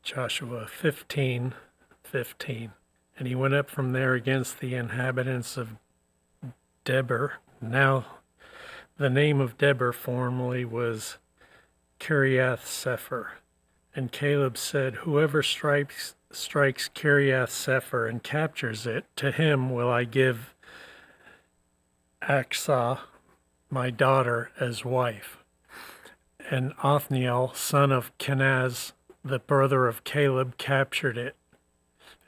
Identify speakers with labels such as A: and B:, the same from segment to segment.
A: Joshua 15:15. And he went up from there against the inhabitants of Debir. Now the name of Debir formerly was Kiriath Sepher. And Caleb said, whoever strikes Kiriath Sepher and captures it, to him will I give Achsah, my daughter, as wife. And Othniel, son of Kenaz, the brother of Caleb, captured it,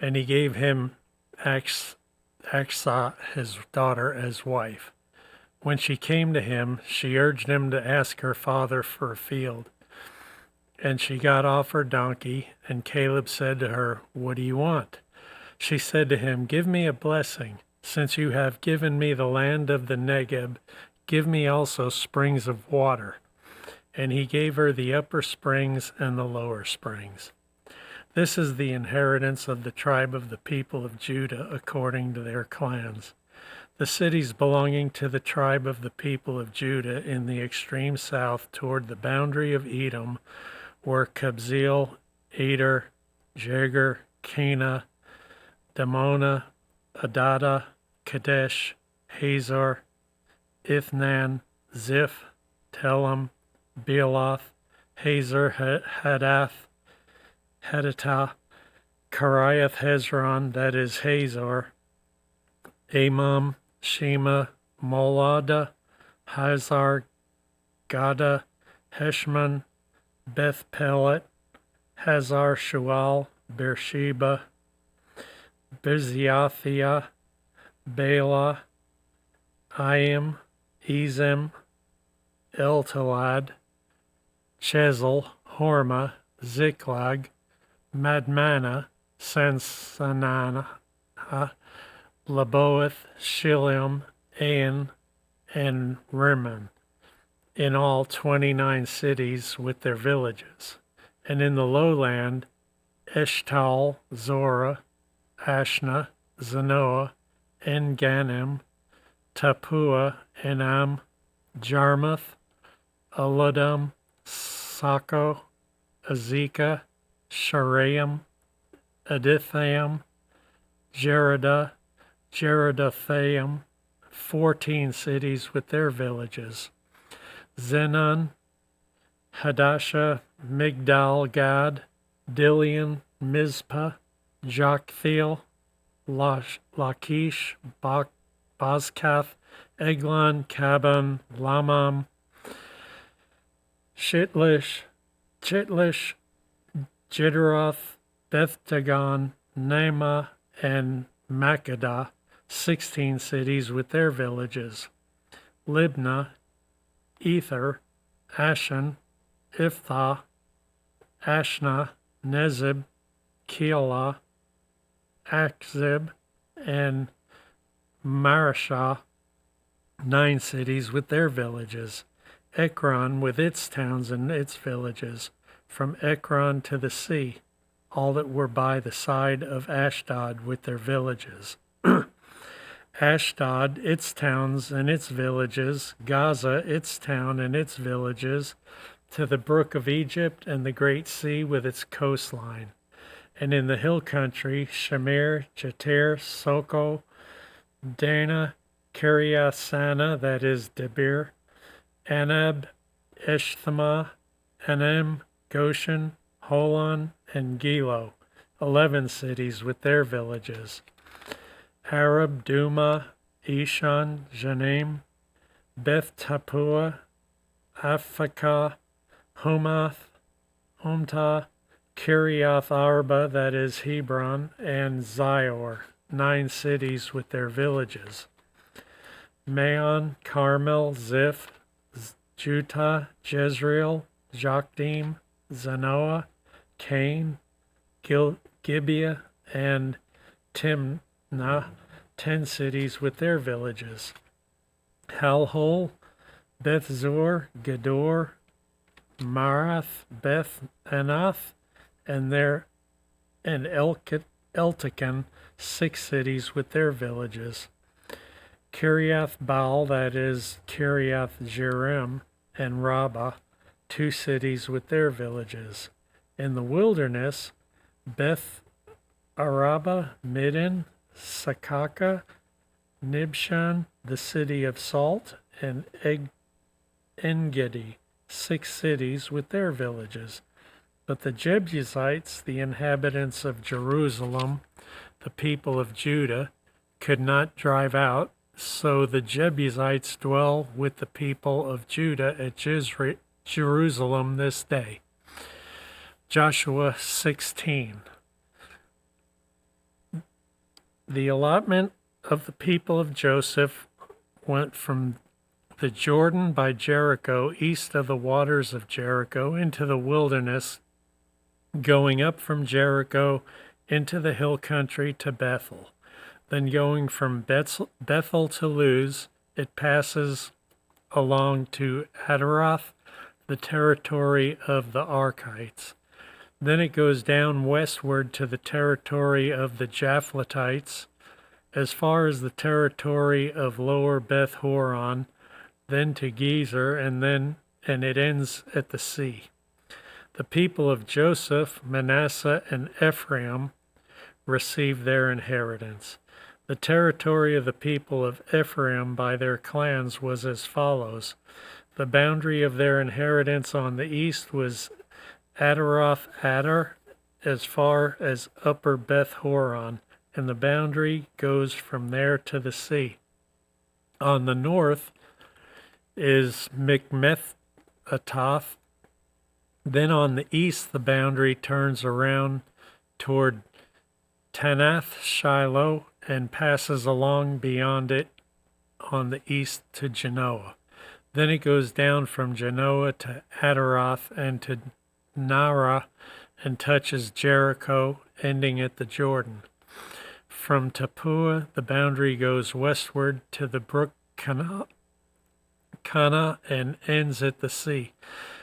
A: and he gave him Achsah, his daughter, as wife. When she came to him, she urged him to ask her father for a field. And she got off her donkey, and Caleb said to her, what do you want? She said to him, give me a blessing. Since you have given me the land of the Negeb, give me also springs of water. And he gave her the upper springs and the lower springs. This is the inheritance of the tribe of the people of Judah according to their clans. The cities belonging to the tribe of the people of Judah in the extreme south toward the boundary of Edom were Kabzeel, Eder, Jagur, Cana, Damona, Adada, Kadesh, Hazor, Ithnan, Ziph, Telem, Bealoth, Hazor, Hadath, Hadattah, Kiriath Hezron, that is Hazor, Amam, Shema, Molada, Hazar, Gada, Heshman, Beth Pelet, Hazar Shual, Beersheba, Biziathia, Bela, Ayim, Ezem, Eltalad, Chezel, Horma, Ziklag, Madmana, Sansanana, Laboeth, Shillim, Ain, and Rimmon, in all 29 cities with their villages. And in the lowland, Eshtal, Zorah, Ashna, Zanoah, En-Ganim, Tapua, Enam, Jarmuth, Aladam, Sako, Azekah, Shaaraim, Adithaim, Jeredathaim, 14 cities with their villages. Zenon, Hadasha, Migdal Gad, Dilian, Mizpah, Joktheel, Lachish, Bozkath, Eglon, Kaban, Lamam, Chitlish, Jidderoth, Beth-Dagon, Naamah, and Makkedah, 16 cities with their villages. Libnah, Ether, Ashan, Iphthah, Ashna, Nezib, Keilah, Achzib, and Marashah, 9 cities with their villages. Ekron with its towns and its villages, from Ekron to the sea, all that were by the side of Ashdod with their villages. Ashdod, its towns and its villages, Gaza, its town and its villages, to the brook of Egypt and the great sea with its coastline. And in the hill country, Shamir, Jatir, Soko, Dana, Kiriath Sana, that is Debir, Anab, Eshtemoa, Anem, Goshen, Holon, and Gilo, 11 cities with their villages. Arab, Duma, Ishan, Janim, Beth Tapua, Aphekah, Homath, Humtah, Kiriath Arba, that is Hebron, and Zior, 9 cities with their villages. Maon, Carmel, Ziph, Jutah, Jezreel, Jokdeam, Zanoah, Cain, Gibeah, and Timnah, 10 cities with their villages. Halhol, Beth Zur, Gedor, Marath, Beth Anath, and Eltekon, 6 cities with their villages. Kiriath Baal, that is Kiriath Jearim, and Rabbah, 2 cities with their villages. In the wilderness, Beth Araba, Middin, Sakaka, Nibshan, the city of Salt, and Engedi, 6 cities with their villages. But the Jebusites, the inhabitants of Jerusalem, the people of Judah, could not drive out, so the Jebusites dwell with the people of Judah at Jerusalem this day. Joshua 16. The allotment of the people of Joseph went from the Jordan by Jericho, east of the waters of Jericho, into the wilderness, going up from Jericho into the hill country to Bethel. Then going from Bethel to Luz, it passes along to Adaroth, the territory of the Archites. Then it goes down westward to the territory of the Japhletites, as far as the territory of Lower Beth Horon, then to Gezer, and it ends at the sea. The people of Joseph, Manasseh, and Ephraim received their inheritance. The territory of the people of Ephraim by their clans was as follows. The boundary of their inheritance on the east was Adaroth Adar, as far as Upper Beth Horon, and the boundary goes from there to the sea. On the north is Mikmethatoth. Then on the east, the boundary turns around toward Tanath Shiloh and passes along beyond it on the east to Genoa. Then it goes down from Genoa to Adaroth and to Nara and touches Jericho, ending at the Jordan. From Tapua, the boundary goes westward to the brook Kana and ends at the sea.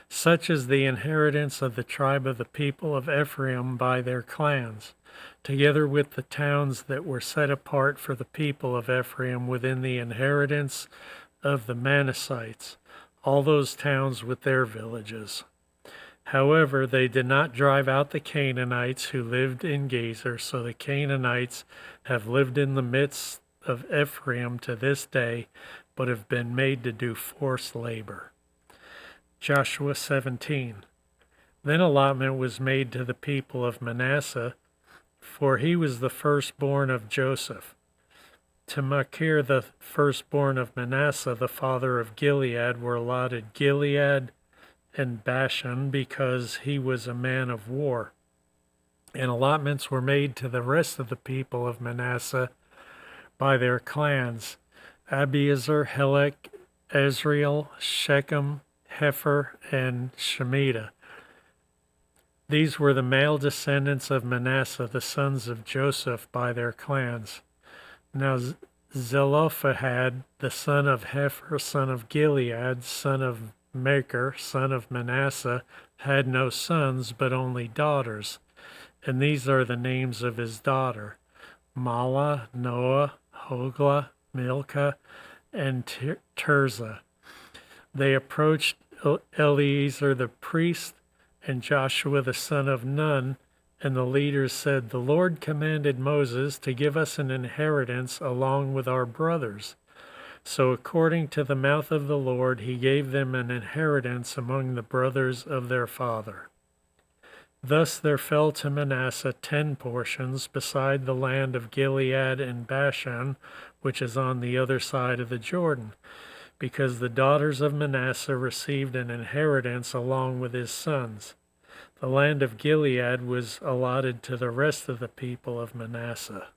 A: Such is the inheritance of the tribe of the people of Ephraim by their clans, together with the towns that were set apart for the people of Ephraim within the inheritance of the Manassites, all those towns with their villages. However, they did not drive out the Canaanites who lived in Gezer, so the Canaanites have lived in the midst of Ephraim to this day, but have been made to do forced labor. Joshua 17. Then allotment was made to the people of Manasseh, for he was the firstborn of Joseph. To Machir, the firstborn of Manasseh, the father of Gilead, were allotted Gilead and Bashan, because he was a man of war. And allotments were made to the rest of the people of Manasseh by their clans: Abiezer, Helek, Ezrael, Shechem, Hepher, and Shemitah. These were the male descendants of Manasseh, the sons of Joseph, by their clans. Now Zelophehad, the son of Hepher, son of Gilead, son of Machir, son of Manasseh, had no sons, but only daughters. And these are the names of his daughter: Mahlah, Noah, Hoglah, Milcah, and Tirzah. They approached Eleazar the priest and Joshua the son of Nun, and the leaders said, "The Lord commanded Moses to give us an inheritance along with our brothers." So according to the mouth of the Lord, he gave them an inheritance among the brothers of their father. Thus there fell to Manasseh 10 portions, beside the land of Gilead and Bashan, which is on the other side of the Jordan, because the daughters of Manasseh received an inheritance along with his sons. The land of Gilead was allotted to the rest of the people of Manasseh.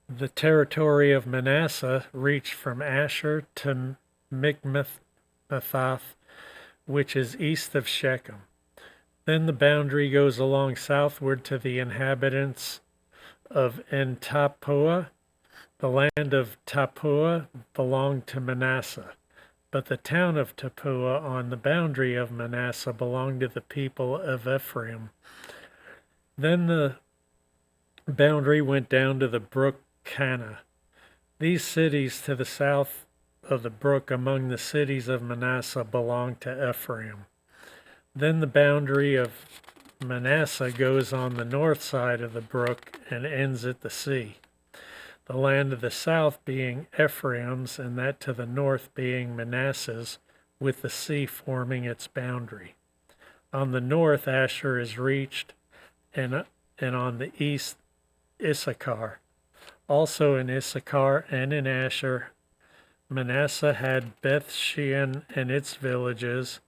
A: The territory of Manasseh reached from Asher to Mikmethath, which is east of Shechem. Then the boundary goes along southward to the inhabitants of En-Tappuah. The land of Tappuah belonged to Manasseh, but the town of Tappuah on the boundary of Manasseh belonged to the people of Ephraim. Then the boundary went down to the brook Cana. These cities to the south of the brook among the cities of Manasseh belonged to Ephraim. Then the boundary of Manasseh goes on the north side of the brook and ends at the sea. The land of the south being Ephraim's, and that to the north being Manasseh's, with the sea forming its boundary. On the north Asher is reached, and on the east Issachar. Also in Issachar and in Asher, Manasseh had Beth Shean and its villages,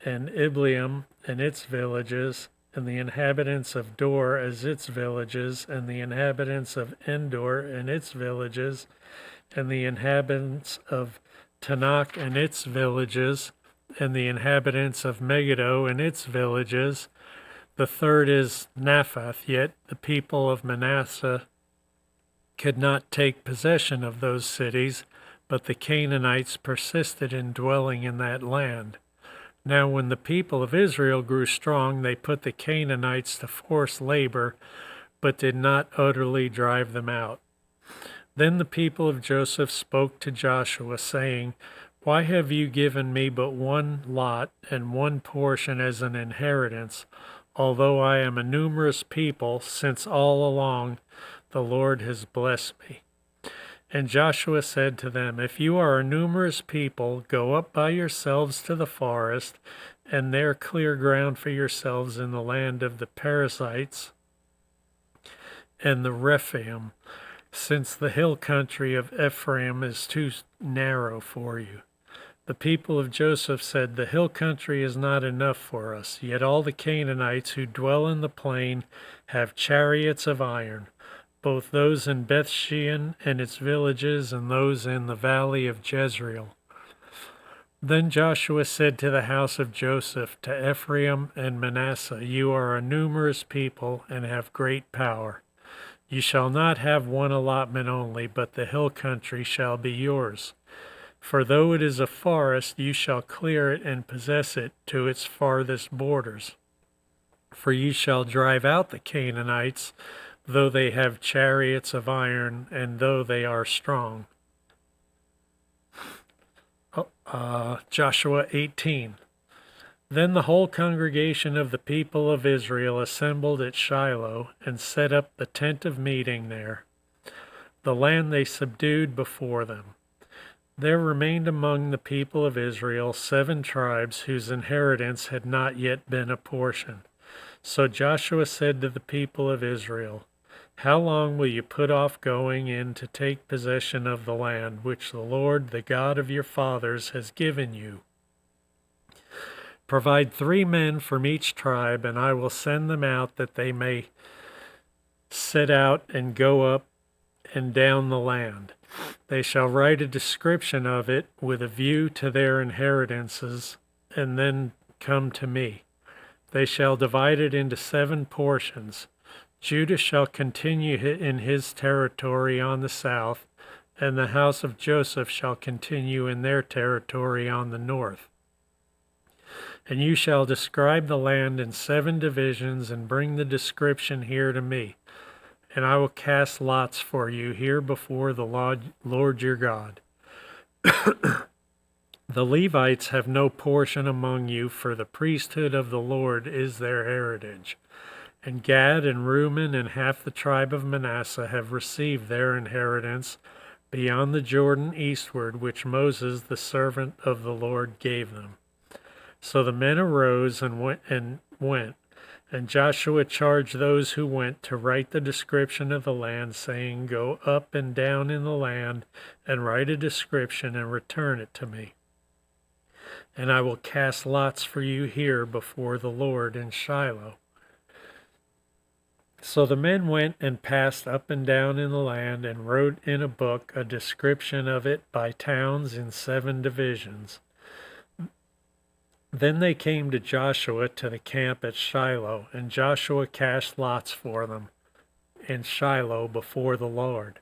A: and Ibleam and its villages, and the inhabitants of Dor as its villages, and the inhabitants of Endor and its villages, and the inhabitants of Tanakh and its villages, and the inhabitants of Megiddo and its villages. The third is Naphath, yet the people of Manasseh could not take possession of those cities, but the Canaanites persisted in dwelling in that land. Now when the people of Israel grew strong, they put the Canaanites to forced labor, but did not utterly drive them out. Then the people of Joseph spoke to Joshua, saying, Why have you given me but one lot and one portion as an inheritance, although I am a numerous people, since all along the Lord has blessed me? And Joshua said to them, If you are a numerous people, go up by yourselves to the forest, and there clear ground for yourselves in the land of the Perizzites and the Rephaim, since the hill country of Ephraim is too narrow for you. The people of Joseph said, The hill country is not enough for us, yet all the Canaanites who dwell in the plain have chariots of iron, both those in Beth Shean and its villages, and those in the valley of Jezreel. Then Joshua said to the house of Joseph, to Ephraim and Manasseh, You are a numerous people and have great power. You shall not have one allotment only, but the hill country shall be yours. For though it is a forest, you shall clear it and possess it to its farthest borders. For you shall drive out the Canaanites, though they have chariots of iron, and though they are strong. Joshua 18. Then the whole congregation of the people of Israel assembled at Shiloh, and set up the tent of meeting there. The land they subdued before them. There remained among the people of Israel 7 tribes whose inheritance had not yet been apportioned. So Joshua said to the people of Israel, How long will you put off going in to take possession of the land which the Lord, the God of your fathers, has given you? Provide 3 men from each tribe, and I will send them out that they may set out and go up and down the land. They shall write a description of it with a view to their inheritances, and then come to me. They shall divide it into 7 portions. Judah shall continue in his territory on the south, and the house of Joseph shall continue in their territory on the north. And you shall describe the land in 7 divisions, and bring the description here to me. And I will cast lots for you here before the Lord your God. The Levites have no portion among you, for the priesthood of the Lord is their heritage. And Gad and Reuben and half the tribe of Manasseh have received their inheritance beyond the Jordan eastward, which Moses, the servant of the Lord, gave them. So the men arose and went. And Joshua charged those who went to write the description of the land, saying, Go up and down in the land, and write a description, and return it to me. And I will cast lots for you here before the Lord in Shiloh. So the men went and passed up and down in the land, and wrote in a book a description of it by towns in 7 divisions. Then they came to Joshua to the camp at Shiloh, and Joshua cast lots for them in Shiloh before the Lord.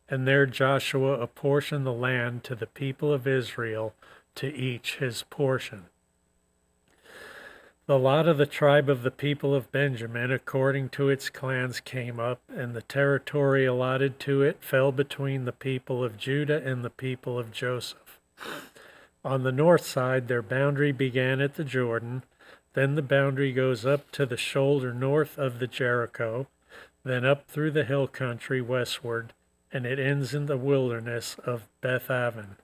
A: And there Joshua apportioned the land to the people of Israel, to each his portion. The lot of the tribe of the people of Benjamin, according to its clans, came up, and the territory allotted to it fell between the people of Judah and the people of Joseph. On the north side, their boundary began at the Jordan. Then the boundary goes up to the shoulder north of the Jericho, then up through the hill country westward, and it ends in the wilderness of Beth Aven.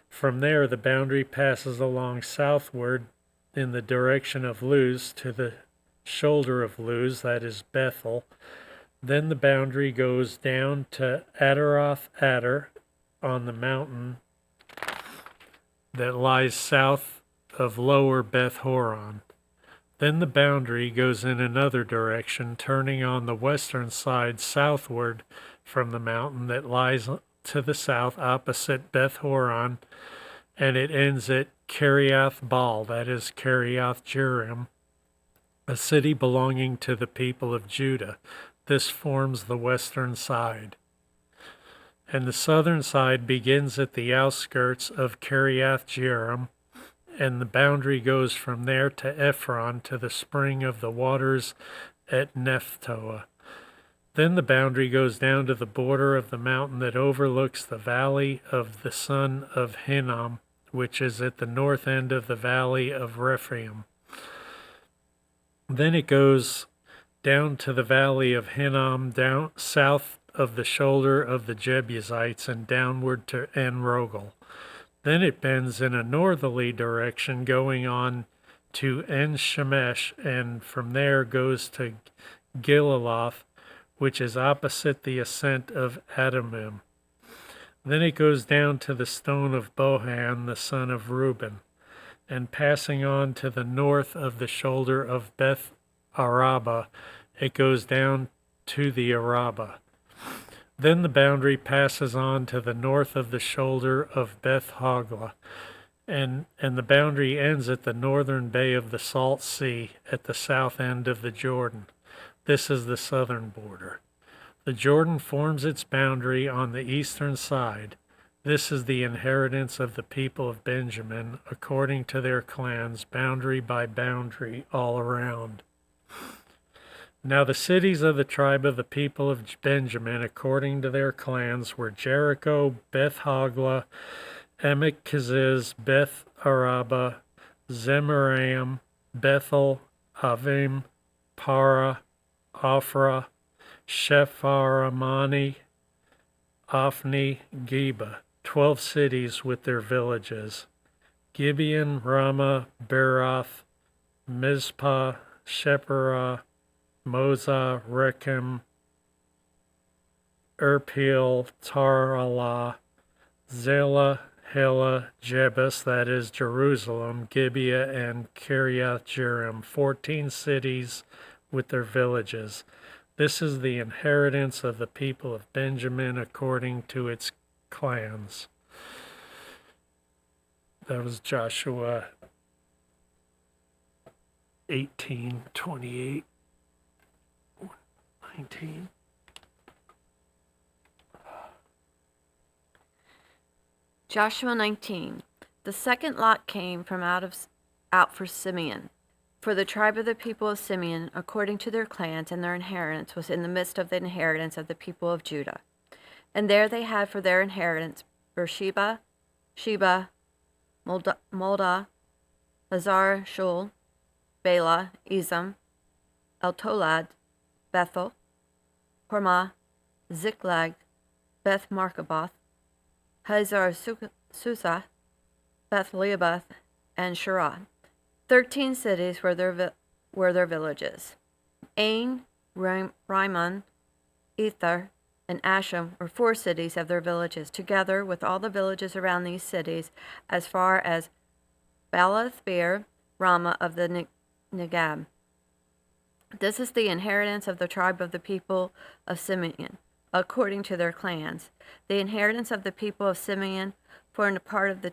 A: From there, the boundary passes along southward in the direction of Luz to the shoulder of Luz, that is Bethel. Then the boundary goes down to Adaroth Adar on the mountain that lies south of lower Beth Horon. Then the boundary goes in another direction, turning on the western side southward from the mountain that lies to the south opposite Beth Horon, and it ends at Kiriath Baal, that is Kiriath Jearim, a city belonging to the people of Judah. This forms the western side. And the southern side begins at the outskirts of Kiriath Jearim, and the boundary goes from there to Ephron to the spring of the waters at Nephtoah. Then the boundary goes down to the border of the mountain that overlooks the valley of the son of Hinnom, which is at the north end of the valley of Rephaim. Then it goes down to the valley of Hinnom, down south of the shoulder of the Jebusites, and downward to En Rogel. Then it bends in a northerly direction, going on to En Shemesh, and from there goes to Gilaloth, which is opposite the ascent of Adumim. Then it goes down to the stone of Bohan, the son of Reuben, and passing on to the north of the shoulder of Beth Araba, it goes down to the Araba. Then the boundary passes on to the north of the shoulder of Beth Hogla, and the boundary ends at the northern bay of the Salt Sea at the south end of the Jordan. This is the southern border. The Jordan forms its boundary on the eastern side. This is the inheritance of the people of Benjamin, according to their clans, boundary by boundary all around. Now the cities of the tribe of the people of Benjamin, according to their clans, were Jericho, Beth Hogla, Emek Keziz, Beth Araba, Zemaraim, Bethel, Avim, Para, Ophrah, Shepharamani, Ophni, Geba, 12 cities with their villages. Gibeon, Ramah, Beroth, Mizpah, Shepherah, Moza, Rechem, Erpil, Taralah, Zelah, Hela, Jebus, that is Jerusalem, Gibeah, and Kiriath Jearim, 14 cities with their villages. This is the inheritance of the people of Benjamin according to its clans. That was Joshua 18:28, 19.
B: Joshua 19. The second lot came from out for Simeon. For the tribe of the people of Simeon, according to their clans and their inheritance, was in the midst of the inheritance of the people of Judah. And there they had for their inheritance Beersheba, Sheba, Moldah, Hazar Shul, Bela, Ezam, Eltolad, Bethel, Hormah, Ziklag, Beth Markaboth, Hazar Susa, Beth Lebaoth, and Shirah. 13 cities were their villages. Ain, Rimmon, Ether, and Asham were 4 cities of their villages, together with all the villages around these cities, as far as Baalath Beer, Ramah of the Negab. This is the inheritance of the tribe of the people of Simeon, according to their clans. The inheritance of the people of Simeon formed part of the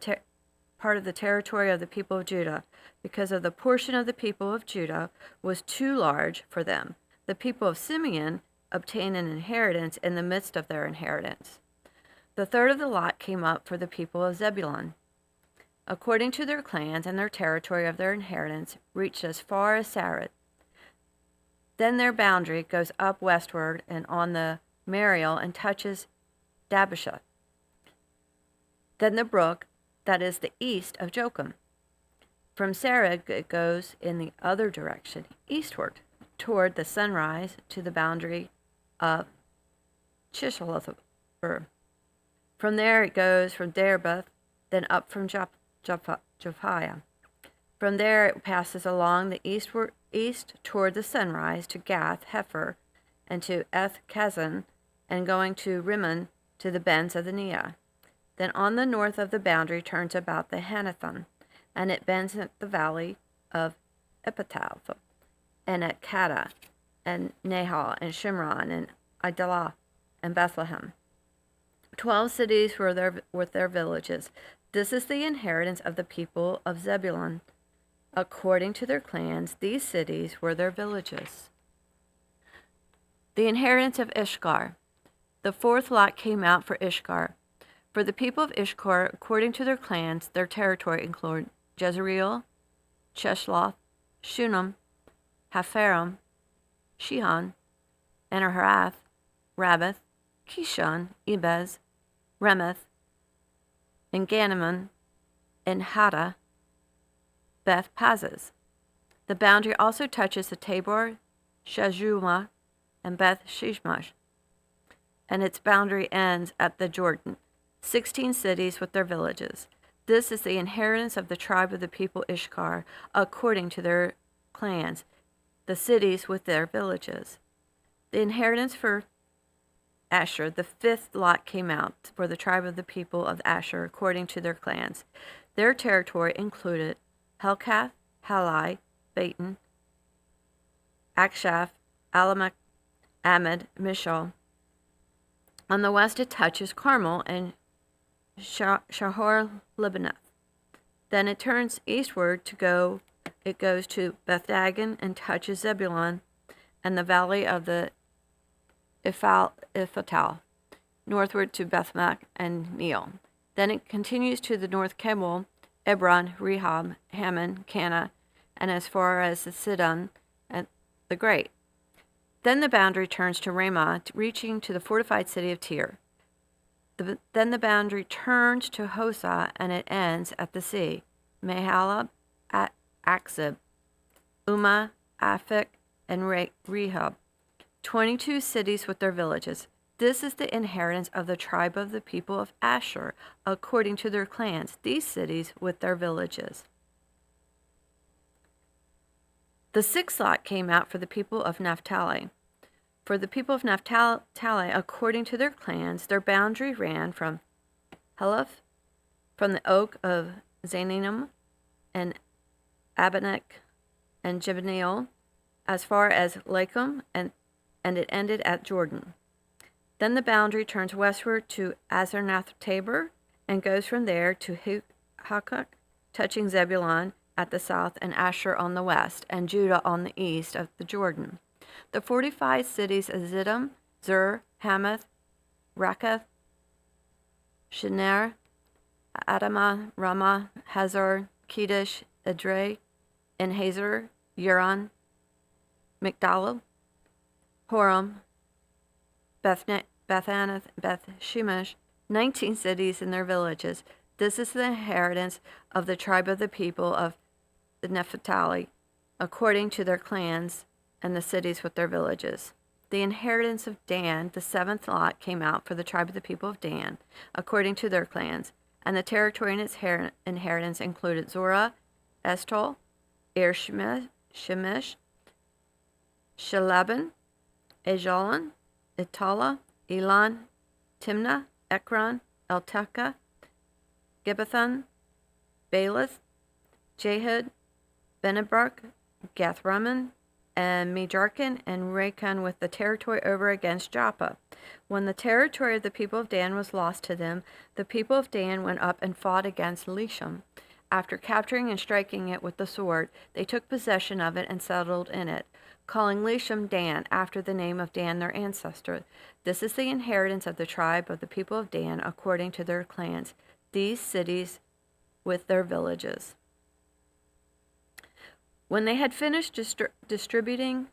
B: territory of the people of Judah, because of the portion of the people of Judah was too large for them. The people of Simeon obtained an inheritance in the midst of their inheritance. The third of the lot came up for the people of Zebulun, according to their clans, and their territory of their inheritance reached as far as Sarid. Then their boundary goes up westward and on the Mariel and touches Dabasheth. Then the brook that is the east of Jochim. From Sereg, it goes in the other direction, eastward, toward the sunrise to the boundary of Chisholother. From there, it goes from Darbath, then up from Jophiah. From there, it passes along the east toward the sunrise to Gath Hefer and to Eth Kazan, and going to Rimmon to the bends of the Neah. Then on the north of the boundary turns about the Hanathon, and it bends at the valley of Epitaph, and at Kata, and Nahal, and Shimron, and Idalah, and Bethlehem. 12 cities were with their villages. This is the inheritance of the people of Zebulun. According to their clans, these cities were their villages. The inheritance of Ishkar. The fourth lot came out for Ishkar. For the people of Ishkar, according to their clans, their territory included Jezreel, Cheshloth, Shunem, Hapharim, Shihon, Enaharath, Rabbath, Kishon, Ebez, Remeth, and Ganamon, and Hada, Beth Pazaz. The boundary also touches the Tabor, Shajuma, and Beth Shishmash, and its boundary ends at the Jordan. 16 cities with their villages. This is the inheritance of the tribe of the people Ishkar, according to their clans, the cities with their villages. The inheritance for Asher, the fifth lot came out for the tribe of the people of Asher, according to their clans. Their territory included Helkath, Halai, Baton, Akshaph, Alamak, Amad, Mishal. On the west it touches Carmel and Shahor Libanath. Then it turns eastward it goes to Beth-Dagon and touches Zebulun and the valley of the Iphatal, northward to Bethmac and Neel. Then it continues to the north Kebul, Ebron, Rehob, Hammon, Cana, and as far as the Sidon and the Great. Then the boundary turns to Ramah, reaching to the fortified city of Tyre. Then the boundary turns to Hosah, and it ends at the sea, Mehalab, Akzib, Umah, Aphek, and Rehob. 22 cities with their villages. This is the inheritance of the tribe of the people of Asher, according to their clans, these cities with their villages. The sixth lot came out for the people of Naphtali. For the people of Naphtali, according to their clans, their boundary ran from Heleph, from the oak of Zaanannim, and Abanek, and Jebneel, as far as Lakum, and it ended at Jordan. Then the boundary turns westward to Azarnath Tabor, and goes from there to Hakuk, touching Zebulun at the south, and Asher on the west, and Judah on the east of the Jordan. The 45 cities of Ziddim, Zur, Hamath, Rakath, Shinar, Adamah, Ramah, Hazor, Kedesh, Edrei, and Hazor, Huron, Migdal, Horam, Bethanath, Beth Shemesh, 19 cities and their villages. This is the inheritance of the tribe of the people of the Naphtali, according to their clans and the cities with their villages. The inheritance of Dan, the seventh lot, came out for the tribe of the people of Dan, according to their clans, and the territory and its inheritance included Zorah, Estol, Shemesh, Shalaban, Ajalon, Itala, Elon, Timnah, Ekron, Eltekah, Gibbethon, Baalath, Jehud, Benabark, Gathrammon, and Mejarkan, and Racon, with the territory over against Joppa. When the territory of the people of Dan was lost to them, the people of Dan went up and fought against Leshem. After capturing and striking it with the sword, they took possession of it and settled in it, calling Leshem Dan, after the name of Dan their ancestor. This is the inheritance of the tribe of the people of Dan, according to their clans, these cities with their villages. When they had finished distributing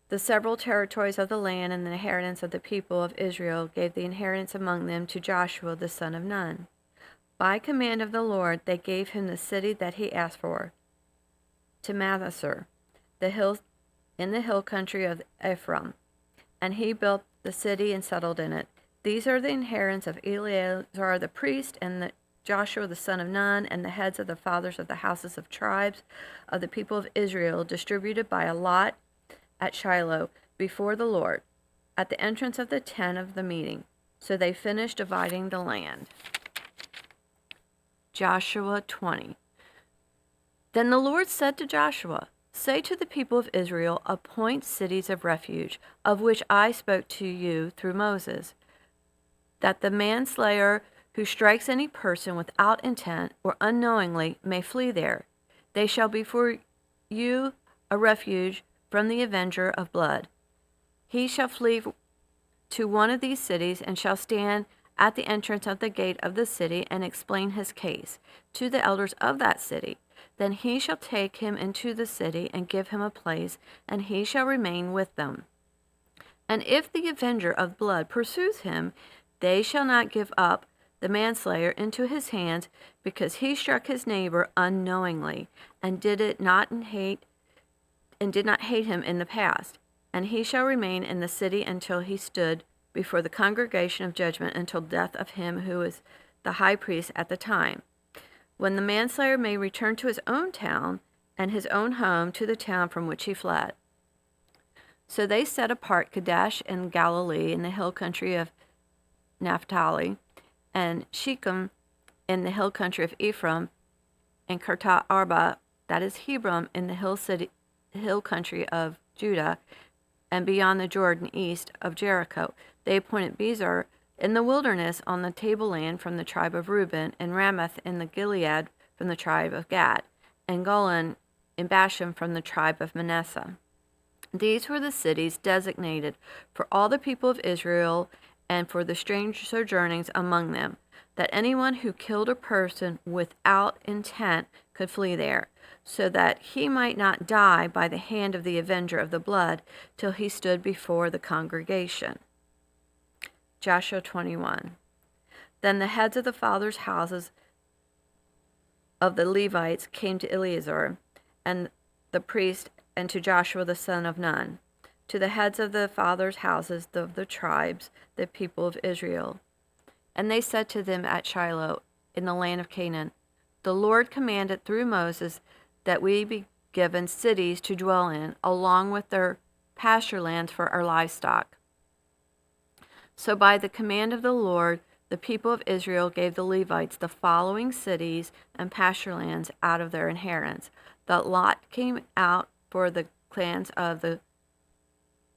B: the several territories of the land, and the inheritance of the people of Israel gave the inheritance among them to Joshua the son of Nun. By command of the Lord, they gave him the city that he asked for, to Manasseh, in the hill country of Ephraim. And he built the city and settled in it. These are the inheritance of Eleazar the priest, and Joshua the son of Nun, and the heads of the fathers of the houses of tribes of the people of Israel, distributed by a lot at Shiloh before the Lord, at the entrance of the tent of the meeting. So they finished dividing the land. Joshua 20. Then the Lord said to Joshua, "Say to the people of Israel, appoint cities of refuge, of which I spoke to you through Moses, that the manslayer who strikes any person without intent or unknowingly may flee there. They shall be for you a refuge from the avenger of blood. He shall flee to one of these cities and shall stand at the entrance of the gate of the city and explain his case to the elders of that city. Then he shall take him into the city and give him a place, and he shall remain with them. And if the avenger of blood pursues him, they shall not give up the manslayer into his hands, because he struck his neighbor unknowingly, and did not hate him in the past. And he shall remain in the city until he stood before the congregation of judgment, until death of him who is the high priest at the time, when the manslayer may return to his own town and his own home, to the town from which he fled." So they set apart Kadesh in Galilee in the hill country of Naphtali, and Shechem in the hill country of Ephraim, and Kirjat Arba, that is Hebron, in the hill country of Judah, and beyond the Jordan east of Jericho. They appointed Bezer in the wilderness on the tableland from the tribe of Reuben, and Ramoth in the Gilead from the tribe of Gad, and Golan in Bashan from the tribe of Manasseh. These were the cities designated for all the people of Israel and for the strange sojournings among them, that anyone who killed a person without intent could flee there, so that he might not die by the hand of the avenger of the blood till he stood before the congregation. Joshua 21. Then the heads of the fathers' houses of the Levites came to Eleazar and the priest, and to Joshua the son of Nun, to the heads of the fathers' houses of the tribes, the people of Israel. And they said to them at Shiloh in the land of Canaan, "The Lord commanded through Moses that we be given cities to dwell in, along with their pasture lands for our livestock." So by the command of the Lord, the people of Israel gave the Levites the following cities and pasture lands out of their inheritance. The lot came out for the clans of the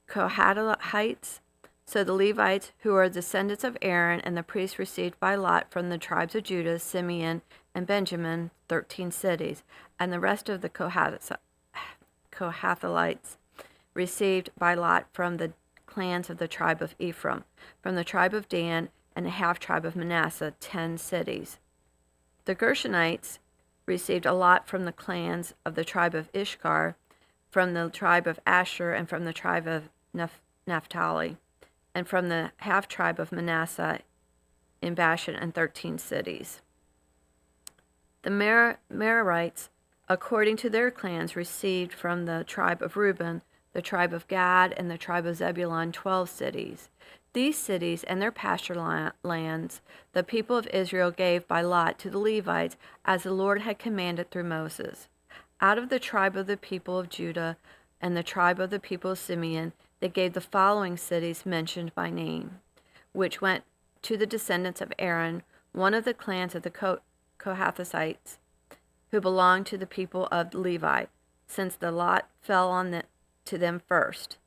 B: Kohathites. So the Levites, who are descendants of Aaron, and the priests received by lot from the tribes of Judah, Simeon, and Benjamin, 13 cities, and the rest of the Kohathites received by lot from the clans of the tribe of Ephraim, from the tribe of Dan, and the half-tribe of Manasseh, 10 cities. The Gershonites received a lot from the clans of the tribe of Issachar, from the tribe of Asher, and from the tribe of Naphtali, and from the half-tribe of Manasseh in Bashan, and 13 cities. The Merarites, according to their clans, received from the tribe of Reuben, the tribe of Gad, and the tribe of Zebulun, 12 cities. These cities and their pasture lands the people of Israel gave by lot to the Levites, as the Lord had commanded through Moses. Out of the tribe of the people of Judah and the tribe of the people of Simeon, they gave the following cities mentioned by name, which went to the descendants of Aaron, one of the clans of the Kohathites, who belonged to the people of Levi, since the lot fell to them first.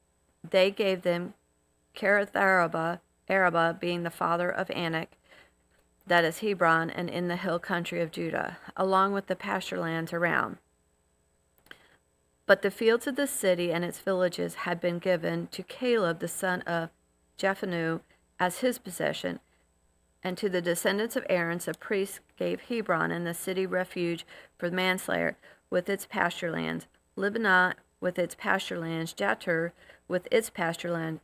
B: They gave them Kiriath Arba being the father of Anak, that is Hebron, and in the hill country of Judah, along with the pasture lands around. But the fields of the city and its villages had been given to Caleb the son of Jephunneh as his possession, and to the descendants of Aaron the priests gave Hebron and the city refuge for the manslayer with its pasture lands, Libnah with its pasture lands, Jattir with its pasture land,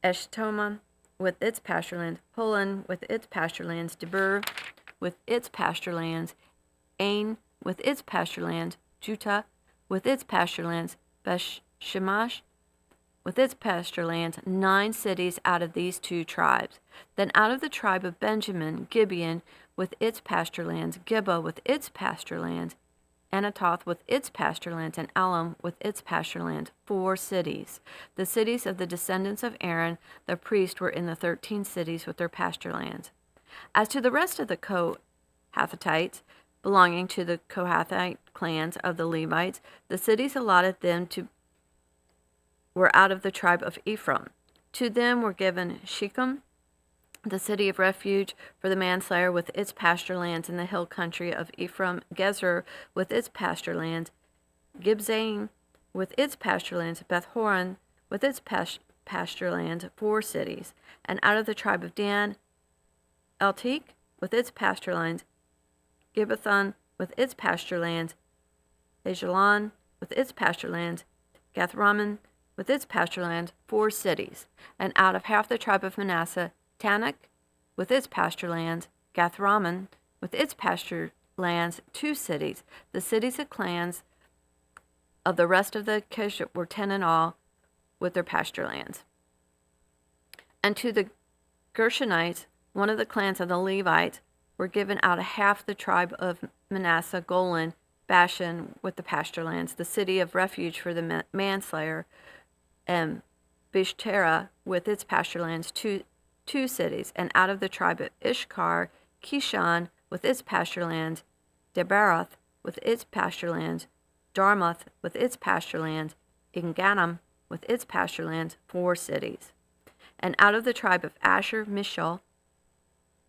B: Eshtemoa with its pasture land, Holon with its pasture lands, Debir with its pasture lands, Ain with its pasture lands, Juttah with its pasture lands, Beth-Shemesh with its pasture lands, 9 cities out of these 2 tribes. Then out of the tribe of Benjamin, Gibeon with its pasture lands, Gibeah with its pasture lands, Anatoth with its pasture lands, and Elam with its pasture lands, 4 cities. The cities of the descendants of Aaron, the priest, were in the 13 cities with their pasture lands. As to the rest of the Kohathites, belonging to the Kohathite clans of the Levites, the cities allotted them to were out of the tribe of Ephraim. To them were given Shechem, the city of refuge for the manslayer with its pasture lands in the hill country of Ephraim, Gezer with its pasture lands, Gibzaim with its pasture lands, Beth-horon with its pasture lands, 4 cities. And out of the tribe of Dan, Elteek with its pasture lands, Gibbethon with its pasture lands, Ajalon with its pasture lands, Gath-Rammon with its pasture lands, 4 cities. And out of half the tribe of Manasseh, Tanakh with its pasture lands, Gath-Rammon with its pasture lands, 2 cities. The cities of clans of the rest of the Kish were 10 in all, with their pasture lands. And to the Gershonites, one of the clans of the Levites, were given out of half the tribe of Manasseh, Golan, Bashan with the pasture lands, the city of refuge for the manslayer, and Bishtera with its pasture lands, two cities. And out of the tribe of Ishkar, Kishon with its pasture lands, Debaroth with its pasture lands, Jarmuth with its pasture lands, Engannim with its pasture lands, 4 cities. And out of the tribe of Asher, Mishal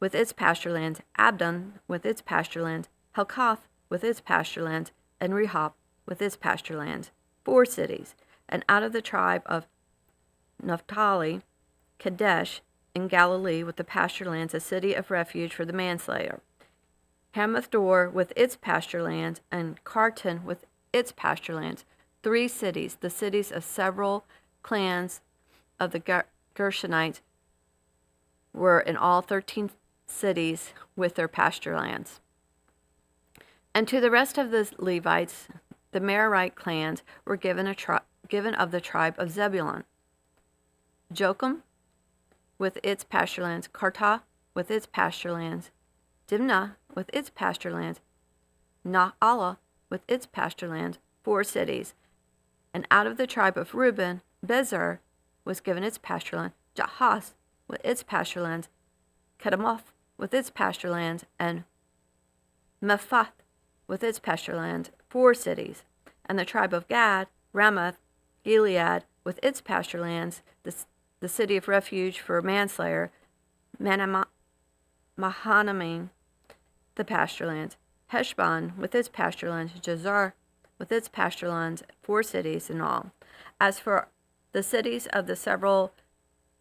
B: with its pasture lands, Abdon with its pasture lands, Helkath with its pasture lands, and Rehob with its pasture lands, 4 cities. And out of the tribe of Naphtali, Kadesh in Galilee with the pasture lands, a city of refuge for the manslayer, Hamath-dor with its pasture lands, and Kartan with its pasture lands, 3 cities. The cities of several clans of the Gershonites were in all 13 cities with their pasture lands. And to the rest of the Levites, the Merarite clans were given of the tribe of Zebulun, Jocham with its pasture lands, Kartah with its pasture lands, Dimnah with its pasture lands, Naalah with its pasture lands, 4 cities. And out of the tribe of Reuben, Bezer was given its pasture land, Jahaz with its pasture lands, Kedemoth with its pasture lands, and Mephath with its pasture lands, 4 cities. And the tribe of Gad, Ramoth, Gilead with its pasture lands, the city of refuge for manslayer, Mahanaim, the pasture lands, Heshbon with its pasture lands, Jazer with its pasture lands, 4 cities in all. As for the cities of the several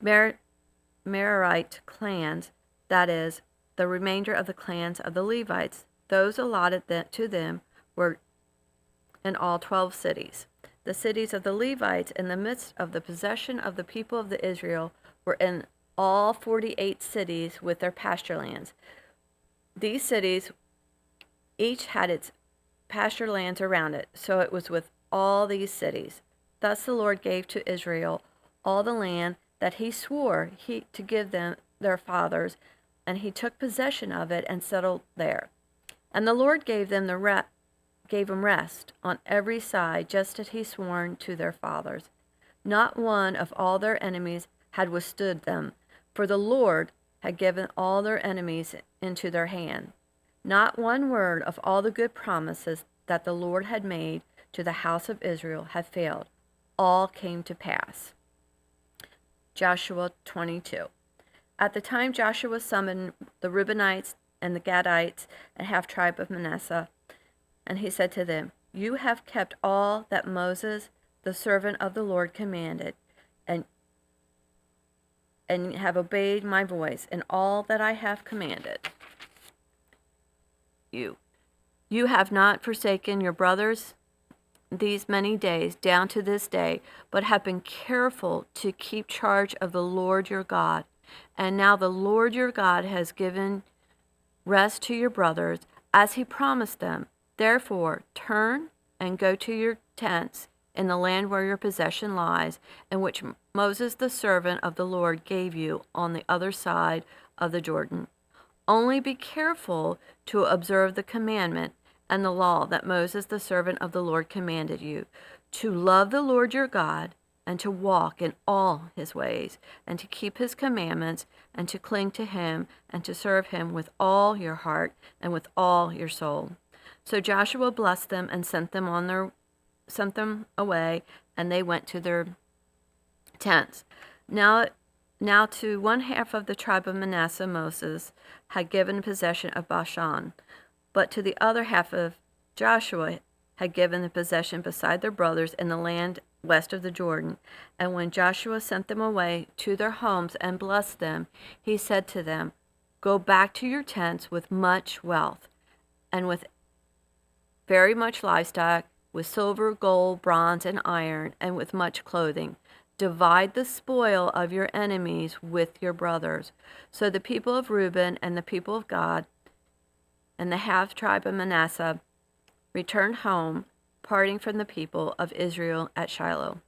B: Merarite clans, that is, the remainder of the clans of the Levites, those allotted to them were in all 12 cities. The cities of the Levites in the midst of the possession of the people of the Israel were in all 48 cities with their pasture lands. These cities each had its pasture lands around it, so it was with all these cities. Thus the Lord gave to Israel all the land that he swore to give them their fathers, and he took possession of it and settled there. And the Lord gave them rest on every side, just as he sworn to their fathers. Not one of all their enemies had withstood them, for the Lord had given all their enemies into their hand. Not one word of all the good promises that the Lord had made to the house of Israel had failed. All came to pass. Joshua 22. At the time Joshua summoned the Reubenites and the Gadites and half-tribe of Manasseh, and he said to them, "You have kept all that Moses, the servant of the Lord, commanded, and have obeyed my voice in all that I have commanded you. You have not forsaken your brothers these many days down to this day, but have been careful to keep charge of the Lord your God. And now the Lord your God has given rest to your brothers, as he promised them. Therefore, turn and go to your tents in the land where your possession lies, and which Moses the servant of the Lord gave you on the other side of the Jordan. Only be careful to observe the commandment and the law that Moses the servant of the Lord commanded you, to love the Lord your God, and to walk in all his ways, and to keep his commandments, and to cling to him, and to serve him with all your heart and with all your soul. So Joshua blessed them and sent them away, and they went to their tents. Now to one half of the tribe of Manasseh Moses had given possession of Bashan, but to the other half of Joshua had given the possession beside their brothers in the land west of the Jordan. And when Joshua sent them away to their homes and blessed them, he said to them, "Go back to your tents with much wealth, and with very much livestock, with silver, gold, bronze, and iron, and with much clothing. Divide the spoil of your enemies with your brothers." So the people of Reuben and the people of Gad and the half tribe of Manasseh returned home, parting from the people of Israel at Shiloh,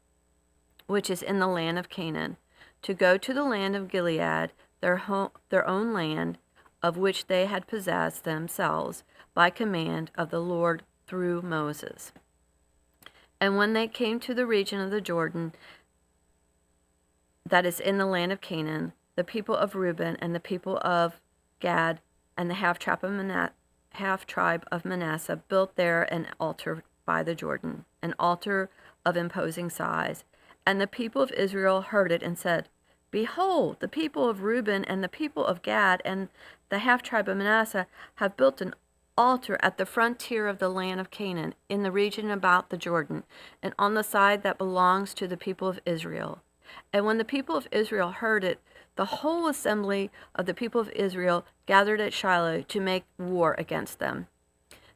B: which is in the land of Canaan, to go to the land of Gilead, their own land, of which they had possessed themselves by command of the Lord through Moses. And when they came to the region of the Jordan that is in the land of Canaan, the people of Reuben and the people of Gad and the half tribe of Manasseh built there an altar by the Jordan, an altar of imposing size. And the people of Israel heard it and said, "Behold, the people of Reuben and the people of Gad and the half tribe of Manasseh have built an altar at the frontier of the land of Canaan, in the region about the Jordan, and on the side that belongs to the people of Israel." And when the people of Israel heard it, the whole assembly of the people of Israel gathered at Shiloh to make war against them.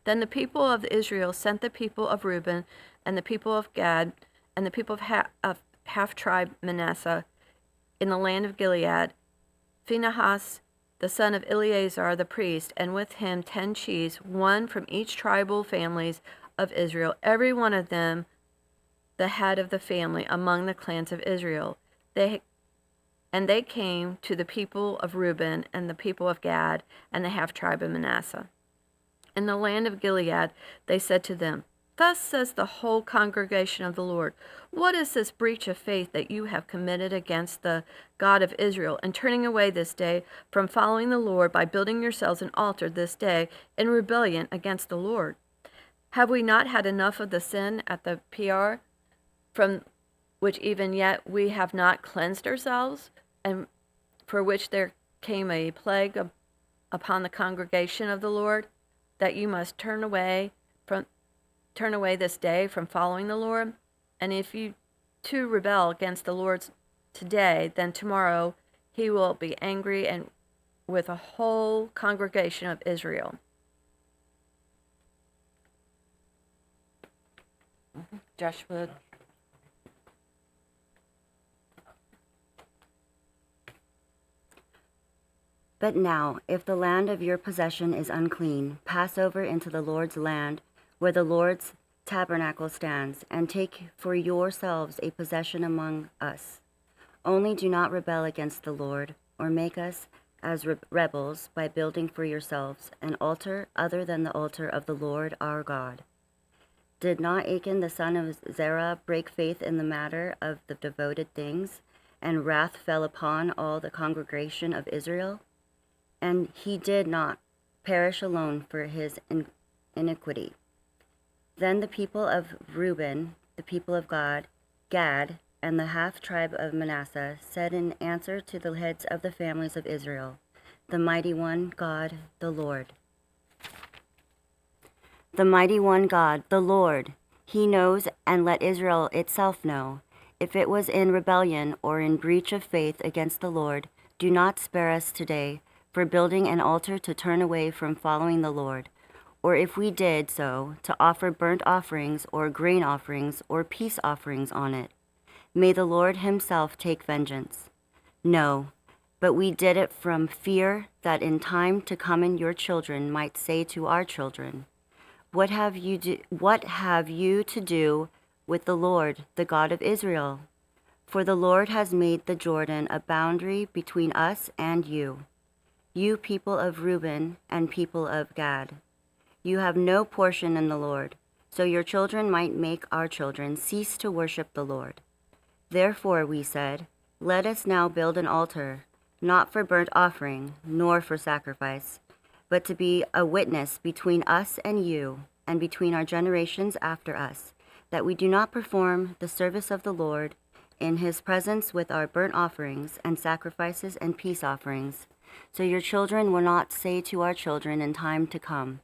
B: Then the people of Israel sent the people of Reuben and the people of Gad and the people of half tribe Manasseh in the land of Gilead, Phinehas, the son of Eleazar the priest, and with him 10 chiefs, one from each tribal families of Israel, every one of them the head of the family among the clans of Israel. They came to the people of Reuben and the people of Gad and the half tribe of Manasseh. In the land of Gilead, they said to them, "Thus says the whole congregation of the Lord, what is this breach of faith that you have committed against the God of Israel, and turning away this day from following the Lord by building yourselves an altar this day in rebellion against the Lord? Have we not had enough of the sin at the Peor, from which even yet we have not cleansed ourselves, and for which there came a plague upon the congregation of the Lord, that you must turn away this day from following the Lord? And if you too rebel against the Lord today, then tomorrow he will be angry and with a whole congregation of Israel." Joshua.
C: But now, if the land of your possession is unclean, pass over into the Lord's land, where the Lord's tabernacle stands, and take for yourselves a possession among us. Only do not rebel against the Lord, or make us as rebels by building for yourselves an altar other than the altar of the Lord our God. Did not Achan the son of Zerah break faith in the matter of the devoted things, and wrath fell upon all the congregation of Israel? And he did not perish alone for his iniquity. Then the people of Reuben, the people of Gad, and the half tribe of Manasseh said in answer to the heads of the families of Israel, "The mighty one God, the Lord. The mighty one God, the Lord, he knows, and let Israel itself know. If it was in rebellion or in breach of faith against the Lord, do not spare us today for building an altar to turn away from following the Lord, or if we did so, to offer burnt offerings or grain offerings or peace offerings on it. May the Lord himself take vengeance. No, but we did it from fear that in time to come your children might say to our children, what have you to do with the Lord, the God of Israel? For the Lord has made the Jordan a boundary between us and you people of Reuben and people of Gad. You have no portion in the Lord, so your children might make our children cease to worship the Lord. Therefore we said, let us now build an altar, not for burnt offering, nor for sacrifice, but to be a witness between us and you, and between our generations after us, that we do not perform the service of the Lord in his presence with our burnt offerings and sacrifices and peace offerings. So your children will not say to our children in time to come,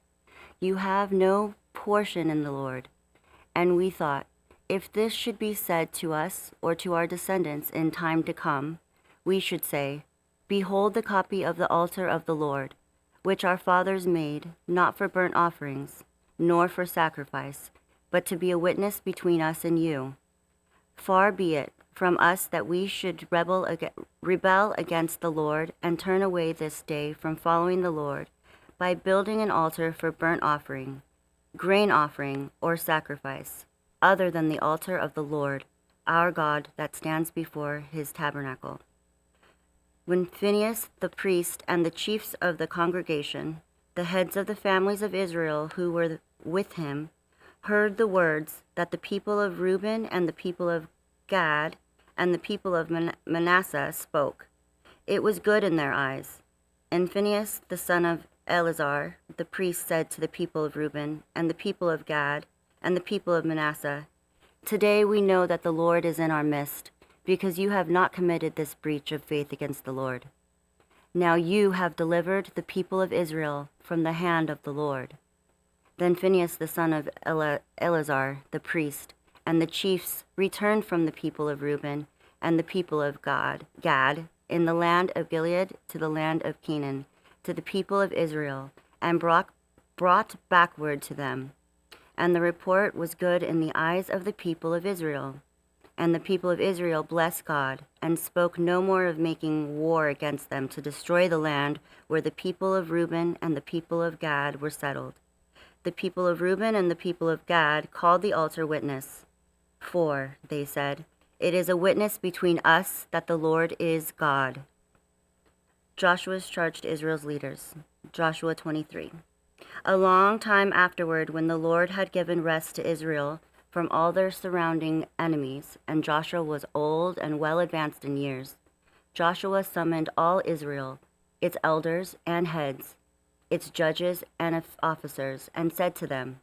C: you have no portion in the Lord. And we thought, if this should be said to us or to our descendants in time to come, we should say, behold the copy of the altar of the Lord, which our fathers made, not for burnt offerings, nor for sacrifice, but to be a witness between us and you. Far be it from us that we should rebel against the Lord and turn away this day from following the Lord by building an altar for burnt offering, grain offering, or sacrifice, other than the altar of the Lord, our God, that stands before his tabernacle. When Phinehas the priest and the chiefs of the congregation, the heads of the families of Israel who were with him, heard the words that the people of Reuben and the people of Gad and the people of Manasseh spoke, it was good in their eyes. And Phinehas the son of Eleazar the priest said to the people of Reuben and the people of Gad and the people of Manasseh, today we know that the Lord is in our midst, because you have not committed this breach of faith against the Lord. Now you have delivered the people of Israel from the hand of the Lord. Then Phinehas the son of Eleazar the priest and the chiefs returned from the people of Reuben and the people of Gad in the land of Gilead to the land of Canaan, to the people of Israel, and brought back word to them. And the report was good in the eyes of the people of Israel. And the people of Israel blessed God, and spoke no more of making war against them to destroy the land where the people of Reuben and the people of Gad were settled. The people of Reuben and the people of Gad called the altar witness. For, they said, it is a witness between us that the Lord is God. Joshua's charge to Israel's leaders. Joshua 23. A long time afterward, when the Lord had given rest to Israel from all their surrounding enemies, and Joshua was old and well advanced in years, Joshua summoned all Israel, its elders and heads, its judges and officers, and said to them,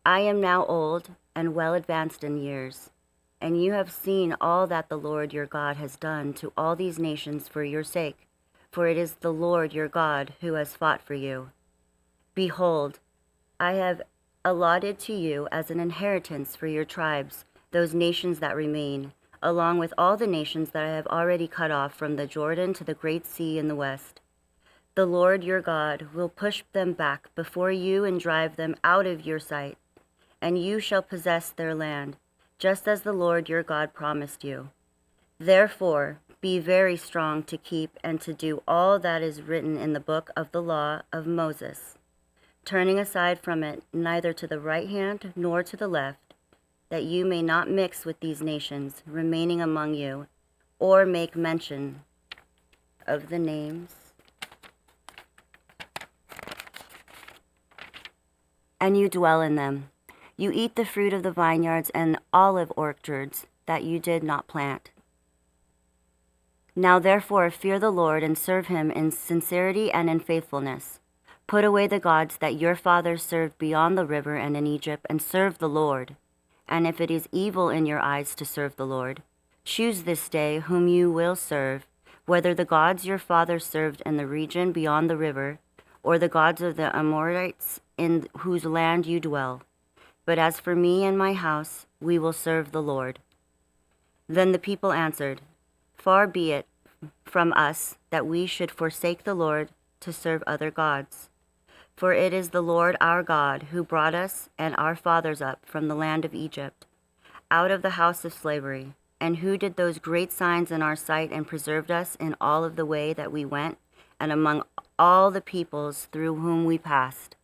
C: I am now old and well advanced in years, and you have seen all that the Lord your God has done to all these nations for your sake, for it is the Lord your God who has fought for you. Behold, I have allotted to you as an inheritance for your tribes those nations that remain, along with all the nations that I have already cut off from the Jordan to the great sea in the west. The Lord your God will push them back before you and drive them out of your sight, and you shall possess their land, just as the Lord your God promised you. Therefore, be very strong to keep and to do all that is written in the book of the law of Moses, turning aside from it neither to the right hand nor to the left, that you may not mix with these nations remaining among you, or make mention of the names and you dwell in them. You eat the fruit of the vineyards and olive orchards that you did not plant. Now therefore fear the Lord and serve him in sincerity and in faithfulness. Put away the gods that your fathers served beyond the river and in Egypt, and serve the Lord. And if it is evil in your eyes to serve the Lord, choose this day whom you will serve, whether the gods your fathers served in the region beyond the river, or the gods of the Amorites in whose land you dwell. But as for me and my house, we will serve the Lord. Then the people answered, Far be it from us that we should forsake the Lord to serve other gods. For it is the Lord our God who brought us and our fathers up from the land of Egypt, out of the house of slavery. And who did those great signs in our sight and preserved us in all of the way that we went, and among all the peoples through whom we passed?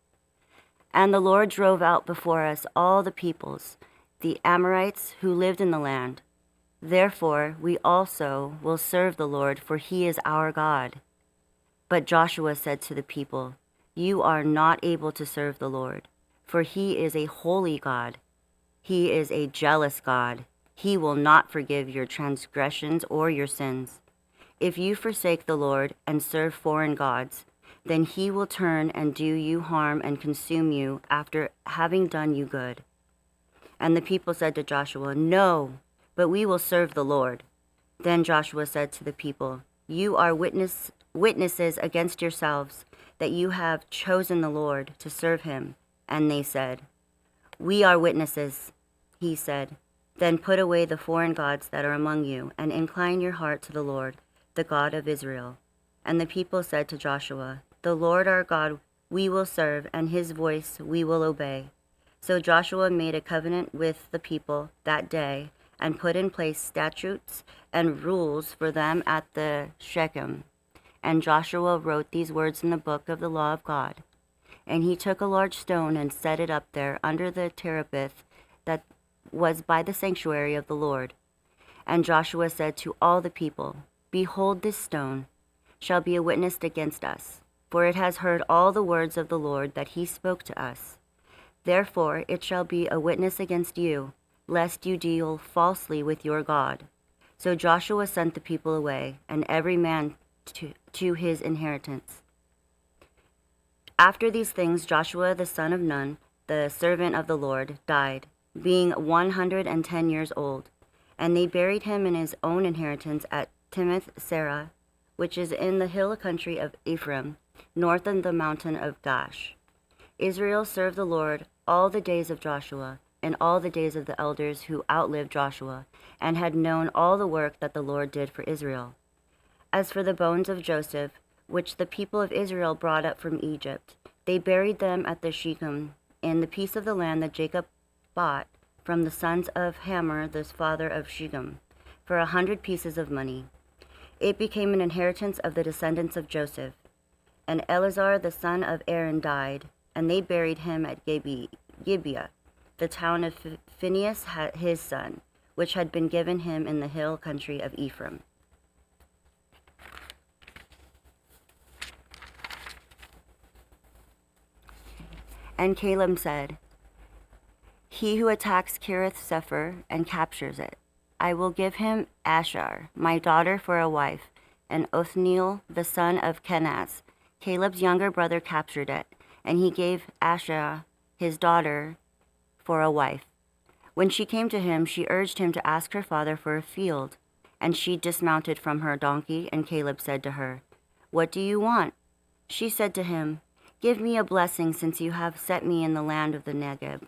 C: And the Lord drove out before us all the peoples, the Amorites who lived in the land. Therefore we also will serve the Lord, for he is our God. But Joshua said to the people, You are not able to serve the Lord, for he is a holy God. He is a jealous God. He will not forgive your transgressions or your sins. If you forsake the Lord and serve foreign gods, then he will turn and do you harm and consume you after having done you good. And the people said to Joshua, No, but we will serve the Lord. Then Joshua said to the people, You are witnesses against yourselves that you have chosen the Lord to serve him. And they said, We are witnesses. He said, Then put away the foreign gods that are among you, and incline your heart to the Lord, the God of Israel. And the people said to Joshua, The Lord our God we will serve, and his voice we will obey. So Joshua made a covenant with the people that day, and put in place statutes and rules for them at the Shechem. And Joshua wrote these words in the book of the law of God. And he took a large stone and set it up there under the terebinth that was by the sanctuary of the Lord. And Joshua said to all the people, Behold, this stone shall be a witness against us, for it has heard all the words of the Lord that he spoke to us. Therefore it shall be a witness against you, lest you deal falsely with your God. So Joshua sent the people away, and every man to his inheritance. After these things, Joshua the son of Nun, the servant of the Lord, died, being 110 years old. And they buried him in his own inheritance at Timnath-Serah, which is in the hill country of Ephraim, north of the mountain of Gaash. Israel served the Lord all the days of Joshua, and all the days of the elders who outlived Joshua, and had known all the work that the Lord did for Israel. As for the bones of Joseph, which the people of Israel brought up from Egypt, they buried them at the Shechem, in the piece of the land that Jacob bought from the sons of Hamor, the father of Shechem, for 100 pieces of money. It became an inheritance of the descendants of Joseph. And Eleazar the son of Aaron died, and they buried him at Gibeah, the town of Phinehas his son, which had been given him in the hill country of Ephraim. And Caleb said, He who attacks Kiriath-Sepher and captures it, I will give him Ashar, my daughter, for a wife. And Othniel, the son of Kenaz, Caleb's younger brother, captured it, and he gave Ashar his daughter for a wife. When she came to him, she urged him to ask her father for a field, and she dismounted from her donkey, and Caleb said to her, What do you want? She said to him, Give me a blessing, since you have set me in the land of the Negeb.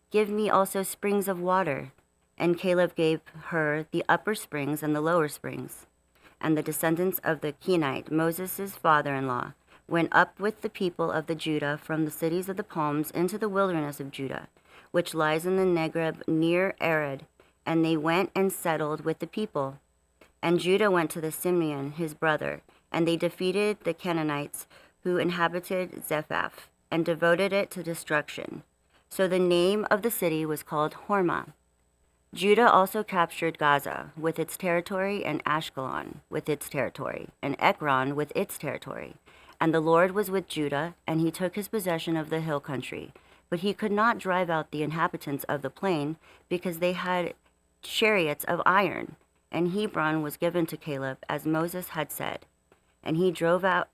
C: Give me also springs of water. And Caleb gave her the upper springs and the lower springs. And the descendants of the Kenite, Moses' father-in-law, went up with the people of the Judah from the cities of the palms into the wilderness of Judah, which lies in the Negeb near Arad, and they went and settled with the people. And Judah went to the Simeon, his brother, and they defeated the Canaanites who inhabited Zephath, and devoted it to destruction. So the name of the city was called Hormah. Judah also captured Gaza with its territory, and Ashkelon with its territory, and Ekron with its territory. And the Lord was with Judah, and he took his possession of the hill country. But he could not drive out the inhabitants of the plain, because they had chariots of iron. And Hebron was given to Caleb, as Moses had said. And he drove out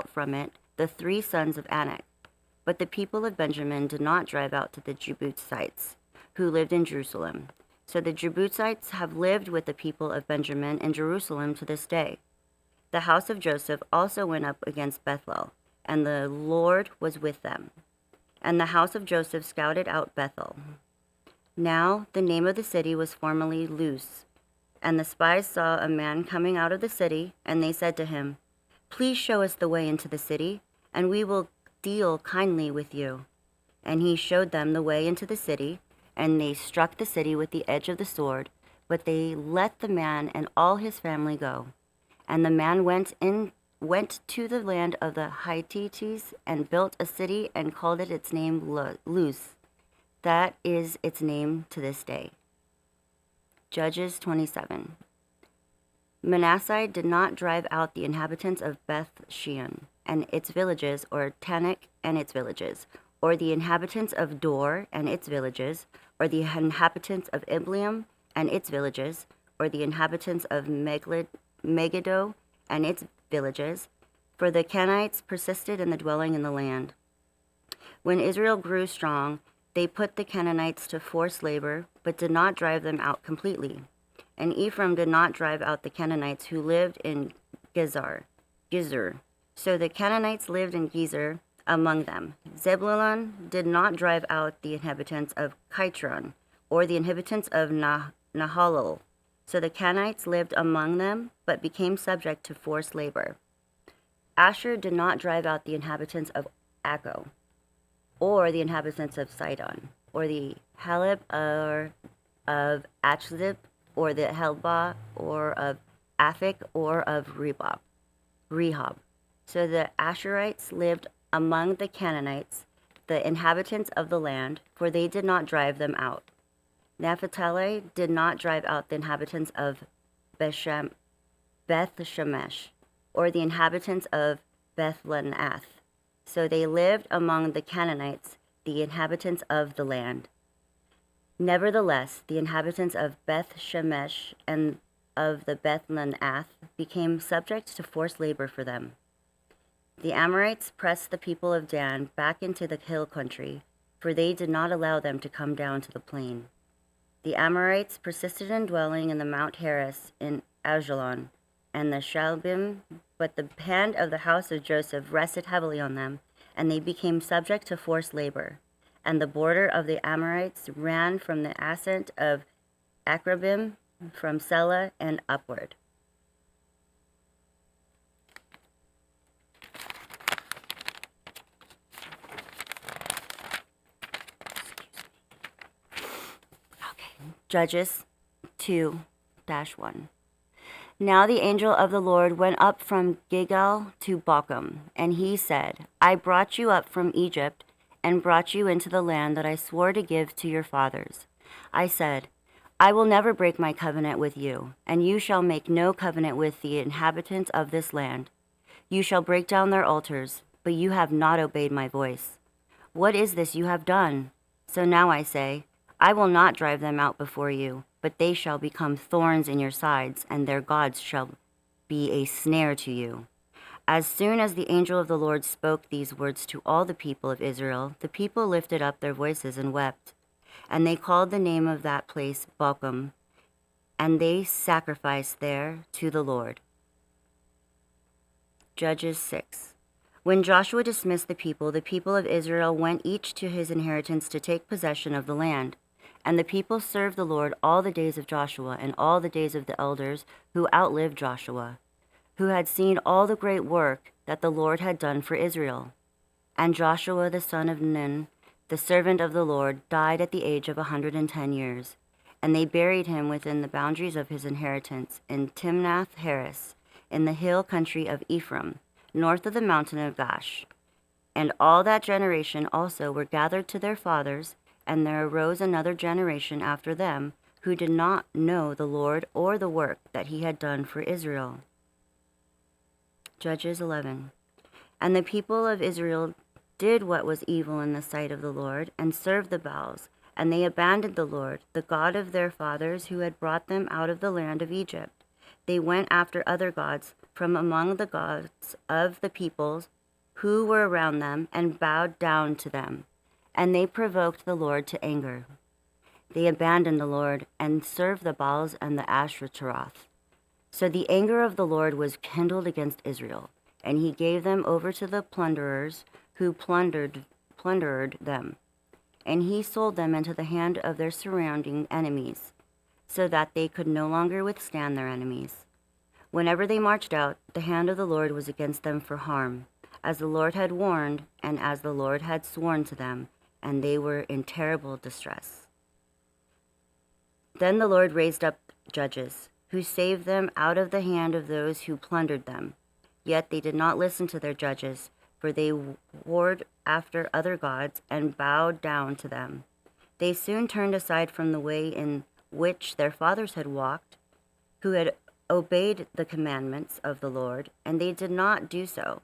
C: from it the 3 sons of Anak. But the people of Benjamin did not drive out to the Jebusites, who lived in Jerusalem. So the Jebusites have lived with the people of Benjamin in Jerusalem to this day. The house of Joseph also went up against Bethel, and the Lord was with them. And the house of Joseph scouted out Bethel. Now the name of the city was formerly Luz. And the spies saw a man coming out of the city, and they said to him, Please show us the way into the city, and we will deal kindly with you. And he showed them the way into the city, and they struck the city with the edge of the sword, but they let the man and all his family go. And the man went to the land of the Hittites and built a city and called it its name Luz. That is its name to this day. Judges 27. Manasseh did not drive out the inhabitants of Beth Shean and its villages, or Tanakh and its villages, or the inhabitants of Dor and its villages, or the inhabitants of Ibleam and its villages, or the inhabitants of Megiddo and its villages, for the Canaanites persisted in the dwelling in the land. When Israel grew strong, they put the Canaanites to forced labor, but did not drive them out completely. And Ephraim did not drive out the Canaanites who lived in Gezer. So the Canaanites lived in Gezer among them. Zebulun did not drive out the inhabitants of Kitron, or the inhabitants of Nahalol. So the Canaanites lived among them, but became subject to forced labor. Asher did not drive out the inhabitants of Akko, or the inhabitants of Sidon, or the Halib, or of Achzib, or the Helbah, or of Aphik, or of Rehob. So the Asherites lived among the Canaanites, the inhabitants of the land, for they did not drive them out. Naphtali did not drive out the inhabitants of Beth Shemesh, or the inhabitants of Beth-Lenath. So they lived among the Canaanites, the inhabitants of the land. Nevertheless, the inhabitants of Beth Shemesh and of the Beth-Lenath became subject to forced labor for them. The Amorites pressed the people of Dan back into the hill country, for they did not allow them to come down to the plain. The Amorites persisted in dwelling in the Mount Heres in Ajalon and the Shalbim, but the hand of the house of Joseph rested heavily on them, and they became subject to forced labor. And the border of the Amorites ran from the ascent of Akrabim, from Selah and upward. Judges 2-1. Now the angel of the Lord went up from Gilgal to Bochum, and he said, I brought you up from Egypt and brought you into the land that I swore to give to your fathers. I said, I will never break my covenant with you, and you shall make no covenant with the inhabitants of this land. You shall break down their altars, but you have not obeyed my voice. What is this you have done? So now I say, I will not drive them out before you, but they shall become thorns in your sides, and their gods shall be a snare to you. As soon as the angel of the Lord spoke these words to all the people of Israel, the people lifted up their voices and wept. And they called the name of that place Bochum, and they sacrificed there to the Lord. Judges 6. When Joshua dismissed the people of Israel went each to his inheritance to take possession of the land. And the people served the Lord all the days of Joshua and all the days of the elders who outlived Joshua, who had seen all the great work that the Lord had done for Israel. And Joshua the son of Nun, the servant of the Lord, died at the age of 110 years. And they buried him within the boundaries of his inheritance in Timnath-Heres, in the hill country of Ephraim, north of the mountain of Gash. And all that generation also were gathered to their fathers, and there arose another generation after them who did not know the Lord or the work that he had done for Israel. Judges 11. And the people of Israel did what was evil in the sight of the Lord, and served the Baals, and they abandoned the Lord, the God of their fathers, who had brought them out of the land of Egypt. They went after other gods from among the gods of the peoples who were around them, and bowed down to them. And they provoked the Lord to anger. They abandoned the Lord and served the Baals and the Ashtaroth. So the anger of the Lord was kindled against Israel, and he gave them over to the plunderers who plundered them. And he sold them into the hand of their surrounding enemies, so that they could no longer withstand their enemies. Whenever they marched out, the hand of the Lord was against them for harm, as the Lord had warned, and as the Lord had sworn to them, and they were in terrible distress. Then the Lord raised up judges, who saved them out of the hand of those who plundered them. Yet they did not listen to their judges, for they warred after other gods and bowed down to them. They soon turned aside from the way in which their fathers had walked, who had obeyed the commandments of the Lord, and they did not do so.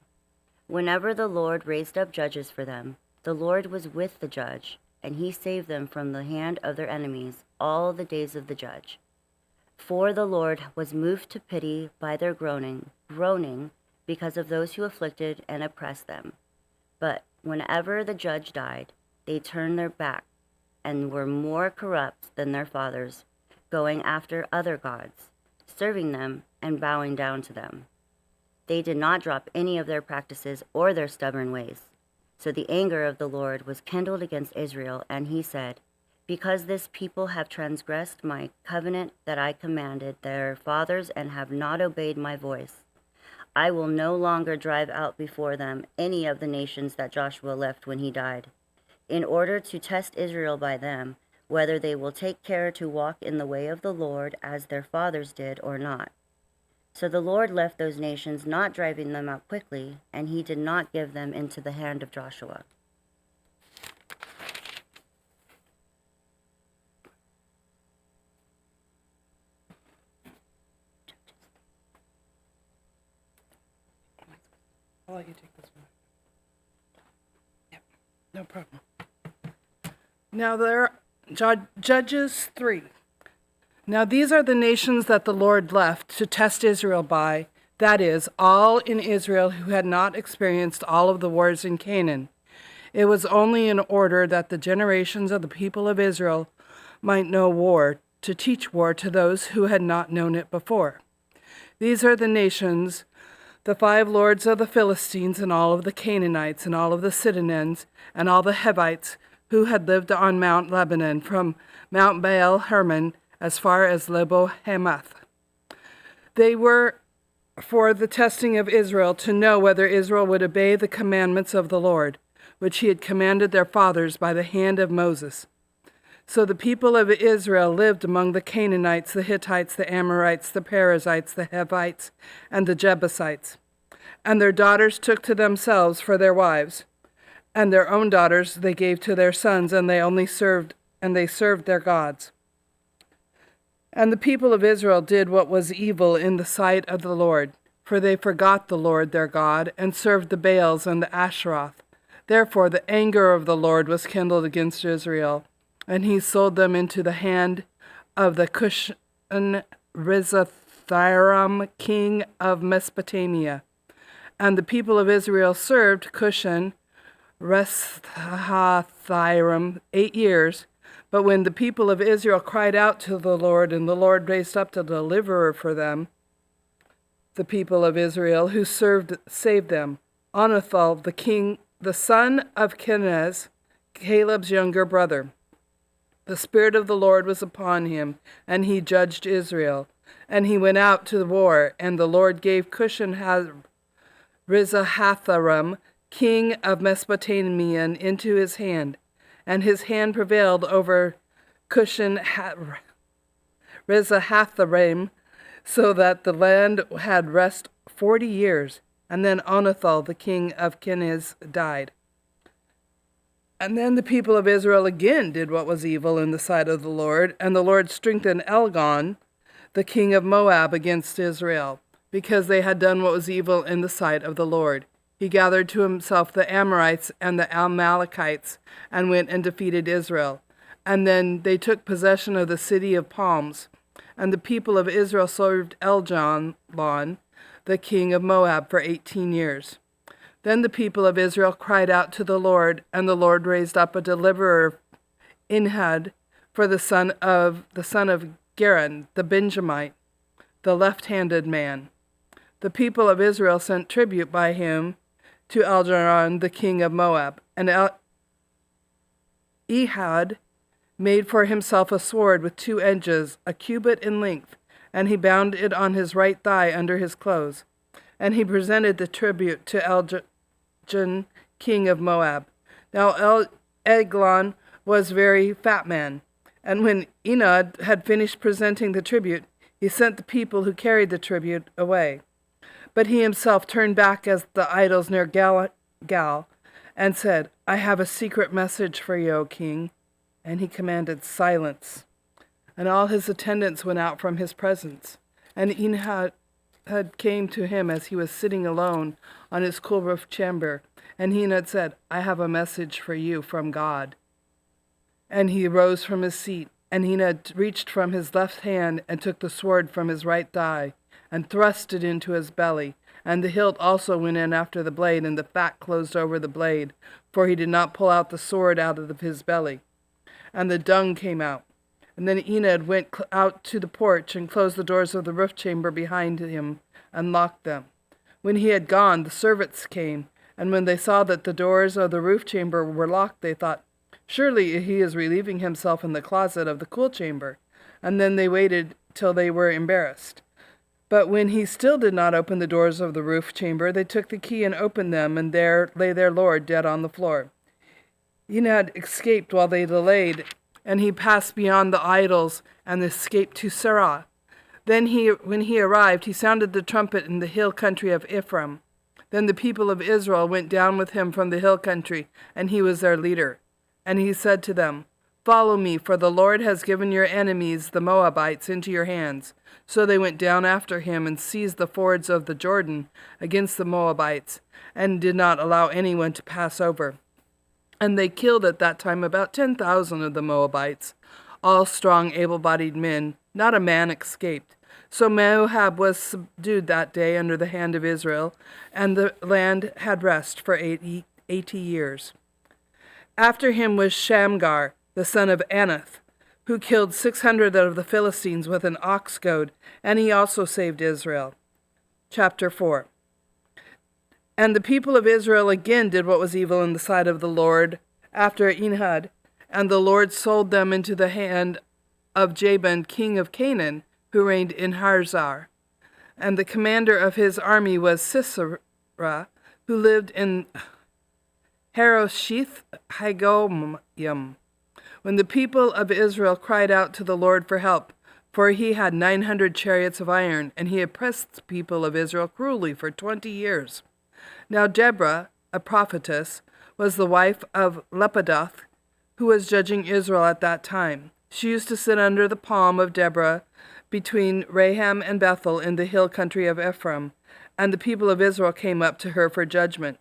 C: Whenever the Lord raised up judges for them, the Lord was with the judge, and he saved them from the hand of their enemies all the days of the judge. For the Lord was moved to pity by their groaning because of those who afflicted and oppressed them. But whenever the judge died, they turned their back and were more corrupt than their fathers, going after other gods, serving them and bowing down to them. They did not drop any of their practices or their stubborn ways. So the anger of the Lord was kindled against Israel, and he said, because this people have transgressed my covenant that I commanded their fathers and have not obeyed my voice, I will no longer drive out before them any of the nations that Joshua left when he died, in order to test Israel by them, whether they will take care to walk in the way of the Lord as their fathers did or not. So the Lord left those nations, not driving them out quickly, and he did not give them into the hand of Joshua.
D: I'll let you take this one. Yep, no problem. Now Judges 3. Now these are the nations that the Lord left to test Israel by, that is, all in Israel who had not experienced all of the wars in Canaan. It was only in order that the generations of the people of Israel might know war, to teach war to those who had not known it before. These are the nations, the 5 lords of the Philistines, and all of the Canaanites, and all of the Sidonians, and all the Hivites, who had lived on Mount Lebanon, from Mount Baal Hermon as far as Lebo Hamath. They were for the testing of Israel, to know whether Israel would obey the commandments of the Lord, which he had commanded their fathers by the hand of Moses. So the people of Israel lived among the Canaanites, the Hittites, the Amorites, the Perizzites, the Hivites, and the Jebusites. And their daughters took to themselves for their wives, and their own daughters they gave to their sons, and they served their gods. And the people of Israel did what was evil in the sight of the Lord, for they forgot the Lord their God, and served the Baals and the Asheroth. Therefore the anger of the Lord was kindled against Israel, and he sold them into the hand of the Cushan Rishathaim, king of Mesopotamia. And the people of Israel served Cushan Rishathaim 8 years. But when the people of Israel cried out to the Lord, and the Lord raised up a deliverer for them, the people of Israel who saved them, Onathal, the son of Kenaz, Caleb's younger brother. The Spirit of the Lord was upon him, and he judged Israel. And he went out to the war, and the Lord gave Cushan Rishathaim, king of Mesopotamia, into his hand. And his hand prevailed over Cushan Rishathaim, so that the land had rest 40 years. And then Onathal, the king of Kenaz, died. And then the people of Israel again did what was evil in the sight of the Lord, and the Lord strengthened Elgon, the king of Moab, against Israel, because they had done what was evil in the sight of the Lord. He gathered to himself the Amorites and the Amalekites, and went and defeated Israel. And then they took possession of the city of palms. And the people of Israel served Eljon, the king of Moab, for 18 years. Then the people of Israel cried out to the Lord, and the Lord raised up a deliverer, Enhad, for the son of Geran, the Benjamite, the left-handed man. The people of Israel sent tribute by him to Eljon, the king of Moab. And Ehud made for himself a sword with 2 edges, a cubit in length, and he bound it on his right thigh under his clothes. And he presented the tribute to Eljon, king of Moab. Now Eglon was very fat man, and when Enad had finished presenting the tribute, He sent the people who carried the tribute away. But he himself turned back as the idols near Gal and said, I have a secret message for you, O king. And he commanded silence. And all his attendants went out from his presence. And Enhad came to him as he was sitting alone on his cool roof chamber. And Enhad said, I have a message for you from God. And he rose from his seat. And Enhad reached from his left hand and took the sword from his right thigh and thrust it into his belly. And the hilt also went in after the blade, and the fat closed over the blade, for he did not pull out the sword out of his belly. And the dung came out. And then Enhad went out to the porch and closed the doors of the roof chamber behind him and locked them. When he had gone, the servants came, and when they saw that the doors of the roof chamber were locked, they thought, surely he is relieving himself in the closet of the cool chamber. And then they waited till they were embarrassed. But when he still did not open the doors of the roof chamber, they took the key and opened them, and there lay their lord dead on the floor. Enhad escaped while they delayed, and he passed beyond the idols and escaped to Serah. Then when he arrived, he sounded the trumpet in the hill country of Ephraim. Then the people of Israel went down with him from the hill country, and he was their leader. And he said to them, Follow me, for the Lord has given your enemies, the Moabites, into your hands. So they went down after him and seized the fords of the Jordan against the Moabites, and did not allow anyone to pass over. And they killed at that time about 10,000 of the Moabites, all strong, able-bodied men. Not a man escaped. So Moab was subdued that day under the hand of Israel, and the land had rest for 80 years. After him was Shamgar, the son of Anath, who killed 600 of the Philistines with an ox goad, and he also saved Israel. Chapter 4. And the people of Israel again did what was evil in the sight of the Lord after Enhad, and the Lord sold them into the hand of Jabin, king of Canaan, who reigned in Harzar. And the commander of his army was Sisera, who lived in Harosheth Hagoyim. When the people of Israel cried out to the Lord for help, for he had 900 chariots of iron, and he oppressed the people of Israel cruelly for 20 years. Now Deborah, a prophetess, was the wife of Lapidoth, who was judging Israel at that time. She used to sit under the palm of Deborah between Raham and Bethel in the hill country of Ephraim, and the people of Israel came up to her for judgment.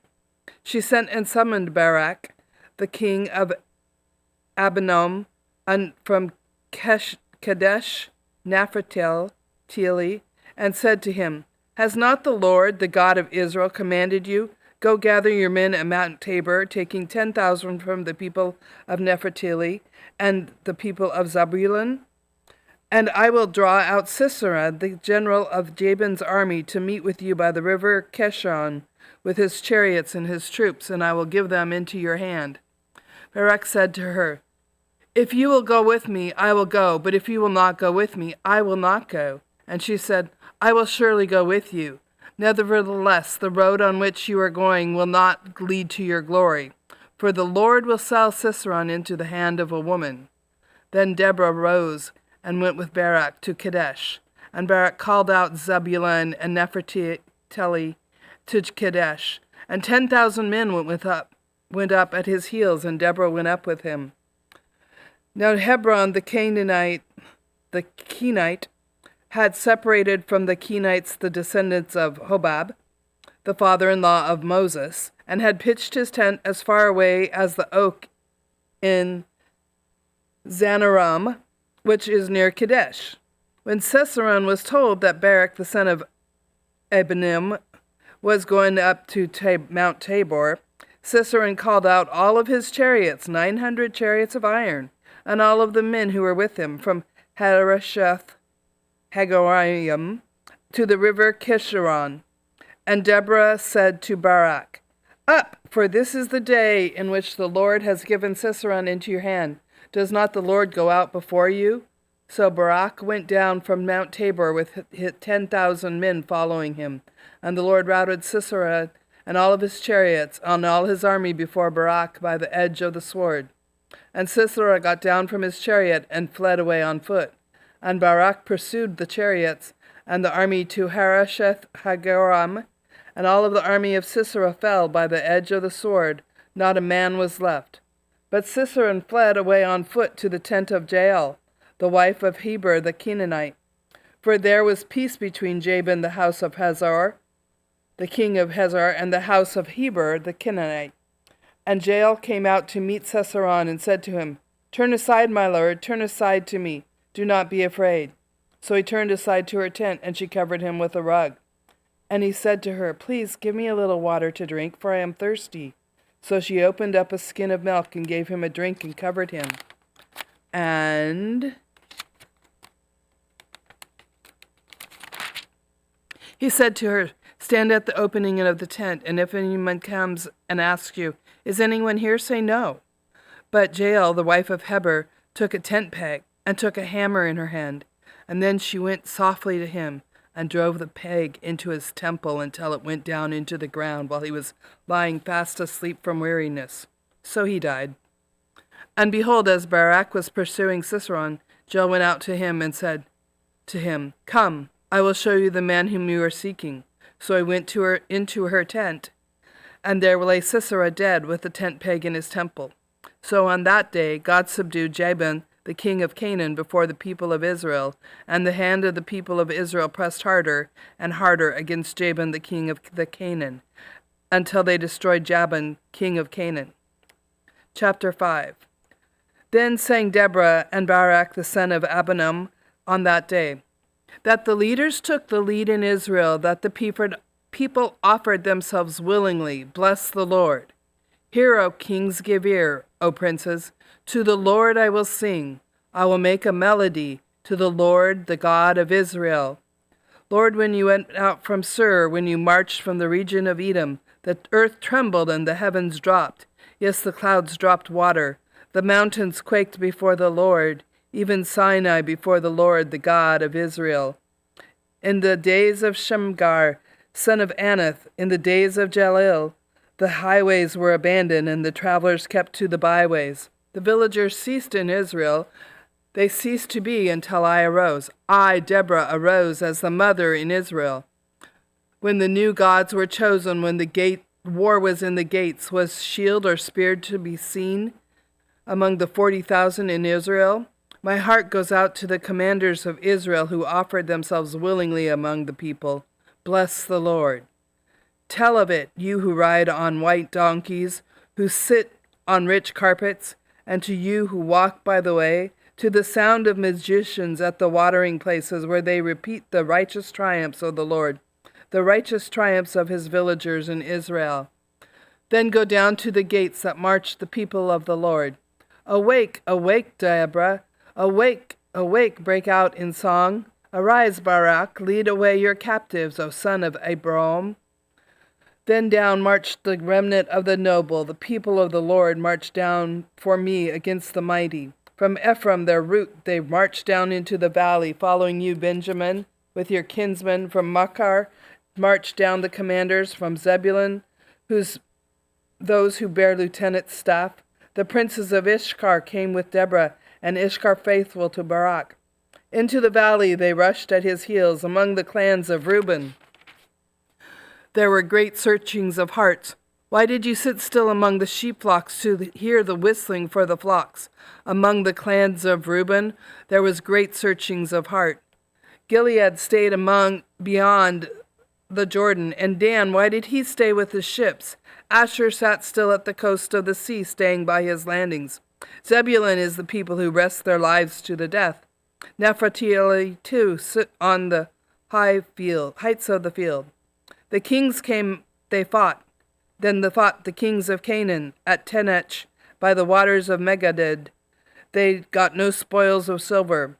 D: She sent and summoned Barak, the king of Abinom, from Kadesh Naphtali, and said to him, Has not the Lord, the God of Israel, commanded you, Go gather your men at Mount Tabor, taking 10,000 from the people of Naphtali and the people of Zebulun? And I will draw out Sisera, the general of Jabin's army, to meet with you by the river Kishon, with his chariots and his troops, and I will give them into your hand. Barak said to her, If you will go with me, I will go, but if you will not go with me, I will not go. And she said, I will surely go with you. Nevertheless, the road on which you are going will not lead to your glory, for the Lord will sell Sisera into the hand of a woman. Then Deborah rose and went with Barak to Kadesh. And Barak called out Zebulun and Naphtali to Kadesh, and 10,000 men went up at his heels, and Deborah went up with him. Now Hebron the Kenite, had separated from the Kenites the descendants of Hobab, the father-in-law of Moses, and had pitched his tent as far away as the oak in Zanaram, which is near Kadesh. When Sisera was told that Barak the son of Abinim was going up to Mount Tabor, Sisera called out all of his chariots, 900 chariots of iron, and all of the men who were with him from Harosheth Hagoyim to the river Kishon. And Deborah said to Barak, Up, for this is the day in which the Lord has given Sisera into your hand. Does not the Lord go out before you? So Barak went down from Mount Tabor with 10,000 men following him. And the Lord routed Sisera and all of his chariots and all his army before Barak by the edge of the sword. And Sisera got down from his chariot and fled away on foot. And Barak pursued the chariots and the army to Harosheth Hagoram, and all of the army of Sisera fell by the edge of the sword. Not a man was left. But Sisera fled away on foot to the tent of Jael, the wife of Heber the Canaanite. For there was peace between Jabin the house of Hazor, the king of Hazor, and the house of Heber the Canaanite. And Jael came out to meet Sisera and said to him, "Turn aside, my lord, turn aside to me. Do not be afraid." So he turned aside to her tent, and she covered him with a rug. And he said to her, "Please give me a little water to drink, for I am thirsty." So she opened up a skin of milk and gave him a drink and covered him. And he said to her, "Stand at the opening of the tent, and if anyone comes and asks you, 'Is anyone here?' say no." But Jael, the wife of Heber, took a tent peg and took a hammer in her hand. And then she went softly to him and drove the peg into his temple until it went down into the ground while he was lying fast asleep from weariness. So he died. And behold, as Barak was pursuing Sisera, Jael went out to him and said to him, "Come, I will show you the man whom you are seeking." So he went into her tent, and there lay Sisera dead with the tent peg in his temple. So on that day God subdued Jabin, the king of Canaan, before the people of Israel, and the hand of the people of Israel pressed harder and harder against Jabin, the king of the Canaan, until they destroyed Jabin, king of Canaan. Chapter 5. Then sang Deborah and Barak the son of Abinoam on that day, that the leaders took the lead in Israel, that the people offered themselves willingly. Bless the Lord. Hear, O kings, give ear, O princes. To the Lord I will sing. I will make a melody to the Lord, the God of Israel. Lord, when you went out from Sur, when you marched from the region of Edom, the earth trembled and the heavens dropped. Yes, the clouds dropped water. The mountains quaked before the Lord, even Sinai before the Lord, the God of Israel. In the days of Shamgar, son of Anath, in the days of Jalil, the highways were abandoned, and the travelers kept to the byways. The villagers ceased in Israel. They ceased to be until I arose. I, Deborah, arose as the mother in Israel. When the new gods were chosen, when the war was in the gates, was shield or spear to be seen among the 40,000 in Israel? My heart goes out to the commanders of Israel who offered themselves willingly among the people. Bless the Lord. Tell of it, you who ride on white donkeys, who sit on rich carpets, and to you who walk by the way, to the sound of musicians at the watering places where they repeat the righteous triumphs of the Lord, the righteous triumphs of his villagers in Israel. Then go down to the gates that march the people of the Lord. Awake, awake, Deborah. Awake, awake, break out in song. Arise, Barak, lead away your captives, O son of Abraham. Then down marched the remnant of the noble. The people of the Lord marched down for me against the mighty. From Ephraim, their root, they marched down into the valley, following you, Benjamin, with your kinsmen. From Machar marched down the commanders. From Zebulun, those who bear lieutenant's staff. The princes of Ishkar came with Deborah, and Ishkar faithful to Barak. Into the valley they rushed at his heels, among the clans of Reuben. There were great searchings of hearts. Why did you sit still among the sheep flocks to hear the whistling for the flocks? Among the clans of Reuben there was great searchings of heart. Gilead stayed beyond the Jordan, and Dan, why did he stay with the ships? Asher sat still at the coast of the sea, staying by his landings. Zebulun is the people who rest their lives to the death. Naphtali too sit on the heights of the field. The kings came, they fought. Then fought the kings of Canaan at Tenech by the waters of Megadid. They got no spoils of silver.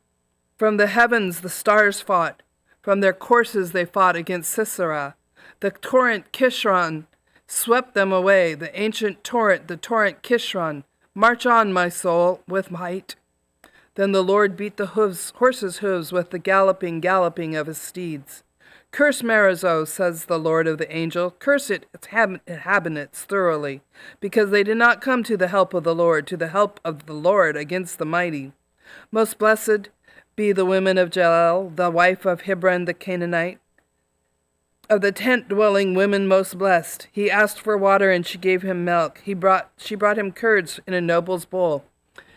D: From the heavens the stars fought. From their courses they fought against Sisera. The torrent Kishron swept them away. The ancient torrent, the torrent Kishron. March on, my soul, with might. Then the Lord beat the horses' hooves with the galloping of his steeds. Curse Marizo, says the Lord of the angel. Curse its inhabitants thoroughly, because they did not come to the help of the Lord against the mighty. Most blessed be the women of Jael, the wife of Hebron the Canaanite. Of the tent-dwelling women most blessed, he asked for water, and she gave him milk. She brought him curds in a noble's bowl.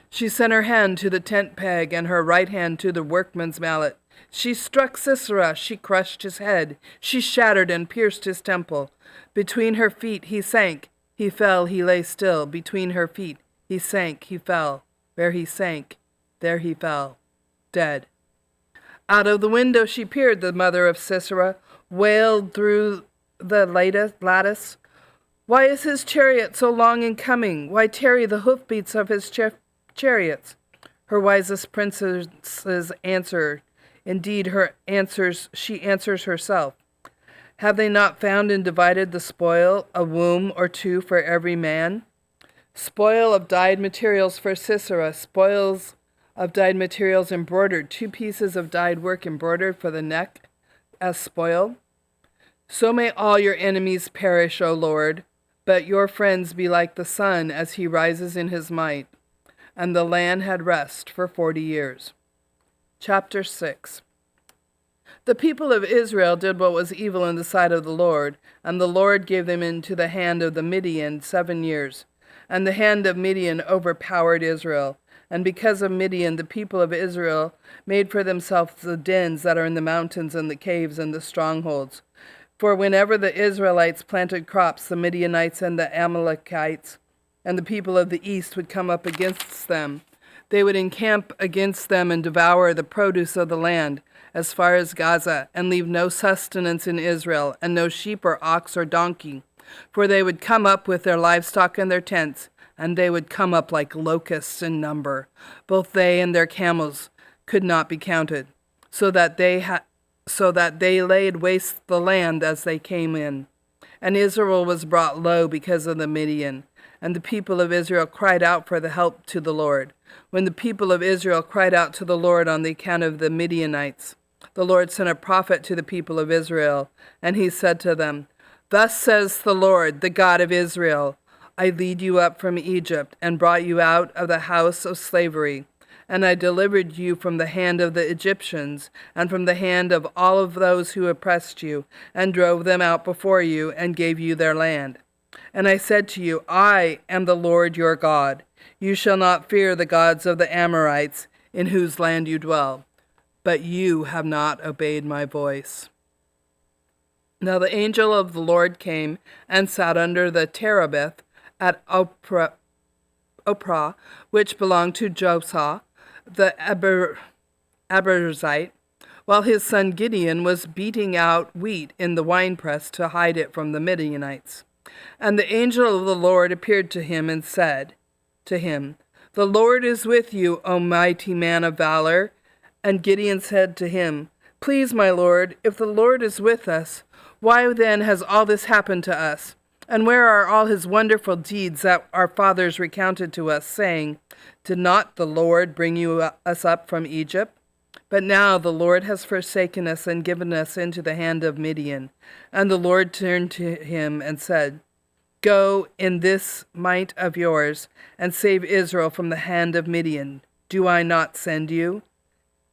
D: She sent her hand to the tent peg, and her right hand to the workman's mallet. She struck Sisera, she crushed his head. She shattered and pierced his temple. Between her feet he sank. He fell, he lay still. Between her feet he sank, he fell. Where he sank, there he fell, dead. Out of the window she peered, the mother of Sisera, wailed through the lattice. Why is his chariot so long in coming? Why tarry the hoofbeats of his chariots? Her wisest princesses answer. Indeed, she answers herself. Have they not found and divided the spoil, a womb or two for every man? Spoil of dyed materials for Sisera, spoils of dyed materials embroidered, 2 pieces of dyed work embroidered for the neck as spoil. So may all your enemies perish, O Lord, but your friends be like the sun as he rises in his might. And the land had rest for 40 years. Chapter 6. The people of Israel did what was evil in the sight of the Lord, and the Lord gave them into the hand of the Midian 7 years. And the hand of Midian overpowered Israel. And because of Midian, the people of Israel made for themselves the dens that are in the mountains and the caves and the strongholds. For whenever the Israelites planted crops, the Midianites and the Amalekites and the people of the east would come up against them. They would encamp against them and devour the produce of the land as far as Gaza, and leave no sustenance in Israel, and no sheep or ox or donkey. For they would come up with their livestock and their tents, and they would come up like locusts in number. Both they and their camels could not be counted, so that they laid waste the land as they came in. And Israel was brought low because of the Midian, and the people of Israel cried out for the help to the Lord. When the people of Israel cried out to the Lord on the account of the Midianites, the Lord sent a prophet to the people of Israel, and he said to them, Thus says the Lord, the God of Israel, I lead you up from Egypt, and brought you out of the house of slavery. And I delivered you from the hand of the Egyptians, and from the hand of all of those who oppressed you, and drove them out before you, and gave you their land. And I said to you, I am the Lord your God. You shall not fear the gods of the Amorites, in whose land you dwell. But you have not obeyed my voice. Now the angel of the Lord came and sat under the terebinth at Ophrah, which belonged to Joshua, the Abiezrite, while his son Gideon was beating out wheat in the winepress to hide it from the Midianites. And the angel of the Lord appeared to him and said to him, The Lord is with you, O mighty man of valor. And Gideon said to him, Please, my Lord, if the Lord is with us, why then has all this happened to us? And where are all his wonderful deeds that our fathers recounted to us, saying, Did not the Lord bring us up from Egypt? But now the Lord has forsaken us and given us into the hand of Midian. And the Lord turned to him and said, Go in this might of yours, and save Israel from the hand of Midian. Do I not send you?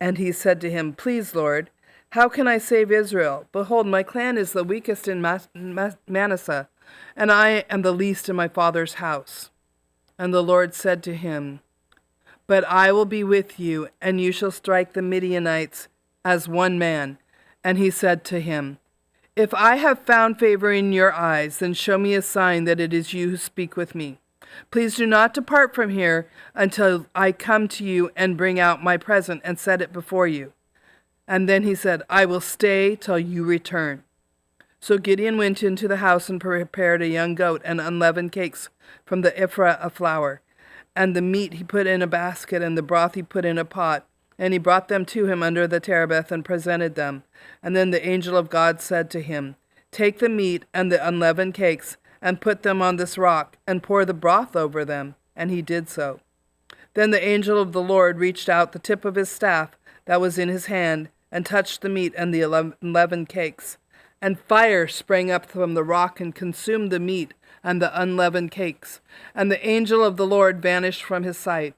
D: And he said to him, Please, Lord, how can I save Israel? Behold, my clan is the weakest in Manasseh, and I am the least in my father's house. And the Lord said to him, But I will be with you, and you shall strike the Midianites as one man. And he said to him, If I have found favor in your eyes, then show me a sign that it is you who speak with me. Please do not depart from here until I come to you and bring out my present and set it before you. And then he said, I will stay till you return. So Gideon went into the house and prepared a young goat and unleavened cakes from the ephah of flour. And the meat he put in a basket, and the broth he put in a pot. And he brought them to him under the terebinth and presented them. And then the angel of God said to him, Take the meat and the unleavened cakes, and put them on this rock, and pour the broth over them. And he did so. Then the angel of the Lord reached out the tip of his staff that was in his hand, and touched the meat and the unleavened cakes. And fire sprang up from the rock and consumed the meat and the unleavened cakes. And the angel of the Lord vanished from his sight.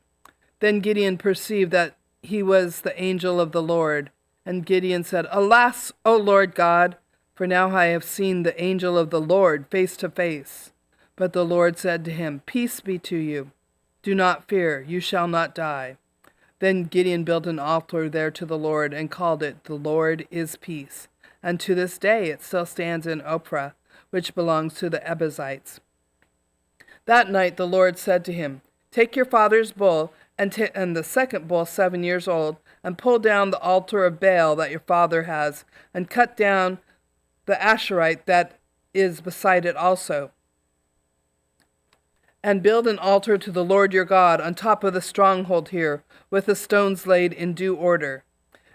D: Then Gideon perceived that he was the angel of the Lord. And Gideon said, Alas, O Lord God, for now I have seen the angel of the Lord face to face. But the Lord said to him, Peace be to you. Do not fear, you shall not die. Then Gideon built an altar there to the Lord and called it, The Lord is Peace. And to this day it still stands in Ophrah, which belongs to the Abiezrites. That night the Lord said to him, Take your father's bull and the second bull 7 years old, and pull down the altar of Baal that your father has, and cut down the Asherite that is beside it also. And build an altar to the Lord your God on top of the stronghold here, with the stones laid in due order.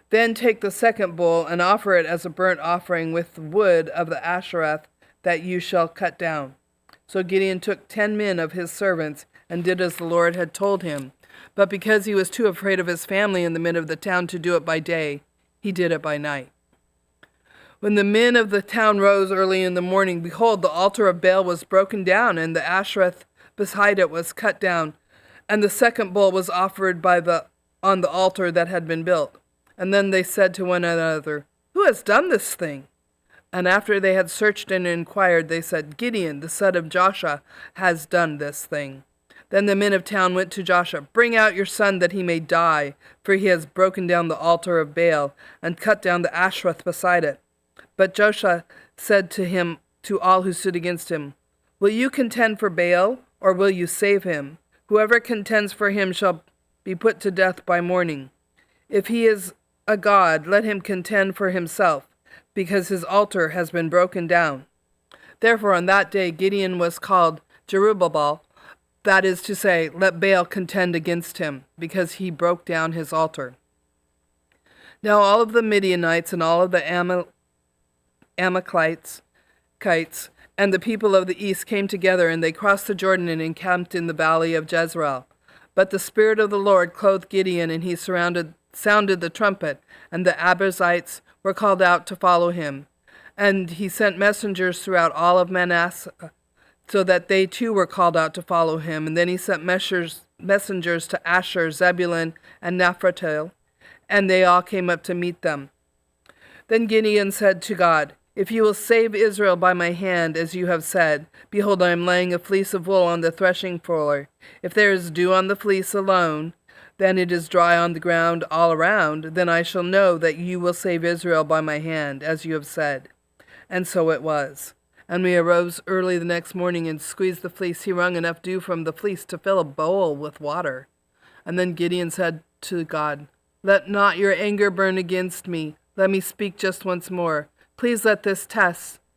D: Then take the second bull and offer it as a burnt offering with the wood of the Ashereth that you shall cut down. So Gideon took 10 men of his servants and did as the Lord had told him. But because he was too afraid of his family in the midst of the town to do it by day, he did it by night. When the men of the town rose early in the morning, behold, the altar of Baal was broken down, and the Ashereth beside it was cut down, and the second bull was offered on the altar that had been built. And then they said to one another, Who has done this thing? And after they had searched and inquired, they said, Gideon, the son of Joshua, has done this thing. Then the men of town went to Joshua, Bring out your son that he may die, for he has broken down the altar of Baal, and cut down the Ashereth beside it. But Joshua said to him, to all who stood against him, Will you contend for Baal, or will you save him? Whoever contends for him shall be put to death by morning. If he is a god, let him contend for himself, because his altar has been broken down. Therefore on that day Gideon was called Jerubbaal, that is to say, let Baal contend against him, because he broke down his altar. Now all of the Midianites and all of the Amalekites and the people of the east came together, and they crossed the Jordan and encamped in the valley of Jezreel. But the Spirit of the Lord clothed Gideon, and he sounded the trumpet, and the Abiezrites were called out to follow him. And he sent messengers throughout all of Manasseh, so that they too were called out to follow him. And then he sent messengers to Asher, Zebulun, and Naphtali, and they all came up to meet them. Then Gideon said to God, If you will save Israel by my hand, as you have said, behold, I am laying a fleece of wool on the threshing floor. If there is dew on the fleece alone, then it is dry on the ground all around, then I shall know that you will save Israel by my hand, as you have said. And so it was. And we arose early the next morning and squeezed the fleece. He wrung enough dew from the fleece to fill a bowl with water. And then Gideon said to God, Let not your anger burn against me. Let me speak just once more. Please let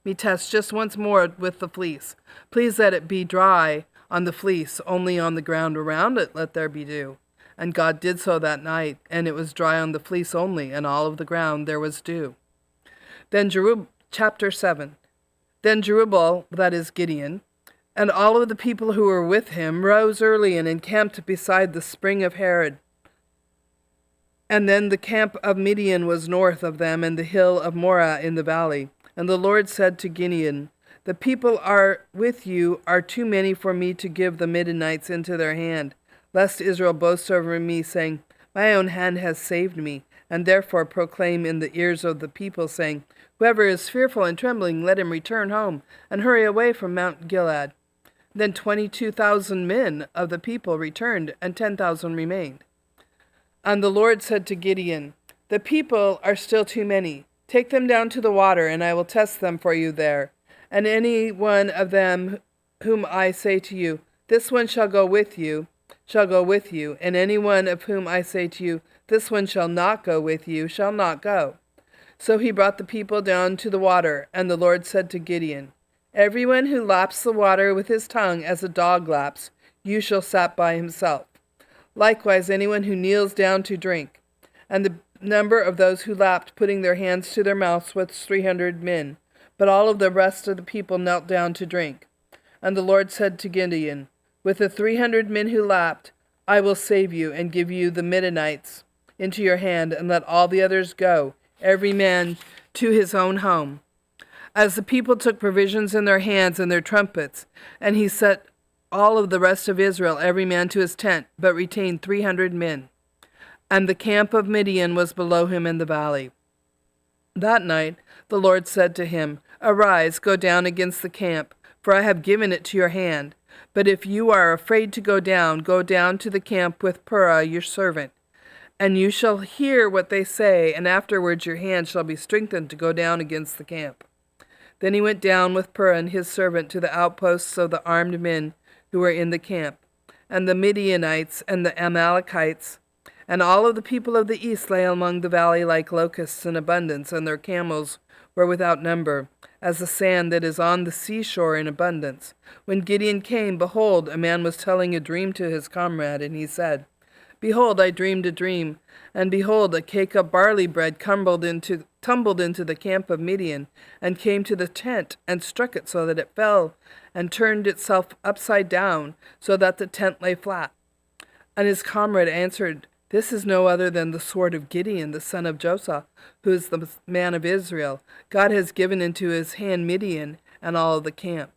D: me test just once more with the fleece. Please let it be dry on the fleece, only on the ground around it let there be dew. And God did so that night, and it was dry on the fleece only, and all of the ground there was dew. Then chapter 7. Then Jerubbaal, that is Gideon, and all of the people who were with him rose early and encamped beside the spring of Harod. And then the camp of Midian was north of them, and the hill of Moreh in the valley. And the Lord said to Gideon, The people with you are too many for me to give the Midianites into their hand, lest Israel boast over me, saying, My own hand has saved me, and therefore proclaim in the ears of the people, saying, Whoever is fearful and trembling, let him return home, and hurry away from Mount Gilead. Then 22,000 men of the people returned, and 10,000 remained. And the Lord said to Gideon, The people are still too many. Take them down to the water, and I will test them for you there. And any one of them whom I say to you, This one shall go with you, and any one of whom I say to you, This one shall not go with you, shall not go. So he brought the people down to the water, and the Lord said to Gideon, Everyone who laps the water with his tongue as a dog laps, you shall sap by himself. Likewise anyone who kneels down to drink. And the number of those who lapped, putting their hands to their mouths, was 300 men. But all of the rest of the people knelt down to drink. And the Lord said to Gideon, With the 300 men who lapped, I will save you, and give you the Midianites into your hand, and let all the others go, every man to his own home. As the people took provisions in their hands and their trumpets, and he set all of the rest of Israel, every man to his tent, but retained 300 men. and the camp of Midian was below him in the valley. That night the Lord said to him, Arise, go down against the camp, for I have given it to your hand. But if you are afraid to go down to the camp with Purah your servant. And you shall hear what they say, and afterwards your hand shall be strengthened to go down against the camp. Then he went down with Purah and his servant to the outposts of the armed men who were in the camp. And the Midianites and the Amalekites and all of the people of the east lay among the valley like locusts in abundance, and their camels were without number, as the sand that is on the seashore in abundance. When Gideon came, behold, a man was telling a dream to his comrade, and he said, Behold, I dreamed a dream, and behold, a cake of barley bread tumbled into the camp of Midian, and came to the tent, and struck it so that it fell, and turned itself upside down, so that the tent lay flat. And his comrade answered, This is no other than the sword of Gideon, the son of Joseph, who is the man of Israel. God has given into his hand Midian and all of the camp.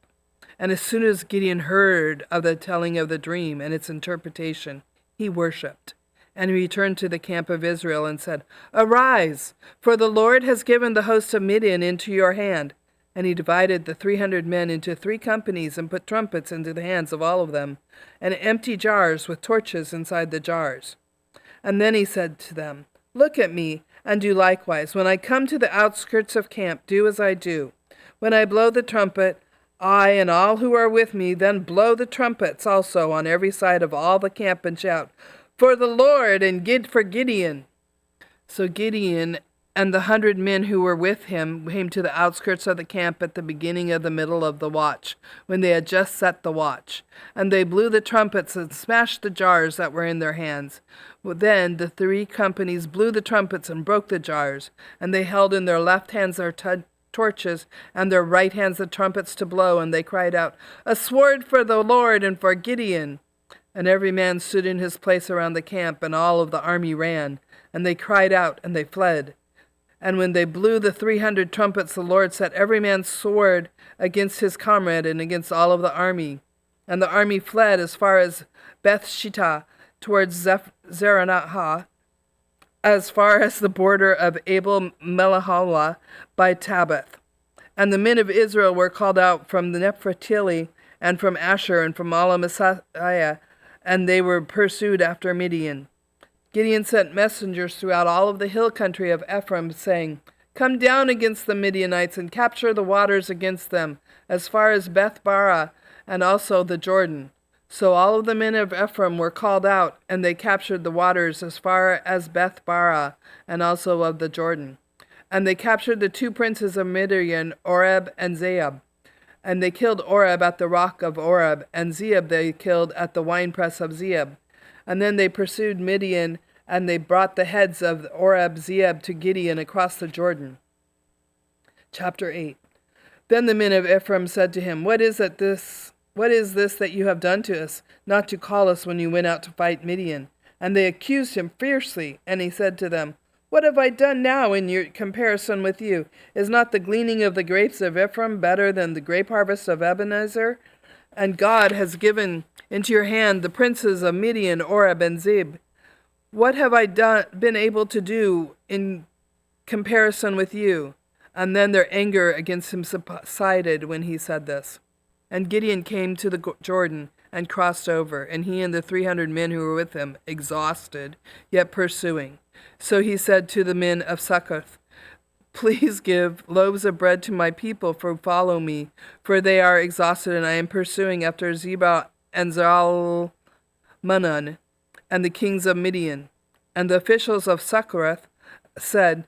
D: And as soon as Gideon heard of the telling of the dream and its interpretation, he worshipped. And he returned to the camp of Israel and said, Arise, for the Lord has given the host of Midian into your hand. And he divided the 300 men into 3 companies and put trumpets into the hands of all of them, and empty jars with torches inside the jars. And then he said to them, Look at me, and do likewise. When I come to the outskirts of camp, do as I do. When I blow the trumpet, I and all who are with me, then blow the trumpets also on every side of all the camp, and shout, For the Lord, and for Gideon. So Gideon and the 100 men who were with him came to the outskirts of the camp at the beginning of the middle of the watch, when they had just set the watch. And they blew the trumpets and smashed the jars that were in their hands. Then the 3 companies blew the trumpets and broke the jars, and they held in their left hands their torches, and their right hands the trumpets to blow, and they cried out, A sword for the Lord and for Gideon! And every man stood in his place around the camp, and all of the army ran, and they cried out, and they fled. And when they blew the 300 trumpets, the Lord set every man's sword against his comrade and against all of the army. And the army fled as far as Beth-shittah, towards Zeranah, as far as the border of Abel-Melahalah by Tabbath. And the men of Israel were called out from the Nephtali, and from Asher, and from Alamasiah, and they were pursued after Midian. Gideon sent messengers throughout all of the hill country of Ephraim, saying, Come down against the Midianites, and capture the waters against them, as far as Beth-barah, and also the Jordan. So all of the men of Ephraim were called out, and they captured the waters as far as Beth-barah, and also of the Jordan. And they captured the 2 princes of Midian, Oreb and Zeeb. And they killed Oreb at the rock of Oreb, and Zeeb they killed at the winepress of Zeeb. And then they pursued Midian, and they brought the heads of Oreb Zeeb to Gideon across the Jordan. Chapter 8. Then the men of Ephraim said to him, What is this that you have done to us, not to call us when you went out to fight Midian? And they accused him fiercely, and he said to them, What have I done now in your comparison with you? Is not the gleaning of the grapes of Ephraim better than the grape harvest of Ebenezer? And God has given into your hand the princes of Midian, Oreb, and Zeeb. What have I been able to do in comparison with you? And then their anger against him subsided when he said this. And Gideon came to the Jordan and crossed over, and he and the 300 men who were with him, exhausted, yet pursuing. So he said to the men of Succoth, Please give loaves of bread to my people who follow me, for they are exhausted, and I am pursuing after Zebah and Zalmunna and the kings of Midian. And the officials of Succoth said,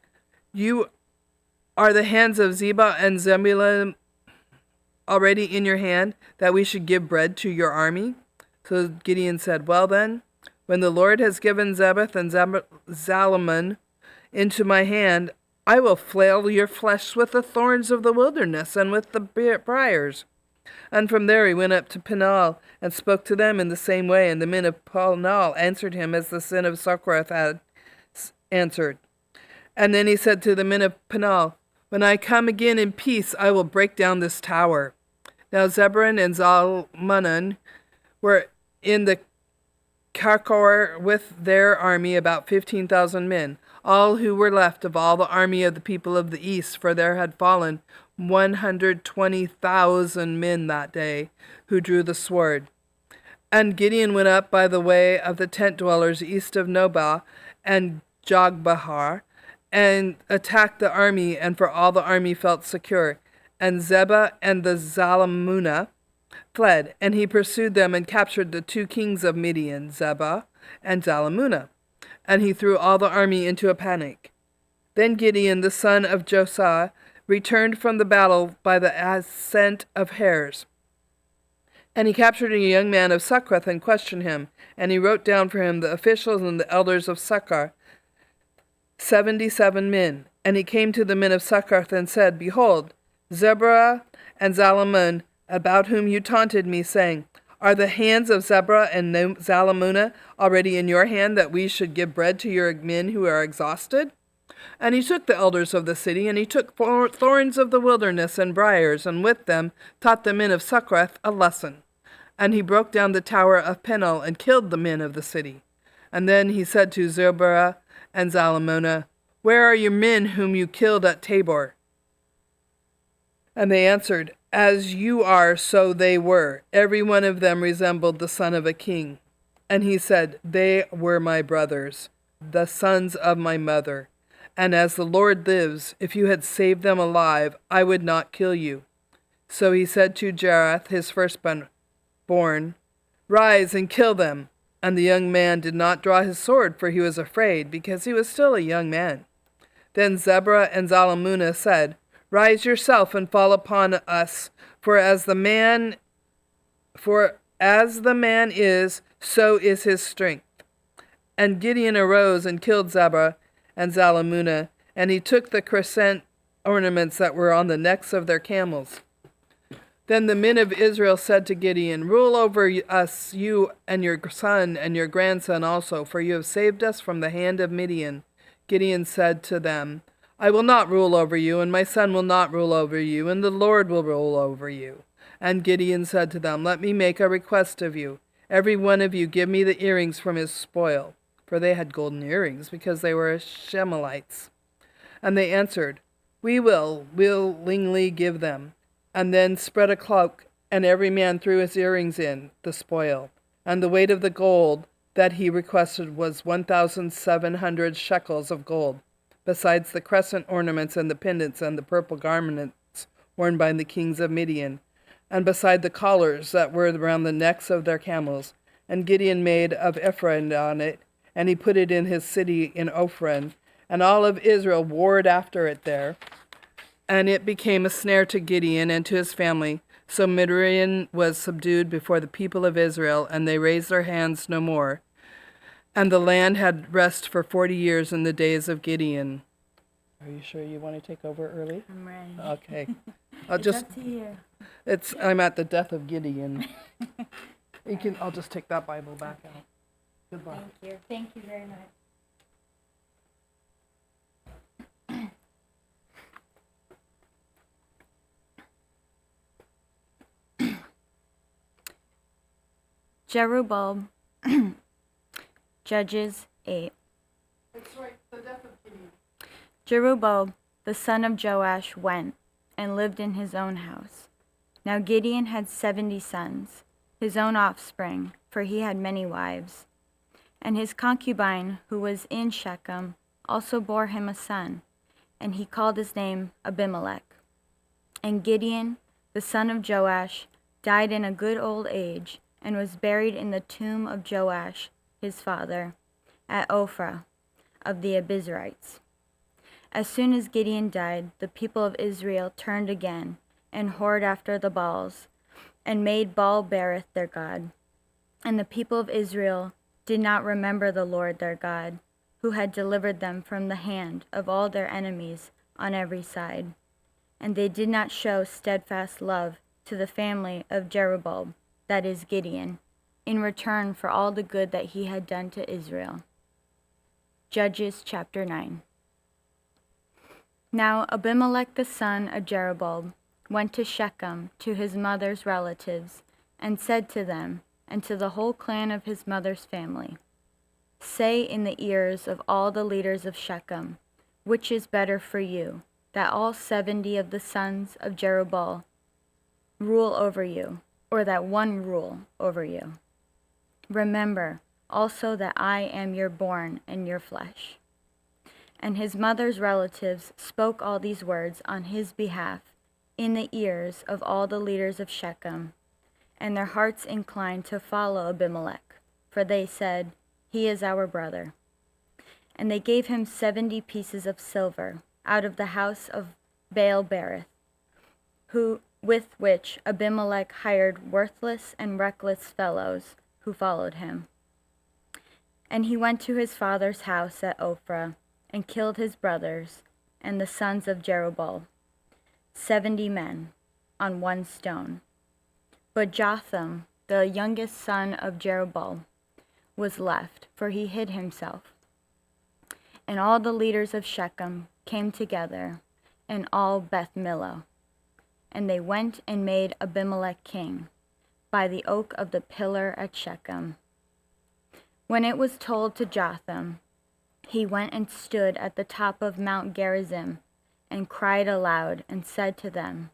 D: Are the hands of Zebah and Zebulun already in your hand, that we should give bread to your army? So Gideon said, Well then, when the Lord has given Zebeth and Zalmunna into my hand, I will flail your flesh with the thorns of the wilderness and with the briars. And from there he went up to Peniel and spoke to them in the same way, and the men of Peniel answered him as the sin of Succoth had answered. And then he said to the men of Peniel, When I come again in peace, I will break down this tower. Now Zebulun and Zalmunna were in the Karkor with their army about 15,000 men, all who were left of all the army of the people of the east, for there had fallen 120,000 men that day, who drew the sword. And Gideon went up by the way of the tent dwellers east of Nobah and Jogbehar, and attacked the army, and for all the army felt secure. And Zebah and the Zalmunna fled, and he pursued them and captured the 2 kings of Midian, Zebah and Zalmunna. And he threw all the army into a panic. Then Gideon, the son of Josiah, returned from the battle by the ascent of Hares. And he captured a young man of Succoth and questioned him. And he wrote down for him the officials and the elders of Succoth, 77 men. And he came to the men of Succoth and said, Behold, Zebah and Zalmunna, about whom you taunted me, saying, Are the hands of Zebah and Zalmunna already in your hand, that we should give bread to your men who are exhausted? And he took the elders of the city, and he took thorns of the wilderness and briars, and with them taught the men of Succoth a lesson. And he broke down the tower of Peniel, and killed the men of the city. And then he said to Zebah and Zalmunna, Where are your men whom you killed at Tabor? And they answered, As you are, so they were. Every one of them resembled the son of a king. And he said, They were my brothers, the sons of my mother. And as the Lord lives, if you had saved them alive, I would not kill you. So he said to Jerath, his firstborn, Rise and kill them. And the young man did not draw his sword, for he was afraid, because he was still a young man. Then Zebah and Zalmunna said, Rise yourself and fall upon us, for as the man is, so is his strength. And Gideon arose and killed Zebah and Zalmunna, and he took the crescent ornaments that were on the necks of their camels. Then the men of Israel said to Gideon, Rule over us, you and your son and your grandson also, for you have saved us from the hand of Midian. Gideon said to them, I will not rule over you, and my son will not rule over you, and the Lord will rule over you. And Gideon said to them, Let me make a request of you. Every one of you give me the earrings from his spoil. For they had golden earrings, because they were Shemalites. And they answered, We will willingly give them. And then spread a cloak, and every man threw his earrings in, the spoil. And the weight of the gold that he requested was 1,700 shekels of gold, besides the crescent ornaments and the pendants and the purple garments worn by the kings of Midian, and beside the collars that were around the necks of their camels. And Gideon made of ephod on it, and he put it in his city in Ophrah, and all of Israel warred after it there. And it became a snare to Gideon and to his family. So Midian was subdued before the people of Israel, and they raised their hands no more. And the land had rest for 40 years in the days of Gideon. Are you sure you want to take over early?
E: I'm ready.
D: Okay.
E: It's up to you.
D: I'm at the death of Gideon. I'll just take that Bible back out. Goodbye.
E: Thank you. Thank you very much.
B: Jerubbaal, Judges 8.
D: That's right, the death of Gideon.
B: Jerubbaal, the son of Joash, went and lived in his own house. Now Gideon had 70 sons, his own offspring, for he had many wives. And his concubine, who was in Shechem, also bore him a son, and he called his name Abimelech. And Gideon, the son of Joash, died in a good old age, and was buried in the tomb of Joash, his father, at Ophrah of the Abizrites. As soon as Gideon died, the people of Israel turned again, and whored after the Baals, and made Baal-berith their god. And the people of Israel did not remember the Lord their God, who had delivered them from the hand of all their enemies on every side. And they did not show steadfast love to the family of Jerubbaal, that is Gideon, in return for all the good that he had done to Israel. Judges chapter 9. Now Abimelech the son of Jerubbaal went to Shechem to his mother's relatives, and said to them,
F: and to the whole clan of his mother's family, say in the ears of all the leaders of Shechem, which is better for you, that all 70 of the sons of Jerubbaal rule over you, or that one rule over you. Remember also that I am your bone and your flesh. And his mother's relatives spoke all these words on his behalf in the ears of all the leaders of Shechem, and their hearts inclined to follow Abimelech, for they said, "He is our brother." And they gave him 70 pieces of silver out of the house of Baal-berith, with which Abimelech hired worthless and reckless fellows who followed him. And he went to his father's house at Ophrah, and killed his brothers and the sons of Jerubbaal, 70 men, on one stone. But Jotham, the youngest son of Jerubbaal, was left, for he hid himself. And all the leaders of Shechem came together, and all Beth Millo. And they went and made Abimelech king, by the oak of the pillar at Shechem. When it was told to Jotham, he went and stood at the top of Mount Gerizim, and cried aloud, and said to them,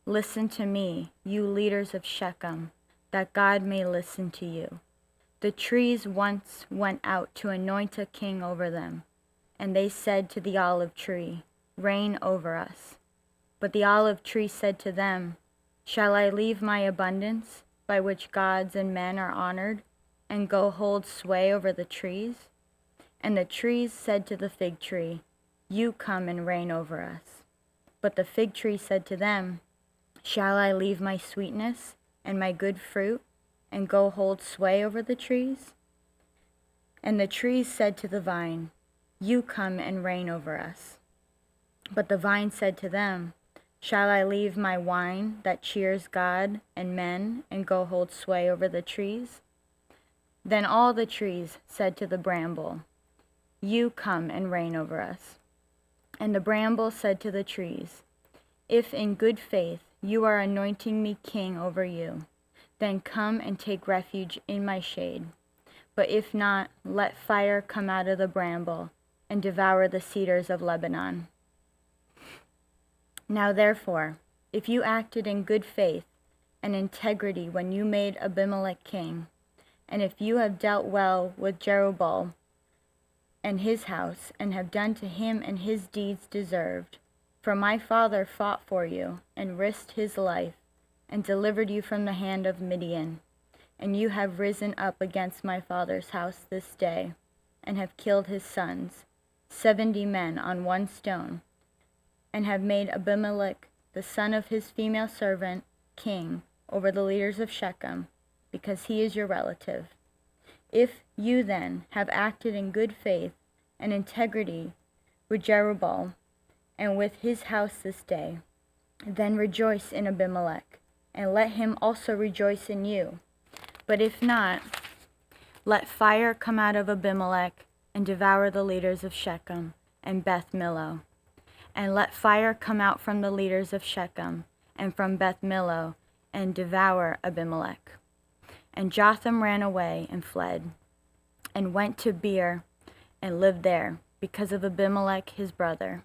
F: "Listen to me, you leaders of Shechem, that God may listen to you. The trees once went out to anoint a king over them, and they said to the olive tree, 'Reign over us.' But the olive tree said to them, 'Shall I leave my abundance, by which gods and men are honored, and go hold sway over the trees?' And the trees said to the fig tree, 'You come and reign over us.' But the fig tree said to them, 'Shall I leave my sweetness and my good fruit, and go hold sway over the trees?' And the trees said to the vine, 'You come and reign over us.' But the vine said to them, 'Shall I leave my wine that cheers God and men, and go hold sway over the trees?' Then all the trees said to the bramble, 'You come and reign over us.' And the bramble said to the trees, 'If in good faith you are anointing me king over you, then come and take refuge in my shade. But if not, let fire come out of the bramble and devour the cedars of Lebanon.' Now therefore, if you acted in good faith and integrity when you made Abimelech king, and if you have dealt well with Jerubbaal and his house, and have done to him and his deeds deserved, for my father fought for you, and risked his life, and delivered you from the hand of Midian, and you have risen up against my father's house this day, and have killed his sons, 70 men on one stone, and have made Abimelech, the son of his female servant, king over the leaders of Shechem, because he is your relative. If you then have acted in good faith and integrity with Jerubbaal and with his house this day, then rejoice in Abimelech, and let him also rejoice in you. But if not, let fire come out of Abimelech and devour the leaders of Shechem and Beth Millo. And let fire come out from the leaders of Shechem and from Beth Millo and devour Abimelech." And Jotham ran away and fled, and went to Beer and lived there, because of Abimelech his brother.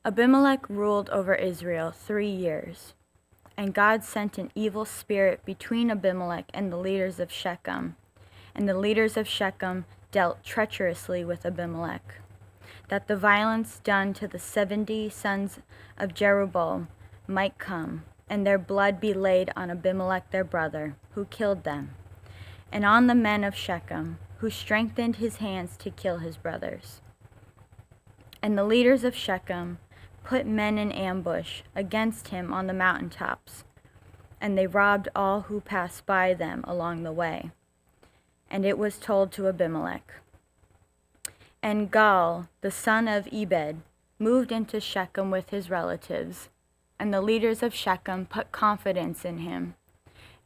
F: Abimelech ruled over Israel 3 years, and God sent an evil spirit between Abimelech and the leaders of Shechem, and the leaders of Shechem dealt treacherously with Abimelech, that the violence done to the 70 sons of Jerubbaal might come, and their blood be laid on Abimelech their brother, who killed them, and on the men of Shechem, who strengthened his hands to kill his brothers. And the leaders of Shechem put men in ambush against him on the mountaintops, and they robbed all who passed by them along the way. And it was told to Abimelech. And Gaal, the son of Ebed, moved into Shechem with his relatives, and the leaders of Shechem put confidence in him.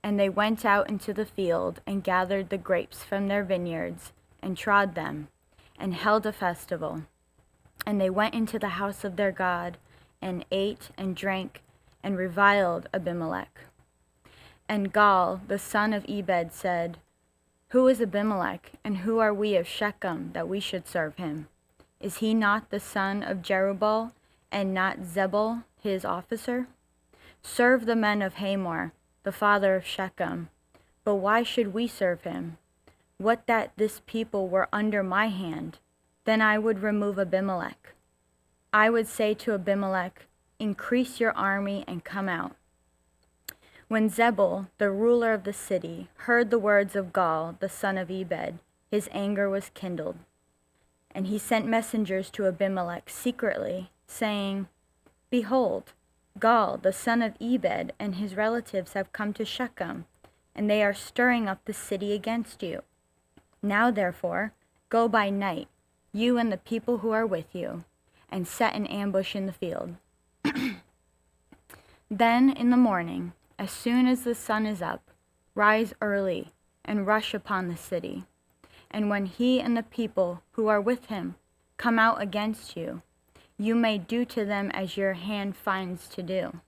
F: And they went out into the field and gathered the grapes from their vineyards and trod them and held a festival. And they went into the house of their God and ate and drank and reviled Abimelech. And Gaal, the son of Ebed, said, Who is Abimelech, and who are we of Shechem, that we should serve him? Is he not the son of Jerubbaal, and not Zebul his officer? Serve the men of Hamor, the father of Shechem. But why should we serve him? What that this people were under my hand, then I would remove Abimelech. I would say to Abimelech, Increase your army and come out. When Zebul, the ruler of the city, heard the words of Gaal, the son of Ebed, his anger was kindled. And he sent messengers to Abimelech secretly, saying, Behold, Gaal, the son of Ebed, and his relatives have come to Shechem, and they are stirring up the city against you. Now, therefore, go by night, you and the people who are with you, and set an ambush in the field. Then in the morning, as soon as the sun is up, rise early and rush upon the city. And when he and the people who are with him come out against you, you may do to them as your hand finds to do.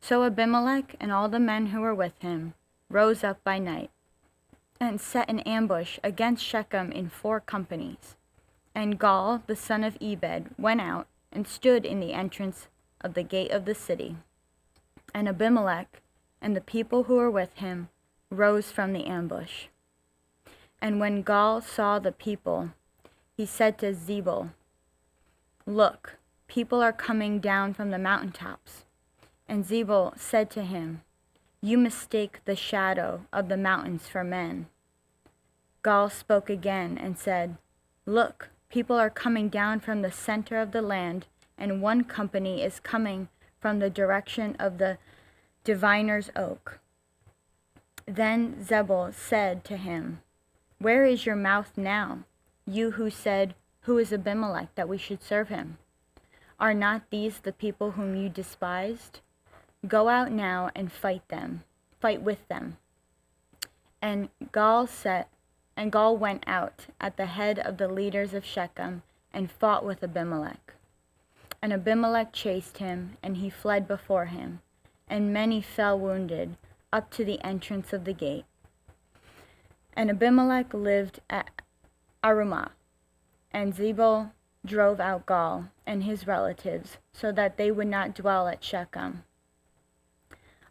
F: So Abimelech and all the men who were with him rose up by night and set an ambush against Shechem in 4 companies. And Gaal, the son of Ebed, went out and stood in the entrance of the gate of the city. And Abimelech and the people who were with him rose from the ambush. And when Gaal saw the people, he said to Zebul, Look, people are coming down from the mountaintops. And Zebul said to him, You mistake the shadow of the mountains for men. Gaal spoke again and said, Look, people are coming down from the center of the land, and one company is coming from the direction of the diviner's oak. Then Zebul said to him, Where is your mouth now, you who said, Who is Abimelech, that we should serve him? Are not these the people whom you despised? Go out now and fight with them. And Gaal went out at the head of the leaders of Shechem and fought with Abimelech. And Abimelech chased him, and he fled before him, and many fell wounded up to the entrance of the gate. And Abimelech lived at Arumah, and Zebul drove out Gaal and his relatives, so that they would not dwell at Shechem.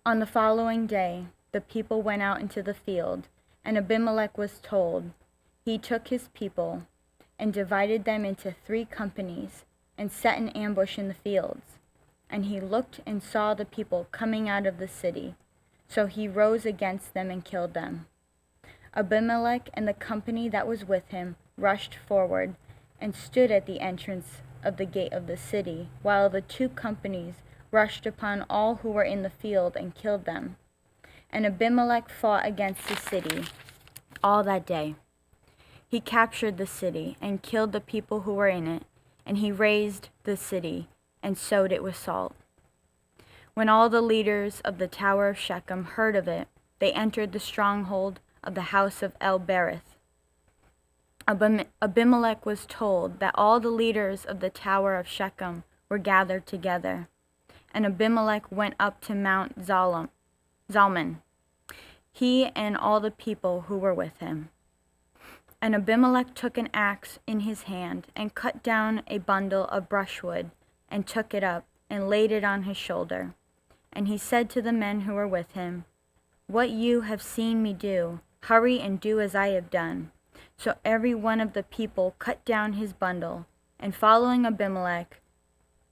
F: On the following day, the people went out into the field, and Abimelech was told. He took his people and divided them into 3 companies and set an ambush in the fields. And he looked and saw the people coming out of the city. So he rose against them and killed them. Abimelech and the company that was with him rushed forward and stood at the entrance of the gate of the city, while the 2 companies rushed upon all who were in the field and killed them. And Abimelech fought against the city all that day. He captured the city and killed the people who were in it, and he razed the city and sowed it with salt. When all the leaders of the tower of Shechem heard of it, they entered the stronghold of the house of El-Berith. Abimelech was told that all the leaders of the tower of Shechem were gathered together, and Abimelech went up to Mount Zalmon, he and all the people who were with him. And Abimelech took an axe in his hand and cut down a bundle of brushwood and took it up and laid it on his shoulder. And he said to the men who were with him, What you have seen me do, hurry and do as I have done. So every one of the people cut down his bundle, and following Abimelech,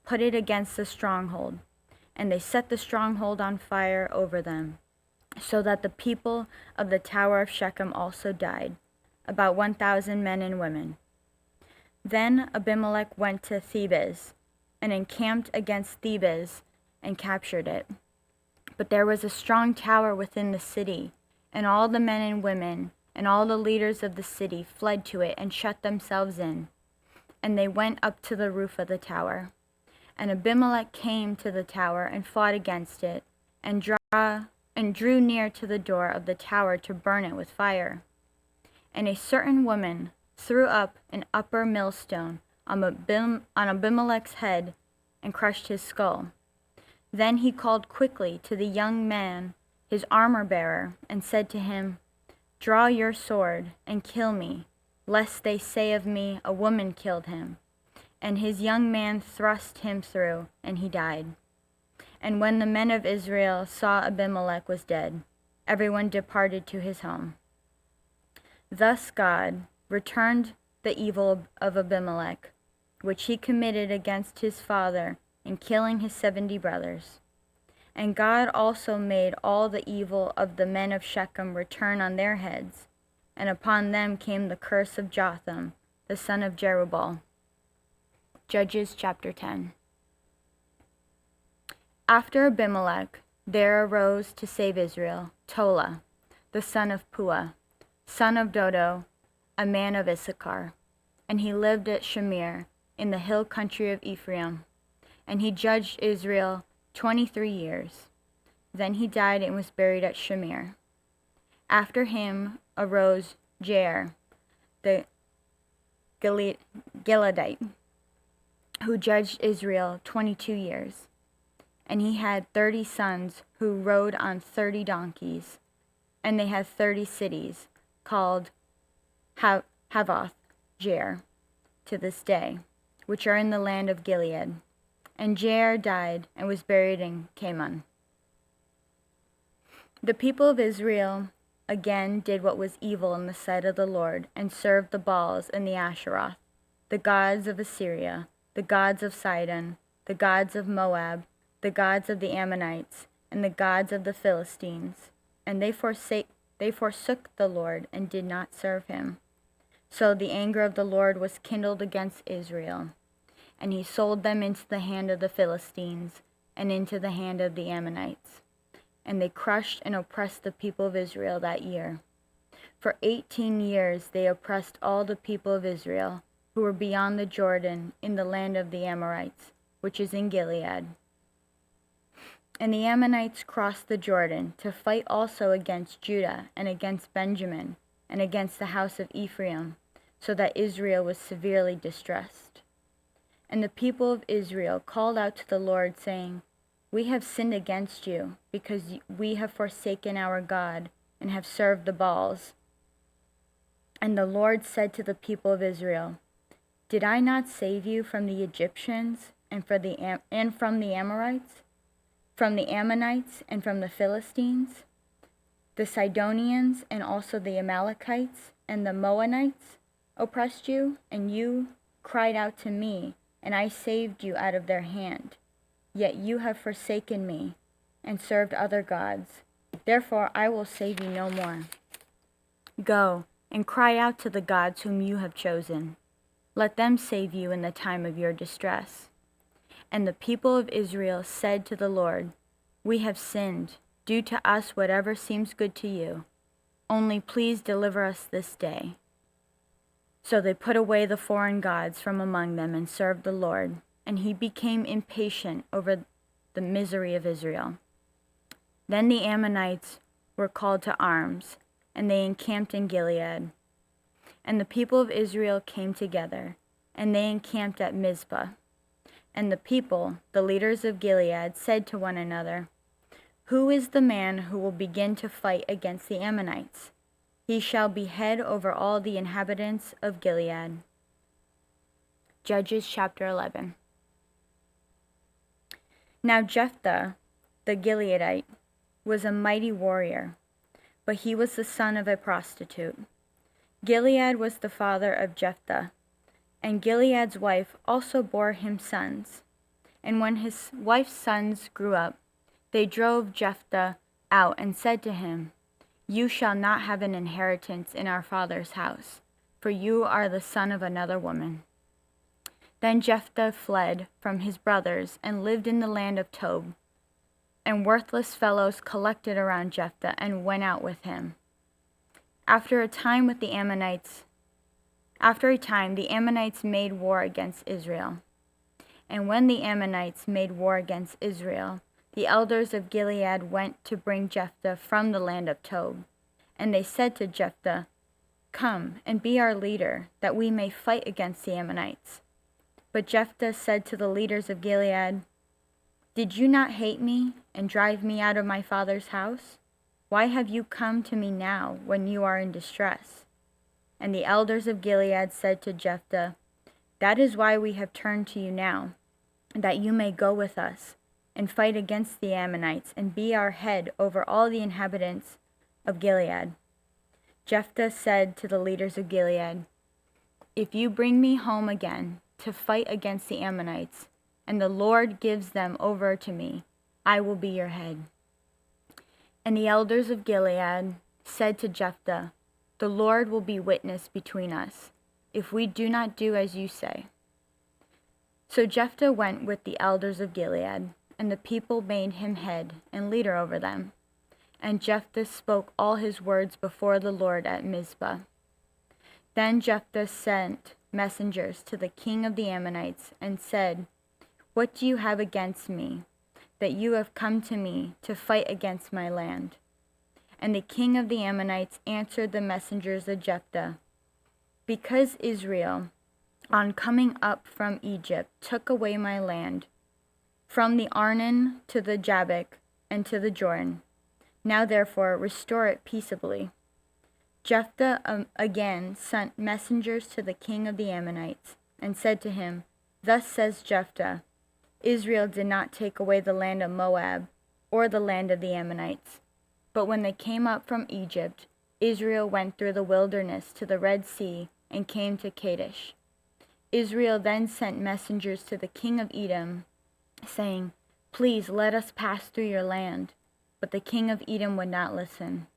F: put it against the stronghold. And they set the stronghold on fire over them, so that the people of the tower of Shechem also died, about 1,000 men and women. Then Abimelech went to Thebez, and encamped against Thebez, and captured it. But there was a strong tower within the city, and all the men and women, and all the leaders of the city fled to it and shut themselves in. And they went up to the roof of the tower. And Abimelech came to the tower and fought against it, and drew near to the door of the tower to burn it with fire. And a certain woman threw up an upper millstone on Abimelech's head and crushed his skull. Then he called quickly to the young man his armor-bearer, and said to him, "Draw your sword and kill me, lest they say of me, a woman killed him." And his young man thrust him through, and he died. And when the men of Israel saw Abimelech was dead, everyone departed to his home. Thus God returned the evil of Abimelech, which he committed against his father in killing his 70 brothers. And God also made all the evil of the men of Shechem return on their heads, and upon them came the curse of Jotham, the son of Jerubbaal. Judges chapter 10. After Abimelech, there arose to save Israel Tola, the son of Puah, son of Dodo, a man of Issachar. And he lived at Shamir, in the hill country of Ephraim. And he judged Israel 23 years. Then he died and was buried at Shamir. After him arose Jair, the Gileadite, who judged Israel 22 years. And he had 30 sons who rode on 30 donkeys, and they had 30 cities, called Havoth Jair, to this day, which are in the land of Gilead. And Jair died and was buried in Kamon. The people of Israel again did what was evil in the sight of the Lord, and served the Baals and the Asheroth, the gods of Assyria, the gods of Sidon, the gods of Moab, the gods of the Ammonites, and the gods of the Philistines. And they forsook the Lord and did not serve him. So the anger of the Lord was kindled against Israel, and he sold them into the hand of the Philistines and into the hand of the Ammonites. And they crushed and oppressed the people of Israel that year. For 18 years they oppressed all the people of Israel who were beyond the Jordan in the land of the Amorites, which is in Gilead. And the Ammonites crossed the Jordan to fight also against Judah and against Benjamin and against the house of Ephraim, so that Israel was severely distressed. And the people of Israel called out to the Lord, saying, "We have sinned against you, because we have forsaken our God and have served the Baals." And the Lord said to the people of Israel, "Did I not save you from the Egyptians and from the Amorites, from the Ammonites and from the Philistines, the Sidonians and also the Amalekites and the Moabites oppressed you, and you cried out to me, and I saved you out of their hand. Yet you have forsaken me and served other gods. Therefore I will save you no more. Go and cry out to the gods whom you have chosen. Let them save you in the time of your distress." And the people of Israel said to the Lord, "We have sinned. Do to us whatever seems good to you. Only please deliver us this day." So they put away the foreign gods from among them and served the Lord, and he became impatient over the misery of Israel. Then the Ammonites were called to arms, and they encamped in Gilead. And the people of Israel came together, and they encamped at Mizpah. And the people, the leaders of Gilead, said to one another, "Who is the man who will begin to fight against the Ammonites? He shall be head over all the inhabitants of Gilead." Judges chapter 11. Now Jephthah, the Gileadite, was a mighty warrior, but he was the son of a prostitute. Gilead was the father of Jephthah, and Gilead's wife also bore him sons. And when his wife's sons grew up, they drove Jephthah out and said to him, "You shall not have an inheritance in our father's house, for you are the son of another woman." Then Jephthah fled from his brothers and lived in the land of Tob. And worthless fellows collected around Jephthah and went out with him. After a time, the Ammonites made war against Israel. And when the Ammonites made war against Israel, the elders of Gilead went to bring Jephthah from the land of Tob. And they said to Jephthah, "Come and be our leader, that we may fight against the Ammonites." But Jephthah said to the leaders of Gilead, "Did you not hate me and drive me out of my father's house? Why have you come to me now when you are in distress? And the elders of Gilead said to Jephthah, That is why we have turned to you now, that you may go with us and fight against the Ammonites and be our head over all the inhabitants of Gilead. Jephthah said to the leaders of Gilead, If you bring me home again to fight against the Ammonites, and the Lord gives them over to me, I will be your head. And the elders of Gilead said to Jephthah, The Lord will be witness between us, if we do not do as you say. So Jephthah went with the elders of Gilead, and the people made him head and leader over them. And Jephthah spoke all his words before the Lord at Mizpah. Then Jephthah sent messengers to the king of the Ammonites and said, What do you have against me, that you have come to me to fight against my land? And the king of the Ammonites answered the messengers of Jephthah, Because Israel, on coming up from Egypt, took away my land, from the Arnon to the Jabbok and to the Jordan. Now therefore restore it peaceably. Jephthah again sent messengers to the king of the Ammonites, and said to him, Thus says Jephthah, Israel did not take away the land of Moab, or the land of the Ammonites. But when they came up from Egypt, Israel went through the wilderness to the Red Sea, and came to Kadesh. Israel then sent messengers to the king of Edom, saying, Please let us pass through your land. But the king of Edom would not listen.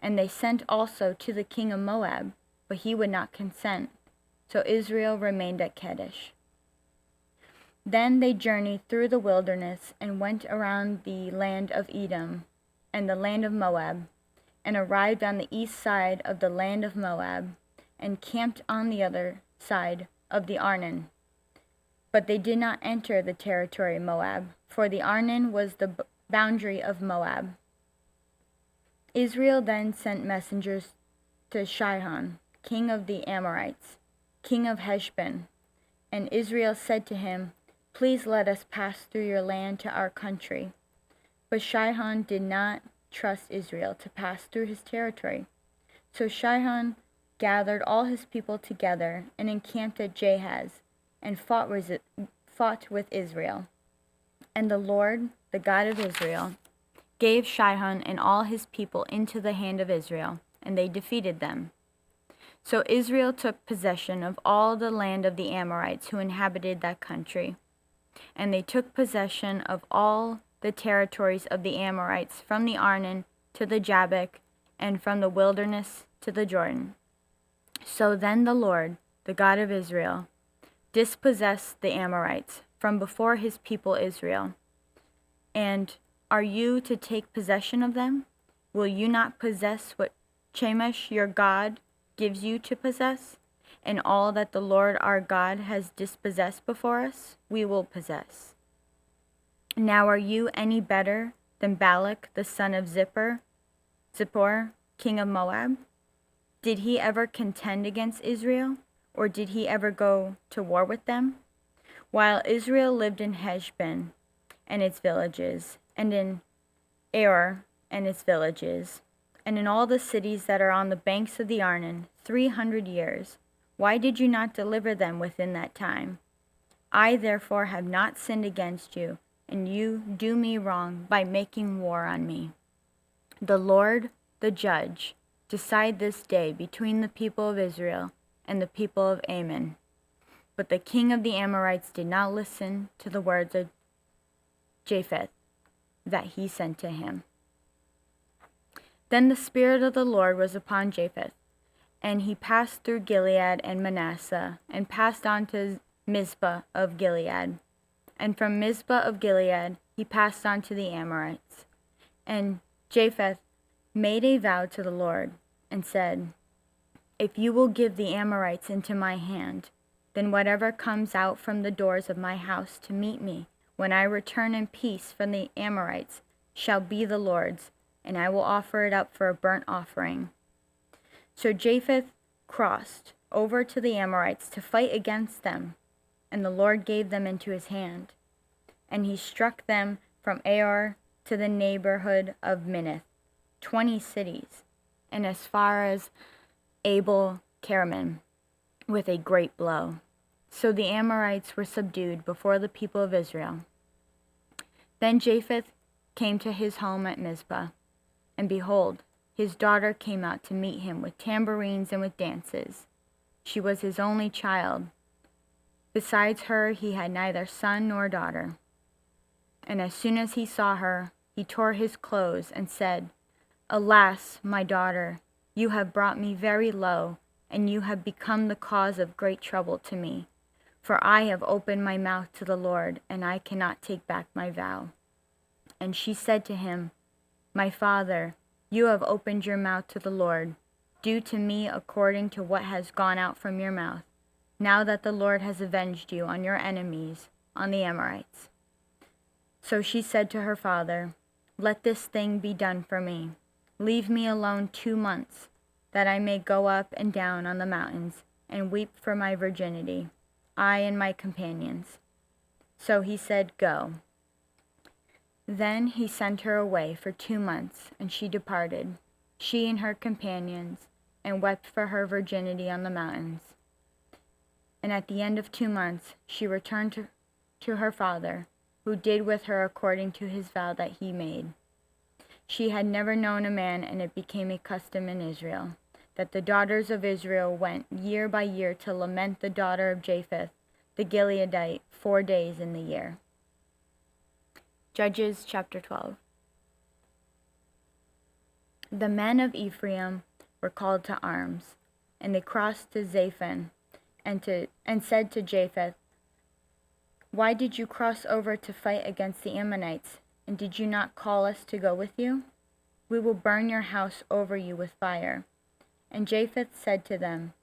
F: And they sent also to the king of Moab, but he would not consent. So Israel remained at Kadesh. Then they journeyed through the wilderness and went around the land of Edom and the land of Moab, and arrived on the east side of the land of Moab, and camped on the other side of the Arnon. But they did not enter the territory of Moab, for the Arnon was the boundary of Moab. Israel then sent messengers to Sihon, king of the Amorites, king of Heshbon. And Israel said to him, Please let us pass through your land to our country. But Sihon did not trust Israel to pass through his territory. So Sihon gathered all his people together and encamped at Jahaz, and fought with Israel. And the Lord, the God of Israel, gave Sihon and all his people into the hand of Israel, and they defeated them. So Israel took possession of all the land of the Amorites who inhabited that country. And they took possession of all the territories of the Amorites from the Arnon to the Jabbok, and from the wilderness to the Jordan. So then the Lord, the God of Israel, dispossessed the Amorites from before his people Israel. And are you to take possession of them? Will you not possess what Chemosh your God gives you to possess? And all that the Lord our God has dispossessed before us, we will possess. Now are you any better than Balak the son of Zippor, king of Moab? Did he ever contend against Israel, or did he ever go to war with them? While Israel lived in Heshbon and its villages, and in Aroer and its villages, and in all the cities that are on the banks of the Arnon, 300 years, why did you not deliver them within that time? I therefore have not sinned against you, and you do me wrong by making war on me. The Lord, the judge, decide this day between the people of Israel and the people of Ammon. But the king of the Amorites did not listen to the words of Jephthah that he sent to him. Then the Spirit of the Lord was upon Jephthah, and he passed through Gilead and Manasseh, and passed on to Mizpah of Gilead. And from Mizpah of Gilead he passed on to the Amorites. And Jephthah made a vow to the Lord, and said, If you will give the Amorites into my hand, then whatever comes out from the doors of my house to meet me, when I return in peace from the Amorites, shall be the Lord's, and I will offer it up for a burnt offering. So Jephthah crossed over to the Amorites to fight against them, and the Lord gave them into his hand. And he struck them from Aroer to the neighborhood of Minnith, 20 cities, and as far as Abel Keramim, with a great blow. So the Amorites were subdued before the people of Israel. Then Japheth came to his home at Mizpah, and behold, his daughter came out to meet him with tambourines and with dances. She was his only child. Besides her, he had neither son nor daughter. And as soon as he saw her, he tore his clothes and said, Alas, my daughter, you have brought me very low, and you have become the cause of great trouble to me. For I have opened my mouth to the Lord, and I cannot take back my vow. And she said to him, My father, you have opened your mouth to the Lord. Do to me according to what has gone out from your mouth, now that the Lord has avenged you on your enemies, on the Amorites. So she said to her father, Let this thing be done for me. Leave me alone 2 months, that I may go up and down on the mountains and weep for my virginity, I and my companions. So he said, Go. Then he sent her away for 2 months, and she departed, she and her companions, and wept for her virginity on the mountains. And at the end of 2 months she returned to her father, who did with her according to his vow that he made. She had never known a man, and it became a custom in Israel, that the daughters of Israel went year by year to lament the daughter of Japheth, the Gileadite, 4 days in the year. Judges chapter 12. The men of Ephraim were called to arms, and they crossed to Zaphon, and said to Japheth, Why did you cross over to fight against the Ammonites, and did you not call us to go with you? We will burn your house over you with fire. And Japheth said to them,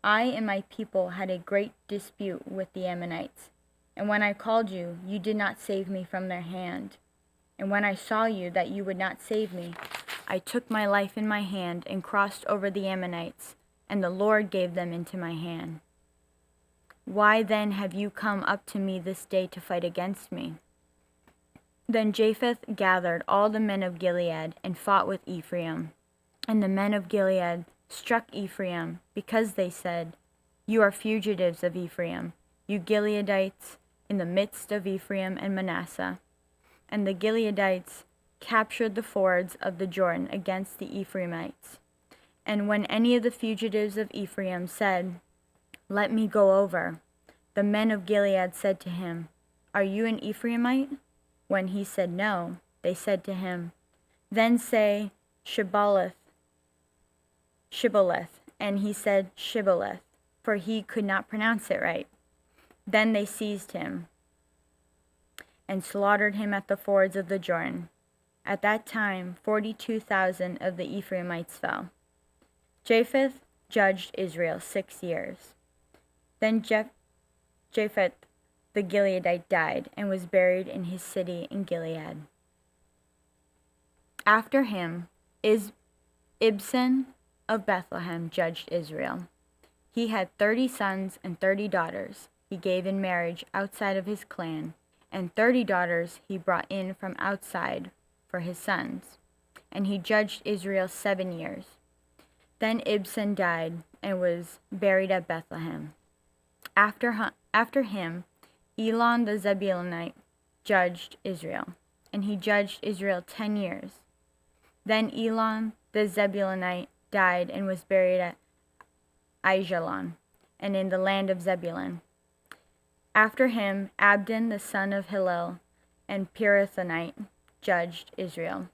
F: I and my people had a great dispute with the Ammonites, and when I called you, you did not save me from their hand. And when I saw you that you would not save me, I took my life in my hand and crossed over the Ammonites, and the Lord gave them into my hand. Why then have you come up to me this day to fight against me? Then Japheth gathered all the men of Gilead and fought with Ephraim. And the men of Gilead struck Ephraim, because they said, You are fugitives of Ephraim, you Gileadites, in the midst of Ephraim and Manasseh. And the Gileadites captured the fords of the Jordan against the Ephraimites. And when any of the fugitives of Ephraim said, Let me go over, the men of Gilead said to him, Are you an Ephraimite? When he said no, they said to him, Then say Shibboleth. And he said Shibboleth, for he could not pronounce it right. Then they seized him and slaughtered him at the fords of the Jordan. At that time 42,000 of the Ephraimites fell. Japheth judged Israel 6 years. Then Japheth the Gileadite died and was buried in his city in Gilead. After him, Ibzan of Bethlehem judged Israel. He had 30 sons and 30 daughters he gave in marriage outside of his clan, and 30 daughters he brought in from outside for his sons. And he judged Israel 7 years. Then Ibzan died and was buried at Bethlehem. After him, Elon the Zebulunite judged Israel, and he judged Israel 10 years. Then Elon the Zebulunite died and was buried at Aijalon, and in the land of Zebulun. After him, Abdon the son of Hillel and Pirathonite judged Israel.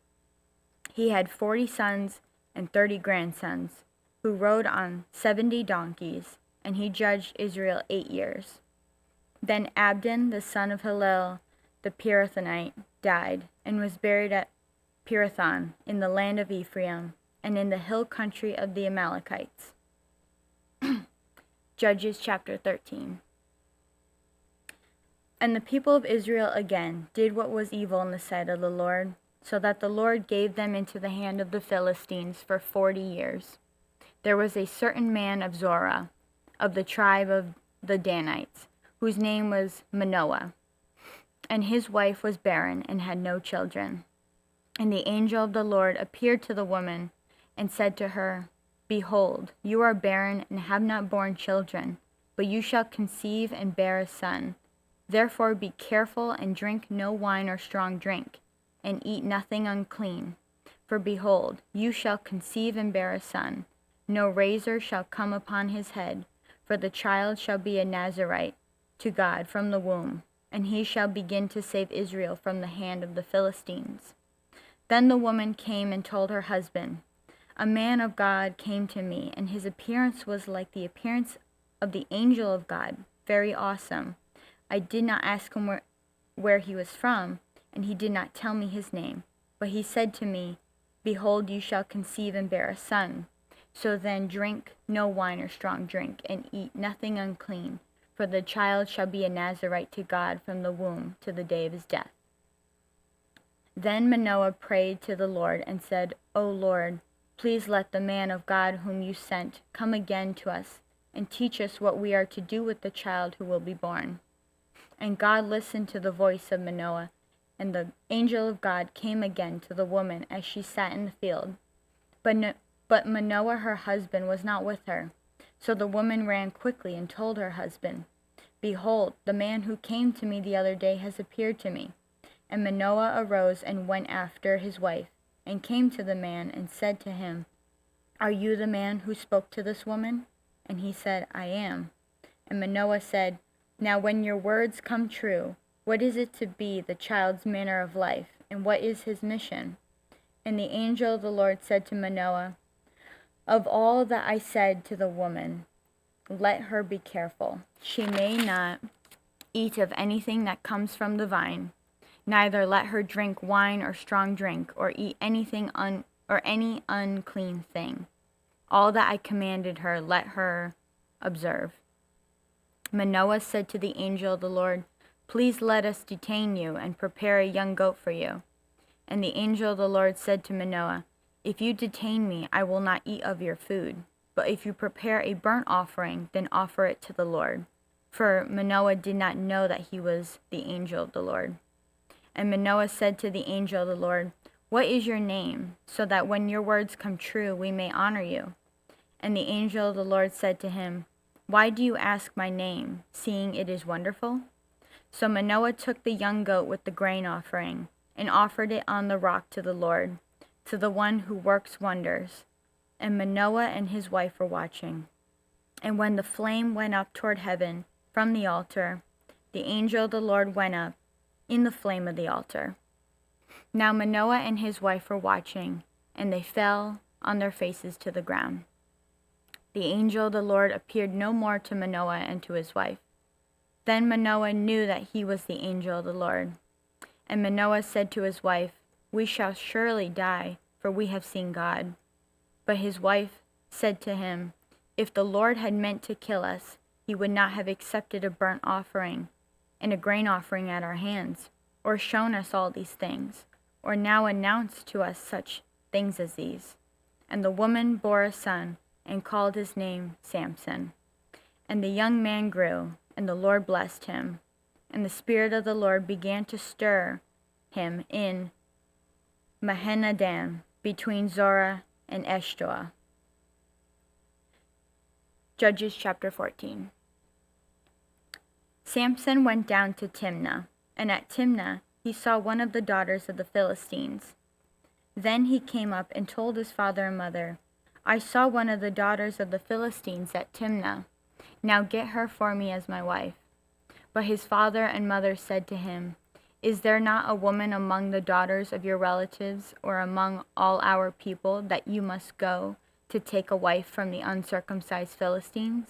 F: He had 40 sons and 30 grandsons, who rode on 70 donkeys, and he judged Israel 8 years. Then Abdon the son of Hillel the Pirathonite died, and was buried at Pirathon in the land of Ephraim, and in the hill country of the Amalekites. Judges chapter 13. And the people of Israel again did what was evil in the sight of the Lord, so that the Lord gave them into the hand of the Philistines for 40 years. There was a certain man of Zorah, of the tribe of the Danites, whose name was Manoah, and his wife was barren and had no children. And the angel of the Lord appeared to the woman and said to her, Behold, you are barren and have not borne children, but you shall conceive and bear a son. Therefore be careful and drink no wine or strong drink, and eat nothing unclean. For behold, you shall conceive and bear a son. No razor shall come upon his head, for the child shall be a Nazarite to God from the womb, and he shall begin to save Israel from the hand of the Philistines. Then the woman came and told her husband, A man of God came to me, and his appearance was like the appearance of the angel of God, very awesome. I did not ask him where he was from, and he did not tell me his name. But he said to me, Behold, you shall conceive and bear a son. So then drink no wine or strong drink, and eat nothing unclean, for the child shall be a Nazarite to God from the womb to the day of his death. Then Manoah prayed to the Lord and said, O Lord, please let the man of God whom you sent come again to us and teach us what we are to do with the child who will be born. And God listened to the voice of Manoah, and the angel of God came again to the woman as she sat in the field. But Manoah, her husband, was not with her. So the woman ran quickly and told her husband, Behold, the man who came to me the other day has appeared to me. And Manoah arose and went after his wife, and came to the man and said to him, Are you the man who spoke to this woman? And he said, I am. And Manoah said, Now when your words come true, what is it to be the child's manner of life, and what is his mission? And the angel of the Lord said to Manoah, Of all that I said to the woman, let her be careful. She may not eat of anything that comes from the vine, neither let her drink wine or strong drink, or eat anything any unclean thing. All that I commanded her, let her observe. Manoah said to the angel of the Lord, Please let us detain you and prepare a young goat for you. And the angel of the Lord said to Manoah, If you detain me, I will not eat of your food. But if you prepare a burnt offering, then offer it to the Lord. For Manoah did not know that he was the angel of the Lord. And Manoah said to the angel of the Lord, What is your name, so that when your words come true, we may honor you? And the angel of the Lord said to him, Why do you ask my name, seeing it is wonderful? So Manoah took the young goat with the grain offering, and offered it on the rock to the Lord, to the one who works wonders. And Manoah and his wife were watching. And when the flame went up toward heaven from the altar, the angel of the Lord went up in the flame of the altar. Now Manoah and his wife were watching, and they fell on their faces to the ground. The angel of the Lord appeared no more to Manoah and to his wife. Then Manoah knew that he was the angel of the Lord. And Manoah said to his wife, We shall surely die, for we have seen God. But his wife said to him, If the Lord had meant to kill us, he would not have accepted a burnt offering and a grain offering at our hands, or shown us all these things, or now announced to us such things as these. And the woman bore a son, and called his name Samson. And the young man grew, and the Lord blessed him. And the Spirit of the Lord began to stir him in Mahaneh-dan, between Zorah and Eshtaol. Judges chapter 14. Samson went down to Timnah, and at Timnah he saw one of the daughters of the Philistines. Then he came up and told his father and mother, I saw one of the daughters of the Philistines at Timnah. Now get her for me as my wife. But his father and mother said to him, Is there not a woman among the daughters of your relatives or among all our people that you must go to take a wife from the uncircumcised Philistines?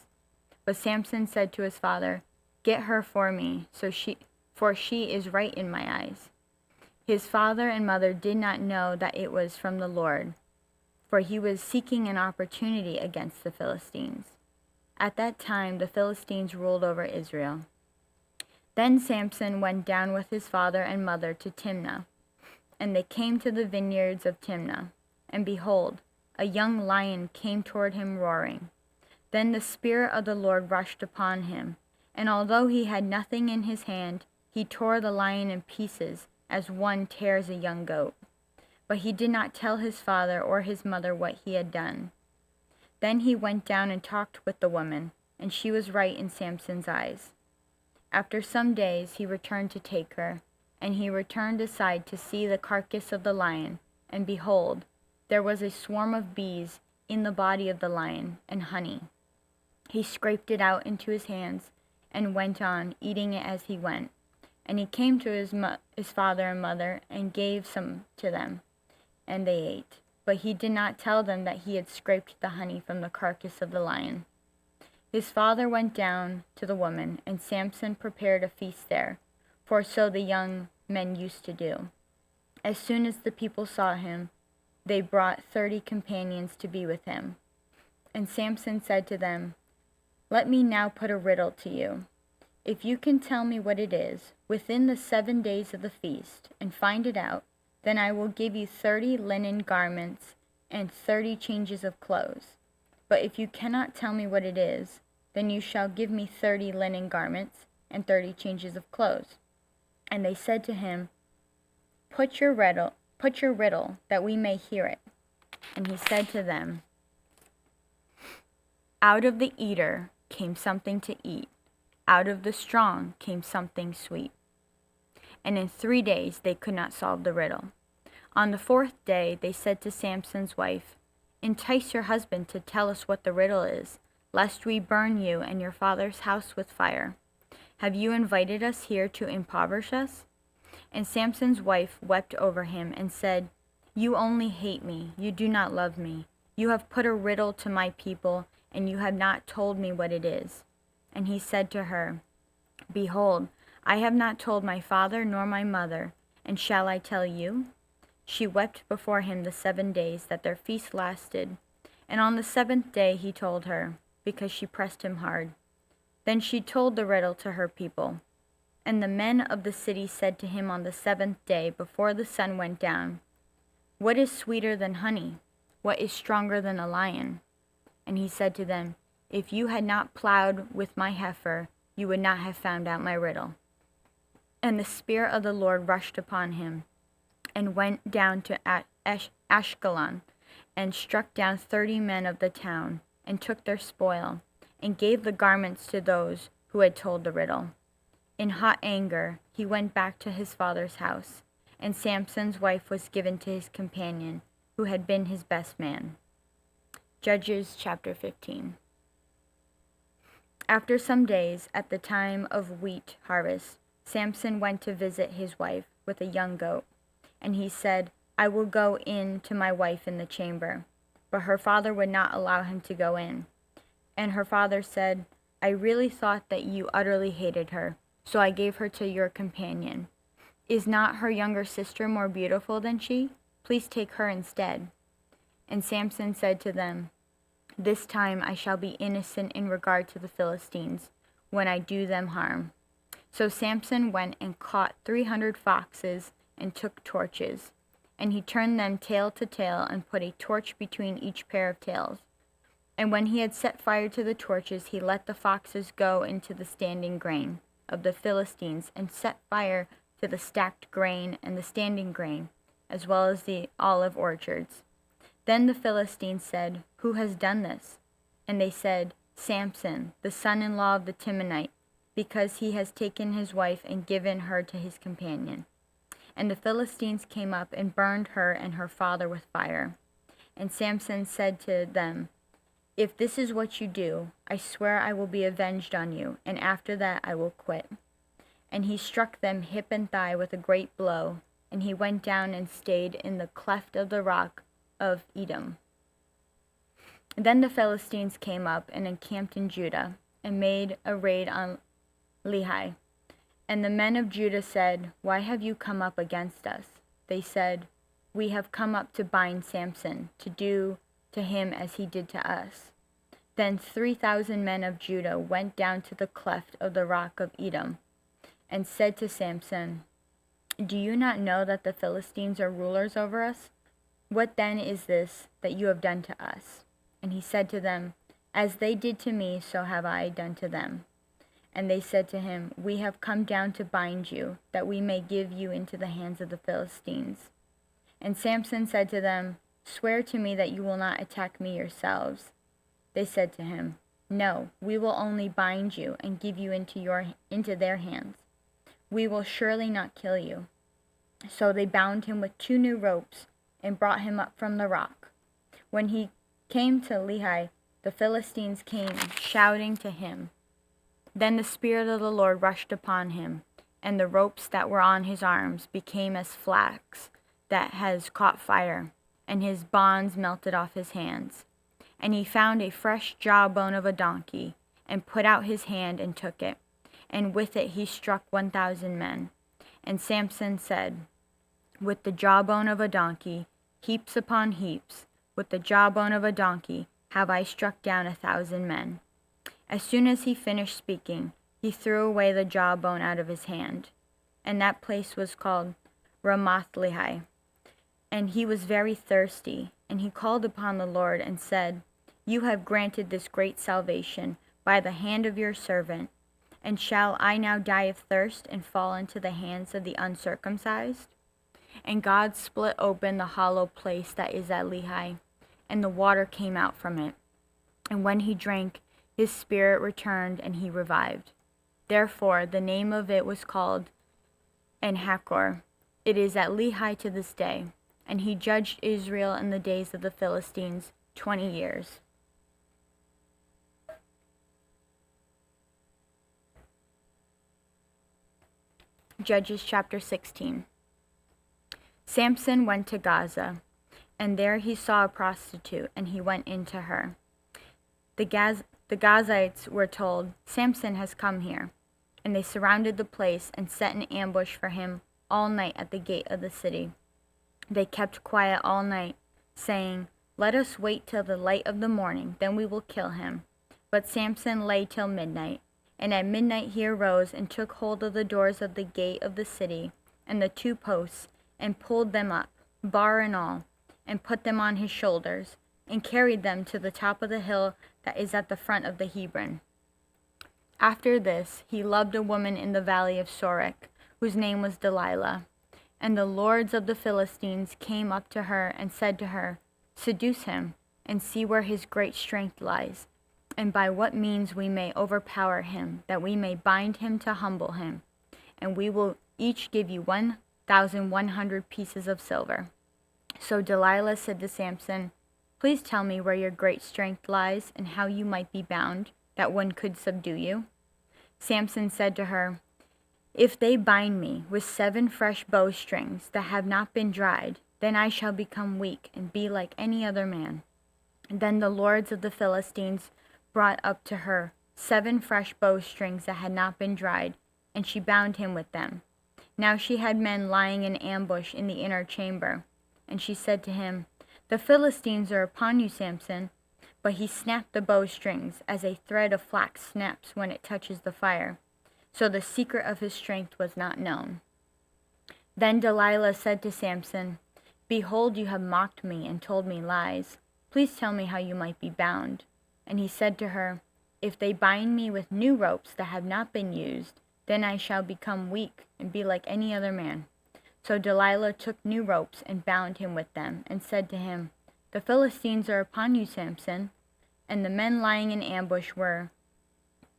F: But Samson said to his father, Get her for me, for she is right in my eyes. His father and mother did not know that it was from the Lord, for he was seeking an opportunity against the Philistines. At that time the Philistines ruled over Israel. Then Samson went down with his father and mother to Timnah, and they came to the vineyards of Timnah. And behold, a young lion came toward him roaring. Then the Spirit of the Lord rushed upon him, and although he had nothing in his hand, he tore the lion in pieces as one tears a young goat. But he did not tell his father or his mother what he had done. Then he went down and talked with the woman, and she was right in Samson's eyes. After some days he returned to take her, and he returned aside to see the carcass of the lion, and behold, there was a swarm of bees in the body of the lion, and honey. He scraped it out into his hands, and went on, eating it as he went. And he came to his father and mother, and gave some to them, and they ate. But he did not tell them that he had scraped the honey from the carcass of the lion. His father went down to the woman, and Samson prepared a feast there, for so the young men used to do. As soon as the people saw him, they brought 30 companions to be with him. And Samson said to them, "Let me now put a riddle to you. If you can tell me what it is within the 7 days of the feast, and find it out, then I will give you 30 linen garments and 30 changes of clothes. But if you cannot tell me what it is, then you shall give me 30 linen garments and 30 changes of clothes." And they said to him, Put your riddle, that we may hear it. And he said to them, Out of the eater came something to eat. Out of the strong came something sweet. And in 3 days they could not solve the riddle. On the 4th day they said to Samson's wife, Entice your husband to tell us what the riddle is, lest we burn you and your father's house with fire. Have you invited us here to impoverish us? And Samson's wife wept over him and said, You only hate me, you do not love me. You have put a riddle to my people, and you have not told me what it is. And he said to her, Behold, I have not told my father nor my mother, and shall I tell you? She wept before him the 7 days that their feast lasted, and on the 7th day he told her, because she pressed him hard. Then she told the riddle to her people. And the men of the city said to him on the 7th day before the sun went down, What is sweeter than honey? What is stronger than a lion? And he said to them, If you had not plowed with my heifer, you would not have found out my riddle. And the Spirit of the Lord rushed upon him, and went down to Ashkelon, and struck down 30 men of the town, and took their spoil, and gave the garments to those who had told the riddle. In hot anger, he went back to his father's house, and Samson's wife was given to his companion, who had been his best man. Judges chapter 15. After some days, at the time of wheat harvest, Samson went to visit his wife with a young goat, and he said, I will go in to my wife in the chamber. But her father would not allow him to go in. And her father said, I really thought that you utterly hated her, so I gave her to your companion. Is not her younger sister more beautiful than she? Please take her instead. And Samson said to them, This time I shall be innocent in regard to the Philistines, when I do them harm. So Samson went and caught 300 foxes and took torches. And he turned them tail to tail and put a torch between each pair of tails. And when he had set fire to the torches, he let the foxes go into the standing grain of the Philistines, and set fire to the stacked grain and the standing grain, as well as the olive orchards. Then the Philistines said, Who has done this? And they said, Samson, the son-in-law of the Timnite, because he has taken his wife and given her to his companion. And the Philistines came up and burned her and her father with fire. And Samson said to them, If this is what you do, I swear I will be avenged on you, and after that I will quit. And he struck them hip and thigh with a great blow, and he went down and stayed in the cleft of the rock of Edom. Then the Philistines came up and encamped in Judah, and made a raid on Lehi. And the men of Judah said, Why have you come up against us? They said, We have come up to bind Samson, to do to him as he did to us. Then 3,000 men of Judah went down to the cleft of the rock of Edom, and said to Samson, Do you not know that the Philistines are rulers over us? What then is this that you have done to us? And he said to them, As they did to me, so have I done to them. And they said to him, We have come down to bind you, that we may give you into the hands of the Philistines. And Samson said to them, "Swear to me that you will not attack me yourselves." They said to him, "No, we will only bind you and give you into their hands. We will surely not kill you." So they bound him with 2 new ropes and brought him up from the rock. When he came to Lehi, the Philistines came shouting to him. Then the Spirit of the Lord rushed upon him, and the ropes that were on his arms became as flax that has caught fire, and his bonds melted off his hands. And he found a fresh jawbone of a donkey, and put out his hand and took it, and with it he struck 1,000 men. And Samson said, "With the jawbone of a donkey, heaps upon heaps, with the jawbone of a donkey, have I struck down 1,000 men." As soon as he finished speaking, he threw away the jawbone out of his hand. And that place was called Ramath-lehi. And he was very thirsty, and he called upon the Lord and said, "You have granted this great salvation by the hand of your servant. And shall I now die of thirst and fall into the hands of the uncircumcised?" And God split open the hollow place that is at Lehi, and the water came out from it. And when he drank, his spirit returned, and he revived. Therefore the name of it was called En-hakkore. It is at Lehi to this day. And he judged Israel in the days of the Philistines 20 years. Judges chapter 16. Samson went to Gaza, and there he saw a prostitute, and he went in to her. The Gazites were told, "Samson has come here," and they surrounded the place and set an ambush for him all night at the gate of the city. They kept quiet all night, saying, "Let us wait till the light of the morning, then we will kill him." But Samson lay till midnight, and at midnight he arose and took hold of the doors of the gate of the city and the 2 posts, and pulled them up, bar and all, and put them on his shoulders, and carried them to the top of the hill that is at the front of the Hebron. After this, he loved a woman in the valley of Sorek, whose name was Delilah. And the lords of the Philistines came up to her and said to her, "Seduce him, and see where his great strength lies, and by what means we may overpower him, that we may bind him to humble him. And we will each give you 1,100 pieces of silver." So Delilah said to Samson, "Please tell me where your great strength lies, and how you might be bound, that one could subdue you." Samson said to her, "If they bind me with 7 fresh bowstrings that have not been dried, then I shall become weak and be like any other man." Then the lords of the Philistines brought up to her 7 fresh bowstrings that had not been dried, and she bound him with them. Now she had men lying in ambush in the inner chamber. And she said to him, "The Philistines are upon you, Samson." But he snapped the bowstrings as a thread of flax snaps when it touches the fire. So the secret of his strength was not known. Then Delilah said to Samson, "Behold, you have mocked me and told me lies. Please tell me how you might be bound." And he said to her, "If they bind me with new ropes that have not been used, then I shall become weak and be like any other man." So Delilah took new ropes and bound him with them, and said to him, "The Philistines are upon you, Samson." And the men lying in ambush were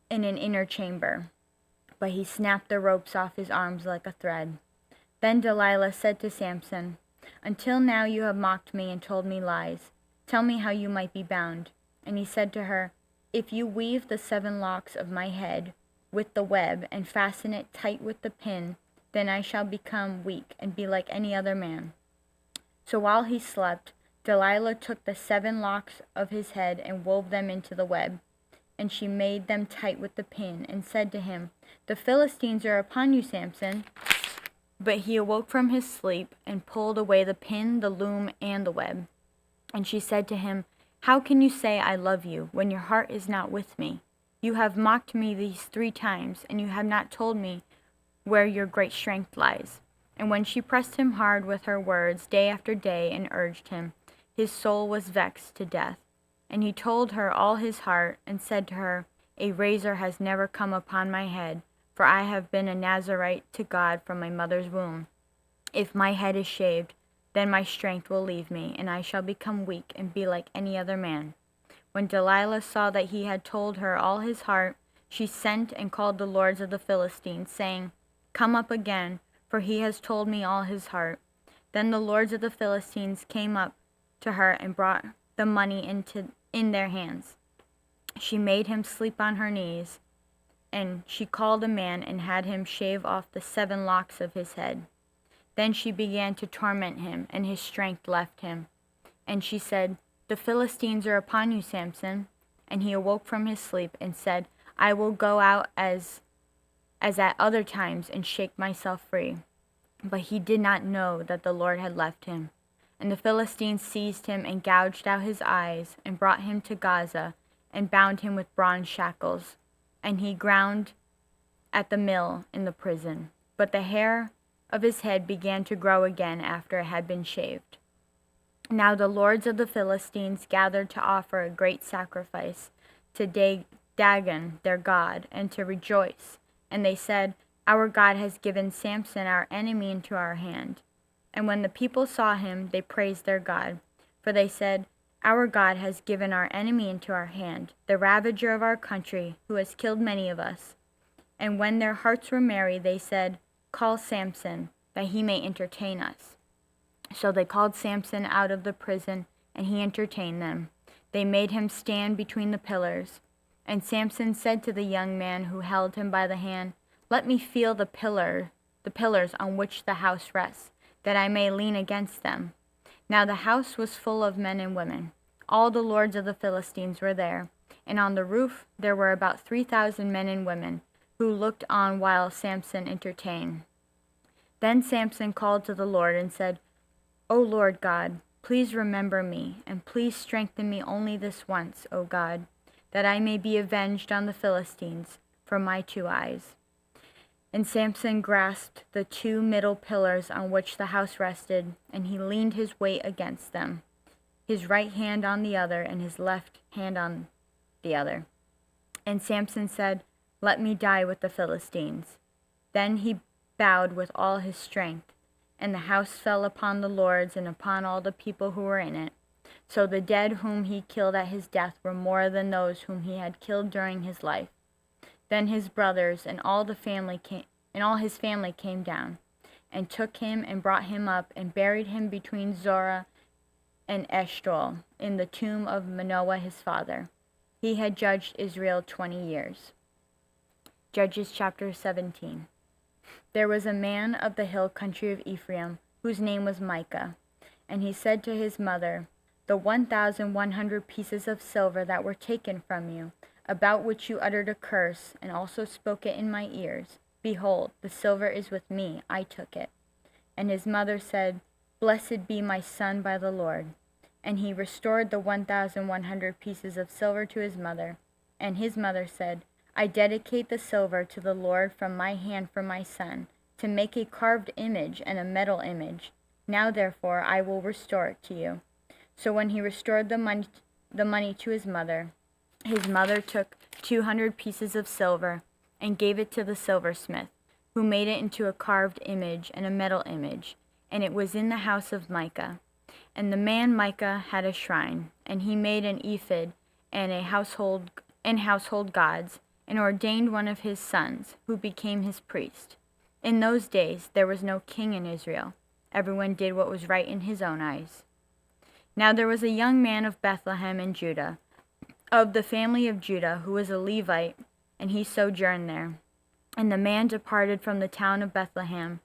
F: in an inner chamber. But he snapped the ropes off his arms like a thread. Then Delilah said to Samson, "Until now you have mocked me and told me lies. Tell me how you might be bound." And he said to her, "If you weave the 7 locks of my head with the web and fasten it tight with the pin, then I shall become weak and be like any other man." So while he slept, Delilah took the 7 locks of his head and wove them into the web. And she made them tight with the pin, and said to him, "The Philistines are upon you, Samson." But he awoke from his sleep and pulled away the pin, the loom, and the web. And she said to him, "How can you say I love you when your heart is not with me? You have mocked me these 3 times, and you have not told me where your great strength lies." And when she pressed him hard with her words day after day and urged him, his soul was vexed to death. And he told her all his heart, and said to her, "A razor has never come upon my head, for I have been a Nazarite to God from my mother's womb. If my head is shaved, then my strength will leave me, and I shall become weak and be like any other man. When Delilah saw that he had told her all his heart, she sent and called the lords of the Philistines, saying, Come up again, for he has told me all his heart. Then the lords of the Philistines came up to her and brought the money in their hands. She made him sleep on her knees, and she called a man and had him shave off the 7 locks of his head. Then she began to torment him, and his strength left him. And she said, The Philistines are upon you, Samson. And he awoke from his sleep and said, I will go out as at other times and shake myself free. But he did not know that the Lord had left him. And the Philistines seized him and gouged out his eyes and brought him to Gaza and bound him with bronze shackles. And he ground at the mill in the prison. But the hair of his head began to grow again after it had been shaved. Now the lords of the Philistines gathered to offer a great sacrifice to Dagon, their god, and to rejoice. And they said, Our God has given Samson, our enemy, into our hand. And when the people saw him, they praised their God. For they said, Our God has given our enemy into our hand, the ravager of our country, who has killed many of us. And when their hearts were merry, they said, Call Samson, that he may entertain us. So they called Samson out of the prison, and he entertained them. They made him stand between the pillars. And Samson said to the young man who held him by the hand, Let me feel the pillars on which the house rests, that I may lean against them. Now the house was full of men and women. All the lords of the Philistines were there, and on the roof there were about 3,000 men and women, who looked on while Samson entertained. Then Samson called to the Lord and said, O Lord God, please remember me, and please strengthen me only this once, O God, that I may be avenged on the Philistines for my 2 eyes. And Samson grasped the 2 middle pillars on which the house rested, and he leaned his weight against them, his right hand on the other, and his left hand on the other. And Samson said, Let me die with the Philistines. Then he bowed with all his strength, and the house fell upon the lords and upon all the people who were in it. So the dead whom he killed at his death were more than those whom he had killed during his life. Then his brothers and all his family came down, and took him and brought him up and buried him between Zorah and Eshtaol in the tomb of Manoah his father. He had judged Israel 20 years. Judges chapter 17. There was a man of the hill country of Ephraim, whose name was Micah. And he said to his mother, The 1,100 pieces of silver that were taken from you, about which you uttered a curse, and also spoke it in my ears, behold, the silver is with me, I took it. And his mother said, Blessed be my son by the Lord. And he restored the 1,100 pieces of silver to his mother. And his mother said, I dedicate the silver to the Lord from my hand for my son, to make a carved image and a metal image. Now therefore I will restore it to you. So when he restored the money to his mother took 200 pieces of silver and gave it to the silversmith, who made it into a carved image and a metal image, and it was in the house of Micah. And the man Micah had a shrine, and he made an ephod and household gods, and ordained one of his sons, who became his priest. In those days there was no king in Israel. Everyone did what was right in his own eyes. Now there was a young man of Bethlehem in Judah, of the family of Judah, who was a Levite, and he sojourned there. And the man departed from the town of Bethlehem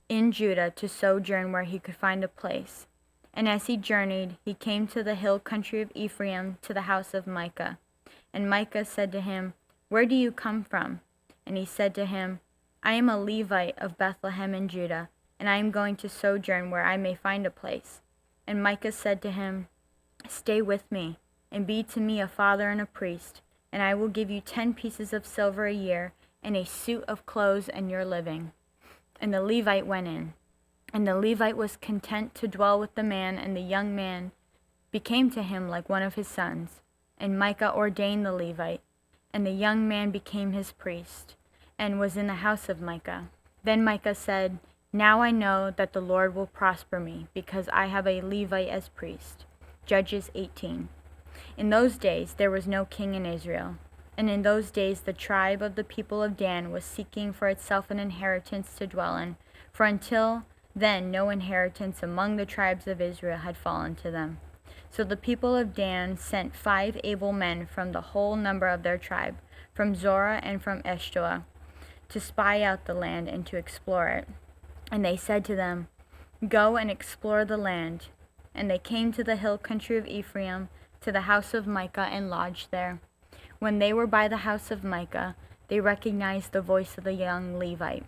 F: in Judah to sojourn where he could find a place. And as he journeyed, he came to the hill country of Ephraim, to the house of Micah. And Micah said to him, Where do you come from? And he said to him, I am a Levite of Bethlehem in Judah, and I am going to sojourn where I may find a place. And Micah said to him, Stay with me, and be to me a father and a priest, and I will give you 10 pieces of silver a year, and a suit of clothes and your living. And the Levite went in. And the Levite was content to dwell with the man, and the young man became to him like one of his sons. And Micah ordained the Levite, and the young man became his priest, and was in the house of Micah. Then Micah said, Now I know that the Lord will prosper me, because I have a Levite as priest. Judges 18. In those days there was no king in Israel, and in those days the tribe of the people of Dan was seeking for itself an inheritance to dwell in, for until then no inheritance among the tribes of Israel had fallen to them. So the people of Dan sent 5 able men from the whole number of their tribe, from Zorah and from Eshtaol, to spy out the land and to explore it. And they said to them, "Go and explore the land." And they came to the hill country of Ephraim, to the house of Micah, and lodged there. When they were by the house of Micah, they recognized the voice of the young Levite.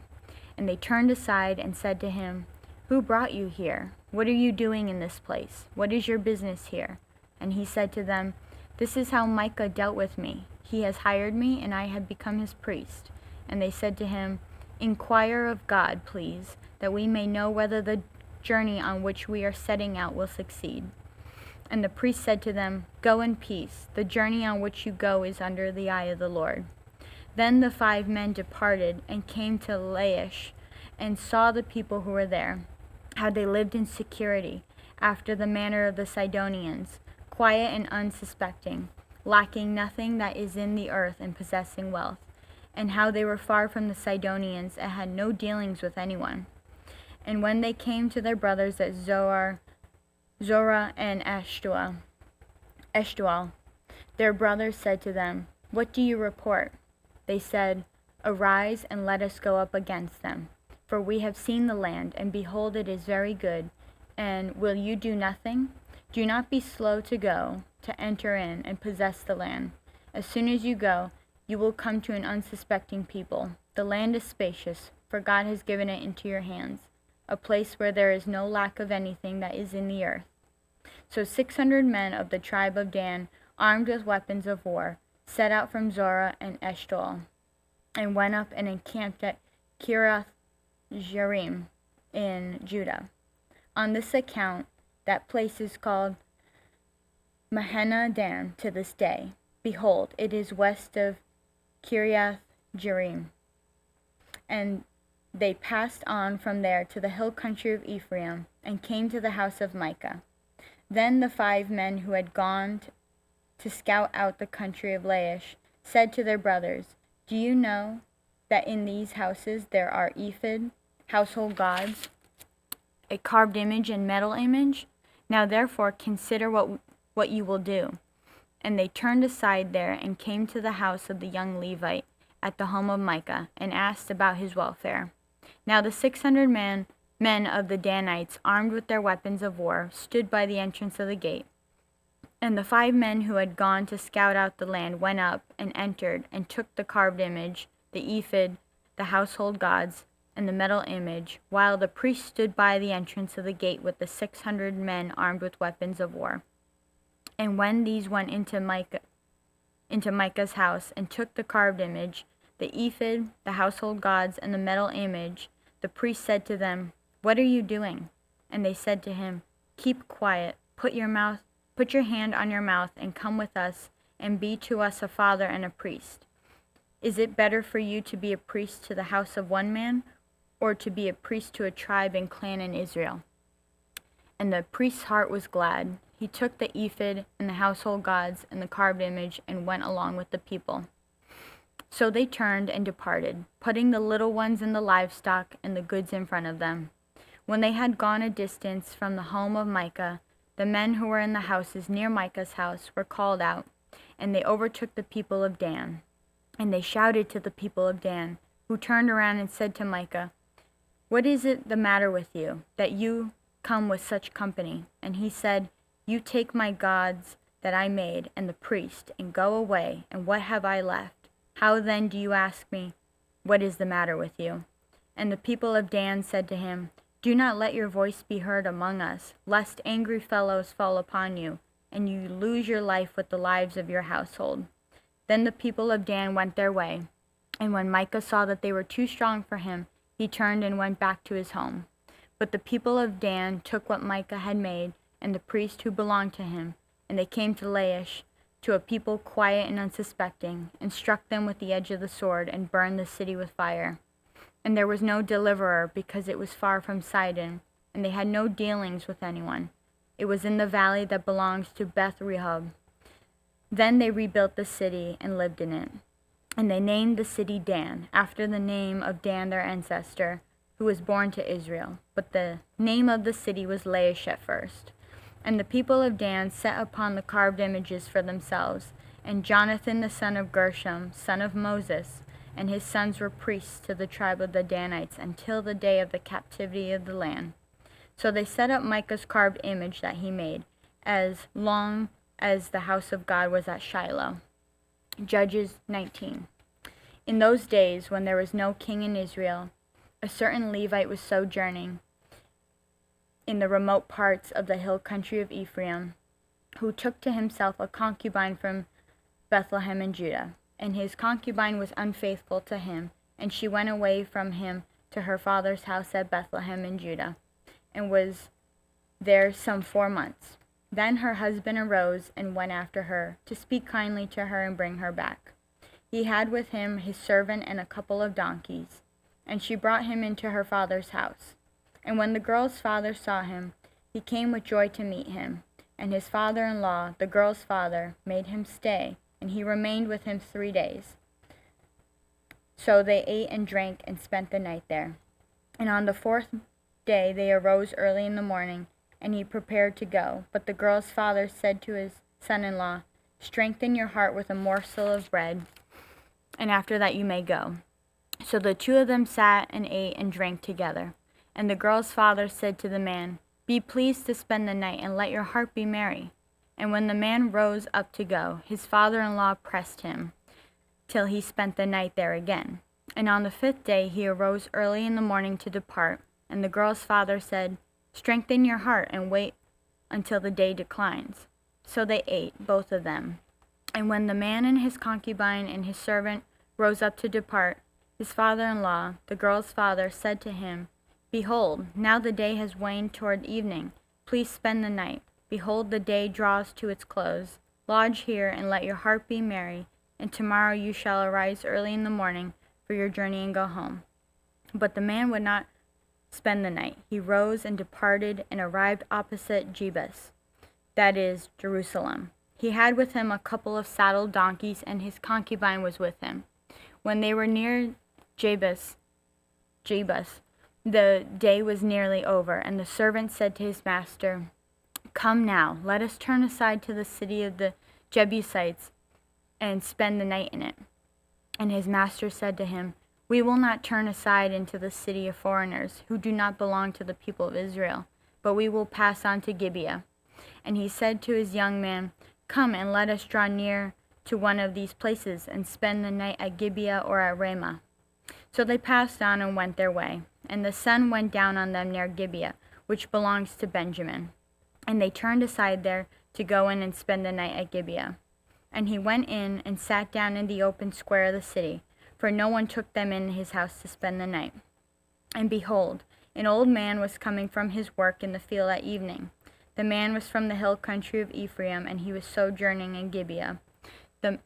F: And they turned aside and said to him, "Who brought you here? What are you doing in this place? What is your business here?" And he said to them, "This is how Micah dealt with me. He has hired me, and I have become his priest." And they said to him, "Inquire of God, please, that we may know whether the journey on which we are setting out will succeed." And the priest said to them, "Go in peace. The journey on which you go is under the eye of the Lord." Then the 5 men departed and came to Laish, and saw the people who were there, how they lived in security, after the manner of the Sidonians, quiet and unsuspecting, lacking nothing that is in the earth and possessing wealth, and how they were far from the Sidonians and had no dealings with anyone. And when they came to their brothers at Zorah and Eshtaol, their brothers said to them, "What do you report?" They said, "Arise and let us go up against them. For we have seen the land, and behold, it is very good. And will you do nothing? Do not be slow to go, to enter in and possess the land. As soon as you go, you will come to an unsuspecting people. The land is spacious, for God has given it into your hands, a place where there is no lack of anything that is in the earth." So 600 men of the tribe of Dan, armed with weapons of war, set out from Zorah and Eshtaol, and went up and encamped at Kiriath Jearim in Judah. On this account, that place is called Mahaneh Dan to this day. Behold, it is west of Kiriath Jearim. And they passed on from there to the hill country of Ephraim, and came to the house of Micah. Then the 5 men who had gone to scout out the country of Laish said to their brothers, "Do you know that in these houses there are ephod, household gods, a carved image and metal image? Now therefore consider what you will do." And they turned aside there and came to the house of the young Levite at the home of Micah, and asked about his welfare. Now the 600 men of the Danites, armed with their weapons of war, stood by the entrance of the gate. And the 5 men who had gone to scout out the land went up and entered, and took the carved image, the ephod, the household gods, and the metal image, while the priest stood by the entrance of the gate with the 600 men armed with weapons of war. And when these went into Micah's house, and took the carved image, the ephod, the household gods, and the metal image, the priest said to them, "What are you doing?" And they said to him, "Keep quiet, put your hand on your mouth, and come with us, and be to us a father and a priest. Is it better for you to be a priest to the house of one man, or to be a priest to a tribe and clan in Israel?" And the priest's heart was glad. He took the ephod and the household gods and the carved image, and went along with the people. So they turned and departed, putting the little ones and the livestock and the goods in front of them. When they had gone a distance from the home of Micah, the men who were in the houses near Micah's house were called out, and they overtook the people of Dan. And they shouted to the people of Dan, who turned around and said to Micah, "What is it the matter with you, that you come with such company?" And he said, "You take my gods that I made, and the priest, and go away, and what have I left? How then do you ask me, what is the matter with you?" And the people of Dan said to him, "Do not let your voice be heard among us, lest angry fellows fall upon you, and you lose your life with the lives of your household." Then the people of Dan went their way, and when Micah saw that they were too strong for him, he turned and went back to his home. But the people of Dan took what Micah had made, and the priest who belonged to him, and they came to Laish, to a people quiet and unsuspecting, and struck them with the edge of the sword, and burned the city with fire. And there was no deliverer, because it was far from Sidon, and they had no dealings with anyone. It was in the valley that belongs to Beth Rehob. Then they rebuilt the city and lived in it. And they named the city Dan, after the name of Dan their ancestor, who was born to Israel. But the name of the city was Laish at first. And the people of Dan set upon the carved images for themselves. And Jonathan the son of Gershom, son of Moses, and his sons were priests to the tribe of the Danites until the day of the captivity of the land. So they set up Micah's carved image that he made, as long as the house of God was at Shiloh. Judges 19. In those days, when there was no king in Israel, a certain Levite was sojourning in the remote parts of the hill country of Ephraim, who took to himself a concubine from Bethlehem in Judah. And his concubine was unfaithful to him, and she went away from him to her father's house at Bethlehem in Judah, and was there some 4 months. Then her husband arose and went after her, to speak kindly to her and bring her back. He had with him his servant and a couple of donkeys, and she brought him into her father's house. And when the girl's father saw him, he came with joy to meet him, and his father-in-law, the girl's father, made him stay, and he remained with him 3 days. So they ate and drank and spent the night there. And on the 4th day they arose early in the morning, and he prepared to go. But the girl's father said to his son-in-law, "Strengthen your heart with a morsel of bread, and after that you may go." So the two of them sat and ate and drank together. And the girl's father said to the man, "Be pleased to spend the night, and let your heart be merry." And when the man rose up to go, his father-in-law pressed him, till he spent the night there again. And on the 5th day he arose early in the morning to depart. And the girl's father said, "Strengthen your heart, and wait until the day declines." So they ate, both of them. And when the man and his concubine and his servant rose up to depart, his father-in-law, the girl's father, said to him, "Behold, now the day has waned toward evening. Please spend the night. Behold, the day draws to its close. Lodge here, and let your heart be merry, and tomorrow you shall arise early in the morning for your journey and go home." But the man would not spend the night. He rose and departed, and arrived opposite Jebus, that is, Jerusalem. He had with him a couple of saddled donkeys, and his concubine was with him. When they were near Jebus, the day was nearly over, and the servant said to his master, "Come now, let us turn aside to the city of the Jebusites and spend the night in it." And his master said to him, "We will not turn aside into the city of foreigners, who do not belong to the people of Israel, but we will pass on to Gibeah." And he said to his young man, "Come and let us draw near to one of these places, and spend the night at Gibeah or at Ramah." So they passed on and went their way. And the sun went down on them near Gibeah, which belongs to Benjamin. And they turned aside there to go in and spend the night at Gibeah. And he went in and sat down in the open square of the city, for no one took them in his house to spend the night. And behold, an old man was coming from his work in the field at evening. The man was from the hill country of Ephraim, and he was sojourning in Gibeah. The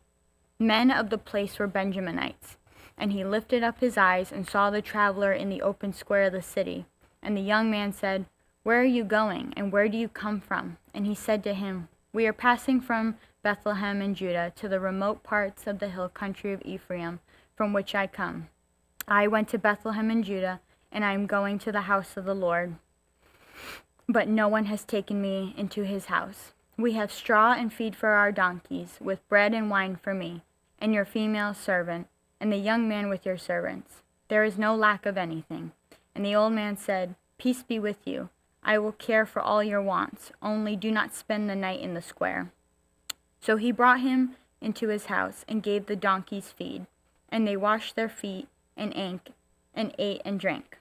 F: men of the place were Benjaminites. And he lifted up his eyes and saw the traveler in the open square of the city. And the young man said, "Where are you going, and where do you come from?" And he said to him, "We are passing from Bethlehem in Judah to the remote parts of the hill country of Ephraim, from which I come. I went to Bethlehem in Judah, and I am going to the house of the Lord. But no one has taken me into his house. We have straw and feed for our donkeys, with bread and wine for me, and your female servant, and the young man with your servants. There is no lack of anything." And the old man said, "Peace be with you. I will care for all your wants, only do not spend the night in the square." So he brought him into his house, and gave the donkeys feed. And they washed their feet, and ate and drank.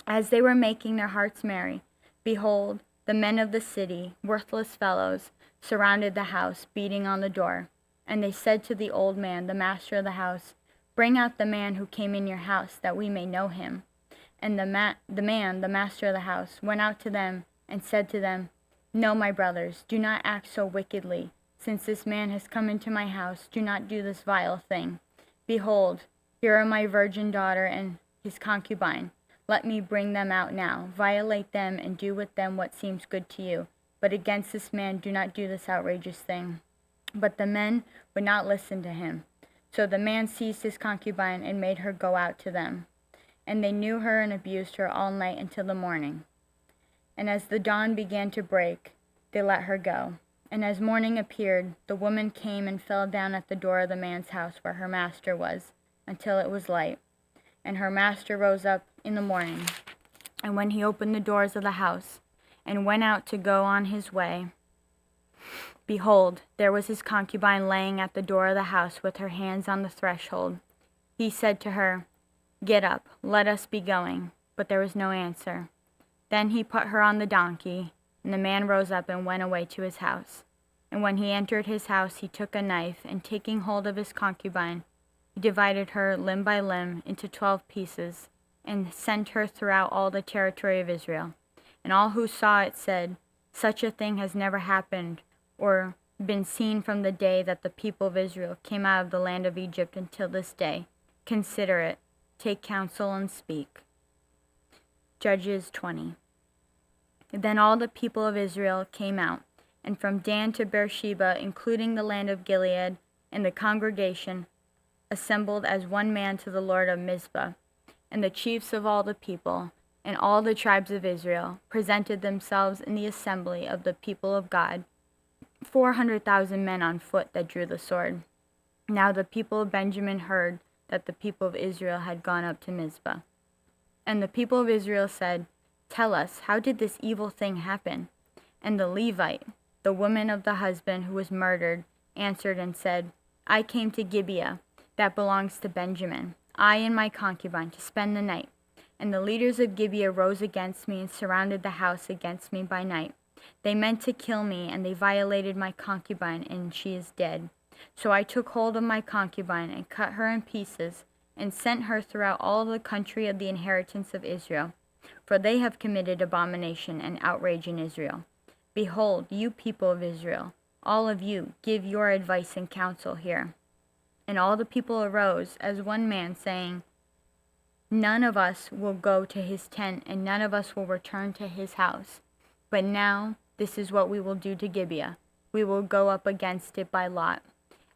F: As they were making their hearts merry, behold, the men of the city, worthless fellows, surrounded the house, beating on the door. And they said to the old man, the master of the house, "Bring out the man who came in your house, that we may know him." And the man, the master of the house, went out to them, and said to them, "No, my brothers, do not act so wickedly. Since this man has come into my house, do not do this vile thing. Behold, here are my virgin daughter and his concubine. Let me bring them out now. Violate them and do with them what seems good to you. But against this man do not do this outrageous thing." But the men would not listen to him. So the man seized his concubine and made her go out to them. And they knew her and abused her all night until the morning. And as the dawn began to break, they let her go. And as morning appeared, the woman came and fell down at the door of the man's house where her master was, until it was light. And her master rose up in the morning, and when he opened the doors of the house, and went out to go on his way, behold, there was his concubine laying at the door of the house with her hands on the threshold. He said to her, "Get up, let us be going." But there was no answer. Then he put her on the donkey, and the man rose up and went away to his house. And when he entered his house, he took a knife, and taking hold of his concubine, he divided her limb by limb into 12 pieces, and sent her throughout all the territory of Israel. And all who saw it said, "Such a thing has never happened or been seen from the day that the people of Israel came out of the land of Egypt until this day. Consider it, take counsel and speak." Judges 20. Then all the people of Israel came out, and from Dan to Beersheba, including the land of Gilead, and the congregation assembled as one man to the Lord of Mizpah. And the chiefs of all the people, and all the tribes of Israel, presented themselves in the assembly of the people of God, 400,000 men on foot that drew the sword. Now the people of Benjamin heard that the people of Israel had gone up to Mizpah. And the people of Israel said, "Tell us, how did this evil thing happen?" And the Levite, the woman of the husband who was murdered, answered and said, "I came to Gibeah, that belongs to Benjamin, I and my concubine, to spend the night. And the leaders of Gibeah rose against me and surrounded the house against me by night. They meant to kill me, and they violated my concubine, and she is dead. So I took hold of my concubine and cut her in pieces, and sent her throughout all the country of the inheritance of Israel, for they have committed abomination and outrage in Israel. Behold, you people of Israel, all of you, give your advice and counsel here." And all the people arose as one man, saying, "None of us will go to his tent, and none of us will return to his house. But now this is what we will do to Gibeah. We will go up against it by lot,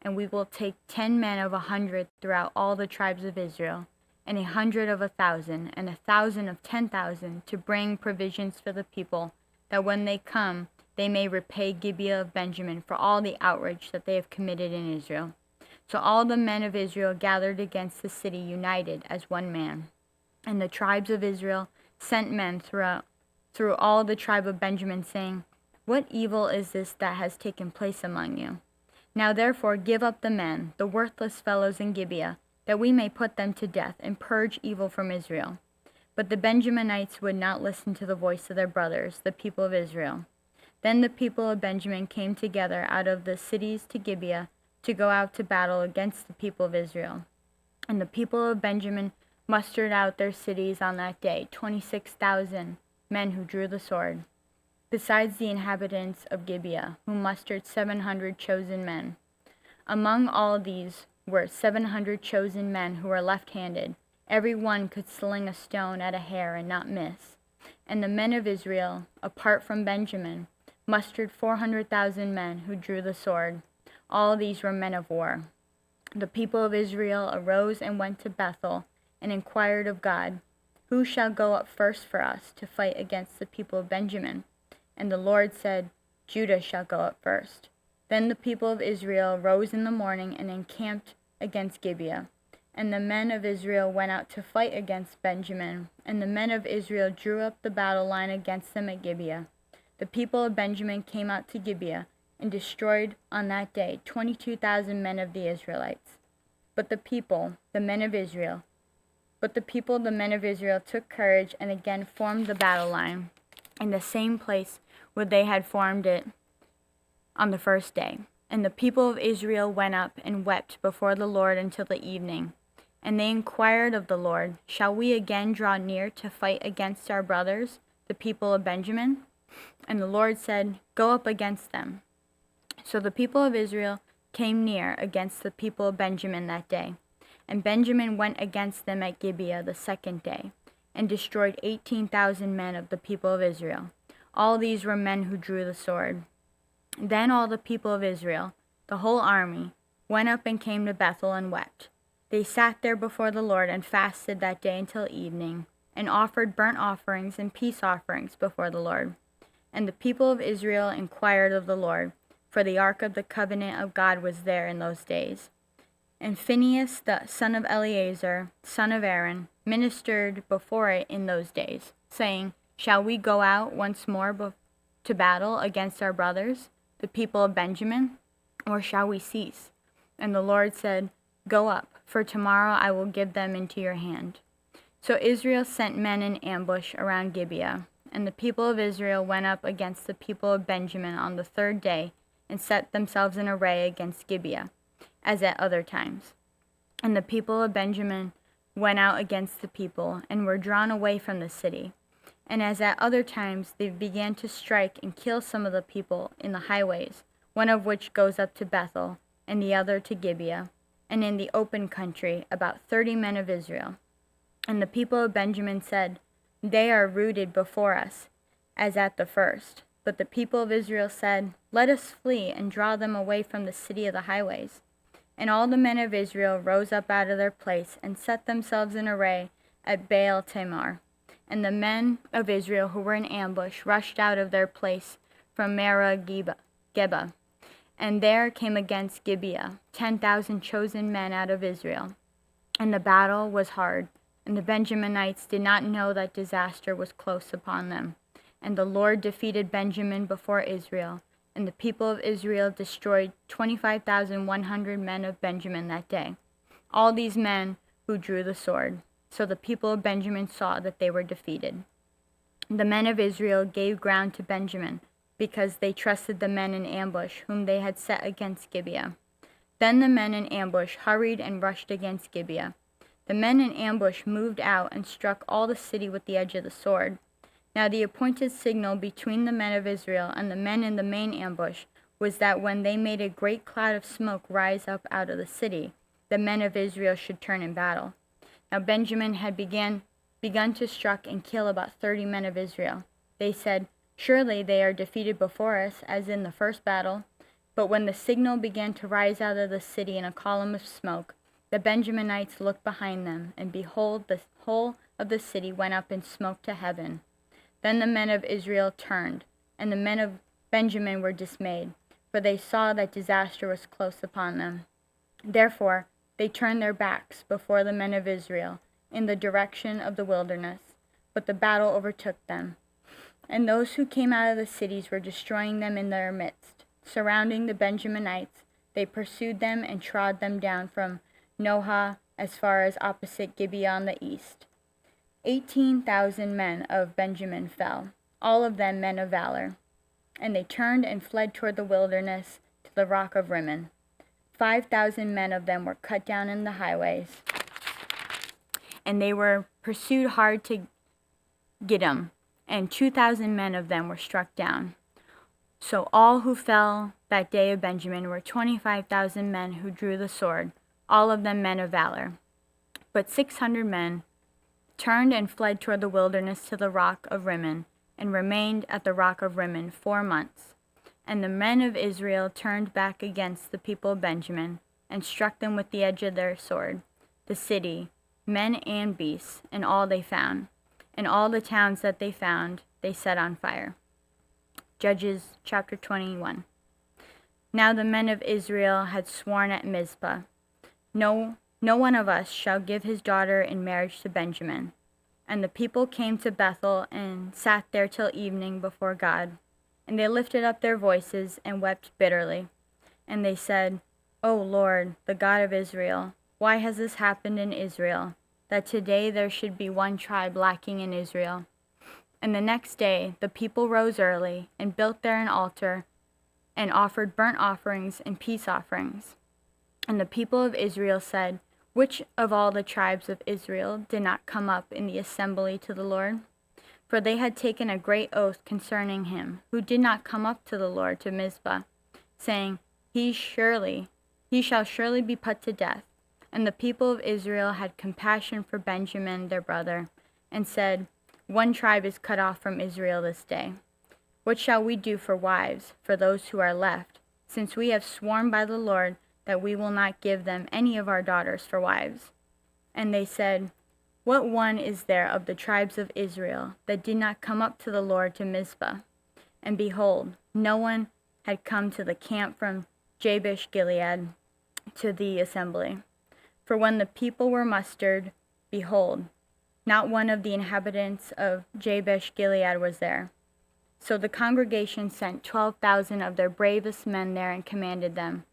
F: and we will take 10 men of 100 throughout all the tribes of Israel, and 100 of 1,000, and 1,000 of 10,000, to bring provisions for the people, that when they come, they may repay Gibeah of Benjamin for all the outrage that they have committed in Israel." So all the men of Israel gathered against the city, united as one man. And the tribes of Israel sent men through all the tribe of Benjamin, saying, "What evil is this that has taken place among you? Now therefore give up the men, the worthless fellows in Gibeah, that we may put them to death, and purge evil from Israel." But the Benjaminites would not listen to the voice of their brothers, the people of Israel. Then the people of Benjamin came together out of the cities to Gibeah, to go out to battle against the people of Israel. And the people of Benjamin mustered out their cities on that day, 26,000 men who drew the sword, besides the inhabitants of Gibeah, who mustered 700 chosen men. Among all these were 700 chosen men who were left-handed. Every one could sling a stone at a hair and not miss. And the men of Israel, apart from Benjamin, mustered 400,000 men who drew the sword. All these were men of war. The people of Israel arose and went to Bethel, and inquired of God, "Who shall go up first for us to fight against the people of Benjamin?" And the Lord said, "Judah shall go up first." Then the people of Israel rose in the morning and encamped against Gibeah. And the men of Israel went out to fight against Benjamin, and the men of Israel drew up the battle line against them at Gibeah. The people of Benjamin came out to Gibeah, and destroyed on that day 22,000 men of the Israelites. But the people, the men of Israel, took courage and again formed the battle line in the same place where they had formed it on the first day. And the people of Israel went up and wept before the Lord until the evening. And they inquired of the Lord, "Shall we again draw near to fight against our brothers, the people of Benjamin?" And the Lord said, "Go up against them." So the people of Israel came near against the people of Benjamin that day. And Benjamin went against them at Gibeah the second day, and destroyed 18,000 men of the people of Israel. All these were men who drew the sword. Then all the people of Israel, the whole army, went up and came to Bethel and wept. They sat there before the Lord and fasted that day until evening, and offered burnt offerings and peace offerings before the Lord. And the people of Israel inquired of the Lord, for the ark of the covenant of God was there in those days. And Phinehas, the son of Eleazar, son of Aaron, ministered before it in those days, saying, Shall we go out once more to battle against our brothers, the people of Benjamin, or shall we cease? And the Lord said, Go up, for tomorrow I will give them into your hand. So Israel sent men in ambush around Gibeah, and the people of Israel went up against the people of Benjamin on the third day, and set themselves in array against Gibeah, as at other times. And the people of Benjamin went out against the people, and were drawn away from the city. And as at other times, they began to strike and kill some of the people in the highways, one of which goes up to Bethel, and the other to Gibeah, and in the open country about 30 men of Israel. And the people of Benjamin said, They are rooted before us, as at the first. But the people of Israel said, Let us flee and draw them away from the city of the highways. And all the men of Israel rose up out of their place and set themselves in array at Baal Tamar. And the men of Israel who were in ambush rushed out of their place from Geba. And there came against Gibeah 10,000 chosen men out of Israel. And the battle was hard, and the Benjaminites did not know that disaster was close upon them. And the Lord defeated Benjamin before Israel, and the people of Israel destroyed 25,100 men of Benjamin that day, all these men who drew the sword. So the people of Benjamin saw that they were defeated. The men of Israel gave ground to Benjamin, because they trusted the men in ambush whom they had set against Gibeah. Then the men in ambush hurried and rushed against Gibeah. The men in ambush moved out and struck all the city with the edge of the sword. Now the appointed signal between the men of Israel and the men in the main ambush was that when they made a great cloud of smoke rise up out of the city, the men of Israel should turn in battle. Now Benjamin had begun to strike and kill about 30 men of Israel. They said, Surely they are defeated before us, as in the first battle. But when the signal began to rise out of the city in a column of smoke, the Benjaminites looked behind them, and behold, the whole of the city went up in smoke to heaven. Then the men of Israel turned, and the men of Benjamin were dismayed, for they saw that disaster was close upon them. Therefore they turned their backs before the men of Israel in the direction of the wilderness, but the battle overtook them. And those who came out of the cities were destroying them in their midst. Surrounding the Benjaminites, they pursued them and trod them down from Nohah as far as opposite Gibeah on the east. 18,000 men of Benjamin fell, all of them men of valor. And they turned and fled toward the wilderness to the rock of Rimmon. 5,000 men of them were cut down in the highways, and they were pursued hard to Gidom, and 2,000 men of them were struck down. So all who fell that day of Benjamin were 25,000 men who drew the sword, all of them men of valor. But 600 men turned and fled toward the wilderness to the rock of Rimmon, and remained at the rock of Rimmon 4 months. And the men of Israel turned back against the people of Benjamin, and struck them with the edge of their sword, the city, men and beasts, and all they found. And all the towns that they found, they set on fire. Judges chapter 21. Now the men of Israel had sworn at Mizpah, No one of us shall give his daughter in marriage to Benjamin. And the people came to Bethel and sat there till evening before God. And they lifted up their voices and wept bitterly. And they said, O Lord, the God of Israel, why has this happened in Israel, that today there should be one tribe lacking in Israel? And the next day the people rose early and built there an altar and offered burnt offerings and peace offerings. And the people of Israel said, Which of all the tribes of Israel did not come up in the assembly to the Lord? For they had taken a great oath concerning him, who did not come up to the Lord to Mizpah, saying, He shall surely be put to death. And the people of Israel had compassion for Benjamin their brother, and said, One tribe is cut off from Israel this day. What shall we do for wives, for those who are left, since we have sworn by the Lord that we will not give them any of our daughters for wives? And they said, What one is there of the tribes of Israel that did not come up to the Lord to Mizpah? And behold, no one had come to the camp from Jabesh Gilead to the assembly. For when the people were mustered, behold, not one of the inhabitants of Jabesh Gilead was there. So the congregation sent 12,000 of their bravest men there and commanded them,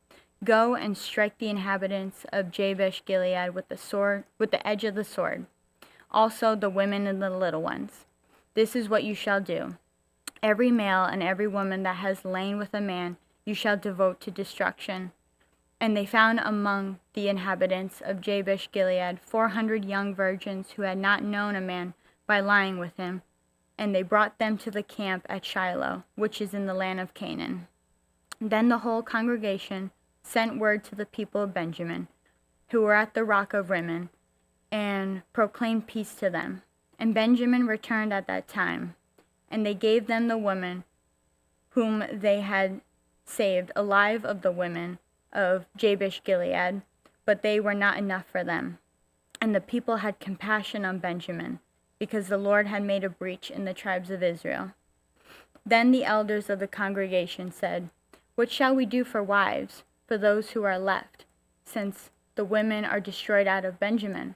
F: Go and strike the inhabitants of Jabesh Gilead with the sword, with the edge of the sword, also the women and the little ones. This is what you shall do. Every male and every woman that has lain with a man you shall devote to destruction. And they found among the inhabitants of Jabesh Gilead 400 young virgins who had not known a man by lying with him, and they brought them to the camp at Shiloh, which is in the land of Canaan. Then the whole congregation sent word to the people of Benjamin, who were at the rock of Rimmon, and proclaimed peace to them. And Benjamin returned at that time, and they gave them the woman whom they had saved alive of the women of Jabesh Gilead, but they were not enough for them. And the people had compassion on Benjamin, because the Lord had made a breach in the tribes of Israel. Then the elders of the congregation said, What shall we do for wives, for those who are left, since the women are destroyed out of Benjamin?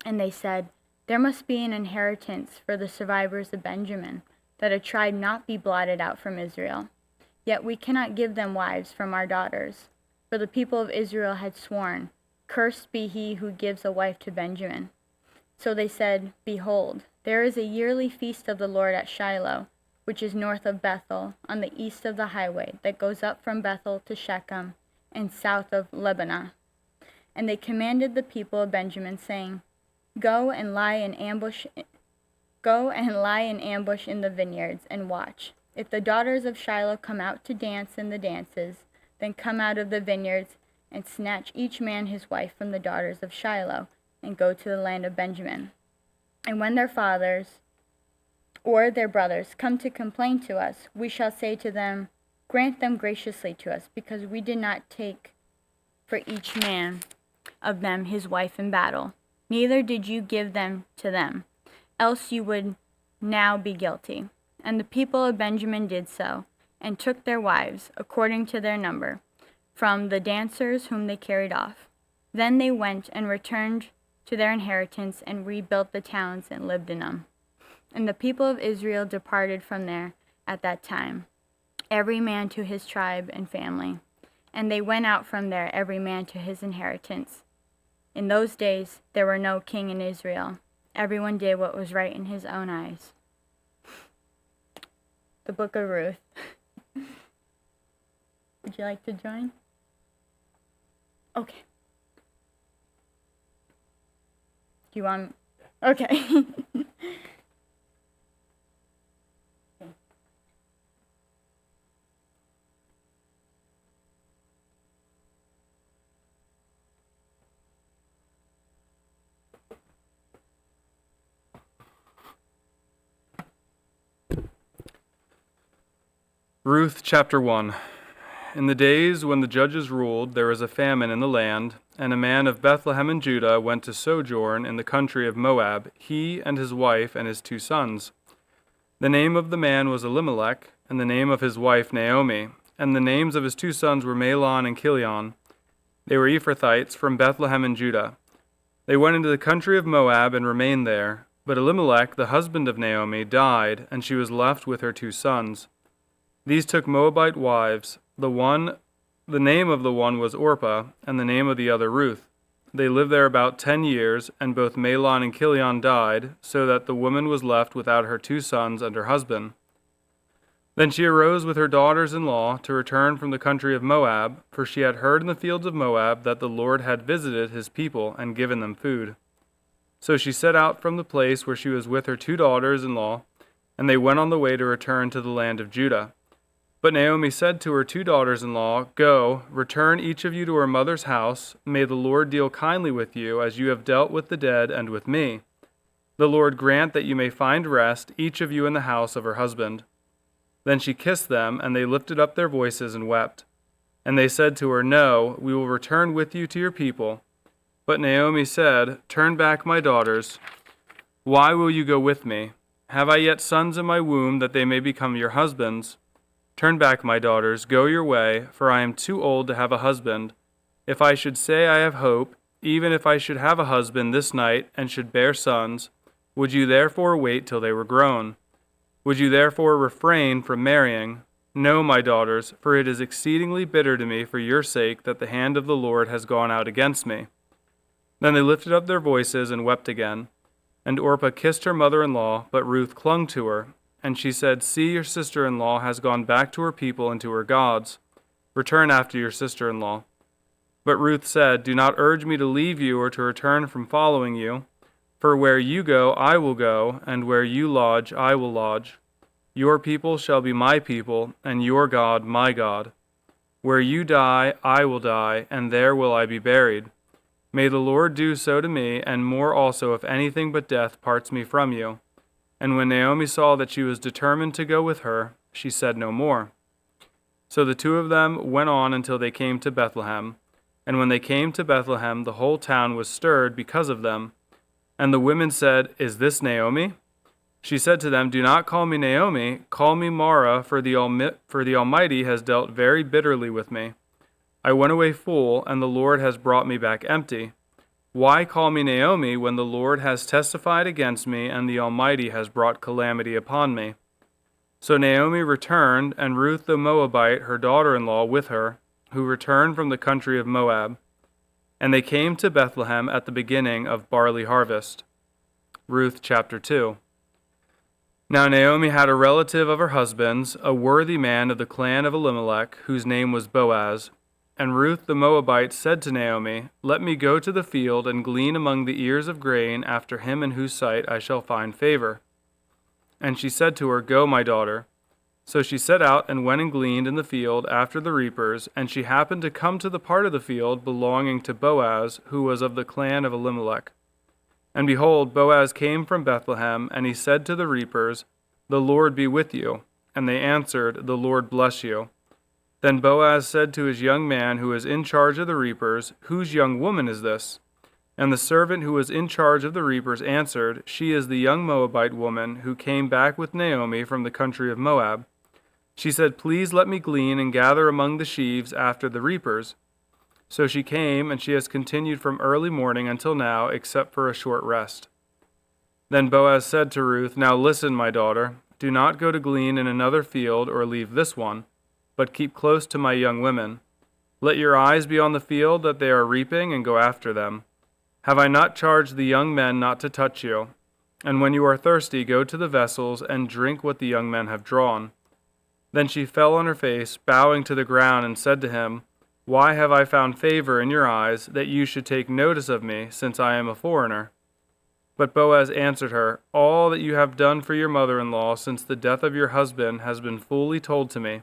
F: And they said, There must be an inheritance for the survivors of Benjamin, that a tribe not be blotted out from Israel. Yet we cannot give them wives from our daughters. For the people of Israel had sworn, Cursed be he who gives a wife to Benjamin. So they said, Behold, there is a yearly feast of the Lord at Shiloh, which is north of Bethel, on the east of the highway that goes up from Bethel to Shechem, and south of Lebanah. And they commanded the people of Benjamin, saying, Go and lie in ambush in the vineyards, and watch. If the daughters of Shiloh come out to dance in the dances, then come out of the vineyards, and snatch each man his wife from the daughters of Shiloh, and go to the land of Benjamin. And when their fathers or their brothers come to complain to us, we shall say to them, Grant them graciously to us, because we did not take for each man of them his wife in battle, neither did you give them to them, else you would now be guilty. And the people of Benjamin did so, and took their wives, according to their number, from the dancers whom they carried off. Then they went and returned to their inheritance, and rebuilt the towns and lived in them. And the people of Israel departed from there at that time, every man to his tribe and family. And they went out from there, every man to his inheritance. In those days there were no king in Israel. Everyone did what was right in his own eyes. The Book of Ruth. Would you like to join? Okay. Do you want? Okay.
G: Ruth chapter 1. In the days when the judges ruled, there was a famine in the land, and a man of Bethlehem in Judah went to sojourn in the country of Moab, he and his wife and his 2 sons. The name of the man was Elimelech, and the name of his wife Naomi, and the names of his 2 sons were Mahlon and Chilion. They were Ephrathites from Bethlehem in Judah. They went into the country of Moab and remained there, but Elimelech, the husband of Naomi, died, and she was left with her 2 sons. These took Moabite wives. The name of the one was Orpah, and the name of the other Ruth. They lived there about 10 years, and both Mahlon and Chilion died, so that the woman was left without her 2 sons and her husband. Then she arose with her daughters-in-law to return from the country of Moab, for she had heard in the fields of Moab that the Lord had visited his people and given them food. So she set out from the place where she was with her 2 daughters-in-law, and they went on the way to return to the land of Judah. But Naomi said to her 2 daughters-in-law, Go, return each of you to her mother's house. May the Lord deal kindly with you, as you have dealt with the dead and with me. The Lord grant that you may find rest, each of you in the house of her husband. Then she kissed them, and they lifted up their voices and wept. And they said to her, No, we will return with you to your people. But Naomi said, Turn back, my daughters. Why will you go with me? Have I yet sons in my womb, that they may become your husbands? Turn back, my daughters, go your way, for I am too old to have a husband. If I should say I have hope, even if I should have a husband this night, and should bear sons, would you therefore wait till they were grown? Would you therefore refrain from marrying? No, my daughters, for it is exceedingly bitter to me for your sake that the hand of the Lord has gone out against me. Then they lifted up their voices and wept again. And Orpah kissed her mother-in-law, but Ruth clung to her. And she said, See, your sister-in-law has gone back to her people and to her gods. Return after your sister-in-law. But Ruth said, Do not urge me to leave you or to return from following you. For where you go, I will go, and where you lodge, I will lodge. Your people shall be my people, and your God my God. Where you die, I will die, and there will I be buried. May the Lord do so to me, and more also, if anything but death parts me from you. And when Naomi saw that she was determined to go with her, she said no more. So the 2 of them went on until they came to Bethlehem. And when they came to Bethlehem, the whole town was stirred because of them. And the women said, Is this Naomi? She said to them, Do not call me Naomi, call me Mara, for the Almighty has dealt very bitterly with me. I went away full, and the Lord has brought me back empty. Why call me Naomi when the Lord has testified against me, and the Almighty has brought calamity upon me? So Naomi returned, and Ruth the Moabite, her daughter-in-law, with her, who returned from the country of Moab. And they came to Bethlehem at the beginning of barley harvest. Ruth chapter 2. Now Naomi had a relative of her husband's, a worthy man of the clan of Elimelech, whose name was Boaz. And Ruth the Moabite said to Naomi, Let me go to the field and glean among the ears of grain after him in whose sight I shall find favor. And she said to her, Go, my daughter. So she set out and went and gleaned in the field after the reapers, and she happened to come to the part of the field belonging to Boaz, who was of the clan of Elimelech. And behold, Boaz came from Bethlehem, and he said to the reapers, The Lord be with you. And they answered, The Lord bless you. Then Boaz said to his young man who was in charge of the reapers, Whose young woman is this? And the servant who was in charge of the reapers answered, She is the young Moabite woman who came back with Naomi from the country of Moab. She said, Please let me glean and gather among the sheaves after the reapers. So she came, and she has continued from early morning until now, except for a short rest. Then Boaz said to Ruth, Now listen, my daughter, do not go to glean in another field or leave this one, but keep close to my young women. Let your eyes be on the field that they are reaping, and go after them. Have I not charged the young men not to touch you? And when you are thirsty, go to the vessels and drink what the young men have drawn. Then she fell on her face, bowing to the ground, and said to him, Why have I found favor in your eyes, that you should take notice of me, since I am a foreigner? But Boaz answered her, All that you have done for your mother-in-law since the death of your husband has been fully told to me,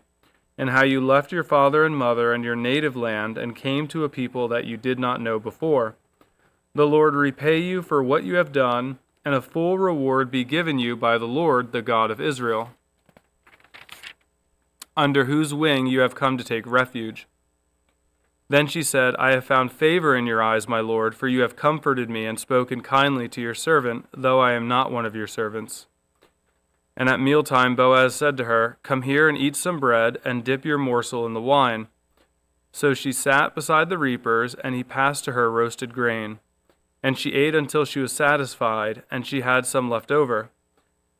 G: and how you left your father and mother and your native land and came to a people that you did not know before. The Lord repay you for what you have done, and a full reward be given you by the Lord, the God of Israel, under whose wing you have come to take refuge. Then she said, I have found favor in your eyes, my lord, for you have comforted me and spoken kindly to your servant, though I am not one of your servants. And at mealtime Boaz said to her, Come here and eat some bread, and dip your morsel in the wine. So she sat beside the reapers, and he passed to her roasted grain. And she ate until she was satisfied, and she had some left over.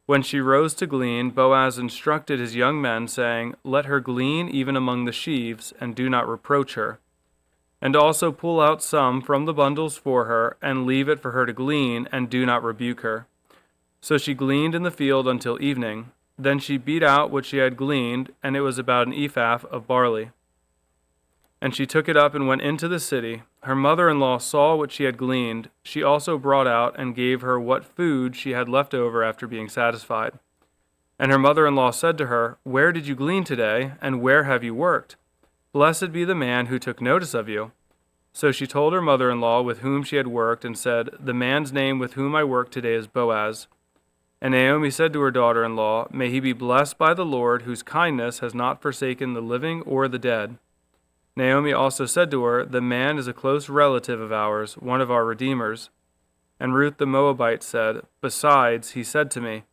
G: When she rose to glean, Boaz instructed his young men, saying, Let her glean even among the sheaves, and do not reproach her. And also pull out some from the bundles for her, and leave it for her to glean, and do not rebuke her. So she gleaned in the field until evening. Then she beat out what she had gleaned, and it was about an ephah of barley. And she took it up and went into the city. Her mother-in-law saw what she had gleaned. She also brought out and gave her what food she had left over after being satisfied. And her mother-in-law said to her, "Where did you glean today, and where have you worked? Blessed be the man who took notice of you." So she told her mother-in-law with whom she had worked, and said, "The man's name with whom I work today is Boaz." And Naomi said to her daughter-in-law, "May he be blessed by the Lord, whose kindness has not forsaken the living or the dead." Naomi also said to her, "The man is a close relative of ours, one of our redeemers." And Ruth the Moabite said, "Besides, he said to me,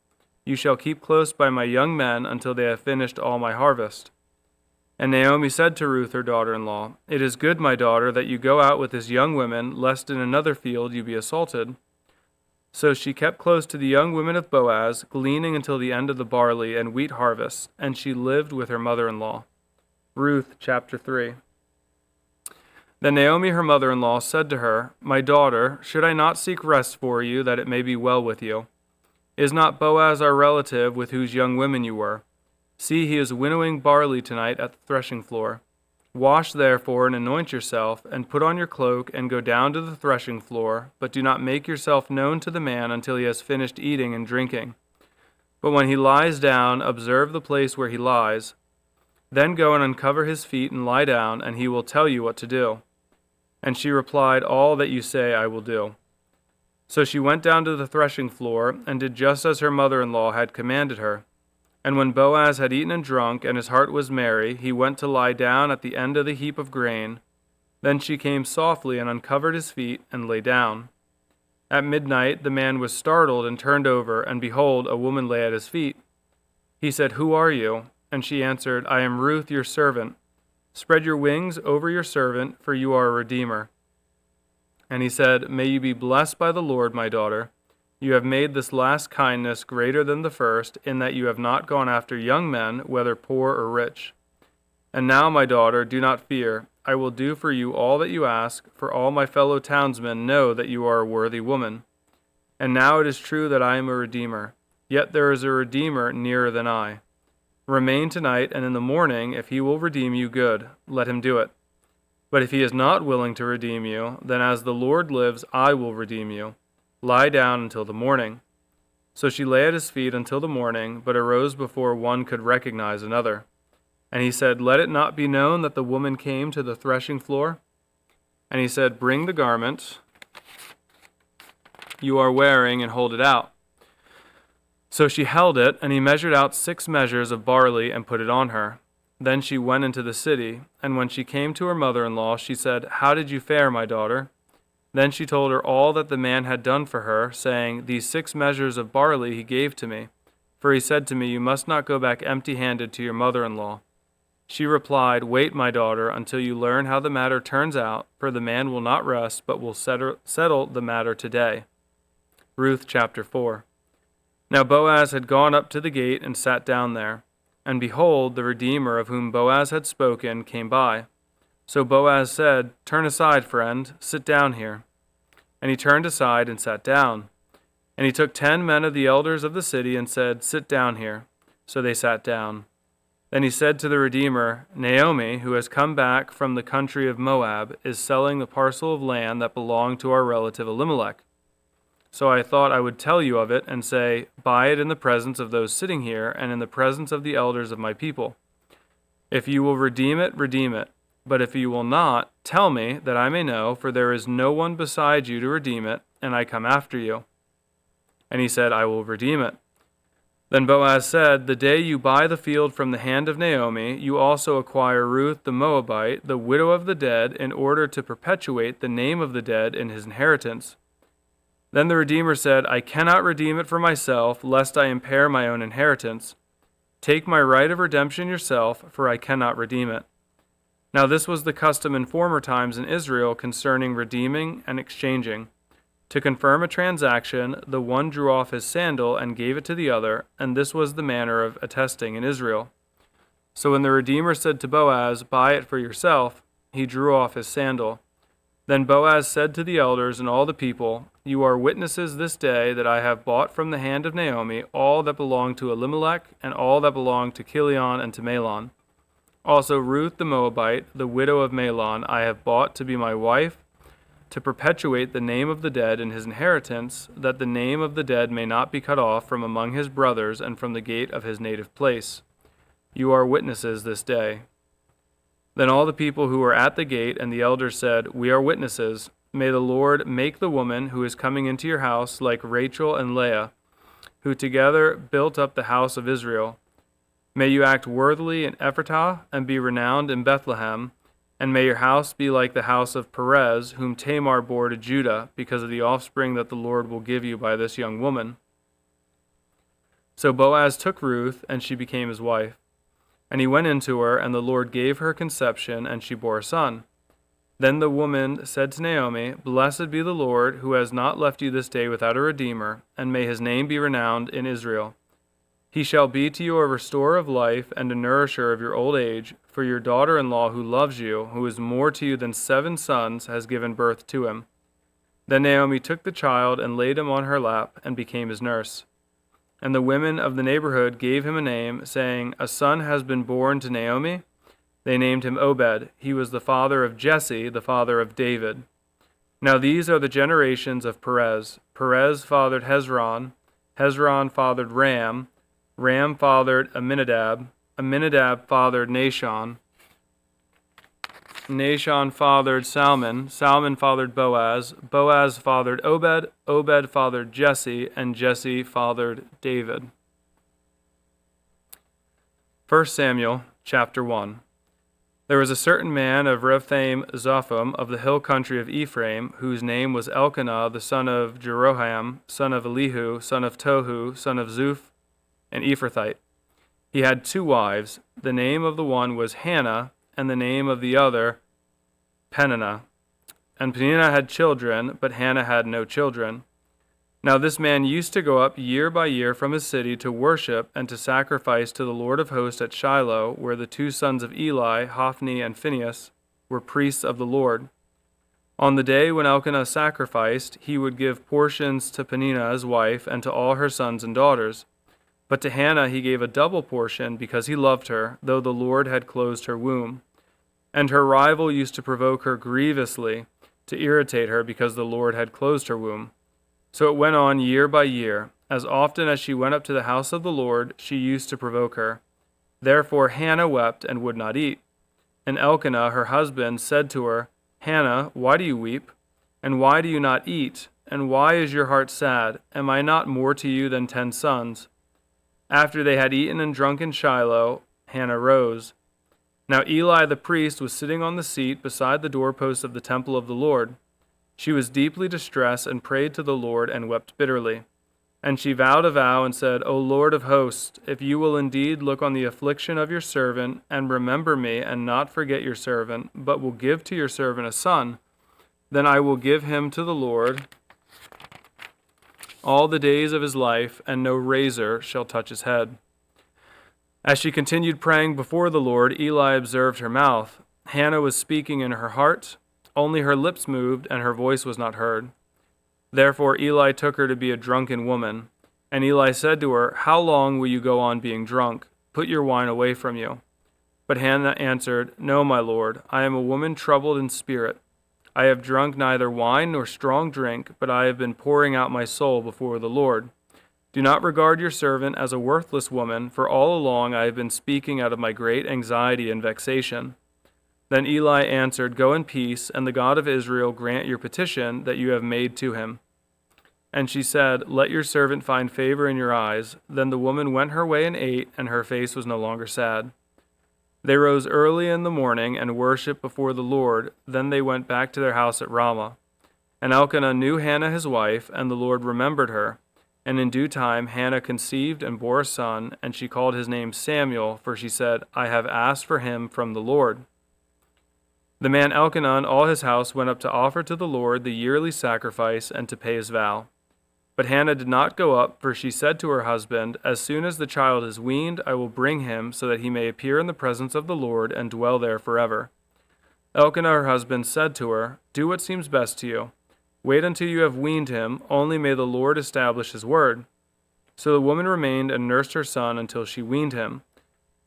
G: 'You shall keep close by my young men until they have finished all my harvest.'" And Naomi said to Ruth her daughter-in-law, "It is good, my daughter, that you go out with his young women, lest in another field you be assaulted." So she kept close to the young women of Boaz, gleaning until the end of the barley and wheat harvest, and she lived with her mother-in-law. Ruth chapter 3. Then Naomi her mother-in-law said to her, "My daughter, should I not seek rest for you, that it may be well with you? Is not Boaz our relative, with whose young women you were? See, he is winnowing barley tonight at the threshing floor. Wash therefore and anoint yourself, and put on your cloak, and go down to the threshing floor, but do not make yourself known to the man until he has finished eating and drinking. But when he lies down, observe the place where he lies. Then go and uncover his feet and lie down, and he will tell you what to do." And she replied, "All that you say I will do." So she went down to the threshing floor, and did just as her mother-in-law had commanded her. And when Boaz had eaten and drunk, and his heart was merry, he went to lie down at the end of the heap of grain. Then she came softly and uncovered his feet, and lay down. At midnight the man was startled and turned over, and behold, a woman lay at his feet. He said, "Who are you?" And she answered, "I am Ruth your servant. Spread your wings over your servant, for you are a redeemer." And he said, "May you be blessed by the Lord, my daughter. You have made this last kindness greater than the first, in that you have not gone after young men, whether poor or rich. And now, my daughter, do not fear. I will do for you all that you ask, for all my fellow townsmen know that you are a worthy woman. And now it is true that I am a redeemer, yet there is a redeemer nearer than I. Remain tonight, and in the morning, if he will redeem you, good, let him do it. But if he is not willing to redeem you, then as the Lord lives, I will redeem you. Lie down until the morning." So she lay at his feet until the morning, but arose before one could recognize another. And he said, "Let it not be known that the woman came to the threshing floor." And he said, "Bring the garment you are wearing and hold it out." So she held it, and he measured out 6 measures of barley and put it on her. Then she went into the city, and when she came to her mother-in-law, she said, "How did you fare, my daughter?" Then she told her all that the man had done for her, saying, "These 6 measures of barley he gave to me, for he said to me, 'You must not go back empty-handed to your mother-in-law.' She replied, 'Wait, my daughter, until you learn how the matter turns out, for the man will not rest, but will settle the matter today." Ruth chapter 4. Now Boaz had gone up to the gate and sat down there. And behold, the Redeemer of whom Boaz had spoken came by. So Boaz said, "Turn aside, friend, sit down here." And he turned aside and sat down. And he took 10 men of the elders of the city and said, "Sit down here." So they sat down. Then he said to the Redeemer, "Naomi, who has come back from the country of Moab, is selling the parcel of land that belonged to our relative Elimelech. So I thought I would tell you of it and say, 'Buy it in the presence of those sitting here and in the presence of the elders of my people.' If you will redeem it, redeem it. But if you will not, tell me, that I may know, for there is no one beside you to redeem it, and I come after you." And he said, "I will redeem it." Then Boaz said, "The day you buy the field from the hand of Naomi, you also acquire Ruth the Moabite, the widow of the dead, in order to perpetuate the name of the dead in his inheritance." Then the Redeemer said, "I cannot redeem it for myself, lest I impair my own inheritance. Take my right of redemption yourself, for I cannot redeem it." Now this was the custom in former times in Israel concerning redeeming and exchanging. To confirm a transaction, the one drew off his sandal and gave it to the other, and this was the manner of attesting in Israel. So when the Redeemer said to Boaz, "Buy it for yourself," he drew off his sandal. Then Boaz said to the elders and all the people, "You are witnesses this day that I have bought from the hand of Naomi all that belonged to Elimelech and all that belonged to Chilion and to Mahlon. Also Ruth the Moabite, the widow of Mahlon, I have bought to be my wife, to perpetuate the name of the dead in his inheritance, that the name of the dead may not be cut off from among his brothers and from the gate of his native place. You are witnesses this day." Then all the people who were at the gate and the elders said, "We are witnesses. May the Lord make the woman who is coming into your house like Rachel and Leah, who together built up the house of Israel. May you act worthily in Ephratah and be renowned in Bethlehem, and may your house be like the house of Perez, whom Tamar bore to Judah, because of the offspring that the Lord will give you by this young woman." So Boaz took Ruth, and she became his wife. And he went into her, and the Lord gave her conception, and she bore a son. Then the woman said to Naomi, "Blessed be the Lord, who has not left you this day without a redeemer, and may his name be renowned in Israel. He shall be to you a restorer of life and a nourisher of your old age, for your daughter-in-law who loves you, who is more to you than 7 sons, has given birth to him." Then Naomi took the child and laid him on her lap and became his nurse. And the women of the neighborhood gave him a name, saying, "A son has been born to Naomi." They named him Obed. He was the father of Jesse, the father of David. Now these are the generations of Perez. Perez fathered Hezron. Hezron fathered Ram. Ram fathered Amminadab. Amminadab fathered Nahshon. Nahshon fathered Salmon. Salmon fathered Boaz. Boaz fathered Obed. Obed fathered Jesse. And Jesse fathered David. 1 Samuel chapter 1. There was a certain man of Rephaim Zophim of the hill country of Ephraim, whose name was Elkanah the son of Jeroham, son of Elihu, son of Tohu, son of Zuph, an Ephrathite. He had 2 wives. The name of the one was Hannah, and the name of the other Peninnah. And Peninnah had children, but Hannah had no children. Now this man used to go up year by year from his city to worship and to sacrifice to the Lord of hosts at Shiloh, where the 2 sons of Eli, Hophni and Phinehas, were priests of the Lord. On the day when Elkanah sacrificed, he would give portions to Peninnah his wife and to all her sons and daughters. But to Hannah he gave a double portion because he loved her, though the Lord had closed her womb. And her rival used to provoke her grievously, to irritate her because the Lord had closed her womb. So it went on year by year. As often as she went up to the house of the Lord, she used to provoke her. Therefore Hannah wept and would not eat. And Elkanah, her husband, said to her, "Hannah, why do you weep? And why do you not eat? And why is your heart sad? Am I not more to you than 10 sons?" After they had eaten and drunk in Shiloh, Hannah rose. Now Eli the priest was sitting on the seat beside the doorpost of the temple of the Lord. She was deeply distressed and prayed to the Lord and wept bitterly. And she vowed a vow and said, "O Lord of hosts, if you will indeed look on the affliction of your servant and remember me and not forget your servant, but will give to your servant a son, then I will give him to the Lord all the days of his life, and no razor shall touch his head." As she continued praying before the Lord, Eli observed her mouth. Hannah was speaking in her heart. Only her lips moved, and her voice was not heard. Therefore Eli took her to be a drunken woman. And Eli said to her, "How long will you go on being drunk? Put your wine away from you." But Hannah answered, "No, my lord, I am a woman troubled in spirit. I have drunk neither wine nor strong drink, but I have been pouring out my soul before the Lord. Do not regard your servant as a worthless woman, for all along I have been speaking out of my great anxiety and vexation." Then Eli answered, "Go in peace, and the God of Israel grant your petition that you have made to him." And she said, "Let your servant find favor in your eyes." Then the woman went her way and ate, and her face was no longer sad. They rose early in the morning and worshipped before the Lord. Then they went back to their house at Ramah. And Elkanah knew Hannah his wife, and the Lord remembered her. And in due time Hannah conceived and bore a son, and she called his name Samuel, for she said, "I have asked for him from the Lord." The man Elkanah and all his house went up to offer to the Lord the yearly sacrifice and to pay his vow. But Hannah did not go up, for she said to her husband, "As soon as the child is weaned, I will bring him, so that he may appear in the presence of the Lord and dwell there forever." Elkanah her husband said to her, "Do what seems best to you. Wait until you have weaned him, only may the Lord establish his word." So the woman remained and nursed her son until she weaned him.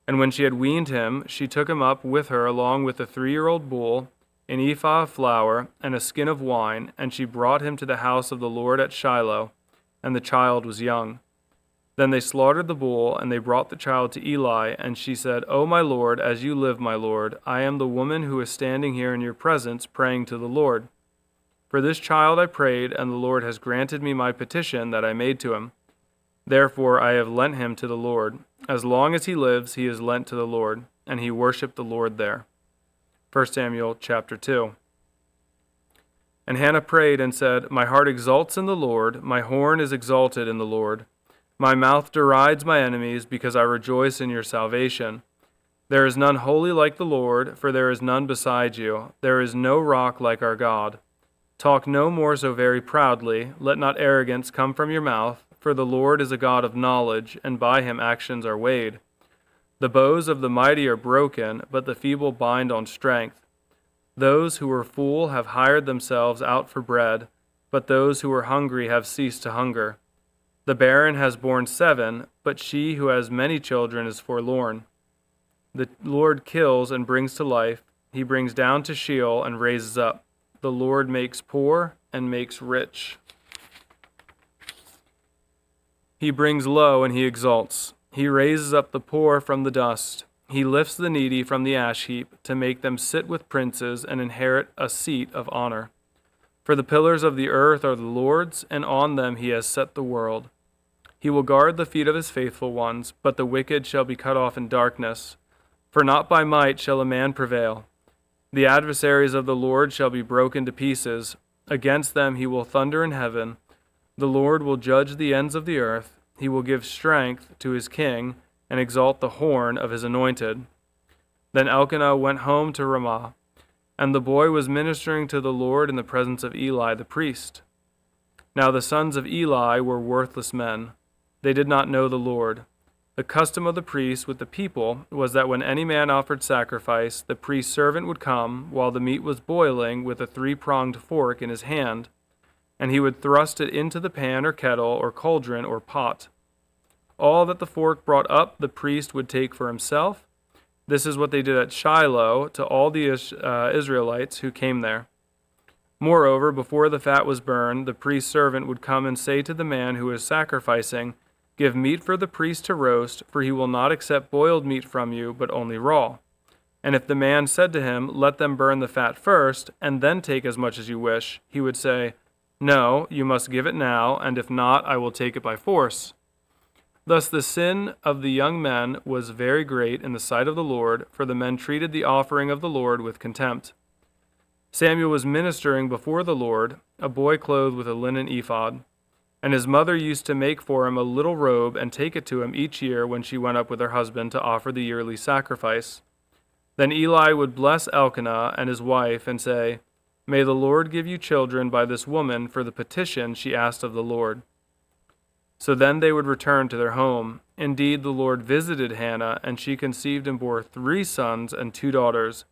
G: And when she had weaned him, she took him up with her along with the 3-year-old bull, an ephah of flour, and a skin of wine, and she brought him to the house of the Lord at Shiloh, and the child was young. Then they slaughtered the bull, and they brought the child to Eli, and she said, O my Lord, as you live, my Lord, I am the woman who is standing here in your presence, praying to the Lord. For this child I prayed, and the Lord has granted me my petition that I made to him. Therefore I have lent him to the Lord. As long as he lives, he is lent to the Lord, and he worshipped the Lord there. 1 Samuel chapter 2. And Hannah prayed and said, My heart exults in the Lord, my horn is exalted in the Lord. My mouth derides my enemies, because I rejoice in your salvation. There is none holy like the Lord, for there is none beside you. There is no rock like our God. Talk no more so very proudly. Let not arrogance come from your mouth, for the Lord is a God of knowledge, and by him actions are weighed. The bows of the mighty are broken, but the feeble bind on strength. Those who were full have hired themselves out for bread, but those who were hungry have ceased to hunger. The barren has borne 7, but she who has many children is forlorn. The Lord kills and brings to life. He brings down to Sheol and raises up. The Lord makes poor and makes rich. He brings low and he exalts. He raises up the poor from the dust. He lifts the needy from the ash heap to make them sit with princes and inherit a seat of honor. For the pillars of the earth are the Lord's, and on them he has set the world. He will guard the feet of his faithful ones, but the wicked shall be cut off in darkness. For not by might shall a man prevail. The adversaries of the Lord shall be broken to pieces. Against them he will thunder in heaven. The Lord will judge the ends of the earth. He will give strength to his king and exalt the horn of his anointed. Then Elkanah went home to Ramah, and the boy was ministering to the Lord in the presence of Eli the priest. Now the sons of Eli were worthless men. They did not know the Lord. The custom of the priest with the people was that when any man offered sacrifice, the priest's servant would come while the meat was boiling with a 3-pronged fork in his hand, and he would thrust it into the pan or kettle or cauldron or pot. All that the fork brought up, the priest would take for himself. This is what they did at Shiloh to all the Israelites who came there. Moreover, before the fat was burned, the priest's servant would come and say to the man who was sacrificing, Give meat for the priest to roast, for he will not accept boiled meat from you, but only raw. And if the man said to him, Let them burn the fat first, and then take as much as you wish, he would say, No, you must give it now, and if not, I will take it by force. Thus the sin of the young men was very great in the sight of the Lord, for the men treated the offering of the Lord with contempt. Samuel was ministering before the Lord, a boy clothed with a linen ephod. And his mother used to make for him a little robe and take it to him each year when she went up with her husband to offer the yearly sacrifice. Then Eli would bless Elkanah and his wife and say, May the Lord give you children by this woman for the petition she asked of the Lord. So then they would return to their home. Indeed, the Lord visited Hannah, and she conceived and bore 3 sons and 2 daughters.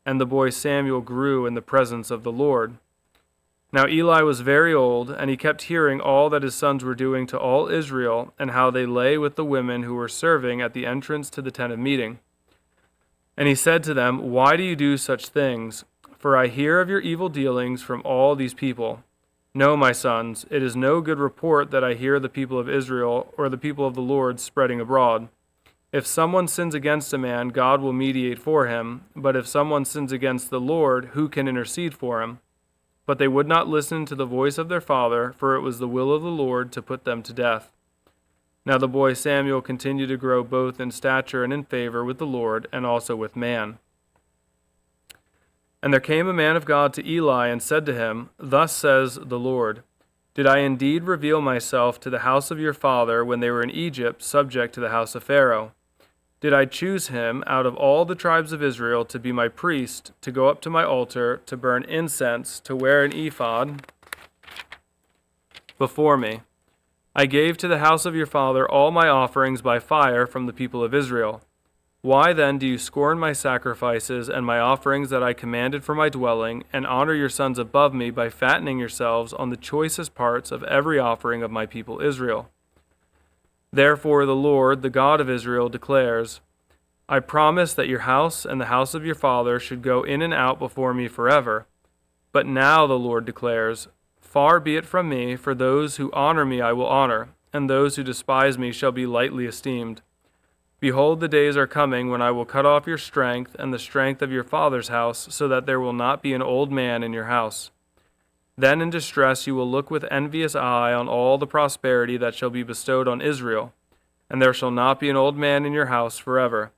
G: And the boy Samuel grew in the presence of the Lord. Now Eli was very old, and he kept hearing all that his sons were doing to all Israel, and how they lay with the women who were serving at the entrance to the tent of meeting. And he said to them, Why do you do such things? For I hear of your evil dealings from all these people. No, my sons, it is no good report that I hear the people of Israel or the people of the Lord spreading abroad. If someone sins against a man, God will mediate for him, but if someone sins against the Lord, who can intercede for him? But they would not listen to the voice of their father, for it was the will of the Lord to put them to death. Now the boy Samuel continued to grow both in stature and in favor with the Lord, and also with man. And there came a man of God to Eli and said to him, Thus says the Lord, Did I indeed reveal myself to the house of your father when they were in Egypt, subject to the house of Pharaoh? Did I choose him out of all the tribes of Israel to be my priest, to go up to my altar, to burn incense, to wear an ephod before me? I gave to the house of your father all my offerings by fire from the people of Israel. Why then do you scorn my sacrifices and my offerings that I commanded for my dwelling, and honor your sons above me by fattening yourselves on the choicest parts of every offering of my people Israel? Therefore the Lord, the God of Israel, declares, I promised that your house and the house of your father should go in and out before me forever. But now the Lord declares, Far be it from me, for those who honor me I will honor, and those who despise me shall be lightly esteemed. Behold, the days are coming when I will cut off your strength and the strength of your father's house, so that there will not be an old man in your house. Then in distress you will look with envious eye on all the prosperity that shall be bestowed on Israel, and there shall not be an old man in your house forever.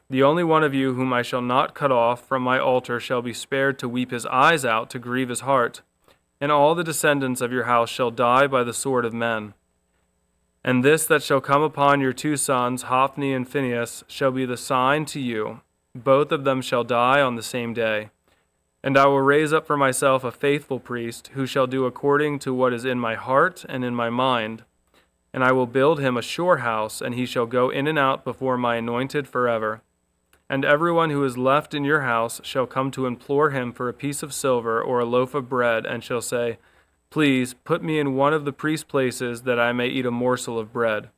G: The only one of you whom I shall not cut off from my altar shall be spared to weep his eyes out, to grieve his heart, and all the descendants of your house shall die by the sword of men. And this that shall come upon your 2 sons, Hophni and Phinehas, shall be the sign to you. Both of them shall die on the same day. And I will raise up for myself a faithful priest, who shall do according to what is in my heart and in my mind. And I will build him a sure house, and he shall go in and out before my anointed forever. And everyone who is left in your house shall come to implore him for a piece of silver or a loaf of bread, and shall say, Please put me in one of the priest's places, that I may eat a morsel of bread.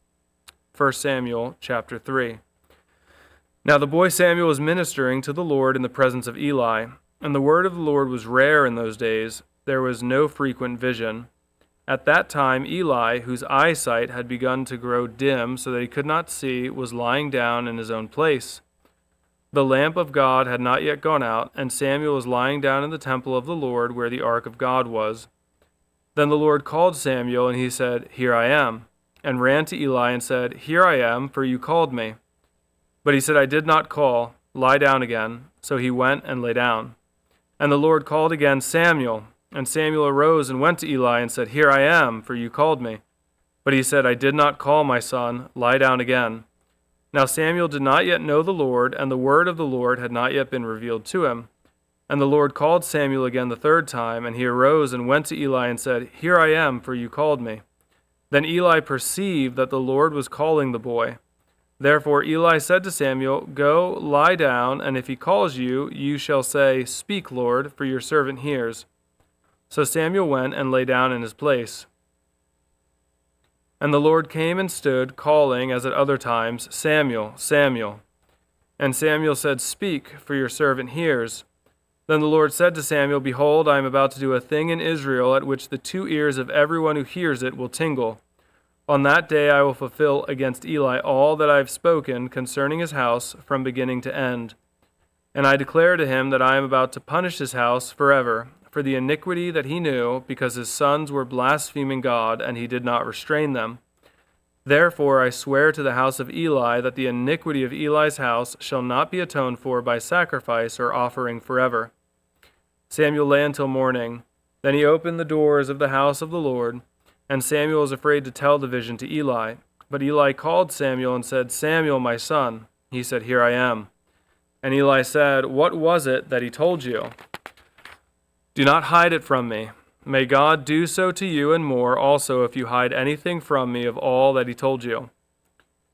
G: 1 Samuel chapter 3. Now the boy Samuel was ministering to the Lord in the presence of Eli, and the word of the Lord was rare in those days. There was no frequent vision. At that time Eli, whose eyesight had begun to grow dim so that he could not see, was lying down in his own place. The lamp of God had not yet gone out, and Samuel was lying down in the temple of the Lord where the ark of God was. Then the Lord called Samuel, and he said, Here I am, and ran to Eli and said, Here I am, for you called me. But he said, I did not call. Lie down again. So he went and lay down. And the Lord called again, Samuel. And Samuel arose and went to Eli and said, Here I am, for you called me. But he said, I did not call, my son. Lie down again. Now Samuel did not yet know the Lord, and the word of the Lord had not yet been revealed to him. And the Lord called Samuel again the 3rd time, and he arose and went to Eli and said, Here I am, for you called me. Then Eli perceived that the Lord was calling the boy. Therefore Eli said to Samuel, Go, lie down, and if he calls you, you shall say, Speak, Lord, for your servant hears. So Samuel went and lay down in his place. And the Lord came and stood, calling, as at other times, Samuel, Samuel. And Samuel said, Speak, for your servant hears. Then the Lord said to Samuel, Behold, I am about to do a thing in Israel at which the 2 ears of everyone who hears it will tingle. On that day I will fulfill against Eli all that I have spoken concerning his house from beginning to end. And I declare to him that I am about to punish his house forever for the iniquity that he knew, because his sons were blaspheming God, and he did not restrain them. Therefore I swear to the house of Eli that the iniquity of Eli's house shall not be atoned for by sacrifice or offering forever. Samuel lay until morning. Then he opened the doors of the house of the Lord, and Samuel was afraid to tell the vision to Eli. But Eli called Samuel and said, Samuel, my son. He said, Here I am. And Eli said, What was it that he told you? Do not hide it from me. May God do so to you and more also if you hide anything from me of all that he told you.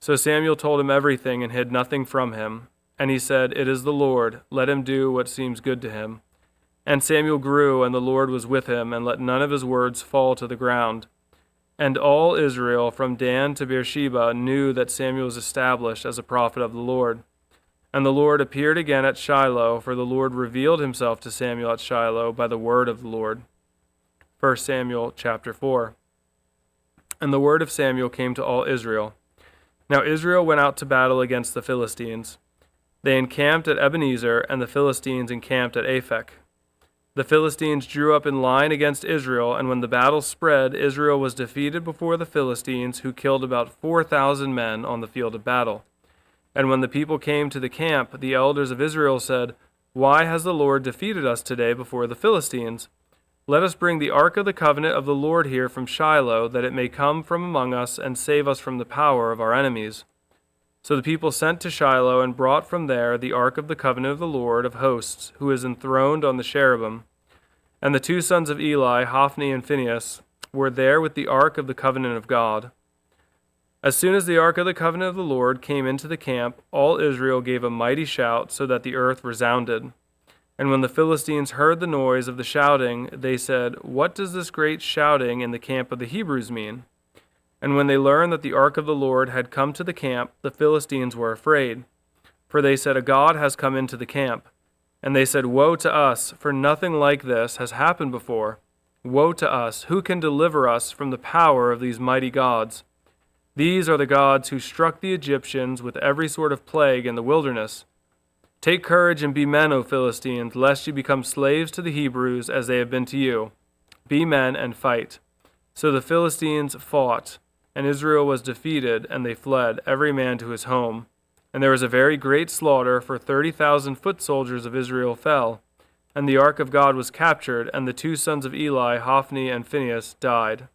G: So Samuel told him everything and hid nothing from him. And he said, It is the Lord. Let him do what seems good to him. And Samuel grew, and the Lord was with him, and let none of his words fall to the ground. And all Israel, from Dan to Beersheba, knew that Samuel was established as a prophet of the Lord. And the Lord appeared again at Shiloh, for the Lord revealed himself to Samuel at Shiloh by the word of the Lord. 1 Samuel chapter 4. And the word of Samuel came to all Israel. Now Israel went out to battle against the Philistines. They encamped at Ebenezer, and the Philistines encamped at Aphek. The Philistines drew up in line against Israel, and when the battle spread, Israel was defeated before the Philistines, who killed about 4,000 men on the field of battle. And when the people came to the camp, the elders of Israel said, Why has the Lord defeated us today before the Philistines? Let us bring the ark of the covenant of the Lord here from Shiloh, that it may come from among us and save us from the power of our enemies. So the people sent to Shiloh and brought from there the ark of the covenant of the Lord of hosts, who is enthroned on the cherubim. And the 2 sons of Eli, Hophni and Phinehas, were there with the ark of the covenant of God. As soon as the ark of the covenant of the Lord came into the camp, all Israel gave a mighty shout, so that the earth resounded. And when the Philistines heard the noise of the shouting, they said, What does this great shouting in the camp of the Hebrews mean? And when they learned that the ark of the Lord had come to the camp, the Philistines were afraid. for they said, "A god has come into the camp." And they said, "Woe to us, for nothing like this has happened before. Woe to us, who can deliver us from the power of these mighty gods? These are the gods who struck the Egyptians with every sort of plague in the wilderness. Take courage and be men, O Philistines, lest you become slaves to the Hebrews as they have been to you. Be men and fight." So the Philistines fought, and Israel was defeated, and they fled, every man to his home. And there was a very great slaughter, for 30,000 foot soldiers of Israel fell. And the ark of God was captured, and the 2 sons of Eli, Hophni and Phinehas, died.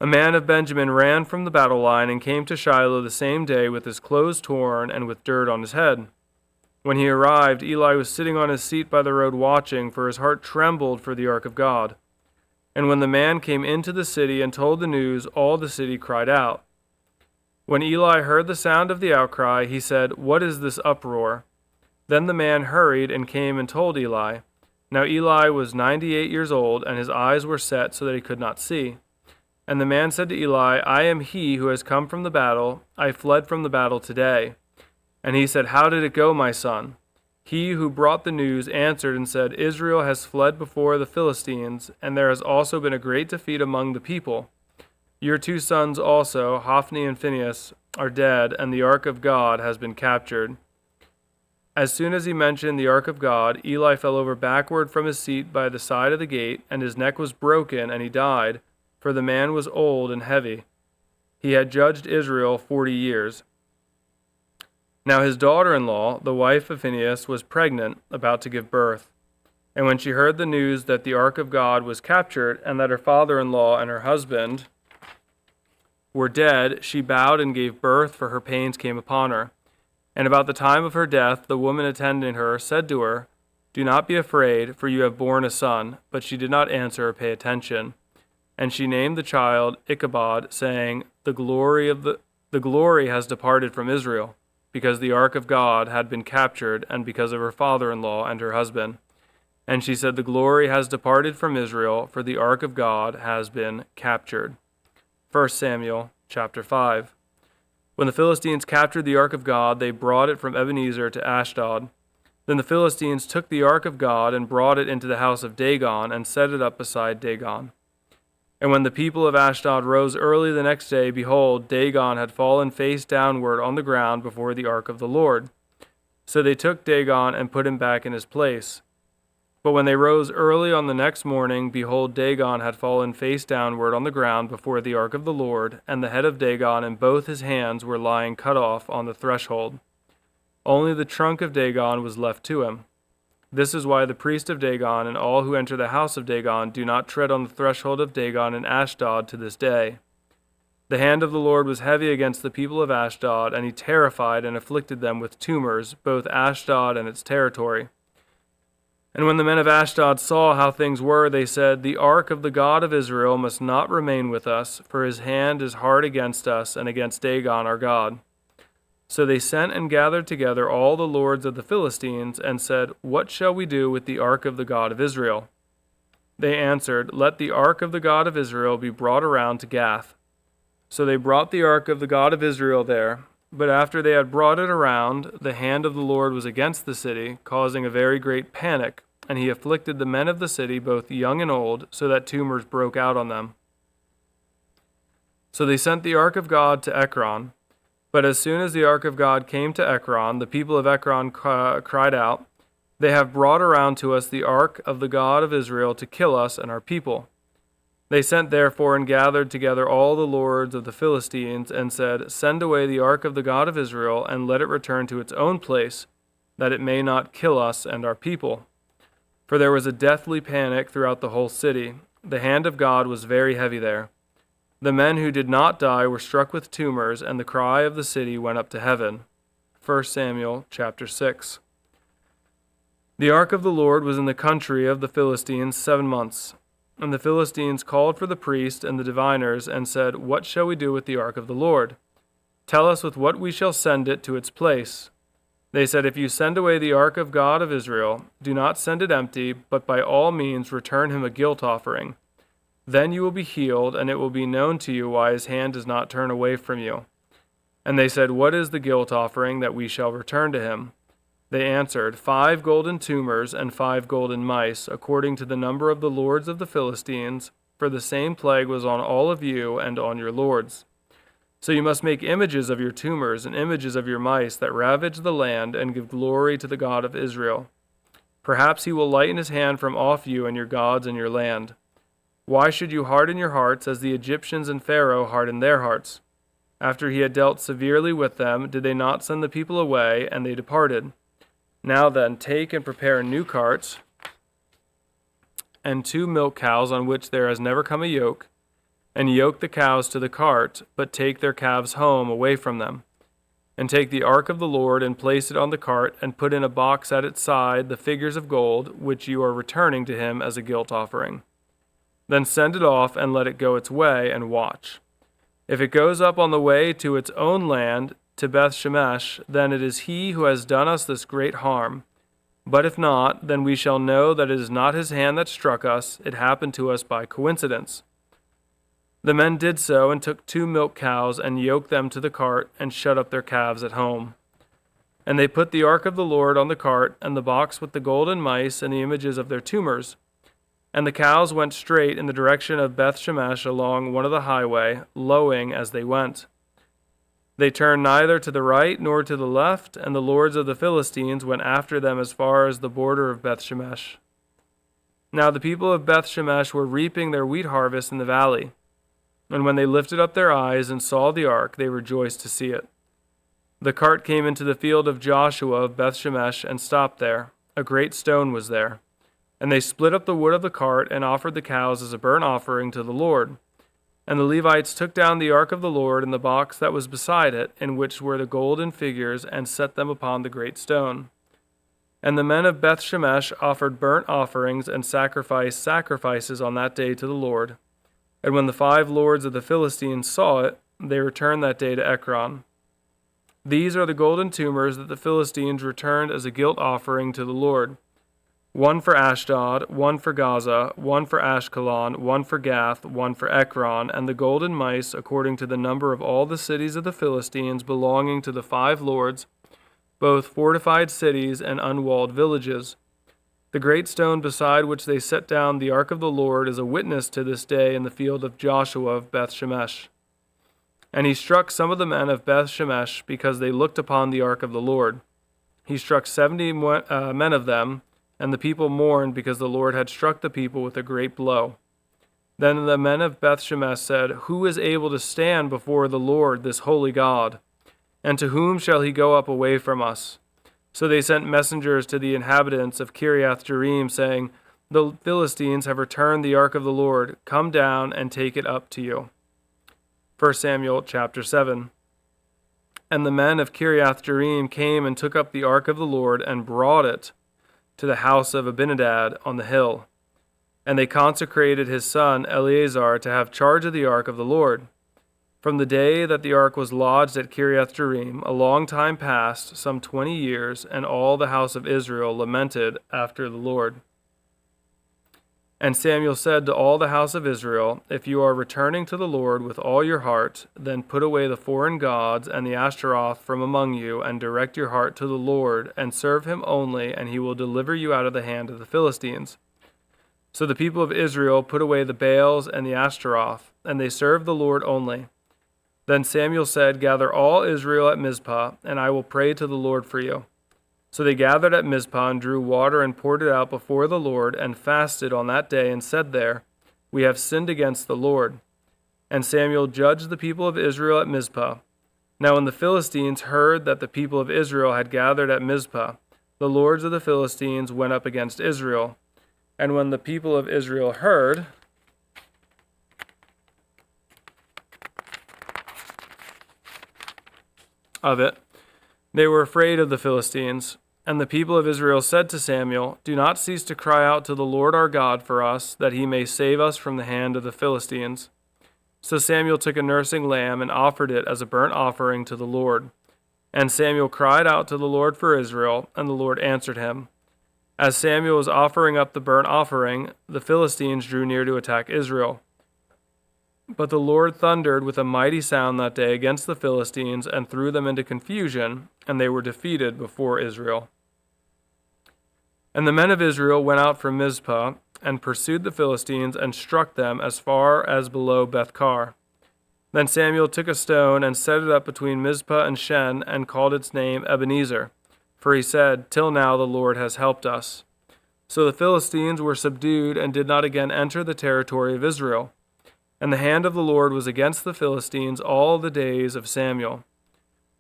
G: A man of Benjamin ran from the battle line and came to Shiloh the same day with his clothes torn and with dirt on his head. When he arrived, Eli was sitting on his seat by the road watching, for his heart trembled for the ark of God. And when the man came into the city and told the news, all the city cried out. When Eli heard the sound of the outcry, he said, "What is this uproar?" Then the man hurried and came and told Eli. Now Eli was 98 years old, and his eyes were set so that he could not see. And the man said to Eli, "I am he who has come from the battle. I fled from the battle today." And he said, "How did it go, my son?" He who brought the news answered and said, "Israel has fled before the Philistines, and there has also been a great defeat among the people. Your 2 sons also, Hophni and Phinehas, are dead, and the ark of God has been captured." As soon as he mentioned the ark of God, Eli fell over backward from his seat by the side of the gate, and his neck was broken, and he died, for the man was old and heavy. He had judged Israel 40 years. Now his daughter-in-law, the wife of Phinehas, was pregnant, about to give birth. And when she heard the news that the ark of God was captured, and that her father-in-law and her husband were dead, she bowed and gave birth, for her pains came upon her. And about the time of her death, the woman attending her said to her, "Do not be afraid, for you have borne a son." But she did not answer or pay attention. And she named the child Ichabod, saying, The glory has departed from Israel, because the ark of God had been captured, and because of her father-in-law and her husband. And she said, "The glory has departed from Israel, for the ark of God has been captured." 1 Samuel chapter 5. When the Philistines captured the ark of God, they brought it from Ebenezer to Ashdod. Then the Philistines took the ark of God and brought it into the house of Dagon and set it up beside Dagon. And when the people of Ashdod rose early the next day, behold, Dagon had fallen face downward on the ground before the ark of the Lord. So they took Dagon and put him back in his place. But when they rose early on the next morning, behold, Dagon had fallen face downward on the ground before the ark of the Lord, and the head of Dagon and both his hands were lying cut off on the threshold. Only the trunk of Dagon was left to him. This is why the priest of Dagon and all who enter the house of Dagon do not tread on the threshold of Dagon in Ashdod to this day. The hand of the Lord was heavy against the people of Ashdod, and he terrified and afflicted them with tumors, both Ashdod and its territory. And when the men of Ashdod saw how things were, they said, "The ark of the God of Israel must not remain with us, for his hand is hard against us and against Dagon our God." So they sent and gathered together all the lords of the Philistines and said, "What shall we do with the ark of the God of Israel?" They answered, "Let the ark of the God of Israel be brought around to Gath." So they brought the ark of the God of Israel there. But after they had brought it around, the hand of the Lord was against the city, causing a very great panic, and he afflicted the men of the city, both young and old, so that tumors broke out on them. So they sent the ark of God to Ekron. But as soon as the ark of God came to Ekron, the people of Ekron cried out, "They have brought around to us the ark of the God of Israel to kill us and our people." They sent therefore and gathered together all the lords of the Philistines and said, "Send away the ark of the God of Israel, and let it return to its own place, that it may not kill us and our people." For there was a deathly panic throughout the whole city. The hand of God was very heavy there. The men who did not die were struck with tumors, and the cry of the city went up to heaven. 1 Samuel chapter 6. The ark of the Lord was in the country of the Philistines 7 months. And the Philistines called for the priest and the diviners and said, "What shall we do with the ark of the Lord? Tell us with what we shall send it to its place." They said, "If you send away the ark of God of Israel, do not send it empty, but by all means return him a guilt offering. Then you will be healed, and it will be known to you why his hand does not turn away from you." And they said, What is the guilt offering that we shall return to him? They answered, 5 golden tumors and 5 golden mice, according to the number of the lords of the Philistines, for the same plague was on all of you and on your lords. So you must make images of your tumors and images of your mice that ravage the land, and give glory to the God of Israel. Perhaps he will lighten his hand from off you and your gods and your land. Why should you harden your hearts as the Egyptians and Pharaoh hardened their hearts? After he had dealt severely with them, did they not send the people away, and they departed? Now then, take and prepare new carts, and 2 milk cows on which there has never come a yoke, and yoke the cows to the cart, but take their calves home away from them. And take the ark of the Lord, and place it on the cart, and put in a box at its side the figures of gold, which you are returning to him as a guilt offering. Then send it off, and let it go its way, and watch. If it goes up on the way to its own land, to Beth Shemesh, then it is he who has done us this great harm. But if not, then we shall know that it is not his hand that struck us, it happened to us by coincidence. The men did so, and took 2 milk cows, and yoked them to the cart, and shut up their calves at home. And they put the ark of the Lord on the cart, and the box with the golden mice, and the images of their tumors. And the cows went straight in the direction of Beth Shemesh along one of the highway, lowing as they went. They turned neither to the right nor to the left, and the lords of the Philistines went after them as far as the border of Beth Shemesh. Now the people of Beth Shemesh were reaping their wheat harvest in the valley. And when they lifted up their eyes and saw the ark, they rejoiced to see it. The cart came into the field of Joshua of Beth Shemesh and stopped there. A great stone was there. And they split up the wood of the cart and offered the cows as a burnt offering to the Lord. And the Levites took down the ark of the Lord and the box that was beside it, in which were the golden figures, and set them upon the great stone. And the men of Beth Shemesh offered burnt offerings and sacrificed sacrifices on that day to the Lord. And when the 5 lords of the Philistines saw it, they returned that day to Ekron. These are the golden tumors that the Philistines returned as a guilt offering to the Lord. 1 for Ashdod, 1 for Gaza, 1 for Ashkelon, 1 for Gath, 1 for Ekron, and the golden mice according to the number of all the cities of the Philistines belonging to the 5 lords, both fortified cities and unwalled villages. The great stone beside which they set down the ark of the Lord is a witness to this day in the field of Joshua of Beth Shemesh. And he struck some of the men of Beth Shemesh because they looked upon the ark of the Lord. He struck 70 men of them, and the people mourned because the Lord had struck the people with a great blow. Then the men of Beth Shemesh said, Who is able to stand before the Lord, this holy God? And to whom shall he go up away from us? So they sent messengers to the inhabitants of Kiriath Jearim, saying, The Philistines have returned the ark of the Lord. Come down and take it up to you. 1 Samuel chapter 7. And the men of Kiriath Jearim came and took up the ark of the Lord and brought it to the house of Abinadab on the hill. And they consecrated his son Eleazar to have charge of the ark of the Lord. From the day that the ark was lodged at Kiriath Jearim, a long time passed, some 20 years, and all the house of Israel lamented after the Lord. And Samuel said to all the house of Israel, If you are returning to the Lord with all your heart, then put away the foreign gods and the Ashtaroth from among you, and direct your heart to the Lord, and serve him only, and he will deliver you out of the hand of the Philistines. So the people of Israel put away the Baals and the Ashtaroth, and they served the Lord only. Then Samuel said, Gather all Israel at Mizpah, and I will pray to the Lord for you. So they gathered at Mizpah and drew water and poured it out before the Lord, and fasted on that day, and said there, We have sinned against the Lord. And Samuel judged the people of Israel at Mizpah. Now when the Philistines heard that the people of Israel had gathered at Mizpah, the lords of the Philistines went up against Israel. And when the people of Israel heard of it, they were afraid of the Philistines. And the people of Israel said to Samuel, Do not cease to cry out to the Lord our God for us, that he may save us from the hand of the Philistines. So Samuel took a nursing lamb and offered it as a burnt offering to the Lord. And Samuel cried out to the Lord for Israel, and the Lord answered him. As Samuel was offering up the burnt offering, the Philistines drew near to attack Israel. But the Lord thundered with a mighty sound that day against the Philistines and threw them into confusion, and they were defeated before Israel. And the men of Israel went out from Mizpah and pursued the Philistines and struck them as far as below Bethkar. Then Samuel took a stone and set it up between Mizpah and Shen and called its name Ebenezer, for he said, "Till now the Lord has helped us." So the Philistines were subdued and did not again enter the territory of Israel. And the hand of the Lord was against the Philistines all the days of Samuel.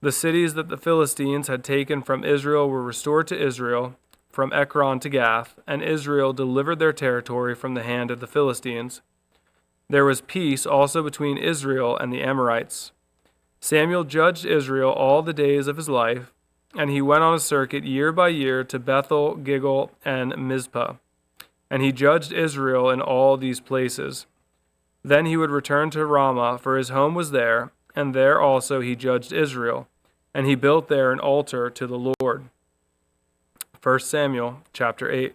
G: The cities that the Philistines had taken from Israel were restored to Israel, from Ekron to Gath, and Israel delivered their territory from the hand of the Philistines. There was peace also between Israel and the Amorites. Samuel judged Israel all the days of his life, and he went on a circuit year by year to Bethel, Gilgal, and Mizpah. And he judged Israel in all these places. Then he would return to Ramah, for his home was there, and there also he judged Israel, and he built there an altar to the Lord. 1 Samuel chapter 8.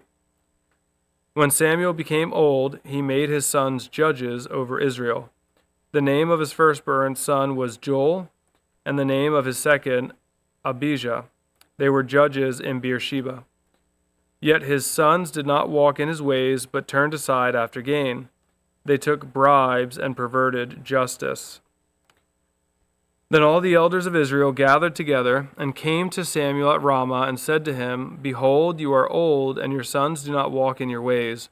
G: When Samuel became old, he made his sons judges over Israel. The name of his firstborn son was Joel, and the name of his second, Abijah. They were judges in Beersheba. Yet his sons did not walk in his ways, but turned aside after gain. They took bribes and perverted justice. Then all the elders of Israel gathered together and came to Samuel at Ramah and said to him, "Behold, you are old, and your sons do not walk in your ways.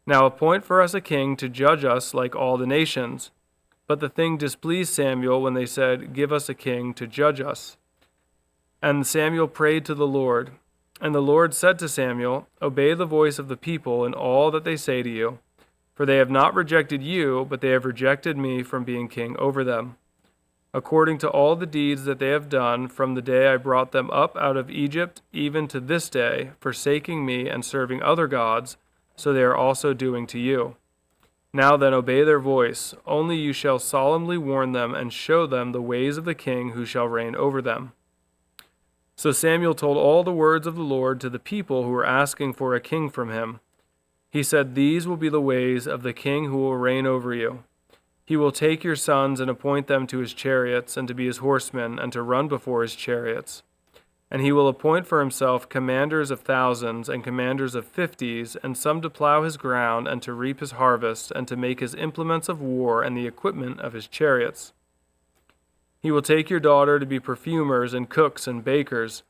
G: Now appoint for us a king to judge us like all the nations." But the thing displeased Samuel when they said, "Give us a king to judge us." And Samuel prayed to the Lord. And the Lord said to Samuel, "Obey the voice of the people in all that they say to you. For they have not rejected you, but they have rejected me from being king over them. According to all the deeds that they have done from the day I brought them up out of Egypt, even to this day, forsaking me and serving other gods, so they are also doing to you. Now then obey their voice, only you shall solemnly warn them and show them the ways of the king who shall reign over them." So Samuel told all the words of the Lord to the people who were asking for a king from him. He said, "These will be the ways of the king who will reign over you. He will take your sons and appoint them to his chariots and to be his horsemen and to run before his chariots. And he will appoint for himself commanders of thousands and commanders of 50s, and some to plow his ground and to reap his harvest and to make his implements of war and the equipment of his chariots. He will take your daughter to be perfumers and cooks and bakers.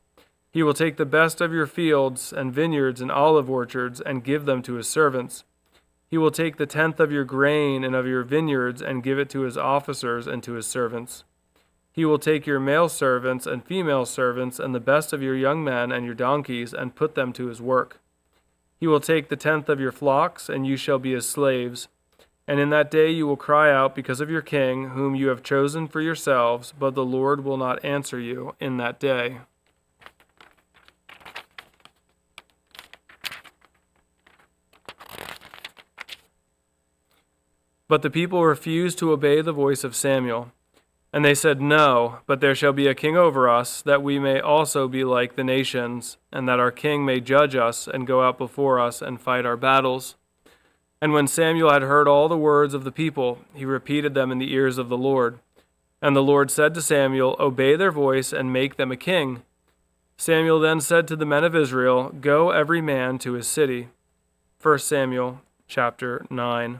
G: He will take the best of your fields and vineyards and olive orchards and give them to his servants. He will take the 10th of your grain and of your vineyards and give it to his officers and to his servants. He will take your male servants and female servants and the best of your young men and your donkeys and put them to his work. He will take the 10th of your flocks, and you shall be his slaves. And in that day you will cry out because of your king, whom you have chosen for yourselves, but the Lord will not answer you in that day." But the people refused to obey the voice of Samuel. And they said, "No, but there shall be a king over us, that we may also be like the nations, and that our king may judge us and go out before us and fight our battles." And when Samuel had heard all the words of the people, he repeated them in the ears of the Lord. And the Lord said to Samuel, "Obey their voice and make them a king." Samuel then said to the men of Israel, "Go every man to his city." 1 Samuel chapter 9.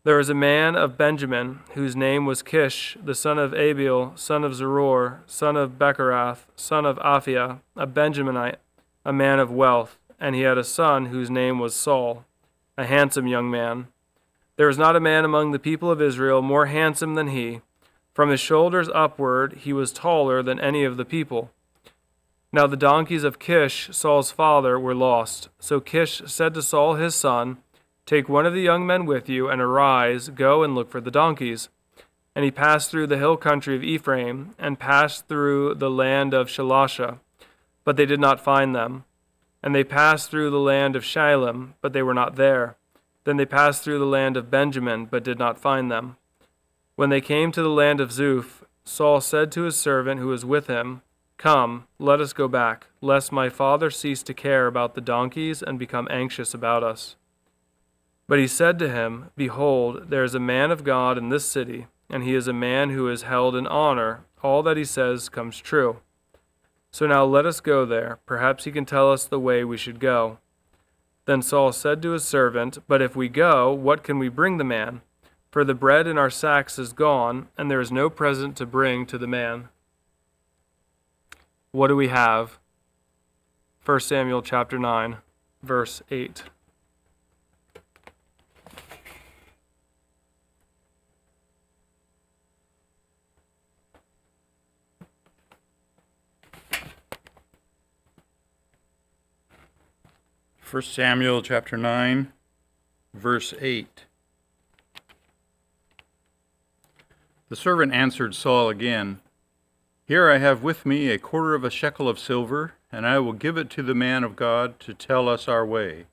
G: There was a man of Benjamin, whose name was Kish, the son of Abiel, son of Zeror, son of Becherath, son of Aphiah, a Benjaminite, a man of wealth, and he had a son whose name was Saul, a handsome young man. There was not a man among the people of Israel more handsome than he. From his shoulders upward he was taller than any of the people. Now the donkeys of Kish, Saul's father, were lost. So Kish said to Saul his son, "Take one of the young men with you, and arise, go and look for the donkeys." And he passed through the hill country of Ephraim, and passed through the land of Shalasha, but they did not find them. And they passed through the land of Shilem, but they were not there. Then they passed through the land of Benjamin, but did not find them. When they came to the land of Zuph, Saul said to his servant who was with him, "Come, let us go back, lest my father cease to care about the donkeys and become anxious about us." But he said to him, Behold, there is a man of God in this city, and he is a man who is held in honor. All that he says comes true. So now let us go there. Perhaps he can tell us the way we should go. Then Saul said to his servant, But if we go, what can we bring the man? For the bread in our sacks is gone, and there is no present to bring to the man. What do we have? 1 Samuel chapter 9, verse 8.
H: First Samuel chapter 9, verse 8. The servant answered Saul again, Here I have with me a quarter of a shekel of silver, and I will give it to the man of God to tell us our way.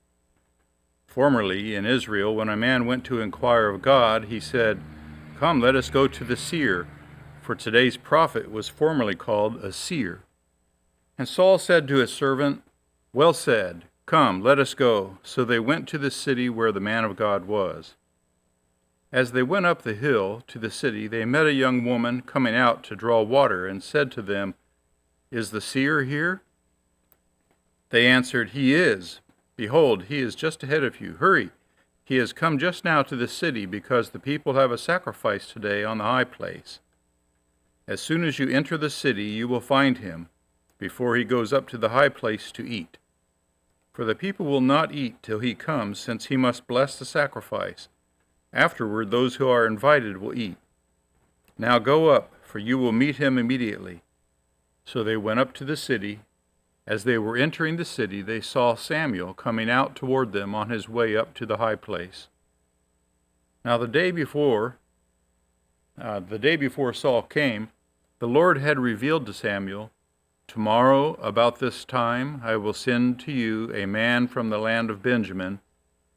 H: Formerly in Israel, when a man went to inquire of God, he said, Come, let us go to the seer, for today's prophet was formerly called a seer. And Saul said to his servant, Well said. Come, let us go. So they went to the city where the man of God was. As they went up the hill to the city, they met a young woman coming out to draw water, and said to them, Is the seer here? They answered, He is. Behold, he is just ahead of you. Hurry, he has come just now to the city, because the people have a sacrifice today on the high place. As soon as you enter the city, you will find him, before he goes up to the high place to eat. For the people will not eat till he comes, since he must bless the sacrifice. Afterward, those who are invited will eat. Now go up, for you will meet him immediately. So they went up to the city. As they were entering the city, they saw Samuel coming out toward them on his way up to the high place. Now the day before Saul came, the Lord had revealed to Samuel, Tomorrow, about this time, I will send to you a man from the land of Benjamin,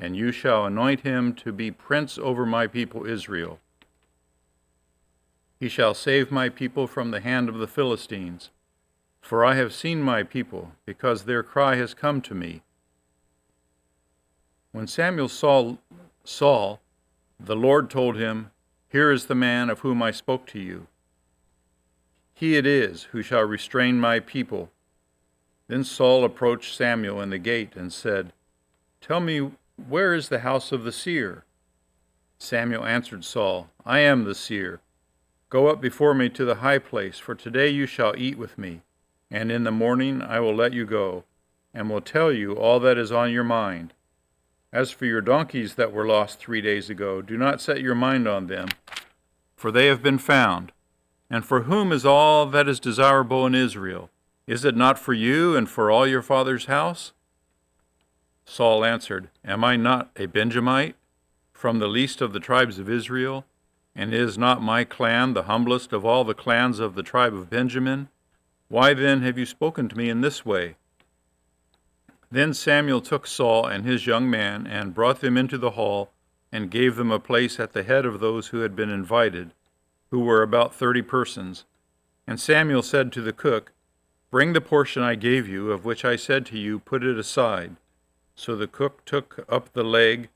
H: and you shall anoint him to be prince over my people Israel. He shall save my people from the hand of the Philistines. For I have seen my people, because their cry has come to me. When Samuel saw Saul, the Lord told him, Here is the man of whom I spoke to you. He it is who shall restrain my people. Then Saul approached Samuel in the gate and said, Tell me, where is the house of the seer? Samuel answered Saul, I am the seer. Go up before me to the high place, for today you shall eat with me, and in the morning I will let you go, and will tell you all that is on your mind. As for your donkeys that were lost 3 days ago, do not set your mind on them, for they have been found. And for whom is all that is desirable in Israel? Is it not for you and for all your father's house? Saul answered, Am I not a Benjamite, from the least of the tribes of Israel? And is not my clan the humblest of all the clans of the tribe of Benjamin? Why then have you spoken to me in this way? Then Samuel took Saul and his young man, and brought them into the hall, and gave them a place at the head of those who had been invited, who were about 30 persons. And Samuel said to the cook, Bring the portion I gave you, of which I said to you, Put it aside. So the cook took up the leg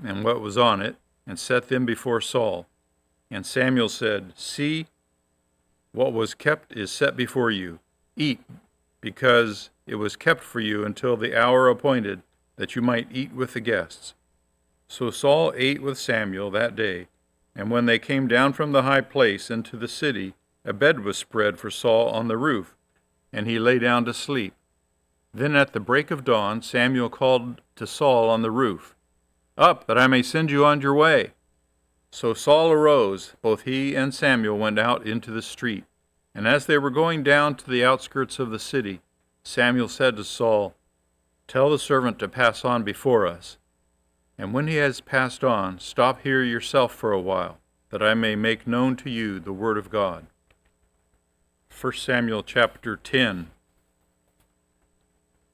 H: and what was on it, and set them before Saul. And Samuel said, See, what was kept is set before you. Eat, because it was kept for you until the hour appointed, that you might eat with the guests. So Saul ate with Samuel that day. And when they came down from the high place into the city, a bed was spread for Saul on the roof, and he lay down to sleep. Then at the break of dawn, Samuel called to Saul on the roof, Up, that I may send you on your way. So Saul arose, both he and Samuel went out into the street. And as they were going down to the outskirts of the city, Samuel said to Saul, Tell the servant to pass on before us. And when he has passed on, stop here yourself for a while, that I may make known to you the word of God. 1 Samuel chapter 10.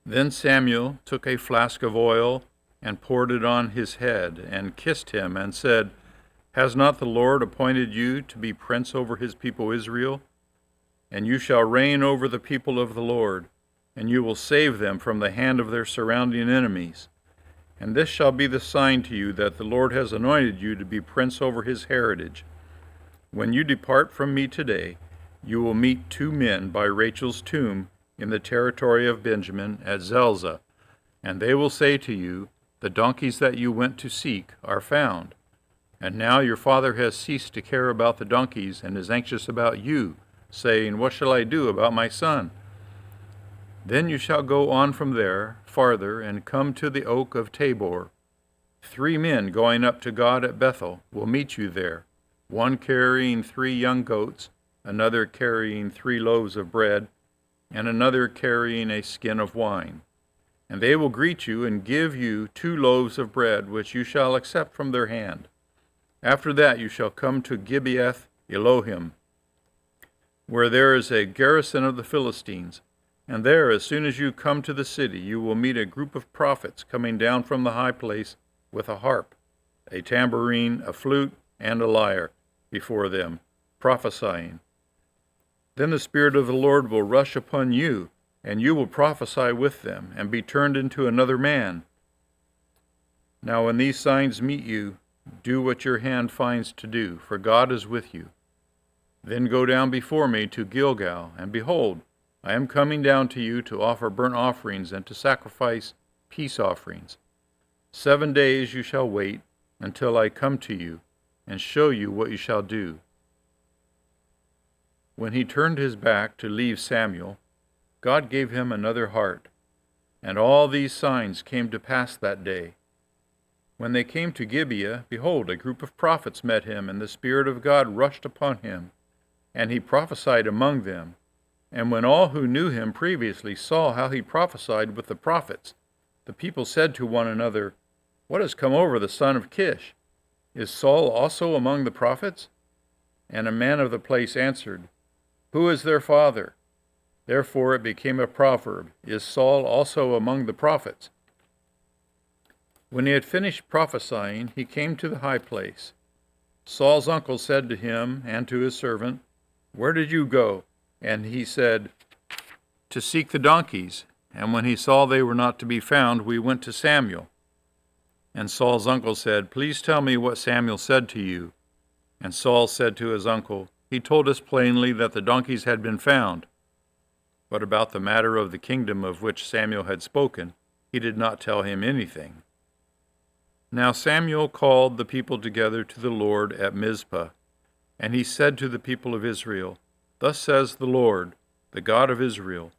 H: Then Samuel took a flask of oil and poured it on his head, and kissed him, and said, Has not the Lord appointed you to be prince over his people Israel? And you shall reign over the people of the Lord, and you will save them from the hand of their surrounding enemies. And this shall be the sign to you that the Lord has anointed you to be prince over his heritage. When you depart from me today, you will meet 2 men by Rachel's tomb in the territory of Benjamin at Zelzah, and they will say to you, the donkeys that you went to seek are found. And now your father has ceased to care about the donkeys and is anxious about you, saying, what shall I do about my son? Then you shall go on from there farther and come to the oak of Tabor. 3 men going up to God at Bethel will meet you there, one carrying 3 young goats, another carrying 3 loaves of bread, and another carrying a skin of wine. And they will greet you and give you 2 loaves of bread, which you shall accept from their hand. After that you shall come to Gibeath Elohim, where there is a garrison of the Philistines. And there, as soon as you come to the city, you will meet a group of prophets coming down from the high place with a harp, a tambourine, a flute, and a lyre before them, prophesying. Then the Spirit of the Lord will rush upon you, and you will prophesy with them, and be turned into another man. Now when these signs meet you, do what your hand finds to do, for God is with you. Then go down before me to Gilgal, and behold, I am coming down to you to offer burnt offerings and to sacrifice peace offerings. 7 days you shall wait until I come to you and show you what you shall do. When he turned his back to leave Samuel, God gave him another heart, and all these signs came to pass that day. When they came to Gibeah, behold, a group of prophets met him, and the Spirit of God rushed upon him, and he prophesied among them. And when all who knew him previously saw how he prophesied with the prophets, the people said to one another, what has come over the son of Kish? Is Saul also among the prophets? And a man of the place answered, who is their father? Therefore it became a proverb, is Saul also among the prophets? When he had finished prophesying, he came to the high place. Saul's uncle said to him and to his servant, where did you go? And he said, to seek the donkeys. And when he saw they were not to be found, we went to Samuel. And Saul's uncle said, please tell me what Samuel said to you. And Saul said to his uncle, he told us plainly that the donkeys had been found. But about the matter of the kingdom of which Samuel had spoken, he did not tell him anything. Now Samuel called the people together to the Lord at Mizpah, and he said to the people of Israel, thus says the Lord, the God of Israel,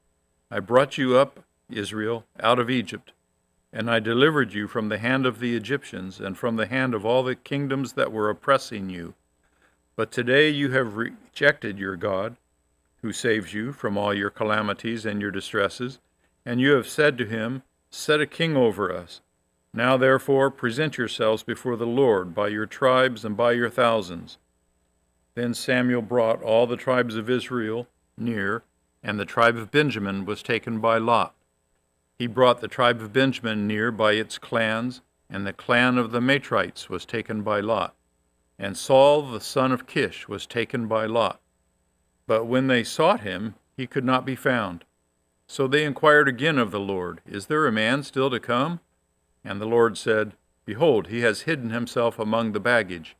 H: I brought you up, Israel, out of Egypt, and I delivered you from the hand of the Egyptians and from the hand of all the kingdoms that were oppressing you. But today you have rejected your God, who saves you from all your calamities and your distresses, and you have said to him, set a king over us. Now therefore present yourselves before the Lord by your tribes and by your thousands. Then Samuel brought all the tribes of Israel near, and the tribe of Benjamin was taken by lot. He brought the tribe of Benjamin near by its clans, and the clan of the Matrites was taken by lot. And Saul the son of Kish was taken by lot. But when they sought him, he could not be found. So they inquired again of the Lord, is there a man still to come? And the Lord said, behold, he has hidden himself among the baggage.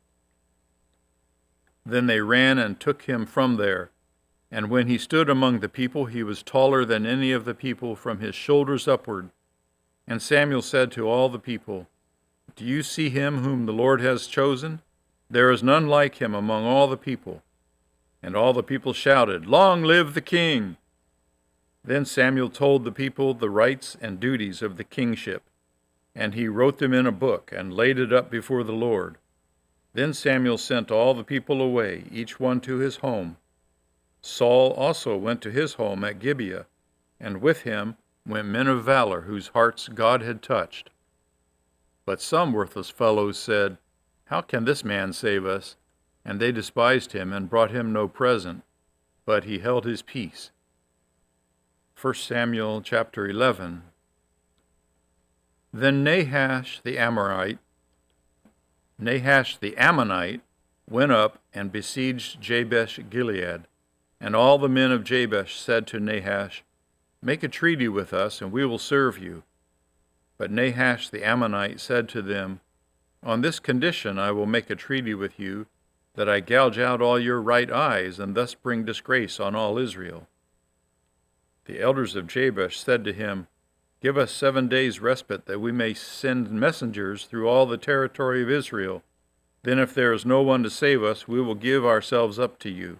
H: Then they ran and took him from there. And when he stood among the people, he was taller than any of the people from his shoulders upward. And Samuel said to all the people, do you see him whom the Lord has chosen? There is none like him among all the people. And all the people shouted, long live the king! Then Samuel told the people the rights and duties of the kingship, and he wrote them in a book and laid it up before the Lord. Then Samuel sent all the people away, each one to his home. Saul also went to his home at Gibeah, and with him went men of valor whose hearts God had touched. But some worthless fellows said, how can this man save us? And they despised him and brought him no present, but he held his peace. 1 Samuel chapter 11. Then Nahash the Ammonite went up and besieged Jabesh Gilead. And all the men of Jabesh said to Nahash, make a treaty with us, and we will serve you. But Nahash the Ammonite said to them, On this condition I will make a treaty with you, that I gouge out all your right eyes, and thus bring disgrace on all Israel. The elders of Jabesh said to him, Give us 7 days' respite, that we may send messengers through all the territory of Israel. Then if there is no one to save us, we will give ourselves up to you.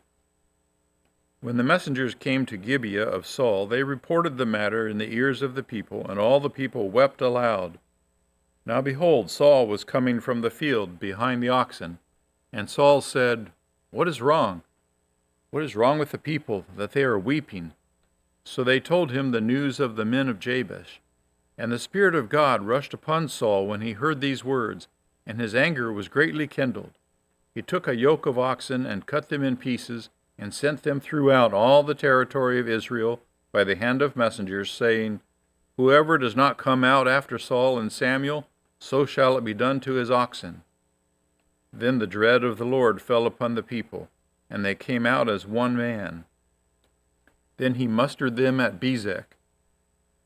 H: When the messengers came to Gibeah of Saul, they reported the matter in the ears of the people, and all the people wept aloud. Now behold, Saul was coming from the field behind the oxen, and Saul said, What is wrong? What is wrong with the people, that they are weeping? So they told him the news of the men of Jabesh. And the Spirit of God rushed upon Saul when he heard these words, and his anger was greatly kindled. He took a yoke of oxen and cut them in pieces, and sent them throughout all the territory of Israel by the hand of messengers, saying, Whoever does not come out after Saul and Samuel, so shall it be done to his oxen. Then the dread of the Lord fell upon the people, and they came out as one man. Then he mustered them at Bezek.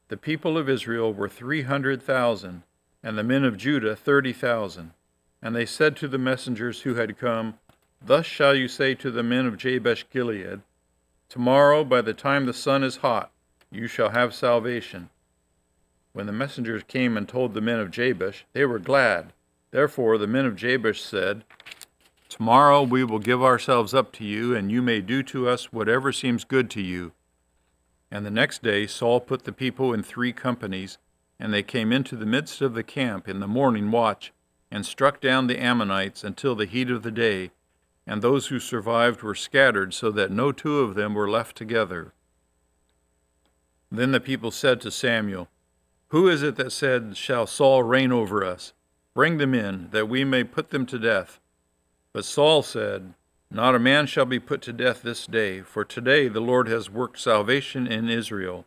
H: The people of Israel were 300,000, and the men of Judah 30,000. And they said to the messengers who had come, Thus shall you say to the men of Jabesh Gilead, Tomorrow, by the time the sun is hot, you shall have salvation. When the messengers came and told the men of Jabesh, they were glad. Therefore the men of Jabesh said, Tomorrow we will give ourselves up to you, and you may do to us whatever seems good to you. And the next day Saul put the people in 3 companies, and they came into the midst of the camp in the morning watch, and struck down the Ammonites until the heat of the day, and those who survived were scattered, so that no 2 of them were left together. Then the people said to Samuel, Who is it that said, Shall Saul reign over us? Bring them in, that we may put them to death. But Saul said, Not a man shall be put to death this day, for today the Lord has worked salvation in Israel.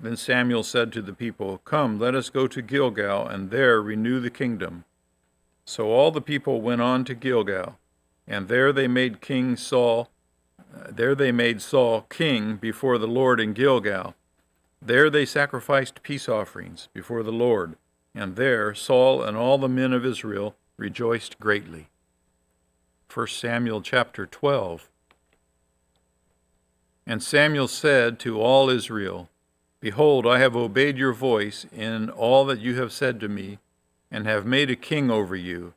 H: Then Samuel said to the people, Come, let us go to Gilgal, and there renew the kingdom. So all the people went on to Gilgal, and there they made Saul king before the Lord in Gilgal. There they sacrificed peace offerings before the Lord, and there Saul and all the men of Israel rejoiced greatly. 1 Samuel chapter 12. And Samuel said to all Israel, Behold, I have obeyed your voice in all that you have said to me, and have made a king over you.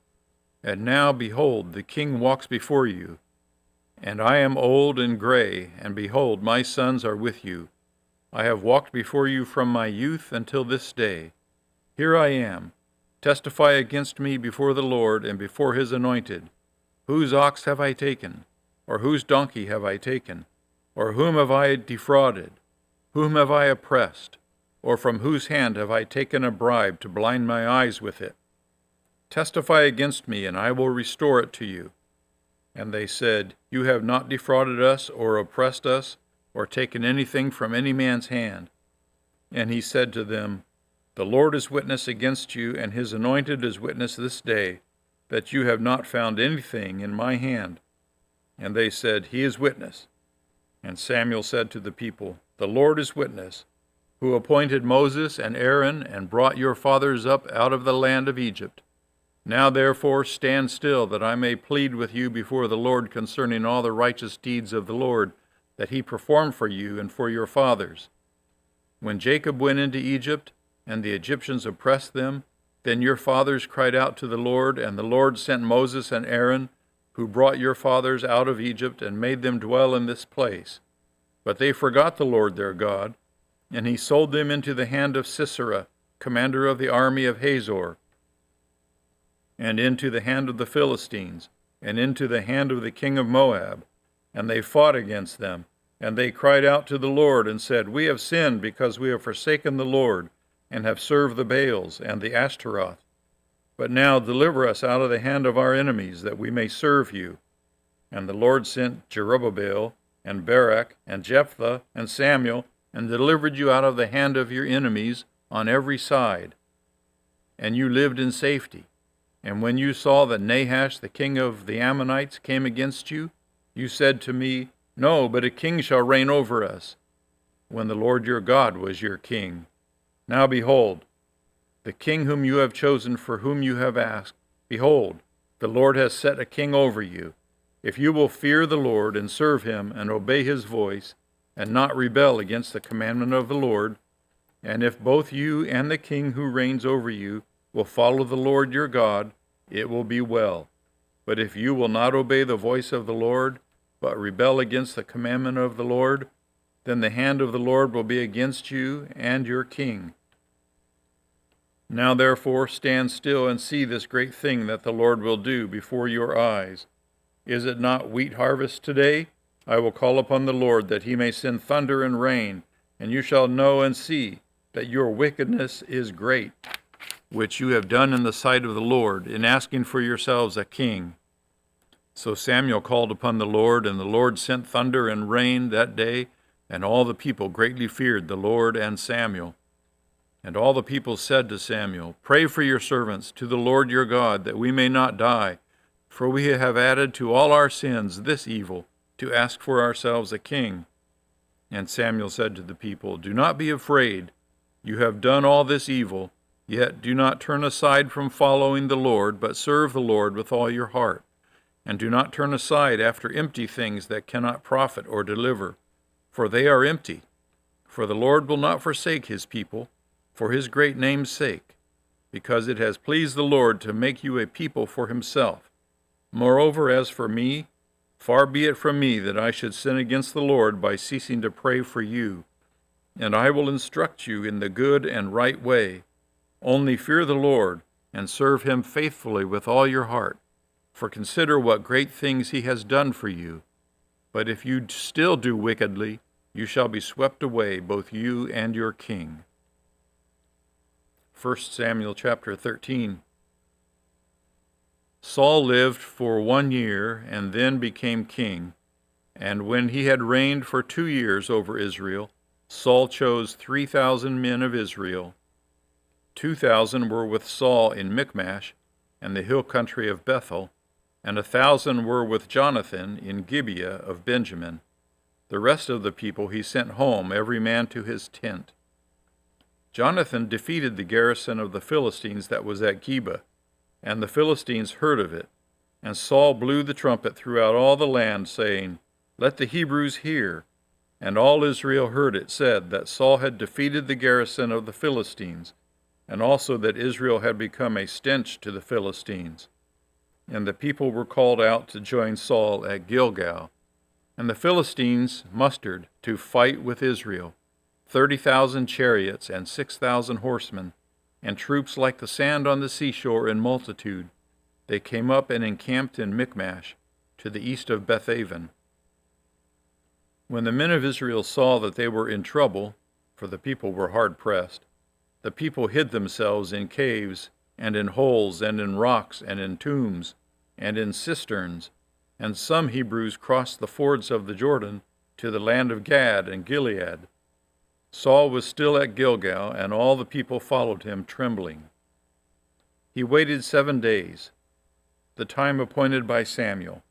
H: And now, behold, the king walks before you. And I am old and gray, and behold, my sons are with you. I have walked before you from my youth until this day. Here I am. Testify against me before the Lord and before his anointed. Whose ox have I taken? Or whose donkey have I taken? Or whom have I defrauded? Whom have I oppressed? Or from whose hand have I taken a bribe to blind my eyes with it? Testify against me, and I will restore it to you. And they said, You have not defrauded us, or oppressed us, or taken anything from any man's hand. And he said to them, The Lord is witness against you, and his anointed is witness this day, that you have not found anything in my hand. And they said, He is witness. And Samuel said to the people, The Lord is witness, who appointed Moses and Aaron, and brought your fathers up out of the land of Egypt. Now therefore stand still, that I may plead with you before the Lord concerning all the righteous deeds of the Lord, that he performed for you and for your fathers. When Jacob went into Egypt, and the Egyptians oppressed them, then your fathers cried out to the Lord, and the Lord sent Moses and Aaron, who brought your fathers out of Egypt, and made them dwell in this place. But they forgot the Lord their God, and he sold them into the hand of Sisera, commander of the army of Hazor, and into the hand of the Philistines, and into the hand of the king of Moab. And they fought against them. And they cried out to the Lord, and said, We have sinned, because we have forsaken the Lord, and have served the Baals and the Ashtaroth. But now deliver us out of the hand of our enemies, that we may serve you. And the Lord sent Jerubbaal, and Barak, and Jephthah, and Samuel, and delivered you out of the hand of your enemies on every side. And you lived in safety. And when you saw that Nahash, the king of the Ammonites, came against you, you said to me, No, but a king shall reign over us, when the Lord your God was your king. Now behold, the king whom you have chosen, for whom you have asked, behold, the Lord has set a king over you. If you will fear the Lord and serve him and obey his voice, and not rebel against the commandment of the Lord, and if both you and the king who reigns over you will follow the Lord your God, it will be well. But if you will not obey the voice of the Lord, but rebel against the commandment of the Lord, then the hand of the Lord will be against you and your king. Now therefore stand still and see this great thing that the Lord will do before your eyes. Is it not wheat harvest today? I will call upon the Lord that he may send thunder and rain, and you shall know and see that your wickedness is great, which you have done in the sight of the Lord, in asking for yourselves a king. So Samuel called upon the Lord, and the Lord sent thunder and rain that day, and all the people greatly feared the Lord and Samuel. And all the people said to Samuel, Pray for your servants to the Lord your God, that we may not die, for we have added to all our sins this evil, to ask for ourselves a king. And Samuel said to the people, Do not be afraid. You have done all this evil, yet do not turn aside from following the Lord, but serve the Lord with all your heart. And do not turn aside after empty things that cannot profit or deliver, for they are empty. For the Lord will not forsake his people, for his great name's sake, because it has pleased the Lord to make you a people for himself. Moreover, as for me, far be it from me that I should sin against the Lord by ceasing to pray for you. And I will instruct you in the good and right way. Only fear the Lord, and serve him faithfully with all your heart. For consider what great things he has done for you. But if you still do wickedly, you shall be swept away, both you and your king. 1 Samuel chapter 13. Saul lived for 1 year and then became king. And when he had reigned for 2 years over Israel, Saul chose 3,000 men of Israel. 2,000 were with Saul in Michmash and the hill country of Bethel, and 1,000 were with Jonathan in Gibeah of Benjamin. The rest of the people he sent home, every man to his tent. Jonathan defeated the garrison of the Philistines that was at Geba, and the Philistines heard of it. And Saul blew the trumpet throughout all the land, saying, Let the Hebrews hear. And all Israel heard it said that Saul had defeated the garrison of the Philistines, and also that Israel had become a stench to the Philistines. And the people were called out to join Saul at Gilgal. And the Philistines mustered to fight with Israel, 30,000 chariots and 6,000 horsemen, and troops like the sand on the seashore in multitude. They came up and encamped in Michmash, to the east of Bethaven. When the men of Israel saw that they were in trouble, for the people were hard pressed, the people hid themselves in caves, and in holes, and in rocks, and in tombs, and in cisterns, and some Hebrews crossed the fords of the Jordan to the land of Gad and Gilead. Saul was still at Gilgal, and all the people followed him trembling. He waited 7 days, the time appointed by Samuel.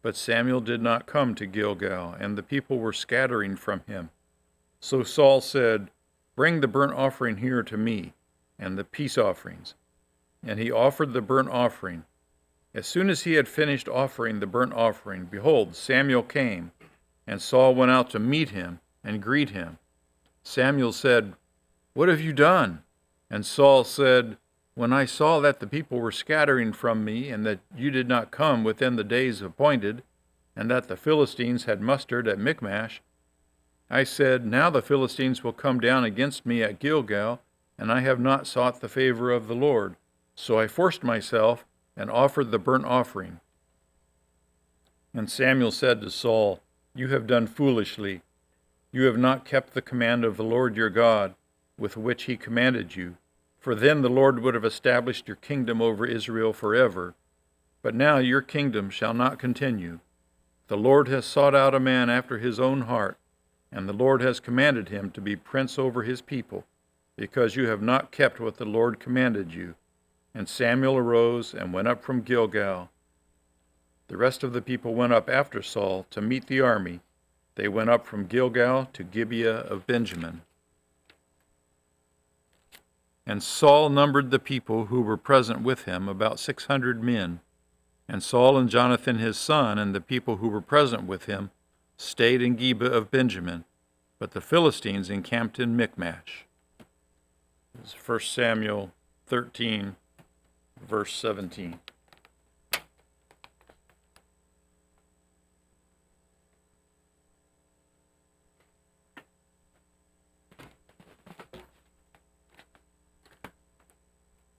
H: But Samuel did not come to Gilgal, and the people were scattering from him. So Saul said, Bring the burnt offering here to me, and the peace offerings. And he offered the burnt offering. As soon as he had finished offering the burnt offering, behold, Samuel came, and Saul went out to meet him and greet him. Samuel said, What have you done? And Saul said, When I saw that the people were scattering from me, and that you did not come within the days appointed, and that the Philistines had mustered at Michmash, I said, Now the Philistines will come down against me at Gilgal, and I have not sought the favor of the Lord. So I forced myself and offered the burnt offering. And Samuel said to Saul, You have done foolishly. You have not kept the command of the Lord your God, with which he commanded you, for then the Lord would have established your kingdom over Israel forever. But now your kingdom shall not continue. The Lord has sought out a man after his own heart, and the Lord has commanded him to be prince over his people, because you have not kept what the Lord commanded you. And Samuel arose and went up from Gilgal. The rest of the people went up after Saul to meet the army. They went up from Gilgal to Gibeah of Benjamin. And Saul numbered the people who were present with him, about 600 men. And Saul and Jonathan his son and the people who were present with him stayed in Geba of Benjamin, but the Philistines encamped in Michmash. This is 1 Samuel 13, verse 17.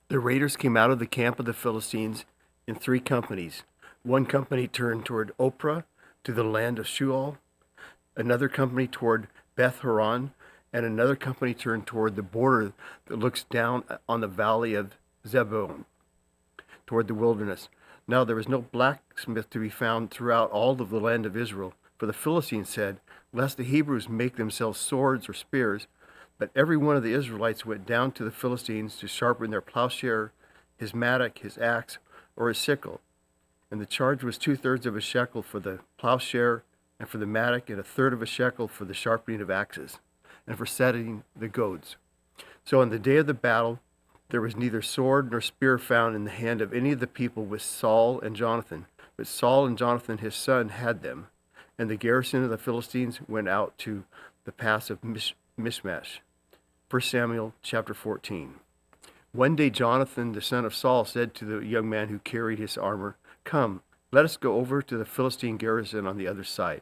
I: The raiders came out of the camp of the Philistines in 3 companies. One company turned toward Ophrah to the land of Shual, another company toward Beth Horon, and another company turned toward the border that looks down on the valley of Zebulun, toward the wilderness. Now there was no blacksmith to be found throughout all of the land of Israel, for the Philistines said, "Lest the Hebrews make themselves swords or spears." But every one of the Israelites went down to the Philistines to sharpen their plowshare, his mattock, his axe, or his sickle. And the charge was 2/3 of a shekel for the plowshare and for the mattock, and 1/3 of a shekel for the sharpening of axes, and for setting the goads. So on the day of the battle, there was neither sword nor spear found in the hand of any of the people with Saul and Jonathan, but Saul and Jonathan his son had them. And the garrison of the Philistines went out to the pass of Michmash. 1 Samuel chapter 14. One day Jonathan, the son of Saul, said to the young man who carried his armor, "Come, let us go over to the Philistine garrison on the other side."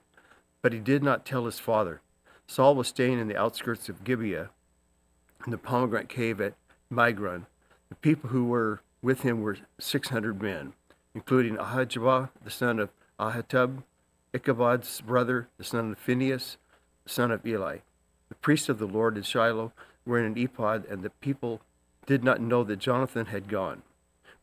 I: But he did not tell his father. Saul was staying in the outskirts of Gibeah, in the pomegranate cave at Migron. The people who were with him were 600 men, including Ahijah, the son of Ahitub, Ichabod's brother, the son of Phinehas, the son of Eli. The priests of the Lord in Shiloh were in an ephod, and the people did not know that Jonathan had gone.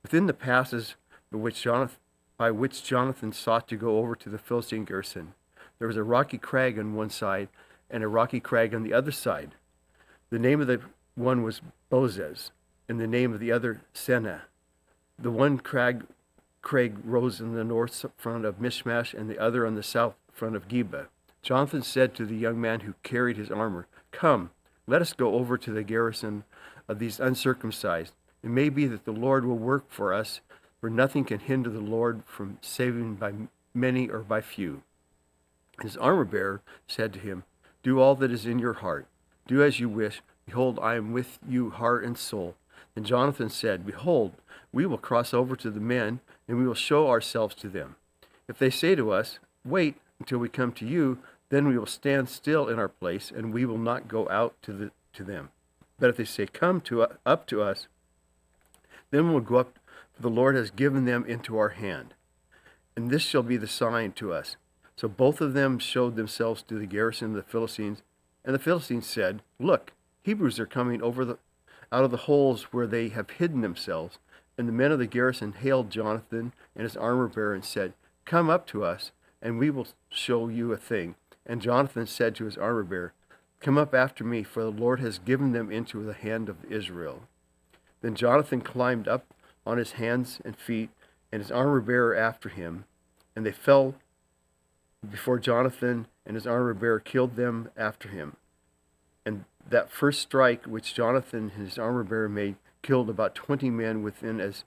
I: Within the passes by which Jonathan sought to go over to the Philistine garrison, there was a rocky crag on one side and a rocky crag on the other side. The name of the one was Bozez, and the name of the other Seneh. The one crag rose in the north front of Michmash, and the other on the south front of Geba. Jonathan said to the young man who carried his armor, "Come, let us go over to the garrison of these uncircumcised. It may be that the Lord will work for us, for nothing can hinder the Lord from saving by many or by few." His armor-bearer said to him, "Do all that is in your heart. Do as you wish. Behold, I am with you heart and soul." And Jonathan said, "Behold, we will cross over to the men, and we will show ourselves to them. If they say to us, 'Wait until we come to you,' then we will stand still in our place, and we will not go out to them. But if they say, 'Come up to us,' then we'll go up, for the Lord has given them into our hand. And this shall be the sign to us." So both of them showed themselves to the garrison of the Philistines, and the Philistines said, "Look, Hebrews are coming out of the holes where they have hidden themselves." And the men of the garrison hailed Jonathan and his armor-bearer and said, "Come up to us, and we will show you a thing." And Jonathan said to his armor-bearer, "Come up after me, for the Lord has given them into the hand of Israel." Then Jonathan climbed up on his hands and feet, and his armor-bearer after him, and they fell before Jonathan, and his armor-bearer killed them after him. And that first strike which Jonathan and his armor-bearer made killed about 20 men within as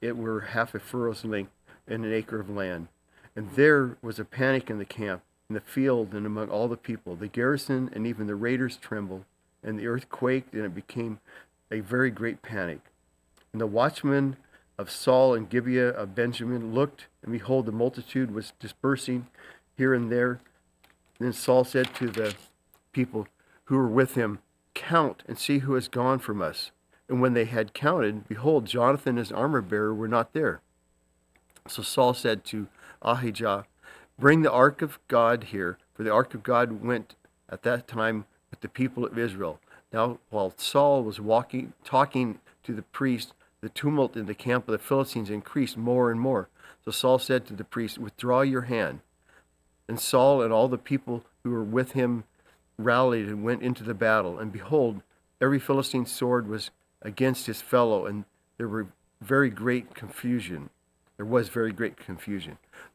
I: it were half a furrow's length and an acre of land. And there was a panic in the camp, in the field, and among all the people. The garrison and even the raiders trembled, and the earth quaked, and it became a very great panic. And the watchmen of Saul and Gibeah of Benjamin looked, and behold, the multitude was dispersing here and there. Then Saul said to the people who were with him, "Count and see who has gone from us." And when they had counted, behold, Jonathan and his armor-bearer were not there. So Saul said to Ahijah, "Bring the ark of God here," for the ark of God went at that time with the people of Israel. Now, while Saul was talking to the priest, the tumult in the camp of the Philistines increased more and more. So Saul said to the priest, "Withdraw your hand." And Saul and all the people who were with him rallied and went into the battle. And behold, every Philistine sword was against his fellow, and there was very great confusion.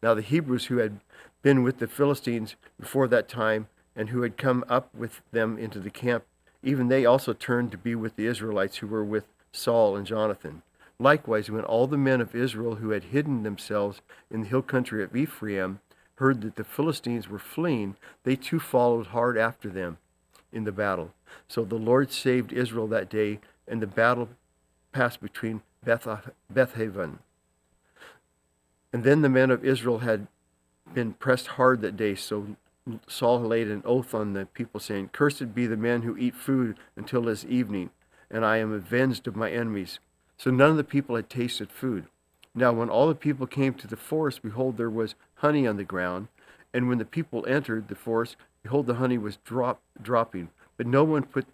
I: Now the Hebrews who had been with the Philistines before that time, and who had come up with them into the camp Even they also turned to be with the Israelites who were with Saul and Jonathan. Likewise, when all the men of Israel who had hidden themselves in the hill country of Ephraim heard that the Philistines were fleeing, they too followed hard after them in the battle. So the Lord saved Israel that day, and the battle passed between Bethaven. And then the men of Israel had been pressed hard that day, so Saul laid an oath on the people, saying, "Cursed be the men who eat food until this evening, and I am avenged of my enemies." So none of the people had tasted food. Now when all the people came to the forest, behold, there was honey on the ground. And when the people entered the forest, behold, the honey was dropping. But no one put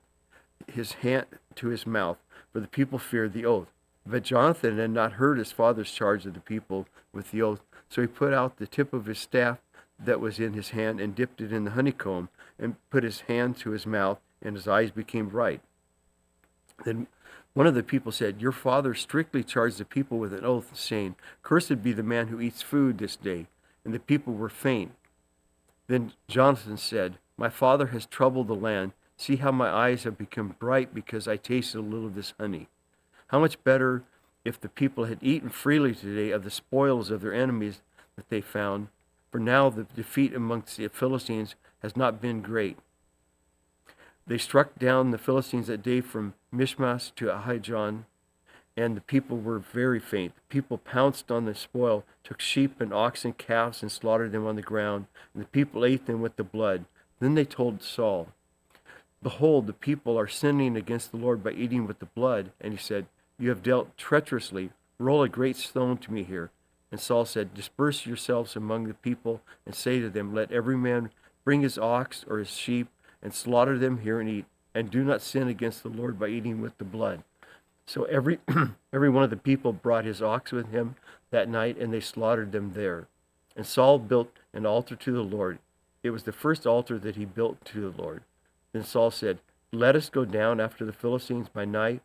I: his hand to his mouth, for the people feared the oath. But Jonathan had not heard his father's charge of the people with the oath. So he put out the tip of his staff that was in his hand and dipped it in the honeycomb and put his hand to his mouth, and his eyes became bright. Then one of the people said, "Your father strictly charged the people with an oath, saying, 'Cursed be the man who eats food this day.' And the people were faint." Then Jonathan said, "My father has troubled the land. See how my eyes have become bright because I tasted a little of this honey. How much better if the people had eaten freely today of the spoils of their enemies that they found, for now the defeat amongst the Philistines has not been great." They struck down the Philistines that day from Michmash to Ahijon, and the people were very faint. The people pounced on the spoil, took sheep and oxen and calves, and slaughtered them on the ground, and the people ate them with the blood. Then they told Saul, "Behold, the people are sinning against the Lord by eating with the blood." And he said, "You have dealt treacherously. Roll a great stone to me here." And Saul said, "Disperse yourselves among the people, and say to them, Let every man bring his ox or his sheep, and slaughter them here and eat, and do not sin against the Lord by eating with the blood." So every one of the people brought his ox with him that night, and they slaughtered them there. And Saul built an altar to the Lord. It was the first altar that he built to the Lord. Then Saul said, "Let us go down after the Philistines by night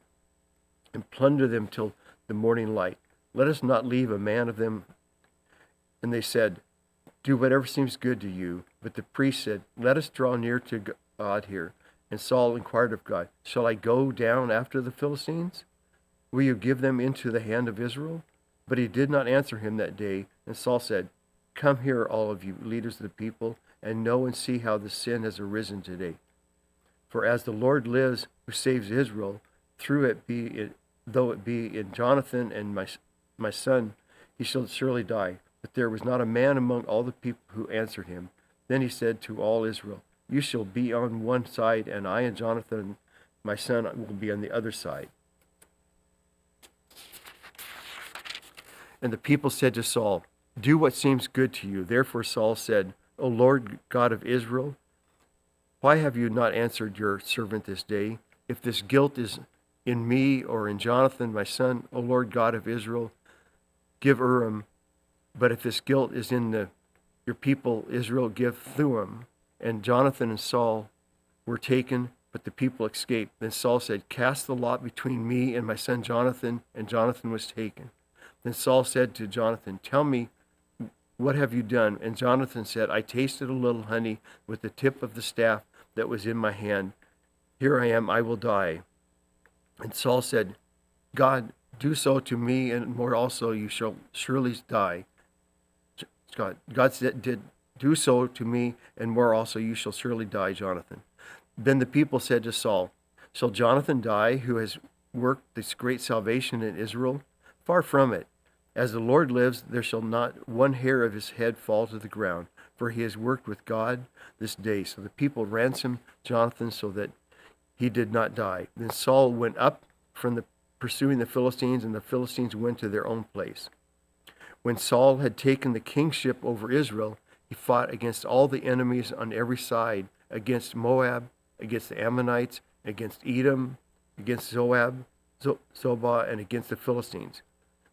I: and plunder them till the morning light. Let us not leave a man of them." And they said, "Do whatever seems good to you." But the priest said, "Let us draw near to God here." And Saul inquired of God, "Shall I go down after the Philistines? Will you give them into the hand of Israel?" But he did not answer him that day. And Saul said, "Come here, all of you leaders of the people, and know and see how the sin has arisen today. For as the Lord lives, who saves Israel, though it be in Jonathan and my son, he shall surely die." But there was not a man among all the people who answered him. Then he said to all Israel, "You shall be on one side, and I and Jonathan, my son, will be on the other side." And the people said to Saul, "Do what seems good to you." Therefore Saul said, "O Lord God of Israel, why have you not answered your servant this day? If this guilt is in me or in Jonathan, my son, O Lord God of Israel, give Urim. But if this guilt is in your people Israel, give Thummim." And Jonathan and Saul were taken, but the people escaped. Then Saul said, "Cast the lot between me and my son Jonathan." And Jonathan was taken. Then Saul said to Jonathan, "Tell me, what have you done?" And Jonathan said, "I tasted a little honey with the tip of the staff that was in my hand. Here I am, I will die." And Saul said, "God, do so to me, and more also, you shall surely die." God said, "Do so to me, and more also, you shall surely die, Jonathan." Then the people said to Saul, "Shall Jonathan die, who has worked this great salvation in Israel? Far from it. As the Lord lives, there shall not one hair of his head fall to the ground, for he has worked with God this day." So the people ransomed Jonathan so that he did not die. Then Saul went up from pursuing the Philistines, and the Philistines went to their own place. When Saul had taken the kingship over Israel, he fought against all the enemies on every side, against Moab, against the Ammonites, against Edom, against Zobah, and against the Philistines.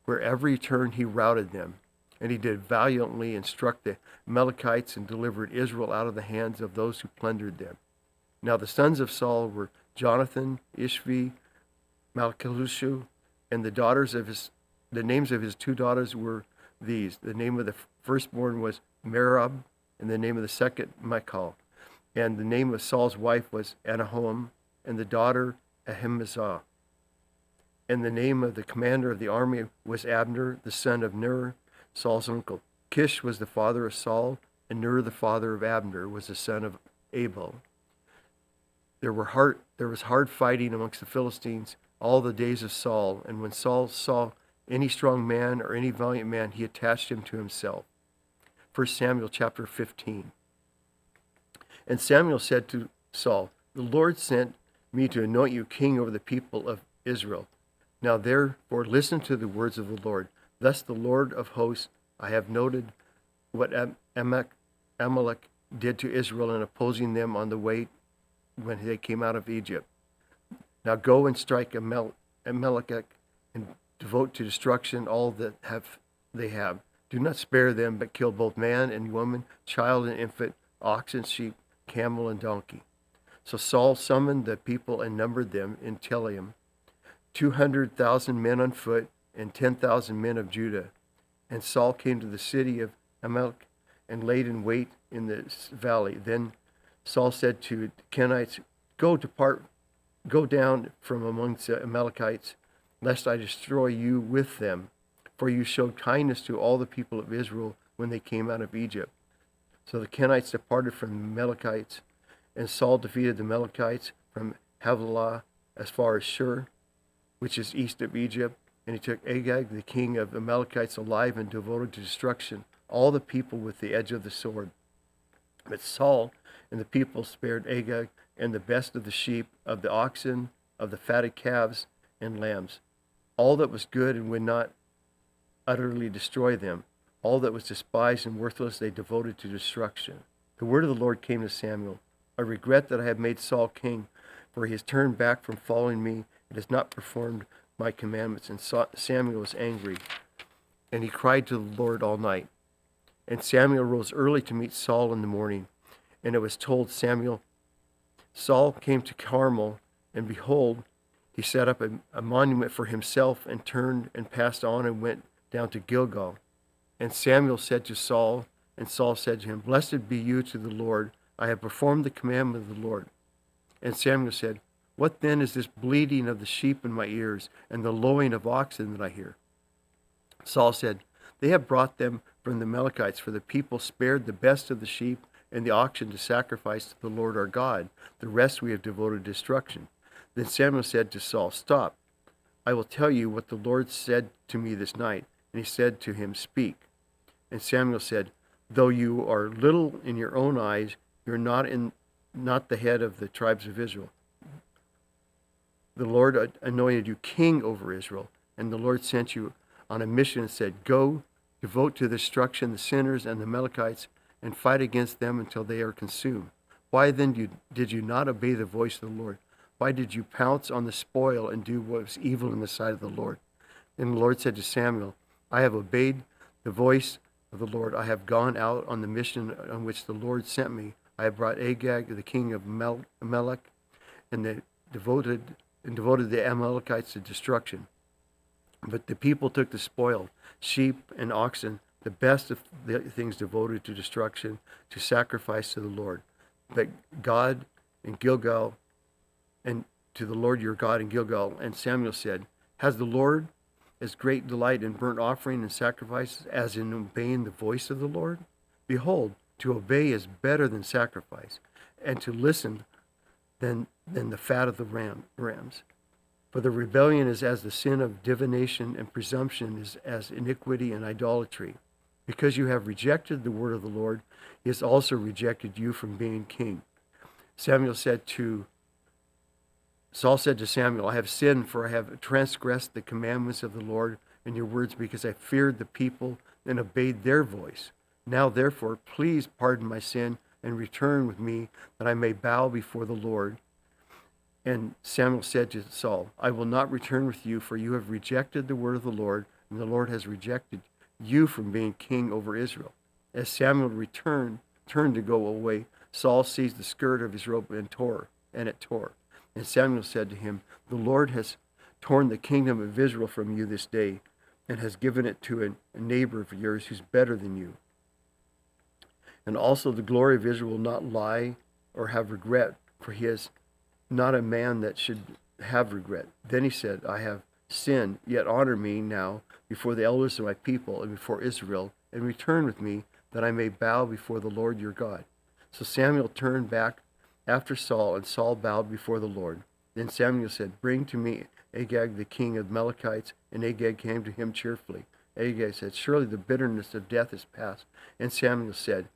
I: Wherever he turned, he routed them. And he did valiantly and struck the Amalekites and delivered Israel out of the hands of those who plundered them. Now the sons of Saul were Jonathan, Ishvi, Malchishua, and the names of his two daughters were these. The name of the firstborn was Merab, and the name of the second Michal. And the name of Saul's wife was Anahoam, and the daughter Ahimazah. And the name of the commander of the army was Abner, the son of Ner, Saul's uncle. Kish was the father of Saul, and Ner, the father of Abner, was the son of Abel. There was hard fighting amongst the Philistines all the days of Saul, and when Saul saw any strong man or any valiant man, he attached him to himself. 1 Samuel chapter 15. And Samuel said to Saul, "The Lord sent me to anoint you king over the people of Israel. Now therefore listen to the words of the Lord. Thus the Lord of hosts, I have noted what Amalek did to Israel in opposing them on the way when they came out of Egypt. Now go and strike Amalek and devote to destruction all that they have. Do not spare them, but kill both man and woman, child and infant, ox and sheep, camel and donkey." So Saul summoned the people and numbered them in Telaim, 200,000 men on foot and 10,000 men of Judah. And Saul came to the city of Amalek and laid in wait in the valley. Then Saul said to the Kenites, Go down from amongst the Amalekites, lest I destroy you with them. For you showed kindness to all the people of Israel when they came out of Egypt. So the Kenites departed from the Amalekites, and Saul defeated the Amalekites from Havilah as far as Shur, which is east of Egypt. And he took Agag, the king of the Amalekites, alive and devoted to destruction all the people with the edge of the sword. But Saul and the people spared Agag and the best of the sheep, of the oxen, of the fatted calves and lambs. All that was good, and would not utterly destroy them. All that was despised and worthless they devoted to destruction. The word of the Lord came to Samuel. I regret that I have made Saul king, for he has turned back from following me and has not performed my commandments. And Samuel was angry, and he cried to the Lord all night. And Samuel rose early to meet Saul in the morning. And it was told Samuel, Saul came to Carmel, and behold, he set up a monument for himself, and turned and passed on and went down to Gilgal. And Samuel said to Saul, and Saul said to him, Blessed be you to the Lord. I have performed the commandment of the Lord. And Samuel said, What then is this bleating of the sheep in my ears, and the lowing of oxen that I hear? Saul said, They have brought them from the Amalekites, for the people spared the best of the sheep and the oxen to sacrifice to the Lord our God. The rest we have devoted to destruction. Then Samuel said to Saul, Stop. I will tell you what the Lord said to me this night. And he said to him, Speak. And Samuel said, Though you are little in your own eyes, you're not the head of the tribes of Israel. The Lord anointed you king over Israel, and the Lord sent you on a mission and said, Go, devote to destruction the sinners and the Amalekites, and fight against them until they are consumed. Why then did you not obey the voice of the Lord? Why did you pounce on the spoil and do what was evil in the sight of the Lord? And the Lord said to Samuel, I have obeyed the voice of the Lord. I have gone out on the mission on which the Lord sent me. I have brought Agag, the king of Amalek, and devoted the Amalekites to destruction. But the people took the spoil, sheep and oxen, the best of the things devoted to destruction, to sacrifice to the Lord. But God in Gilgal, and to the Lord your God in Gilgal. And Samuel said, Has the Lord as great delight in burnt offering and sacrifices as in obeying the voice of the Lord? Behold, to obey is better than sacrifice, and to listen than the fat of the rams. For the rebellion is as the sin of divination, and presumption is as iniquity and idolatry. Because you have rejected the word of the Lord, he has also rejected you from being king. Saul said to Samuel, I have sinned, for I have transgressed the commandments of the Lord and your words, because I feared the people and obeyed their voice. Now, therefore, please pardon my sin and return with me, that I may bow before the Lord. And Samuel said to Saul, I will not return with you, for you have rejected the word of the Lord, and the Lord has rejected you from being king over Israel. As Samuel turned to go away, Saul seized the skirt of his robe and it tore. And Samuel said to him, The Lord has torn the kingdom of Israel from you this day, and has given it to a neighbor of yours who's better than you. And also the glory of Israel will not lie or have regret, for he has not a man that should have regret. Then he said, I have sinned, yet honor me now before the elders of my people and before Israel, and return with me, that I may bow before the Lord your God. So Samuel turned back after Saul, and Saul bowed before the Lord. Then Samuel said, bring to me Agag the king of Amalekites, and Agag came to him cheerfully. Agag said, surely the bitterness of death is past. And Samuel said,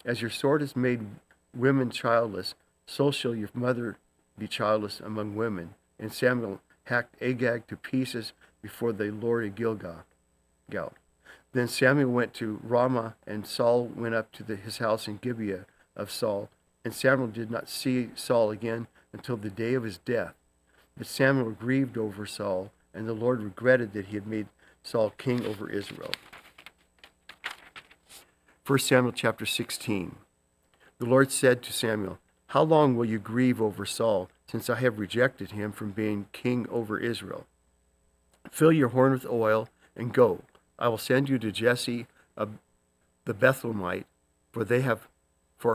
I: as your sword has made women childless, so shall your mother be childless among women. And Samuel hacked Agag to pieces before the Lord at Gilgal. Then Samuel went to Ramah, and Saul went up to his house in Gibeah of Saul. And Samuel did not see Saul again until the day of his death. But Samuel grieved over Saul, and the Lord regretted that he had made Saul king over Israel. 1 Samuel chapter 16. The Lord said to Samuel, how long will you grieve over Saul, since I have rejected him from being king over Israel? Fill your horn with oil and go. I will send you to Jesse of the Bethlehemite, for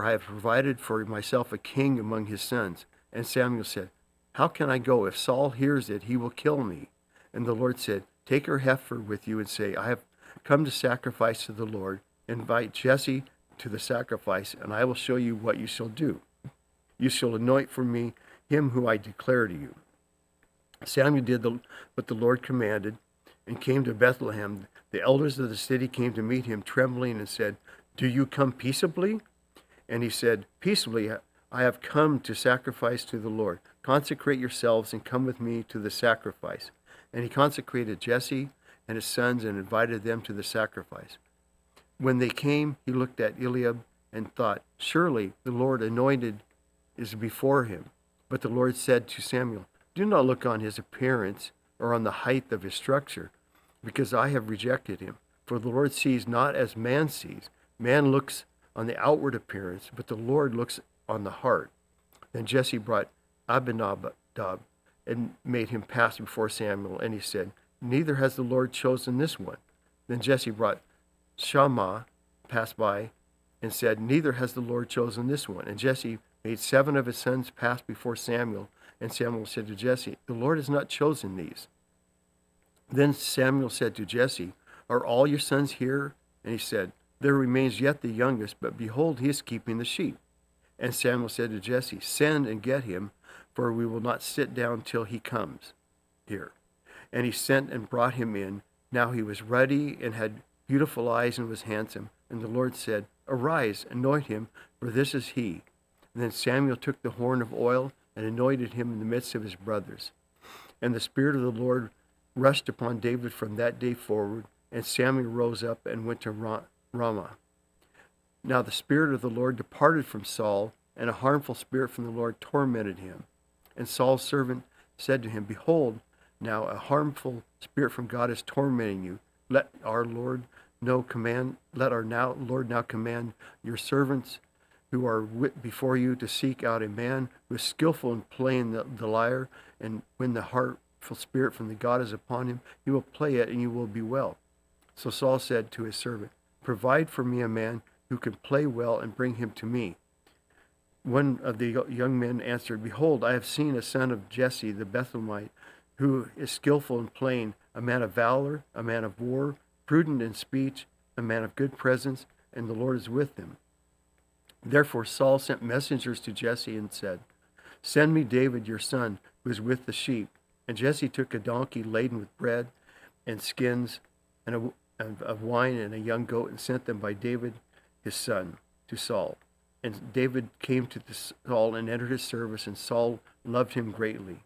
I: I have provided for myself a king among his sons. And Samuel said, how can I go? If Saul hears it, he will kill me. And the Lord said, take your heifer with you and say, I have come to sacrifice to the Lord. Invite Jesse to the sacrifice, and I will show you what you shall do. You shall anoint for me him who I declare to you. Samuel did what the Lord commanded and came to Bethlehem. The elders of the city came to meet him trembling and said, do you come peaceably? And he said, peaceably, I have come to sacrifice to the Lord. Consecrate yourselves and come with me to the sacrifice. And he consecrated Jesse and his sons and invited them to the sacrifice. When they came, he looked at Eliab and thought, surely the Lord anointed is before him. But the Lord said to Samuel, do not look on his appearance or on the height of his structure, because I have rejected him. For the Lord sees not as man sees. Man looks on the outward appearance, but the Lord looks on the heart. Then Jesse brought Abinadab and made him pass before Samuel, and he said, neither has the Lord chosen this one. Then Jesse brought Shammah, passed by, and said, neither has the Lord chosen this one. And Jesse made 7 of his sons pass before Samuel, and Samuel said to Jesse, the Lord has not chosen these. Then Samuel said to Jesse, are all your sons here? And he said, there remains yet the youngest, but behold, he is keeping the sheep. And Samuel said to Jesse, send and get him, for we will not sit down till he comes here. And he sent and brought him in. Now he was ruddy and had beautiful eyes and was handsome. And the Lord said, arise, anoint him, for this is he. And then Samuel took the horn of oil and anointed him in the midst of his brothers. And the Spirit of the Lord rushed upon David from that day forward, and Samuel rose up and went to Ramah. Now the Spirit of the Lord departed from Saul, and a harmful spirit from the Lord tormented him. And Saul's servant said to him, behold, now a harmful spirit from God is tormenting you. Let our Lord now command your servants who are before you to seek out a man who is skillful in playing the lyre, and when the harmful spirit from the God is upon him, he will play it and you will be well. So Saul said to his servant, provide for me a man who can play well and bring him to me. One of the young men answered, behold, I have seen a son of Jesse the Bethlehemite, who is skillful in playing, a man of valor, a man of war, prudent in speech, a man of good presence, and the Lord is with him. Therefore Saul sent messengers to Jesse and said, send me David your son, who is with the sheep. And Jesse took a donkey laden with bread and skins and of wine and a young goat, and sent them by David his son to Saul. And David came to Saul and entered his service, and Saul loved him greatly.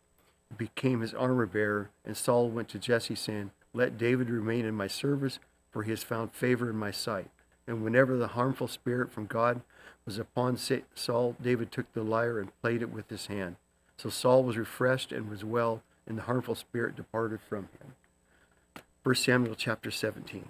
I: He became his armor bearer, and Saul went to Jesse, saying, let David remain in my service, for he has found favor in my sight. And whenever the harmful spirit from God was upon Saul, David took the lyre and played it with his hand. So Saul was refreshed and was well, and the harmful spirit departed from him. 1 Samuel chapter 17.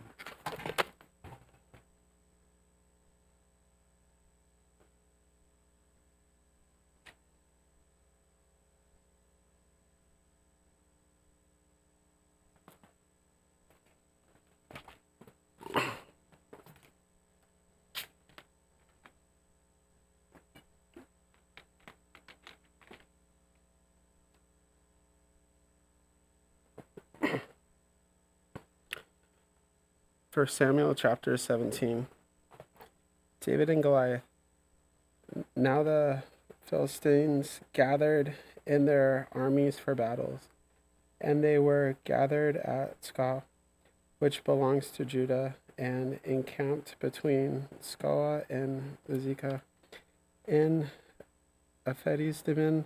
J: 1 Samuel chapter 17. David and Goliath. Now the Philistines gathered in their armies for battles, and they were gathered at Skoa, which belongs to Judah, and encamped between Skoa and Azekah in Ephesdammim.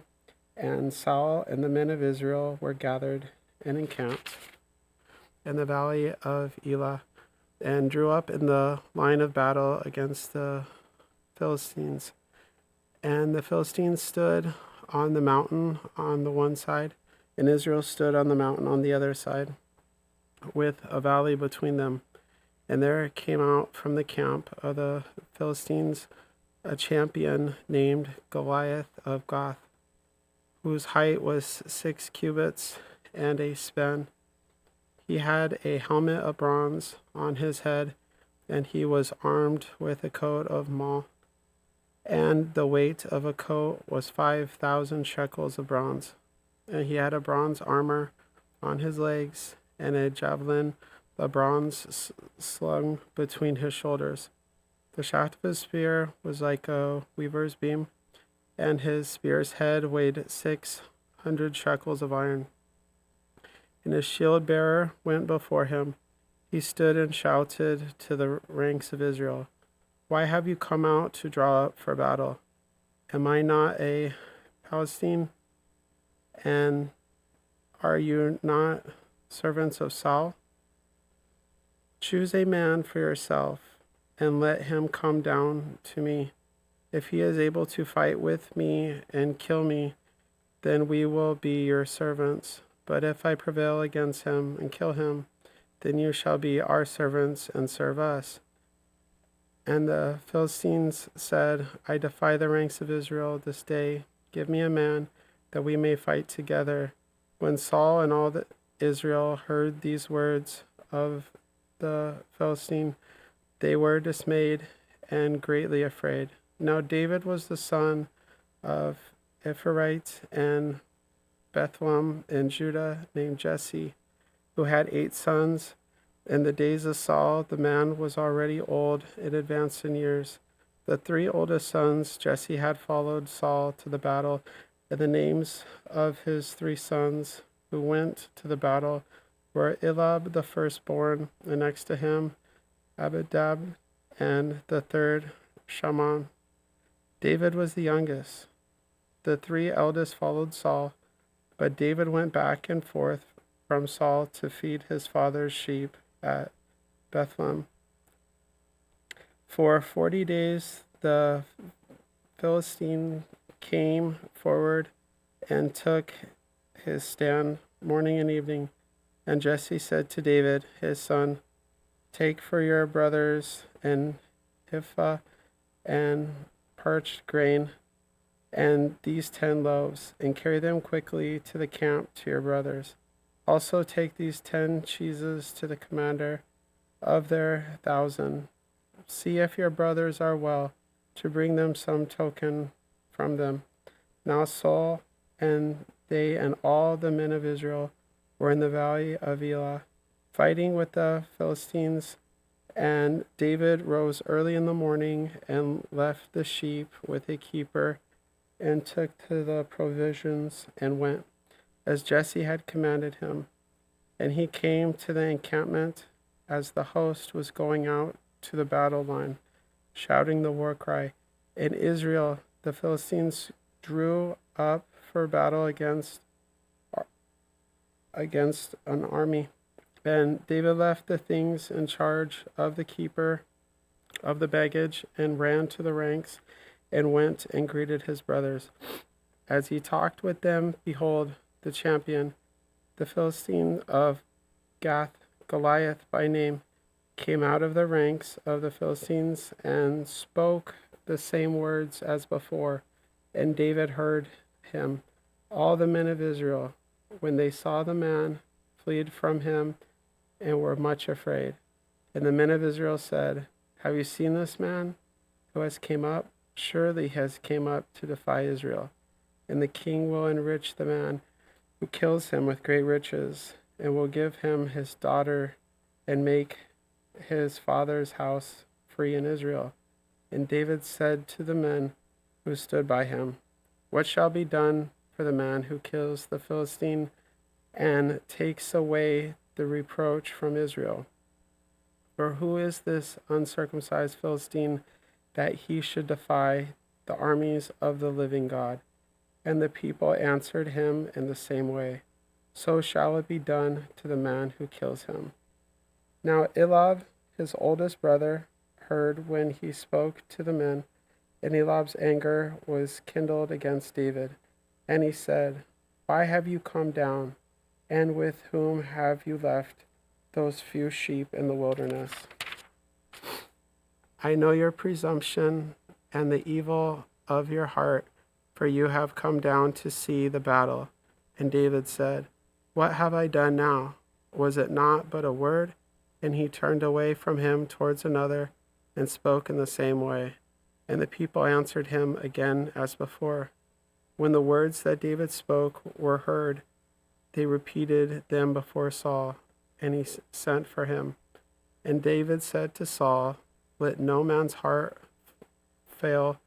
J: And Saul and the men of Israel were gathered and encamped in the valley of Elah, and drew up in the line of battle against the Philistines. And the Philistines stood on the mountain on the one side, and Israel stood on the mountain on the other side, with a valley between them. And there came out from the camp of the Philistines a champion named Goliath of Gath, whose height was 6 cubits and a span. He had a helmet of bronze on his head, and he was armed with a coat of mail, and the weight of a coat was 5,000 shekels of bronze. And he had a bronze armor on his legs, and a javelin of bronze slung between his shoulders. The shaft of his spear was like a weaver's beam, and his spear's head weighed 600 shekels of iron. And his shield bearer went before him. He stood and shouted to the ranks of Israel, "Why have you come out to draw up for battle? Am I not a Palestine? And are you not servants of Saul? Choose a man for yourself, and let him come down to me. If he is able to fight with me and kill me, then we will be your servants. But if I prevail against him and kill him, then you shall be our servants and serve us." And the Philistines said, "I defy the ranks of Israel this day. Give me a man, that we may fight together." When Saul and all Israel heard these words of the Philistine, they were dismayed and greatly afraid. Now David was the son of Ephraite and Bethlehem in Judah, named Jesse, who had 8 sons. In the days of Saul, the man was already old and advanced in years. The 3 oldest sons Jesse had followed Saul to the battle, and the names of his 3 sons who went to the battle were Eliab the firstborn, and next to him Abinadab, and the third Shammah. David was the youngest. The 3 eldest followed Saul, but David went back and forth from Saul to feed his father's sheep at Bethlehem. For 40 days the Philistine came forward and took his stand morning and evening. And Jesse said to David, his son, "Take for your brothers an ephah and parched grain, and these 10 loaves, and carry them quickly to the camp to your brothers. Also take these 10 cheeses to the commander of their 1,000. See if your brothers are well, to bring them some token from them." Now Saul and they and all the men of Israel were in the valley of Elah, fighting with the Philistines. And David rose early in the morning and left the sheep with a keeper, and took to the provisions and went, as Jesse had commanded him. And he came to the encampment as the host was going out to the battle line, shouting the war cry. In Israel, the Philistines drew up for battle against an army. And David left the things in charge of the keeper of the baggage, and ran to the ranks, and went and greeted his brothers. As he talked with them, behold, the champion, the Philistine of Gath, Goliath by name, came out of the ranks of the Philistines and spoke the same words as before. And David heard him. All the men of Israel, when they saw the man, fled from him and were much afraid. And the men of Israel said, "Have you seen this man who has came up? Surely he has came up to defy Israel. And the king will enrich the man who kills him with great riches, and will give him his daughter, and make his father's house free in Israel. And David said to the men who stood by him, "What shall be done for the man who kills the Philistine and takes away the reproach from Israel? For who is this uncircumcised Philistine that he should defy the armies of the living God?" And the people answered him in the same way, "So shall it be done to the man who kills him." Now Eliab, his oldest brother, heard when he spoke to the men, and Eliab's anger was kindled against David. And he said, "Why have you come down? And with whom have you left those few sheep in the wilderness? I know your presumption and the evil of your heart, for you have come down to see the battle." And David said, "What have I done now? Was it not but a word?" And he turned away from him towards another and spoke in the same way. And the people answered him again as before. When the words that David spoke were heard, they repeated them before Saul, and he sent for him. And David said to Saul, "Let no man's heart fail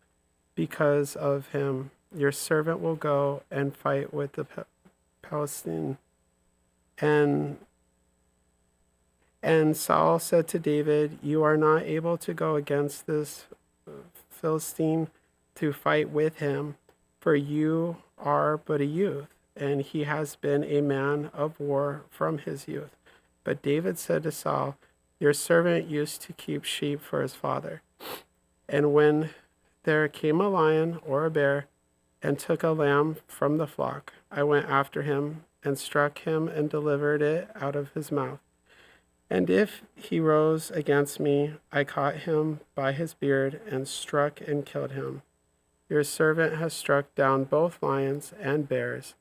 J: because of him. Your servant will go and fight with the Palestine." And Saul said to David, "You are not able to go against this Philistine to fight with him, for you are but a youth, and he has been a man of war from his youth." But David said to Saul, "Your servant used to keep sheep for his father. And when there came a lion or a bear and took a lamb from the flock, I went after him and struck him and delivered it out of his mouth. And if he rose against me, I caught him by his beard and struck and killed him. Your servant has struck down both lions and bears,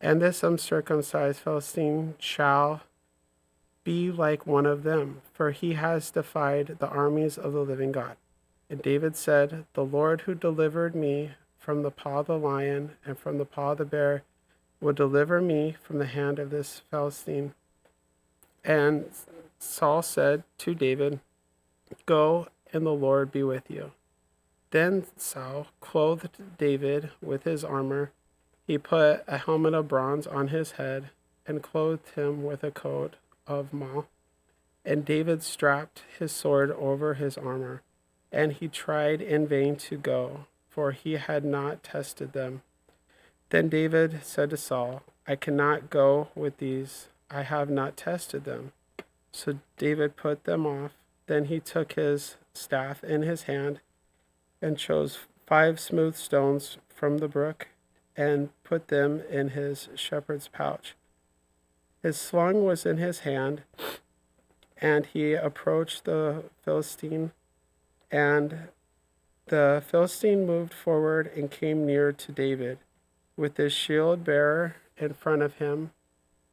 J: and this uncircumcised Philistine shall be like one of them, for he has defied the armies of the living God." And David said, "The Lord who delivered me from the paw of the lion and from the paw of the bear will deliver me from the hand of this Philistine." And Saul said to David, "Go, and the Lord be with you." Then Saul clothed David with his armor. He put a helmet of bronze on his head and clothed him with a coat of mail. And David strapped his sword over his armor, and he tried in vain to go, for he had not tested them. Then David said to Saul, "I cannot go with these. I have not tested them." So David put them off. Then he took his staff in his hand and chose 5 smooth stones from the brook and put them in his shepherd's pouch. His sling was in his hand, and he approached the Philistine, and the Philistine moved forward and came near to David, with his shield bearer in front of him.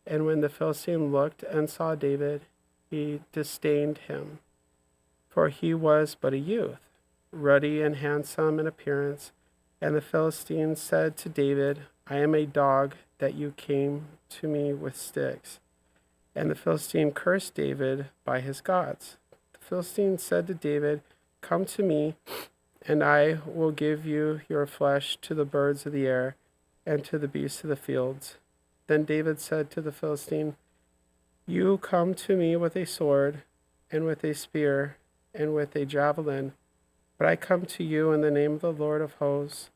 J: And when the Philistine looked and saw David, he disdained him, for he was but a youth, ruddy and handsome in appearance. And the Philistine said to David, "I am a dog that you came to me with sticks." And the Philistine cursed David by his gods. The Philistine said to David, "Come to me, and I will give you your flesh to the birds of the air and to the beasts of the fields." Then David said to the Philistine, "You come to me with a sword and with a spear and with a javelin, but I come to you in the name of the Lord of hosts,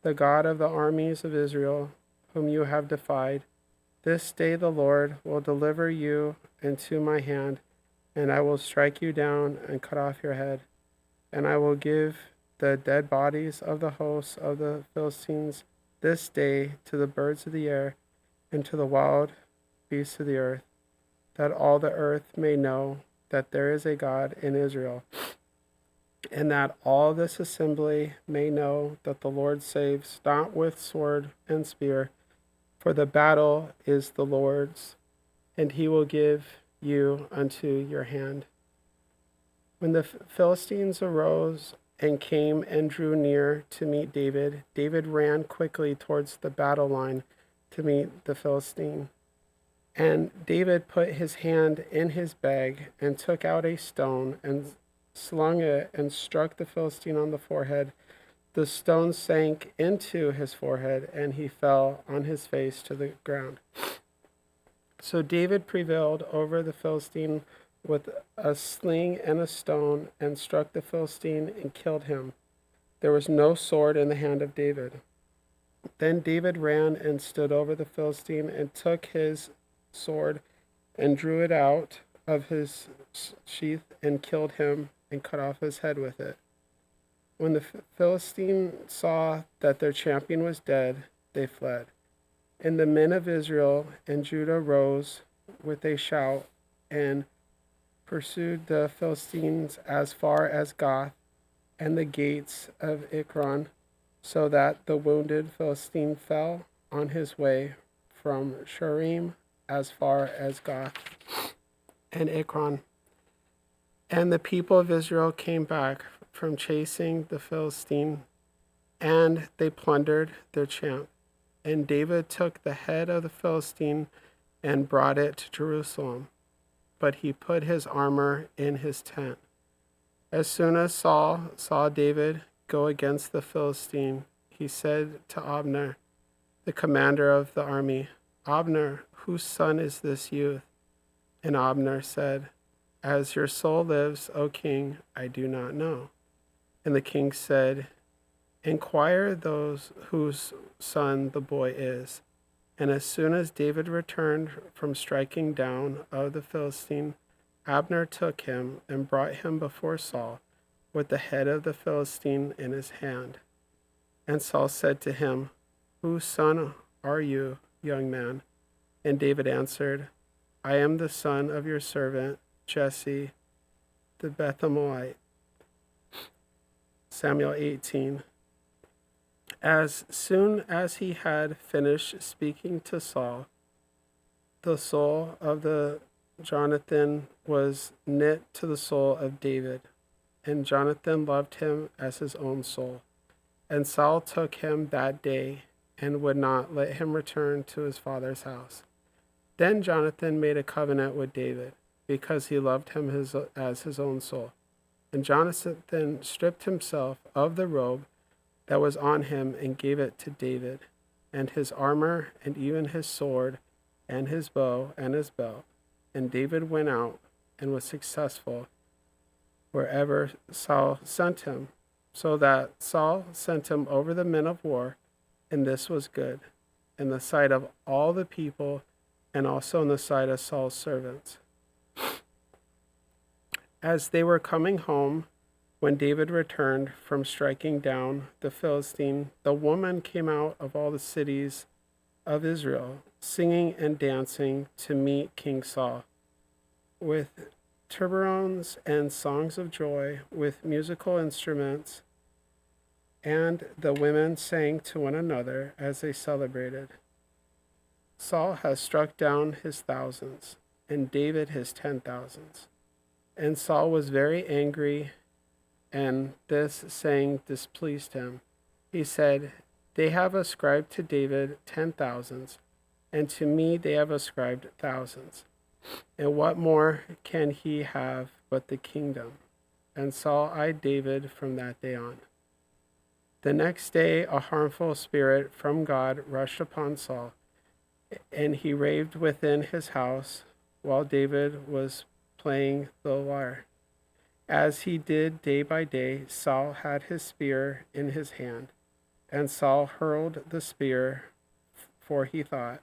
J: the God of the armies of Israel, whom you have defied. This day the Lord will deliver you into my hand, and I will strike you down and cut off your head. And I will give the dead bodies of the hosts of the Philistines this day to the birds of the air and to the wild beasts of the earth, that all the earth may know that there is a God in Israel, and that all this assembly may know that the Lord saves not with sword and spear, for the battle is the Lord's, and he will give you unto your hand." When the Philistines arose and came and drew near to meet David, David ran quickly towards the battle line to meet the Philistine. And David put his hand in his bag and took out a stone and slung it and struck the Philistine on the forehead. The stone sank into his forehead, and he fell on his face to the ground. So David prevailed over the Philistine with a sling and a stone, and struck the Philistine and killed him. There was no sword in the hand of David. Then David ran and stood over the Philistine and took his sword and drew it out of his sheath and killed him and cut off his head with it. When the Philistines saw that their champion was dead, they fled. And the men of Israel and Judah rose with a shout and pursued the Philistines as far as Gath and the gates of Ekron, so that the wounded Philistine fell on his way from Shurim as far as Gath and Ekron. And the people of Israel came back from chasing the Philistine, and they plundered their camp. And David took the head of the Philistine and brought it to Jerusalem, but he put his armor in his tent. As soon as Saul saw David go against the Philistine, he said to Abner, the commander of the army, "Abner, whose son is this youth?" And Abner said, "As your soul lives, O king, I do not know." And the king said, "Inquire those whose son the boy is." And as soon as David returned from striking down of the Philistine, Abner took him and brought him before Saul with the head of the Philistine in his hand. And Saul said to him, "Whose son are you, young man?" And David answered, "I am the son of your servant Jesse the Bethlehemite." Samuel 18. As soon as he had finished speaking to Saul, the soul of the Jonathan was knit to the soul of David, and Jonathan loved him as his own soul. And Saul took him that day and would not let him return to his father's house. Then Jonathan made a covenant with David, because he loved him as his own soul. And Jonathan stripped himself of the robe that was on him and gave it to David, and his armor, and even his sword, and his bow, and his belt. And David went out and was successful wherever Saul sent him, so that Saul sent him over the men of war, and this was good in the sight of all the people, and also in the sight of Saul's servants. As they were coming home, when David returned from striking down the Philistine, the woman came out of all the cities of Israel, singing and dancing to meet King Saul, with timbrels and songs of joy, with musical instruments. And the women sang to one another as they celebrated. Saul has struck down his thousands, and David his 10,000s. And Saul was very angry, and this saying displeased him. He said, "They have ascribed to David 10,000s, and to me they have ascribed thousands. And what more can he have but the kingdom?" And Saul eyed David from that day on. The next day a harmful spirit from God rushed upon Saul, and he raved within his house while David was playing the lyre. As he did day by day, Saul had his spear in his hand, and Saul hurled the spear, for he thought,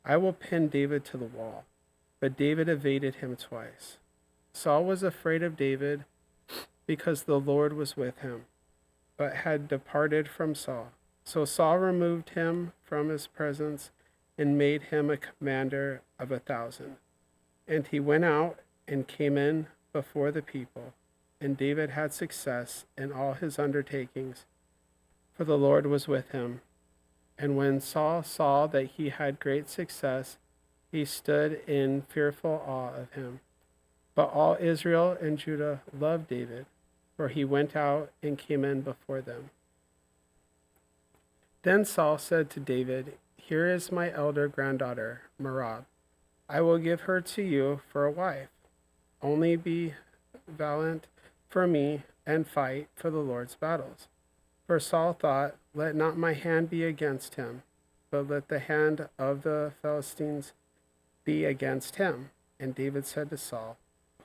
J: "I will pin David to the wall." But David evaded him twice. Saul was afraid of David because the Lord was with him, but had departed from Saul. So Saul removed him from his presence and made him a commander of 1,000. And he went out and came in before the people, and David had success in all his undertakings, for the Lord was with him. And when Saul saw that he had great success, he stood in fearful awe of him. But all Israel and Judah loved David, for he went out and came in before them. Then Saul said to David, "Here is my elder granddaughter, Merab. I will give her to you for a wife. Only be valiant for me and fight for the Lord's battles. For Saul thought, let not my hand be against him, but let the hand of the Philistines be against him. And David said to Saul,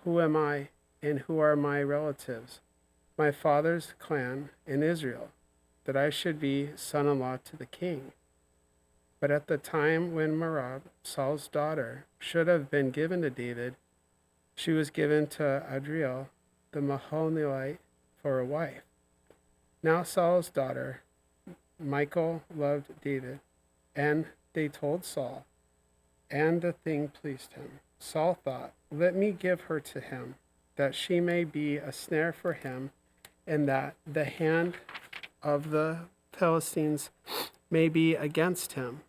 J: who am I, and who are my relatives, my father's clan in Israel, that I should be son-in-law to the king? But at the time when Merab, Saul's daughter, should have been given to David, she was given to Adriel, the Mahonelite, for a wife. Now Saul's daughter, Michal, loved David, and they told Saul, and the thing pleased him. Saul thought, let me give her to him, that she may be a snare for him, and that the hand of the Philistines may be against him.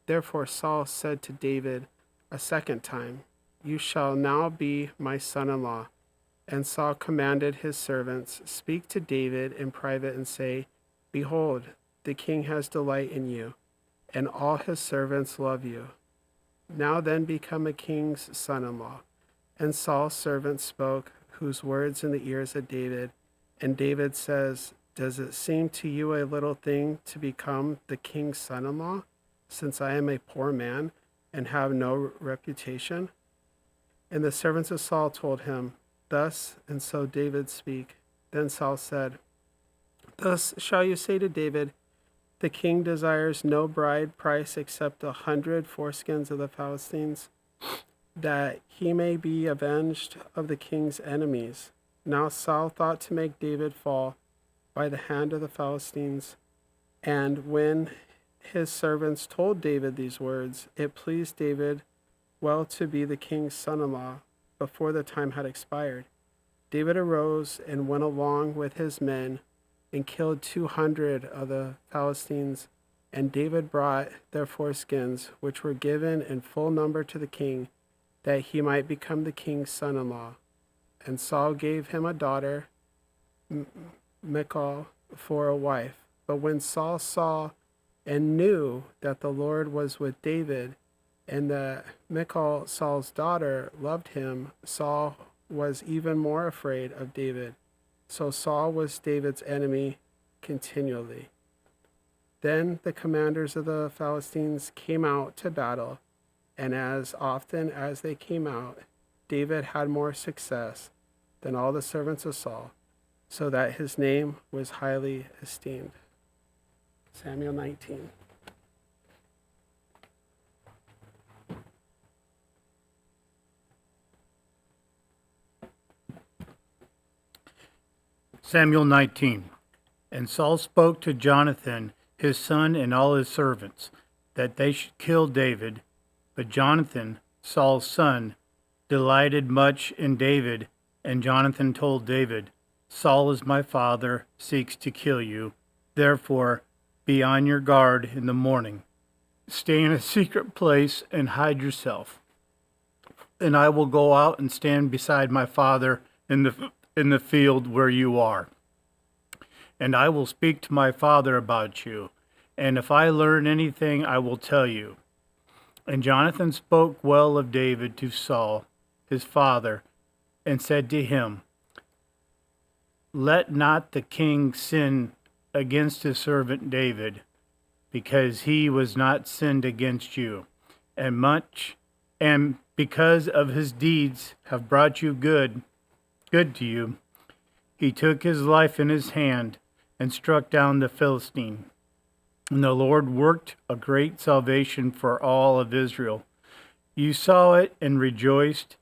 J: Therefore Saul said to David a second time, you shall now be my son-in-law. And Saul commanded his servants, speak to David in private and say, behold, the king has delight in you, and all his servants love you. Now then become a king's son-in-law. And Saul's servants spoke, whose words in the ears of David. And David says, does it seem to you a little thing to become the king's son-in-law, since I am a poor man and have no reputation? And the servants of Saul told him, thus and so David speak. Then Saul said, thus shall you say to David, the king desires no bride price except 100 foreskins of the Philistines, that he may be avenged of the king's enemies. Now Saul thought to make David fall by the hand of the Philistines. And when his servants told David these words, it pleased David well to be the king's son-in-law before the time had expired. David arose and went along with his men and killed 200 of the Philistines, and David brought their foreskins, which were given in full number to the king, that he might become the king's son-in-law. And Saul gave him a daughter, Michal, for a wife. But when Saul saw and knew that the Lord was with David, and that Michal, Saul's daughter, loved him, Saul was even more afraid of David. So Saul was David's enemy continually. Then the commanders of the Philistines came out to battle, and as often as they came out, David had more success than all the servants of Saul, so that his name was highly esteemed. Samuel 19.
K: Samuel 19. And Saul spoke to Jonathan, his son, and all his servants, that they should kill David. But Jonathan, Saul's son, delighted much in David, and Jonathan told David, Saul is my father, seeks to kill you. Therefore, be on your guard in the morning. Stay in a secret place and hide yourself. And I will go out and stand beside my father in the field where you are. And I will speak to my father about you. And if I learn anything, I will tell you. And Jonathan spoke well of David to Saul, his father, and said to him, let not the king sin against his servant David, because he was not sinned against you, and because of his deeds have brought you good to you. He took his life in his hand and struck down the Philistine. And the Lord worked a great salvation for all of Israel. You saw it and rejoiced.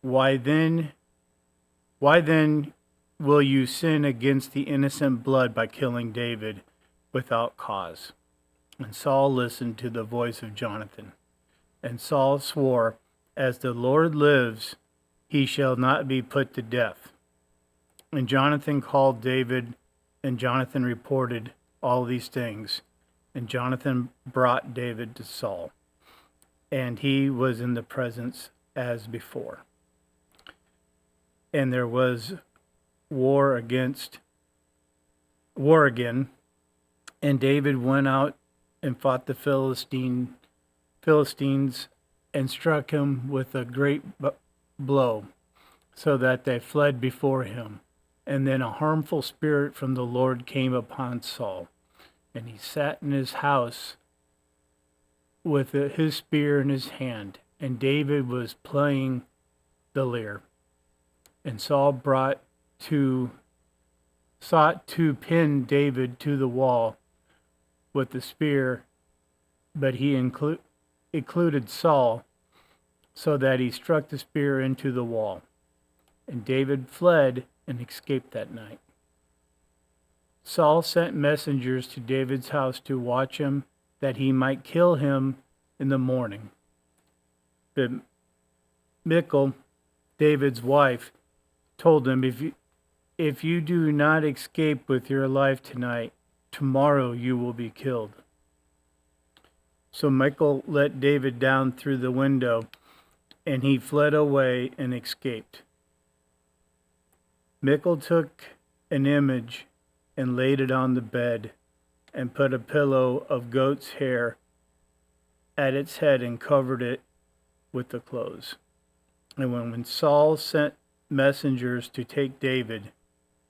K: Why then will you sin against the innocent blood by killing David without cause? And Saul listened to the voice of Jonathan. And Saul swore, as the Lord lives, he shall not be put to death. And Jonathan called David, and Jonathan reported all these things. And Jonathan brought David to Saul, and he was in the presence as before. And there was war again, and David went out and fought the Philistines and struck him with a great blow, so that they fled before him. And then a harmful spirit from the Lord came upon Saul, and he sat in his house with his spear in his hand, and David was playing the lyre. And Saul sought to pin David to the wall with the spear, but he eluded Saul, so that he struck the spear into the wall. And David fled and escaped that night. Saul sent messengers to David's house to watch him, that he might kill him in the morning. But Michal, David's wife, told him, if you do not escape with your life tonight, tomorrow you will be killed. So Michal let David down through the window, and he fled away and escaped. Michal took an image and laid it on the bed, and put a pillow of goat's hair at its head and covered it with the clothes. And when Saul sent messengers to take David,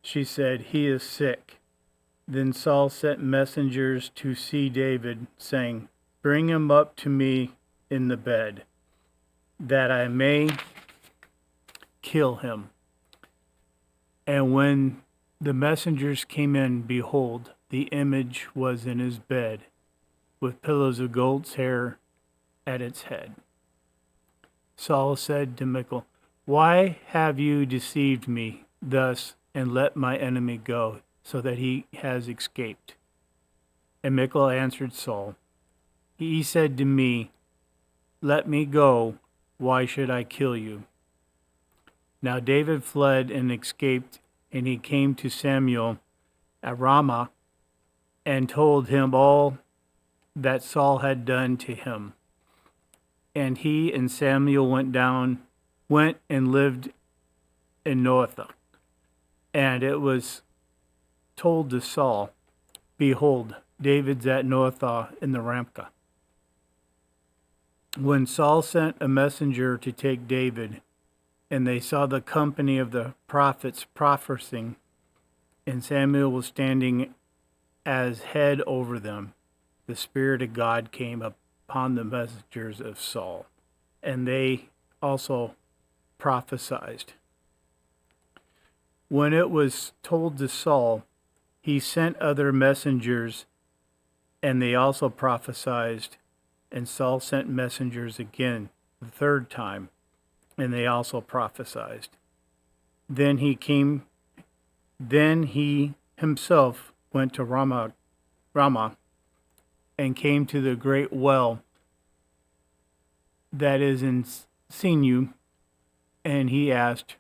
K: she said, "He is sick." Then Saul sent messengers to see David, saying, "Bring him up to me in the bed, that I may kill him." And when the messengers came in, behold, the image was in his bed, with pillows of goat's hair at its head. Saul said to Michal, "Why have you deceived me thus, and let my enemy go, so that he has escaped?" And Michal answered Saul, "He said to me, 'Let me go, why should I kill you?'" Now David fled and escaped, and he came to Samuel at Ramah, and told him all that Saul had done to him. And he and Samuel went and lived in Noathah. And it was told to Saul, "Behold, David's at Noathah in the Ramkah." When Saul sent a messenger to take David, and they saw the company of the prophets prophesying, and Samuel was standing as head over them, the Spirit of God came upon the messengers of Saul, and they also prophesied. When it was told to Saul, he sent other messengers, and they also prophesied. And Saul sent messengers again the third time, and they also prophesied. Then he himself went to Ramah, and came to the great well that is in Sinu, and he asked,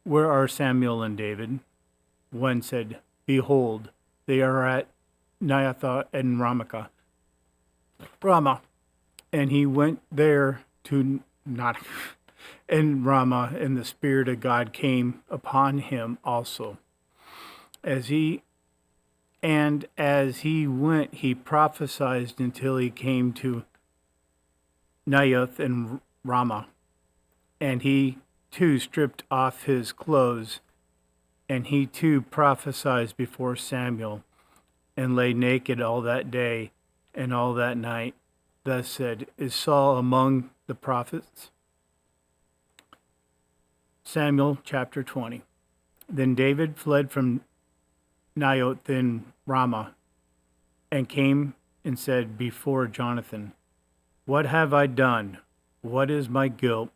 K: "Where are Samuel and David?" One said, "Behold, they are at Naioth and Ramah." And he went there to not in Ramah, and the Spirit of God came upon him also. As he went, he prophesied until he came to Naioth and Ramah. And he too stripped off his clothes, and he too prophesied before Samuel, and lay naked all that day and all that night. Thus said, "Is Saul among the prophets?" Samuel chapter 20. Then David fled from Naioth in Ramah, and came and said before Jonathan, "What have I done? What is my guilt?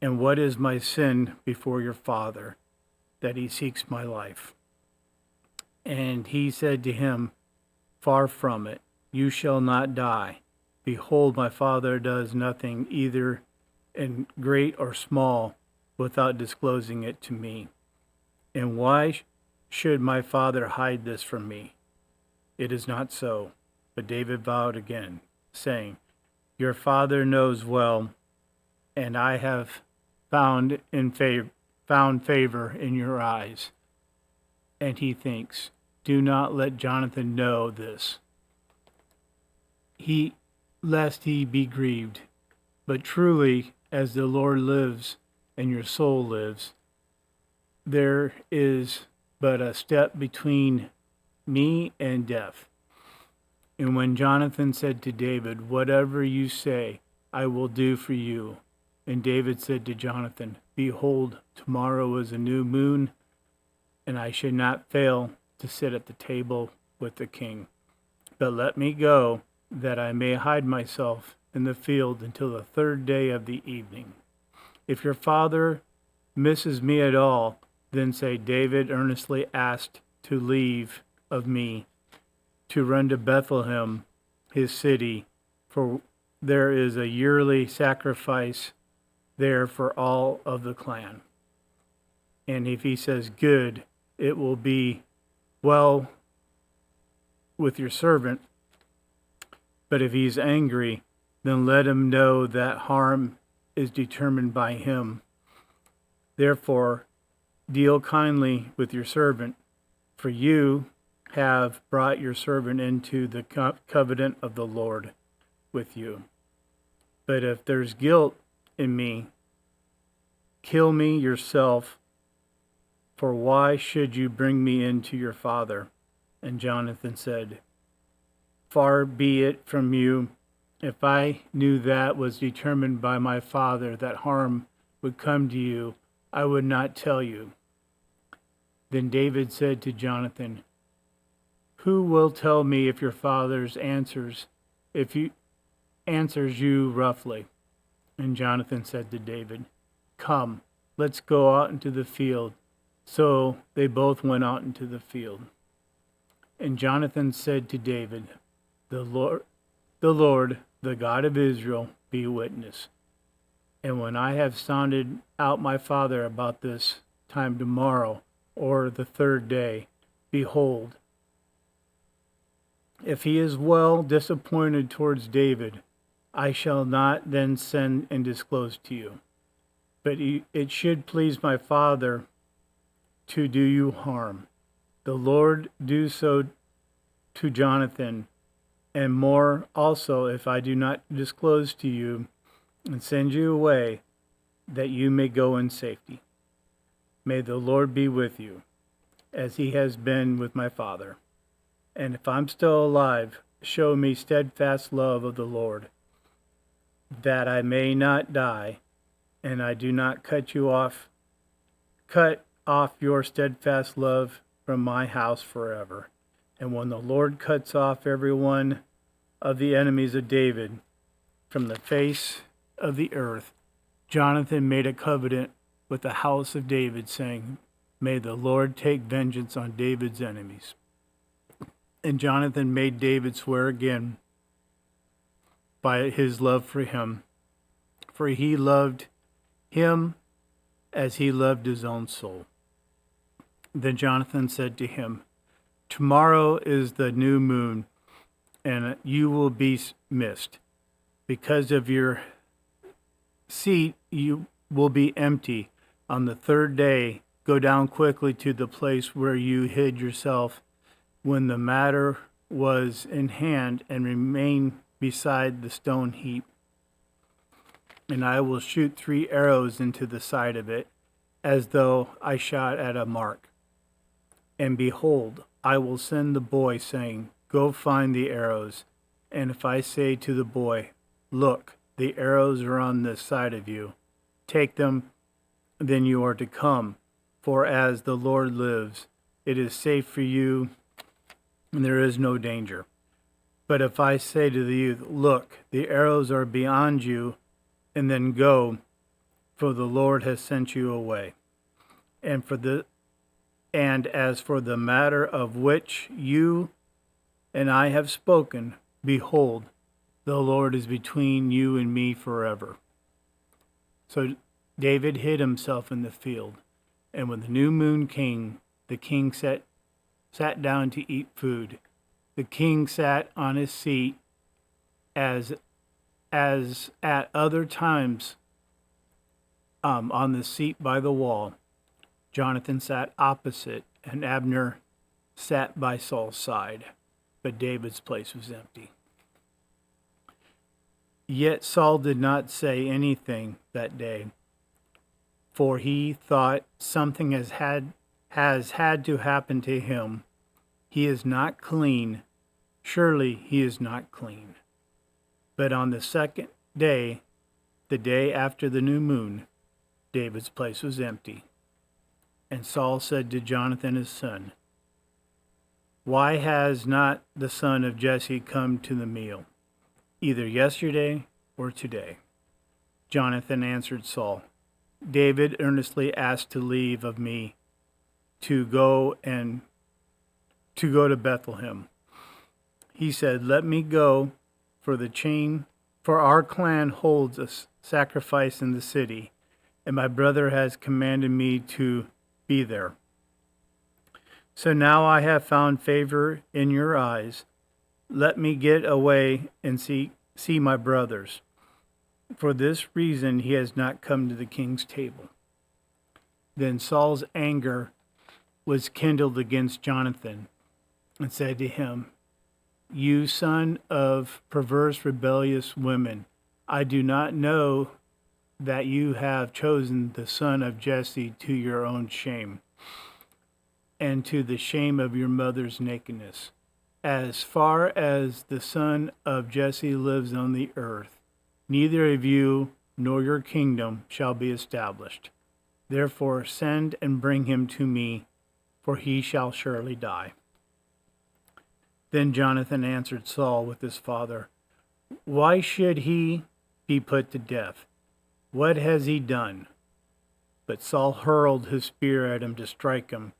K: And what is my sin before your father, that he seeks my life?" And he said to him, "Far from it, you shall not die. Behold, my father does nothing, either in great or small, without disclosing it to me. And why should my father hide this from me? It is not so." But David vowed again, saying, "Your father knows well, and I have found favor in your eyes." And he thinks, "Do not let Jonathan know this, lest he be grieved." But truly, as the Lord lives and your soul lives, there is but a step between me and death. And when Jonathan said to David, whatever you say, I will do for you. And David said to Jonathan, behold, tomorrow is a new moon, and I should not fail to sit at the table with the king. But let me go, that I may hide myself in the field until the third day of the evening. If your father misses me at all, then say, David earnestly asked to leave of me to run to Bethlehem, his city, for there is a yearly sacrifice there for all of the clan. And if he says, good, it will be well with your servant. But if he's angry, then let him know that harm is determined by him. Therefore, deal kindly with your servant, for you have brought your servant into the covenant of the Lord with you. But if there's guilt in me, kill me yourself, for why should you bring me in to your father? And Jonathan said, far be it from you. If I knew that was determined by my father that harm would come to you, I would not tell you. Then David said to Jonathan, who will tell me if your father's answers you roughly? And Jonathan said to David, come, let's go out into the field. So they both went out into the field. And Jonathan said to David, the Lord, the God of Israel, be witness. And when I have sounded out my father about this time tomorrow, or the third day, behold, if he is well disappointed towards David, I shall not then send and disclose to you. But it should please my father to do you harm. The Lord do so to Jonathan, and more also if I do not disclose to you and send you away, that you may go in safety. May the Lord be with you, as he has been with my father. And if I'm still alive, show me steadfast love of the Lord, that I may not die, and I do not cut off your steadfast love from my house forever. And when the Lord cuts off every one of the enemies of David from the face of the earth, Jonathan made a covenant with the house of David, saying, may the Lord take vengeance on David's enemies. And Jonathan made David swear again by his love for him, for he loved him as he loved his own soul. Then Jonathan said to him, tomorrow is the new moon, and you will be missed. Because of your seat, you will be empty. On the third day, go down quickly to the place where you hid yourself when the matter was in hand, and remain beside the stone heap. And I will shoot 3 arrows into the side of it, as though I shot at a mark. And behold, I will send the boy, saying, go find the arrows. And if I say to the boy, look, the arrows are on this side of you, take them, then you are to come. For as the Lord lives, it is safe for you, and there is no danger. But if I say to the youth, look, the arrows are beyond you, and then go, for the Lord has sent you away. And as for the matter of which you and I have spoken, behold, the Lord is between you and me forever. So David hid himself in the field, and when the new moon came, the king sat down to eat food. The king sat on his seat as at other times on the seat by the wall. Jonathan sat opposite, and Abner sat by Saul's side, but David's place was empty. Yet Saul did not say anything that day, for he thought something has had to happen to him. He is not clean. Surely he is not clean. But on the second day, the day after the new moon, David's place was empty. And Saul said to Jonathan his son, "Why has not the son of Jesse come to the meal, either yesterday or today?" Jonathan answered Saul, "David earnestly asked to leave of me to go to Bethlehem. He said, 'Let me go, for our clan holds a sacrifice in the city, and my brother has commanded me to be there. So now I have found favor in your eyes. Let me get away and see my brothers.' For this reason he has not come to the king's table." Then Saul's anger was kindled against Jonathan, and said to him, "You son of perverse, rebellious women, I do not know that you have chosen the son of Jesse to your own shame, and to the shame of your mother's nakedness. As far as the son of Jesse lives on the earth, neither of you nor your kingdom shall be established. Therefore send and bring him to me, for he shall surely die." Then Jonathan answered Saul with his father, "Why should he be put to death? What has he done?" But Saul hurled his spear at him to strike him.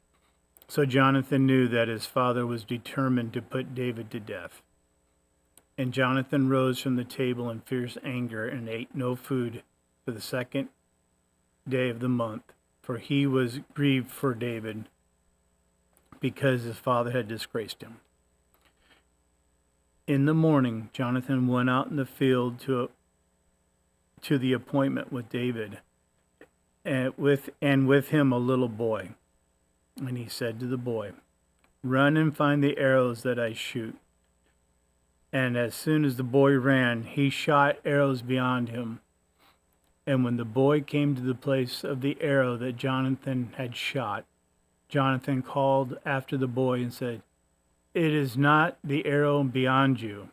K: So Jonathan knew that his father was determined to put David to death. And Jonathan rose from the table in fierce anger and ate no food for the second day of the month, for he was grieved for David, because his father had disgraced him. In the morning, Jonathan went out in the field to the appointment with David, and with him a little boy. And he said to the boy, "Run and find the arrows that I shoot." And as soon as the boy ran, he shot arrows beyond him. And when the boy came to the place of the arrow that Jonathan had shot, Jonathan called after the boy and said, "It is not the arrow beyond you."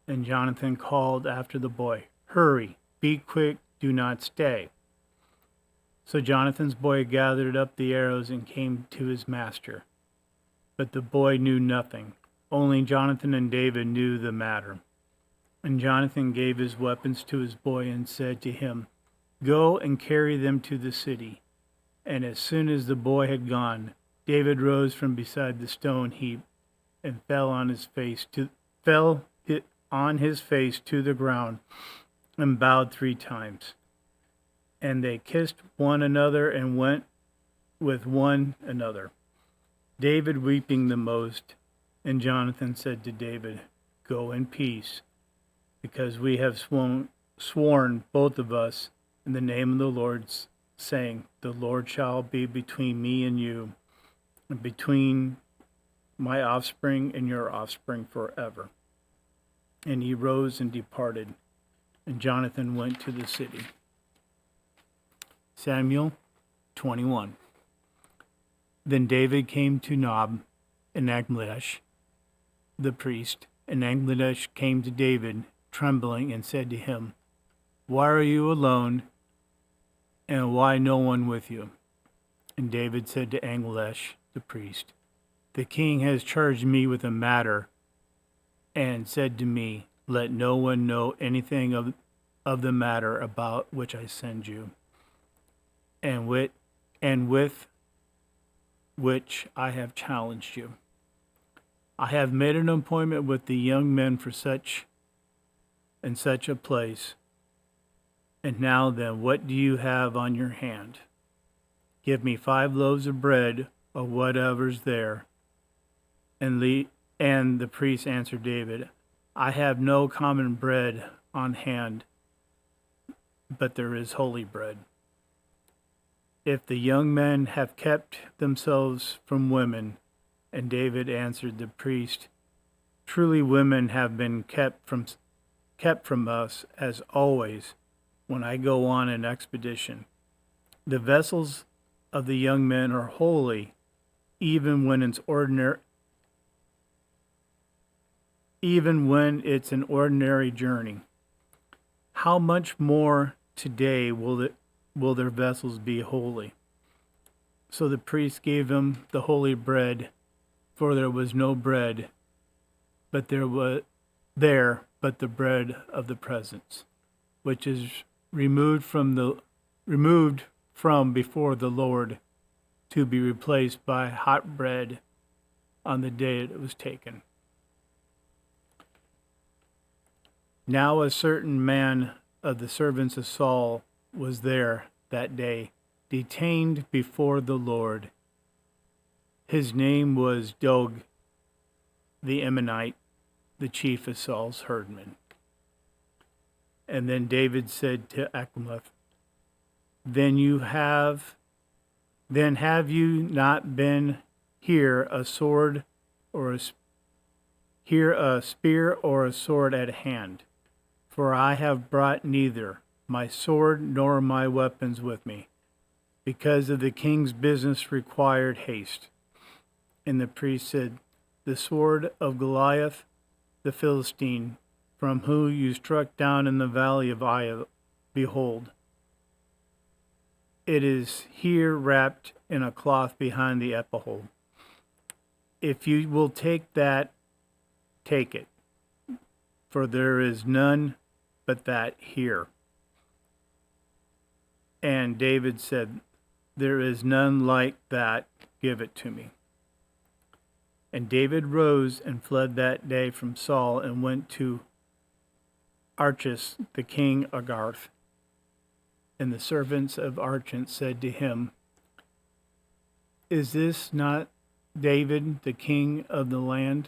K: And Jonathan called after the boy, "Hurry, be quick, do not stay." So Jonathan's boy gathered up the arrows and came to his master. But the boy knew nothing. Only Jonathan and David knew the matter. And Jonathan gave his weapons to his boy and said to him, "Go and carry them to the city." And as soon as the boy had gone, David rose from beside the stone heap and fell on his face to the ground and bowed 3 times. And they kissed one another and went with one another, David weeping the most. And Jonathan said to David, "Go in peace, because we have sworn both of us in the name of the Lord, saying, 'The Lord shall be between me and you, and between my offspring and your offspring forever.'" And he rose and departed, and Jonathan went to the city. Samuel 21. Then David came to Nob and Agmedesh, the priest, and Agmedesh came to David, trembling, and said to him, "Why are you alone, and why no one with you?" And David said to Agmedesh, the priest, "The king has charged me with a matter, and said to me, 'Let no one know anything of the matter about which I send you, and with which I have challenged you. I have made an appointment with the young men for such and such a place. And now then, what do you have on your hand? Give me 5 loaves of bread, or whatever's there." And the priest answered David, "I have no common bread on hand, but there is holy bread. If the young men have kept themselves from women," and David answered the priest, "Truly women have been kept kept from us, as always, when I go on an expedition. The vessels of the young men are holy, even when it's an ordinary journey. How much more today will their vessels be holy? So the priest gave them the holy bread, for there was no bread, but the bread of the presence, which is removed from before the Lord, to be replaced by hot bread on the day it was taken. Now a certain man of the servants of Saul was there that day, detained before the Lord. His name was Doeg the Ammonite, the chief of Saul's herdmen. And then David said to Achimath, Then have you not been here a spear or a sword at hand? For I have brought neither my sword nor my weapons with me, because of the king's business required haste. And the priest said, The sword of Goliath the Philistine, from whom you struck down in the valley of Elah, behold, it is here wrapped in a cloth behind the ephod. If you will take that, take it, for there is none but that here. And David said, There is none like that, give it to me. And David rose and fled that day from Saul and went to Achish, the king of Gath. And the servants of Achish said to him, Is this not David, the king of the land?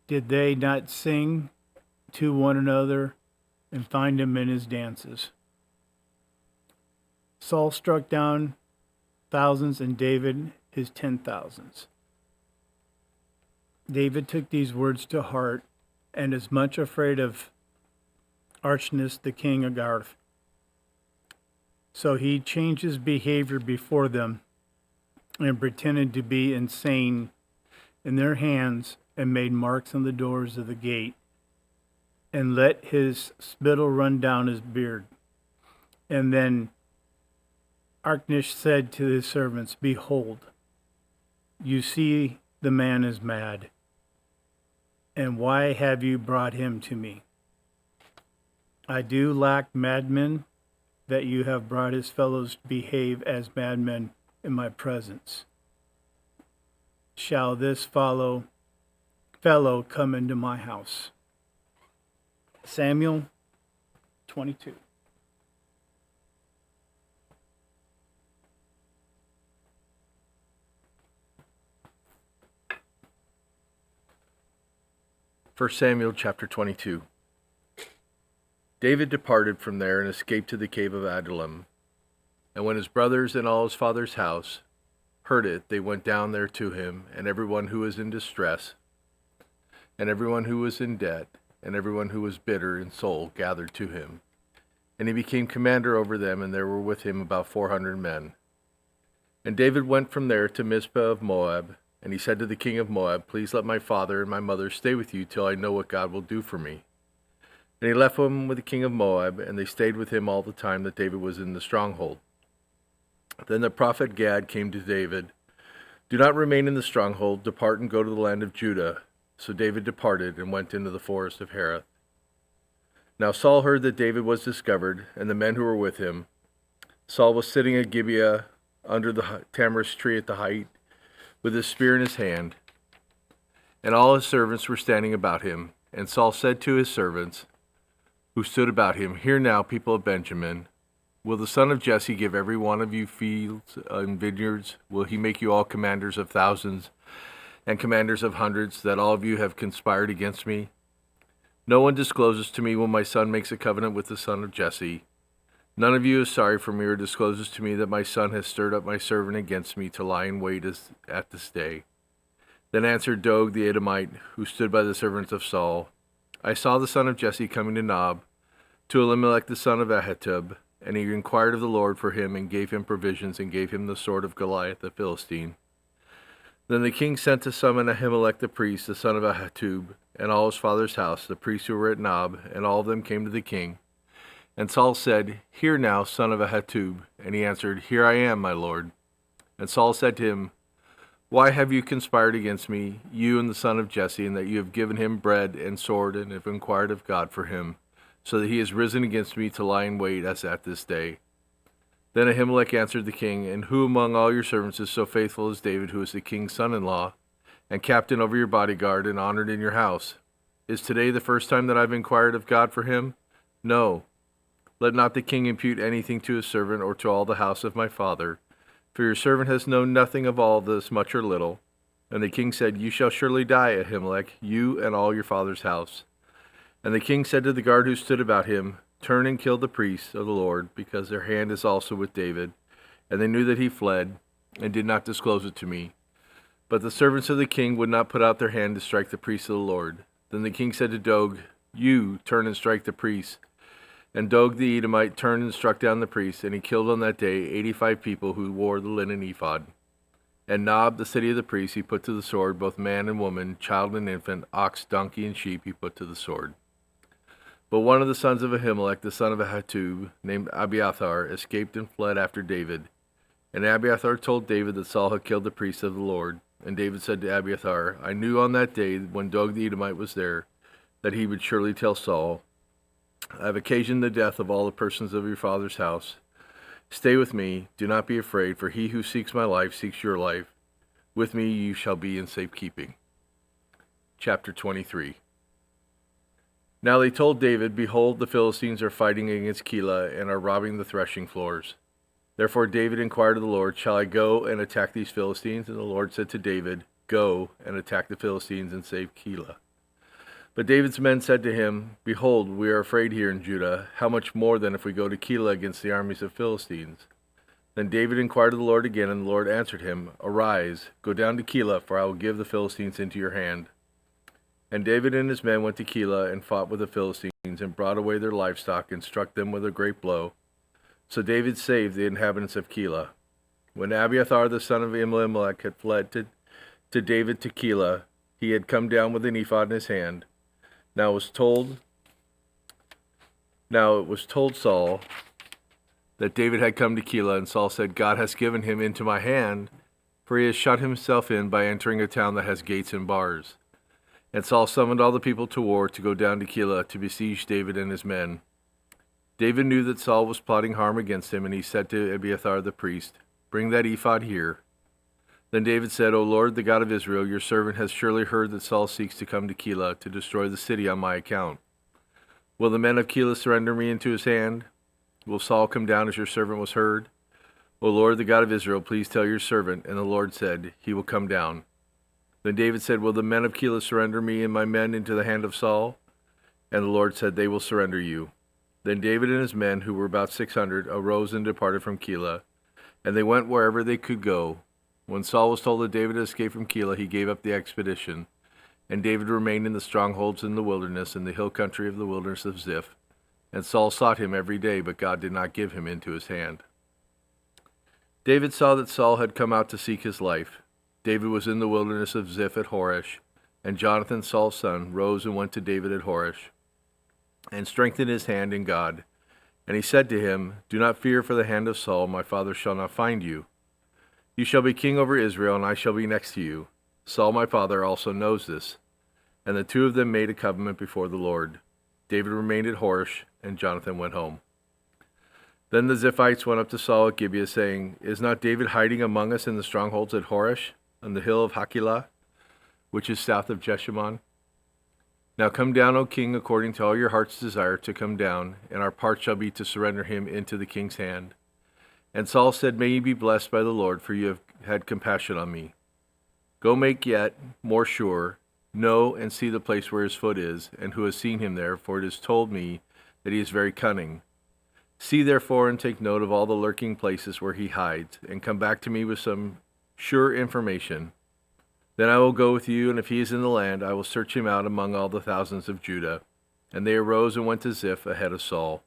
K: Did they not sing to one another and find him in his dances? Saul struck down thousands and David his 10,000s. David took these words to heart and is much afraid of Achish, the king of Gath. So he changed his behavior before them and pretended to be insane in their hands and made marks on the doors of the gate and let his spittle run down his beard. And then Achish said to his servants, Behold, you see the man is mad. And why have you brought him to me? I do lack madmen, that you have brought his fellows to behave as madmen in my presence. Shall this fellow come into my house? Samuel 22.
I: First Samuel chapter 22. David departed from there and escaped to the cave of Adullam. And when his brothers and all his father's house heard it, they went down there to him, and everyone who was in distress, and everyone who was in debt, and everyone who was bitter in soul gathered to him. And he became commander over them, and there were with him about 400 men. And David went from there to Mizpah of Moab, and he said to the king of Moab, Please let my father and my mother stay with you till I know what God will do for me. And he left him with the king of Moab, and they stayed with him all the time that David was in the stronghold. Then the prophet Gad came to David, Do not remain in the stronghold, depart and go to the land of Judah. So David departed and went into the forest of Hereth. Now Saul heard that David was discovered, and the men who were with him. Saul was sitting at Gibeah under the tamarisk tree at the height, with his spear in his hand, and all his servants were standing about him. And Saul said to his servants, who stood about him, Hear now, people of Benjamin, will the son of Jesse give every one of you fields and vineyards? Will he make you all commanders of thousands and commanders of hundreds, that all of you have conspired against me? No one discloses to me when my son makes a covenant with the son of Jesse. None of you is sorry for me or discloses to me that my son has stirred up my servant against me to lie in wait at this day. Then answered Doeg the Edomite, who stood by the servants of Saul,
L: I saw the son of Jesse coming to Nob, to Elimelech the son of Ahitub, and he inquired of the Lord for him, and gave him provisions, and gave him the sword of Goliath the Philistine. Then the king sent to summon Ahimelech the priest, the son of Ahitub, and all his father's house, the priests who were at Nob, and all of them came to the king. And Saul said, Hear now, son of Ahitub. And he answered, Here I am, my lord. And Saul said to him, Why have you conspired against me, you and the son of Jesse, and that you have given him bread and sword, and have inquired of God for him, so that he has risen against me to lie in wait as at this day? Then Ahimelech answered the king, And who among all your servants is so faithful as David, who is the king's son-in-law, and captain over your bodyguard, and honored in your house? Is today the first time that I've inquired of God for him? No. Let not the king impute anything to his servant or to all the house of my father, for your servant has known nothing of all this, much or little. And the king said, You shall surely die, Ahimelech, you and all your father's house. And the king said to the guard who stood about him, Turn and kill the priests of the Lord, because their hand is also with David. And they knew that he fled, and did not disclose it to me. But the servants of the king would not put out their hand to strike the priests of the Lord. Then the king said to Dog, You turn and strike the priests. And Dog the Edomite turned and struck down the priests, and he killed on that day 85 people who wore the linen ephod. And Nob, the city of the priests, he put to the sword, both man and woman, child and infant, ox, donkey, and sheep he put to the sword. But one of the sons of Ahimelech, the son of Ahitub, named Abiathar, escaped and fled after David. And Abiathar told David that Saul had killed the priests of the Lord. And David said to Abiathar, I knew on that day, when Dog the Edomite was there, that he would surely tell Saul, I have occasioned the death of all the persons of your father's house. Stay with me, do not be afraid, for he who seeks my life seeks your life. With me you shall be in safekeeping. Chapter 23. Now they told David, Behold, the Philistines are fighting against Keilah, and are robbing the threshing floors. Therefore David inquired of the Lord, Shall I go and attack these Philistines? And the Lord said to David, Go and attack the Philistines and save Keilah. But David's men said to him, Behold, we are afraid here in Judah. How much more then if we go to Keilah against the armies of Philistines? Then David inquired of the Lord again, and the Lord answered him, Arise, go down to Keilah, for I will give the Philistines into your hand. And David and his men went to Keilah and fought with the Philistines, and brought away their livestock, and struck them with a great blow. So David saved the inhabitants of Keilah. When Abiathar the son of Elimelech had fled to David to Keilah, he had come down with an ephod in his hand. Now it was told Saul that David had come to Keilah, and Saul said, God has given him into my hand, for he has shut himself in by entering a town that has gates and bars. And Saul summoned all the people to war to go down to Keilah to besiege David and his men. David knew that Saul was plotting harm against him, and he said to Abiathar the priest, Bring that ephod here. Then David said, O Lord, the God of Israel, your servant has surely heard that Saul seeks to come to Keilah to destroy the city on my account. Will the men of Keilah surrender me into his hand? Will Saul come down as your servant was heard? O Lord, the God of Israel, please tell your servant. And the Lord said, He will come down. Then David said, Will the men of Keilah surrender me and my men into the hand of Saul? And the Lord said, They will surrender you. Then David and his men, who were about 600, arose and departed from Keilah, and they went wherever they could go. When Saul was told that David had escaped from Keilah, he gave up the expedition, and David remained in the strongholds in the wilderness, in the hill country of the wilderness of Ziph. And Saul sought him every day, but God did not give him into his hand. David saw that Saul had come out to seek his life. David was in the wilderness of Ziph at Horesh, and Jonathan, Saul's son, rose and went to David at Horesh, and strengthened his hand in God. And he said to him, Do not fear for the hand of Saul, my father shall not find you. You shall be king over Israel, and I shall be next to you. Saul my father also knows this. And the two of them made a covenant before the Lord. David remained at Horesh, and Jonathan went home. Then the Ziphites went up to Saul at Gibeah, saying, Is not David hiding among us in the strongholds at Horesh, on the hill of Hakilah, which is south of Jeshimon? Now come down, O king, according to all your heart's desire to come down, and our part shall be to surrender him into the king's hand. And Saul said, May you be blessed by the Lord, for you have had compassion on me. Go make yet more sure, know and see the place where his foot is, and who has seen him there, for it is told me that he is very cunning. See therefore and take note of all the lurking places where he hides, and come back to me with some sure information. Then I will go with you, and if he is in the land, I will search him out among all the thousands of Judah. And they arose and went to Ziph ahead of Saul.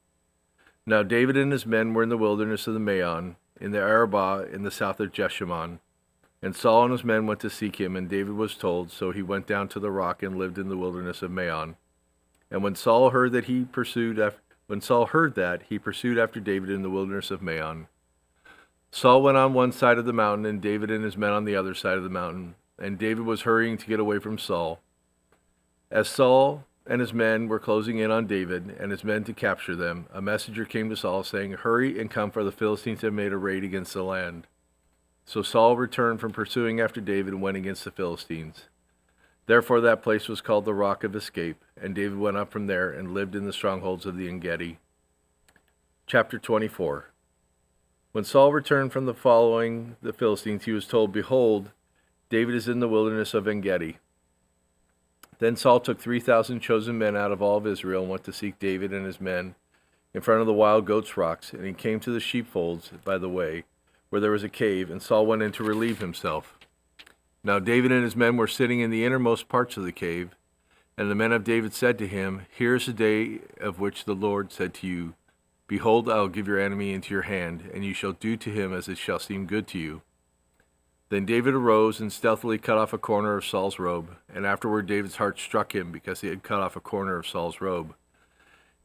L: Now David and his men were in the wilderness of the Maon, in the Arabah in the south of Jeshimon. And Saul and his men went to seek him, and David was told, so he went down to the rock and lived in the wilderness of Maon. And when Saul heard that, he pursued after David in the wilderness of Maon. Saul went on one side of the mountain, and David and his men on the other side of the mountain. And David was hurrying to get away from Saul. As Saul and his men were closing in on David and his men to capture them, a messenger came to Saul saying, "Hurry and come, for the Philistines have made a raid against the land." So Saul returned from pursuing after David and went against the Philistines. Therefore that place was called the Rock of Escape, and David went up from there and lived in the strongholds of the En-Gedi. Chapter 24. When Saul returned from following the Philistines, he was told, "Behold, David is in the wilderness of En-Gedi." Then Saul took 3,000 chosen men out of all of Israel and went to seek David and his men in front of the wild goats' rocks, and he came to the sheepfolds by the way, where there was a cave, and Saul went in to relieve himself. Now David and his men were sitting in the innermost parts of the cave, and the men of David said to him, "Here is a day of which the Lord said to you, Behold, I will give your enemy into your hand, and you shall do to him as it shall seem good to you." Then David arose and stealthily cut off a corner of Saul's robe, and afterward David's heart struck him because he had cut off a corner of Saul's robe.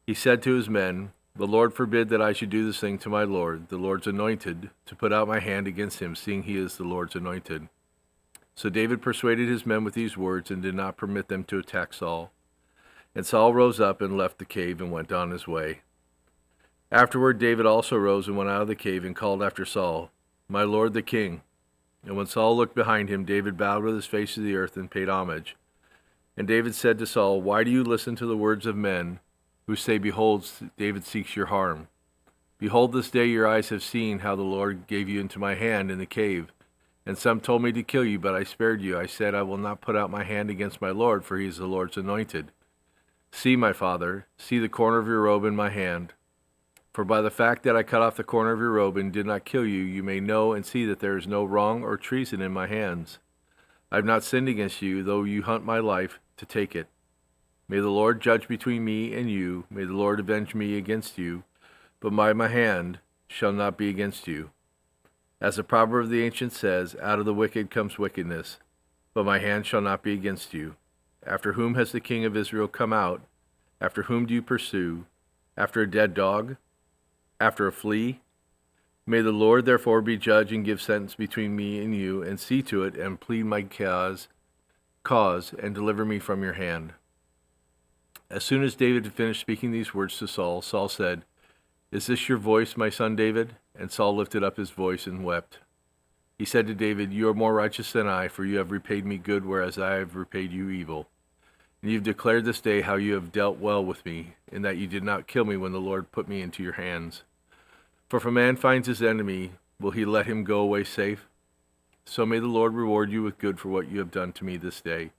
L: He said to his men, "The Lord forbid that I should do this thing to my Lord, the Lord's anointed, to put out my hand against him, seeing he is the Lord's anointed." So David persuaded his men with these words and did not permit them to attack Saul. And Saul rose up and left the cave and went on his way. Afterward David also rose and went out of the cave and called after Saul, "My lord the king." And when Saul looked behind him, David bowed with his face to the earth and paid homage. And David said to Saul, "Why do you listen to the words of men who say, Behold, David seeks your harm? Behold, this day your eyes have seen how the Lord gave you into my hand in the cave. And some told me to kill you, but I spared you. I said, I will not put out my hand against my Lord, for he is the Lord's anointed. See, my father, see the corner of your robe in my hand. For by the fact that I cut off the corner of your robe and did not kill you, you may know and see that there is no wrong or treason in my hands. I have not sinned against you, though you hunt my life to take it. May the Lord judge between me and you. May the Lord avenge me against you. But my hand shall not be against you. As the proverb of the ancient says, out of the wicked comes wickedness. But my hand shall not be against you. After whom has the king of Israel come out? After whom do you pursue? After a dead dog? After a flea? May the Lord therefore be judge and give sentence between me and you, and see to it, and plead my cause, and deliver me from your hand." As soon as David had finished speaking these words to Saul, Saul said, "Is this your voice, my son David?" And Saul lifted up his voice and wept. He said to David, "You are more righteous than I, for you have repaid me good, whereas I have repaid you evil. And you have declared this day how you have dealt well with me, in that you did not kill me when the Lord put me into your hands. For if a man finds his enemy, will he let him go away safe? So may the Lord reward you with good for what you have done to me this day.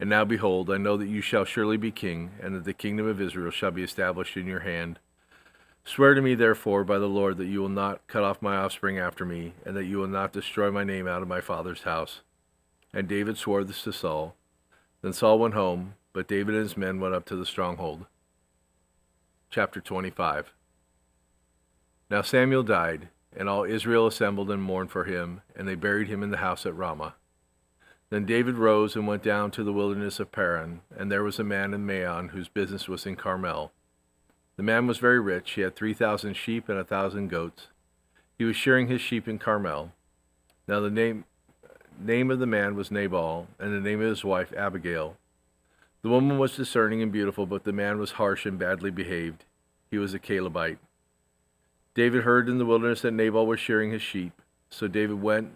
L: And now behold, I know that you shall surely be king, and that the kingdom of Israel shall be established in your hand. Swear to me, therefore, by the Lord, that you will not cut off my offspring after me, and that you will not destroy my name out of my father's house." And David swore this to Saul. Then Saul went home, but David and his men went up to the stronghold. Chapter 25. Now Samuel died, and all Israel assembled and mourned for him, and they buried him in the house at Ramah. Then David rose and went down to the wilderness of Paran, and there was a man in Maon whose business was in Carmel. The man was very rich. He had 3,000 sheep and 1,000 goats. He was shearing his sheep in Carmel. Now the name of the man was Nabal, and the name of his wife Abigail. The woman was discerning and beautiful, but the man was harsh and badly behaved. He was a Calebite. David heard in the wilderness that Nabal was shearing his sheep. So David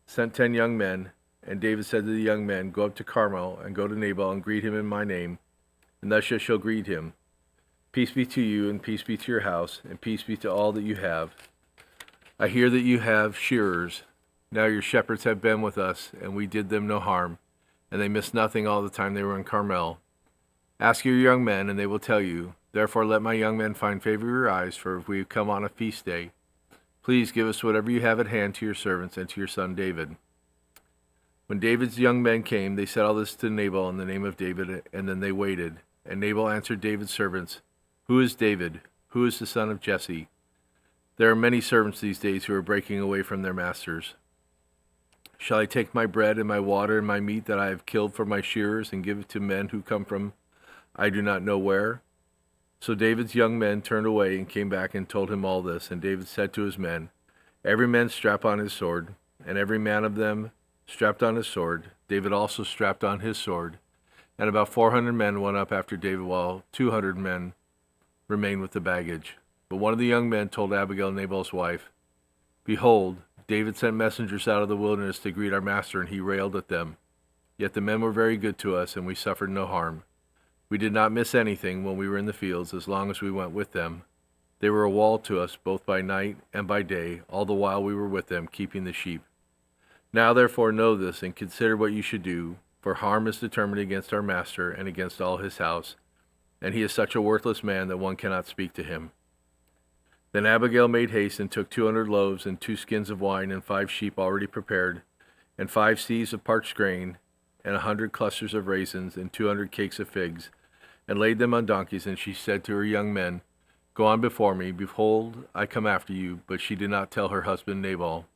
L: sent 10 young men, and David said to the young men, "Go up to Carmel, and go to Nabal, and greet him in my name, and thus you shall greet him. Peace be to you, and peace be to your house, and peace be to all that you have. I hear that you have shearers. Now your shepherds have been with us, and we did them no harm, and they missed nothing all the time they were in Carmel. Ask your young men, and they will tell you. Therefore let my young men find favor in your eyes, for if we come on a feast day, please give us whatever you have at hand to your servants and to your son David." When David's young men came, they said all this to Nabal in the name of David, and then they waited. And Nabal answered David's servants, "Who is David? Who is the son of Jesse?" There are many servants these days who are breaking away from their masters. Shall I take my bread and my water and my meat that I have killed for my shearers and give it to men who come from I do not know where? So David's young men turned away and came back and told him all this. And David said to his men, "Every man strap on his sword," and every man of them strapped on his sword. David also strapped on his sword. And about 400 men went up after David, while 200 men remained with the baggage. But one of the young men told Abigail, Nabal's wife, "Behold, David sent messengers out of the wilderness to greet our master, and he railed at them. Yet the men were very good to us, and we suffered no harm. We did not miss anything when we were in the fields, as long as we went with them. They were a wall to us, both by night and by day, all the while we were with them, keeping the sheep. Now therefore know this, and consider what you should do, for harm is determined against our master and against all his house, and he is such a worthless man that one cannot speak to him." Then Abigail made haste and took 200 loaves and 2 skins of wine and 5 sheep already prepared, and 5 seahs of parched grain, and 100 clusters of raisins, and 200 cakes of figs, and laid them on donkeys. And she said to her young men, "Go on before me. Behold, I come after you." But she did not tell her husband Nabal.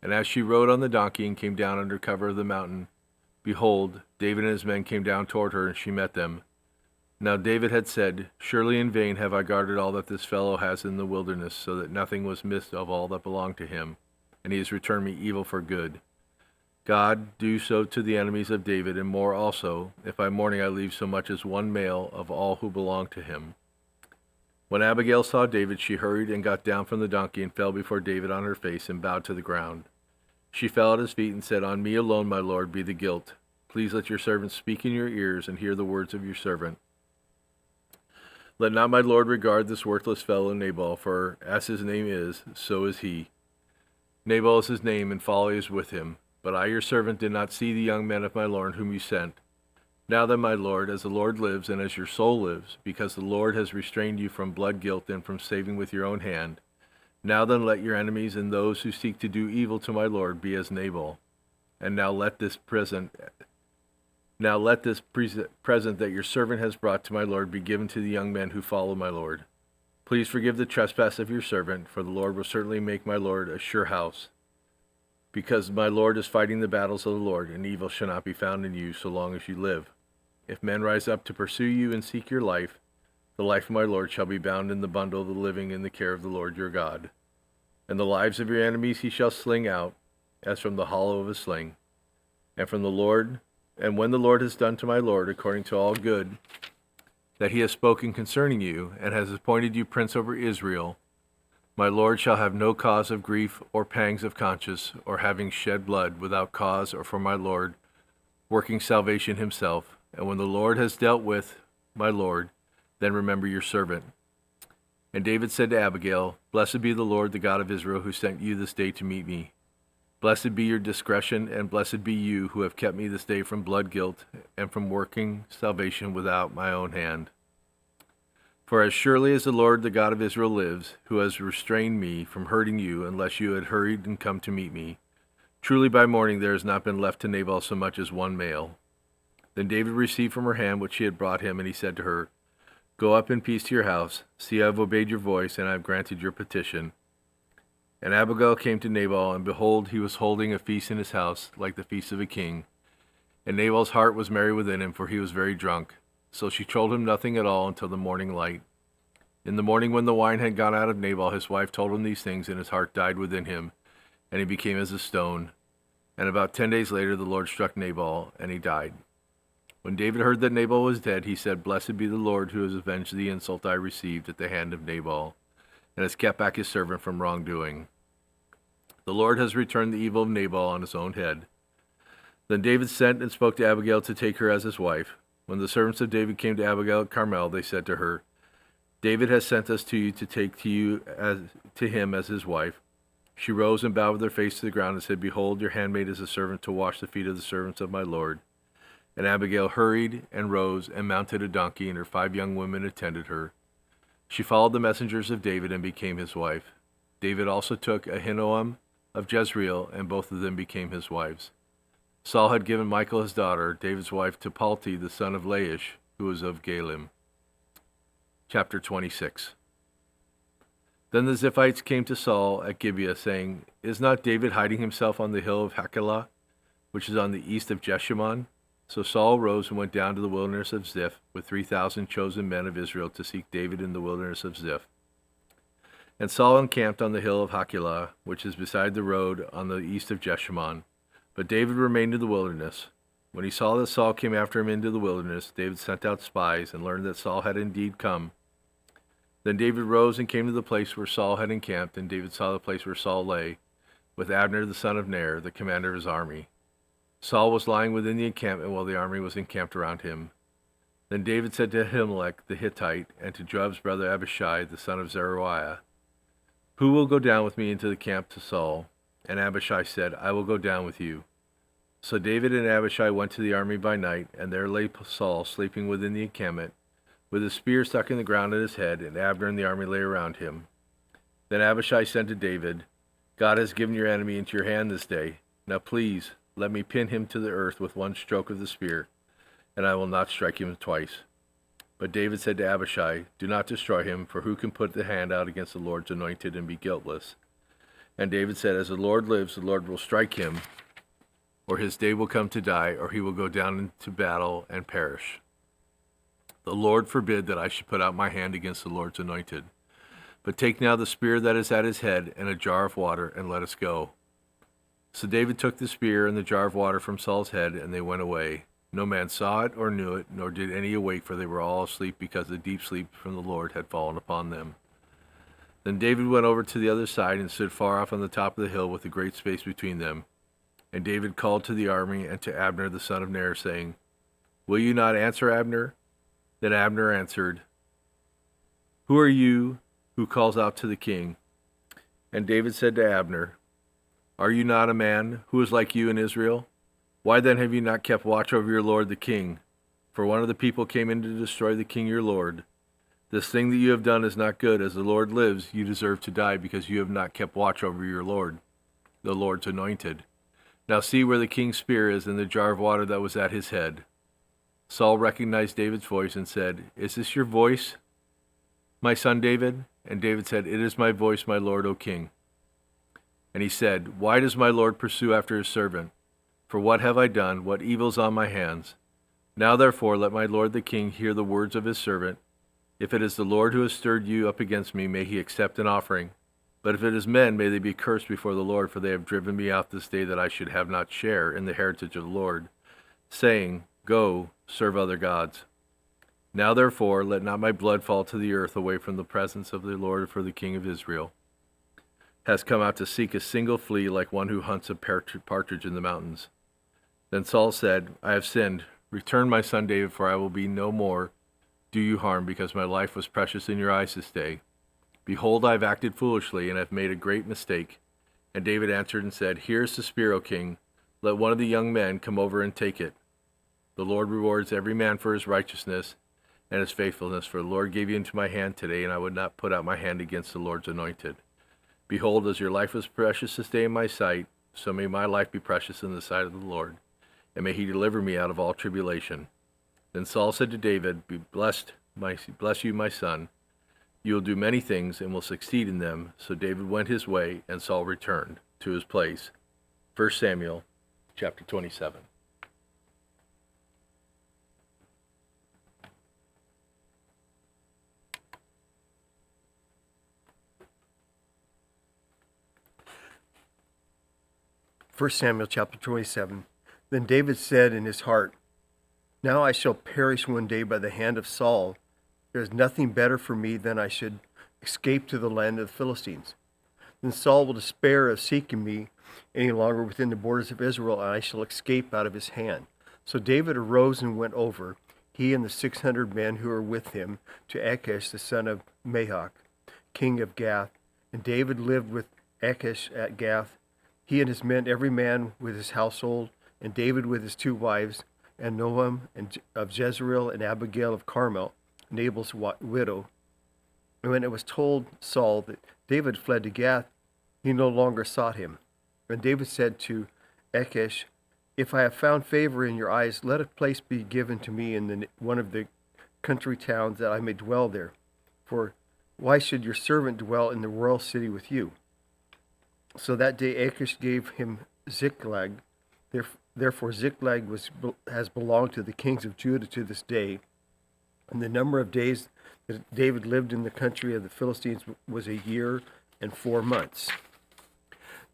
L: And as she rode on the donkey and came down under cover of the mountain, behold, David and his men came down toward her, and she met them. Now David had said, "Surely in vain have I guarded all that this fellow has in the wilderness, so that nothing was missed of all that belonged to him, and he has returned me evil for good. God, do so to the enemies of David, and more also, if by morning I leave so much as one male of all who belong to him." When Abigail saw David, she hurried and got down from the donkey and fell before David on her face and bowed to the ground. She fell at his feet and said, "On me alone, my lord, be the guilt. Please let your servant speak in your ears and hear the words of your servant. Let not my lord regard this worthless fellow Nabal, for as his name is, so is he. Nabal is his name, and folly is with him. But I, your servant, did not see the young men of my lord whom you sent. Now then, my lord, as the Lord lives, and as your soul lives, because the Lord has restrained you from blood guilt and from saving with your own hand, now then let your enemies and those who seek to do evil to my lord be as Nabal. And now let this present that your servant has brought to my lord be given to the young men who follow my lord. Please forgive the trespass of your servant, for the Lord will certainly make my lord a sure house, because my lord is fighting the battles of the Lord, and evil shall not be found in you so long as you live. If men rise up to pursue you and seek your life, the life of my lord shall be bound in the bundle of the living in the care of the Lord your God. And the lives of your enemies he shall sling out, as from the hollow of a sling. And when the Lord has done to my lord according to all good that he has spoken concerning you, and has appointed you prince over Israel, my lord shall have no cause of grief or pangs of conscience, or having shed blood without cause, or for my lord, working salvation himself. And when the Lord has dealt with my lord, then remember your servant." And David said to Abigail, "Blessed be the Lord, the God of Israel, who sent you this day to meet me. Blessed be your discretion, and blessed be you who have kept me this day from blood guilt, and from working salvation without my own hand. For as surely as the Lord, the God of Israel, lives, who has restrained me from hurting you, unless you had hurried and come to meet me, truly by morning there has not been left to Nabal so much as one male." Then David received from her hand what she had brought him, and he said to her, "Go up in peace to your house. See, I have obeyed your voice, and I have granted your petition." And Abigail came to Nabal, and behold, he was holding a feast in his house, like the feast of a king. And Nabal's heart was merry within him, for he was very drunk. So she told him nothing at all until the morning light. In the morning, when the wine had gone out of Nabal, his wife told him these things, and his heart died within him, and he became as a stone. And about 10 days later the Lord struck Nabal, and he died. When David heard that Nabal was dead, he said, "Blessed be the Lord, who has avenged the insult I received at the hand of Nabal, and has kept back his servant from wrongdoing. The Lord has returned the evil of Nabal on his own head." Then David sent and spoke to Abigail to take her as his wife. When the servants of David came to Abigail at Carmel, they said to her, "David has sent us to you to take to him as his wife." She rose and bowed with her face to the ground and said, "Behold, your handmaid is a servant to wash the feet of the servants of my lord." And Abigail hurried and rose and mounted a donkey, and her 5 young women attended her. She followed the messengers of David and became his wife. David also took Ahinoam of Jezreel, and both of them became his wives. Saul had given Michal his daughter, David's wife, to Palti, the son of Laish, who was of Galim. Chapter 26. Then the Ziphites came to Saul at Gibeah, saying, Is not David hiding himself on the hill of Hachilah, which is on the east of Jeshimon? So Saul rose and went down to the wilderness of Ziph with 3,000 chosen men of Israel to seek David in the wilderness of Ziph. And Saul encamped on the hill of Hachilah, which is beside the road on the east of Jeshimon. But David remained in the wilderness. When he saw that Saul came after him into the wilderness, David sent out spies and learned that Saul had indeed come. Then David rose and came to the place where Saul had encamped, and David saw the place where Saul lay, with Abner the son of Ner, the commander of his army. Saul was lying within the encampment while the army was encamped around him. Then David said to Ahimelech the Hittite and to Joab's brother Abishai the son of Zeruiah, Who will go down with me into the camp to Saul? And Abishai said, I will go down with you. So David and Abishai went to the army by night, and there lay Saul sleeping within the encampment, with his spear stuck in the ground at his head, and Abner and the army lay around him. Then Abishai said to David, God has given your enemy into your hand this day. Now please, let me pin him to the earth with one stroke of the spear, and I will not strike him twice. But David said to Abishai, Do not destroy him, for who can put the hand out against the Lord's anointed and be guiltless? And David said, As the Lord lives, the Lord will strike him, or his day will come to die, or he will go down into battle and perish. The Lord forbid that I should put out my hand against the Lord's anointed. But take now the spear that is at his head and a jar of water, and let us go. So David took the spear and the jar of water from Saul's head, and they went away. No man saw it or knew it, nor did any awake, for they were all asleep, because the deep sleep from the Lord had fallen upon them. Then David went over to the other side and stood far off on the top of the hill with a great space between them. And David called to the army and to Abner the son of Ner, saying, Will you not answer, Abner? Then Abner answered, Who are you who calls out to the king? And David said to Abner, Are you not a man who is like you in Israel? Why then have you not kept watch over your lord the king? For one of the people came in to destroy the king your lord. This thing that you have done is not good. As the Lord lives, you deserve to die, because you have not kept watch over your lord, the Lord's anointed. Now see where the king's spear is in the jar of water that was at his head. Saul recognized David's voice and said, Is this your voice, my son David? And David said, It is my voice, my lord, O king. And he said, Why does my lord pursue after his servant? For what have I done? What evil's on my hands? Now therefore let my lord the king hear the words of his servant. If it is the Lord who has stirred you up against me, may he accept an offering. But if it is men, may they be cursed before the Lord, for they have driven me out this day that I should have not share in the heritage of the Lord, saying, Go, serve other gods. Now therefore let not my blood fall to the earth away from the presence of the Lord, for the king of Israel has come out to seek a single flea, like one who hunts a partridge in the mountains. Then Saul said, I have sinned. Return, my son David, for I will be no more do you harm, because my life was precious in your eyes this day. Behold, I have acted foolishly, and have made a great mistake. And David answered and said, Here is the spear, O king. Let one of the young men come over and take it. The Lord rewards every man for his righteousness and his faithfulness, for the Lord gave you into my hand today, and I would not put out my hand against the Lord's anointed. Behold, as your life was precious this day in my sight, so may my life be precious in the sight of the Lord, and may he deliver me out of all tribulation. Then Saul said to David, Bless you, my son. You will do many things and will succeed in them. So David went his way, and Saul returned to his place. 1 Samuel chapter 27.
I: First Samuel chapter 27. Then David said in his heart, Now I shall perish one day by the hand of Saul. There is nothing better for me than I should escape to the land of the Philistines. Then Saul will despair of seeking me any longer within the borders of Israel, and I shall escape out of his hand. So David arose and went over, he and the 600 men who were with him, to Achish the son of Mahoch, king of Gath. And David lived with Achish at Gath, he and his men, every man with his household, and David with his 2 wives, and Noam of Jezreel and Abigail of Carmel, Nabal's widow. And when it was told Saul that David fled to Gath, he no longer sought him. And David said to Achish, If I have found favor in your eyes, let a place be given to me in one of the country towns, that I may dwell there. For why should your servant dwell in the royal city with you?" So that day Achish gave him Ziklag. Therefore Ziklag has belonged to the kings of Judah to this day. And the number of days that David lived in the country of the Philistines was 1 year and 4 months.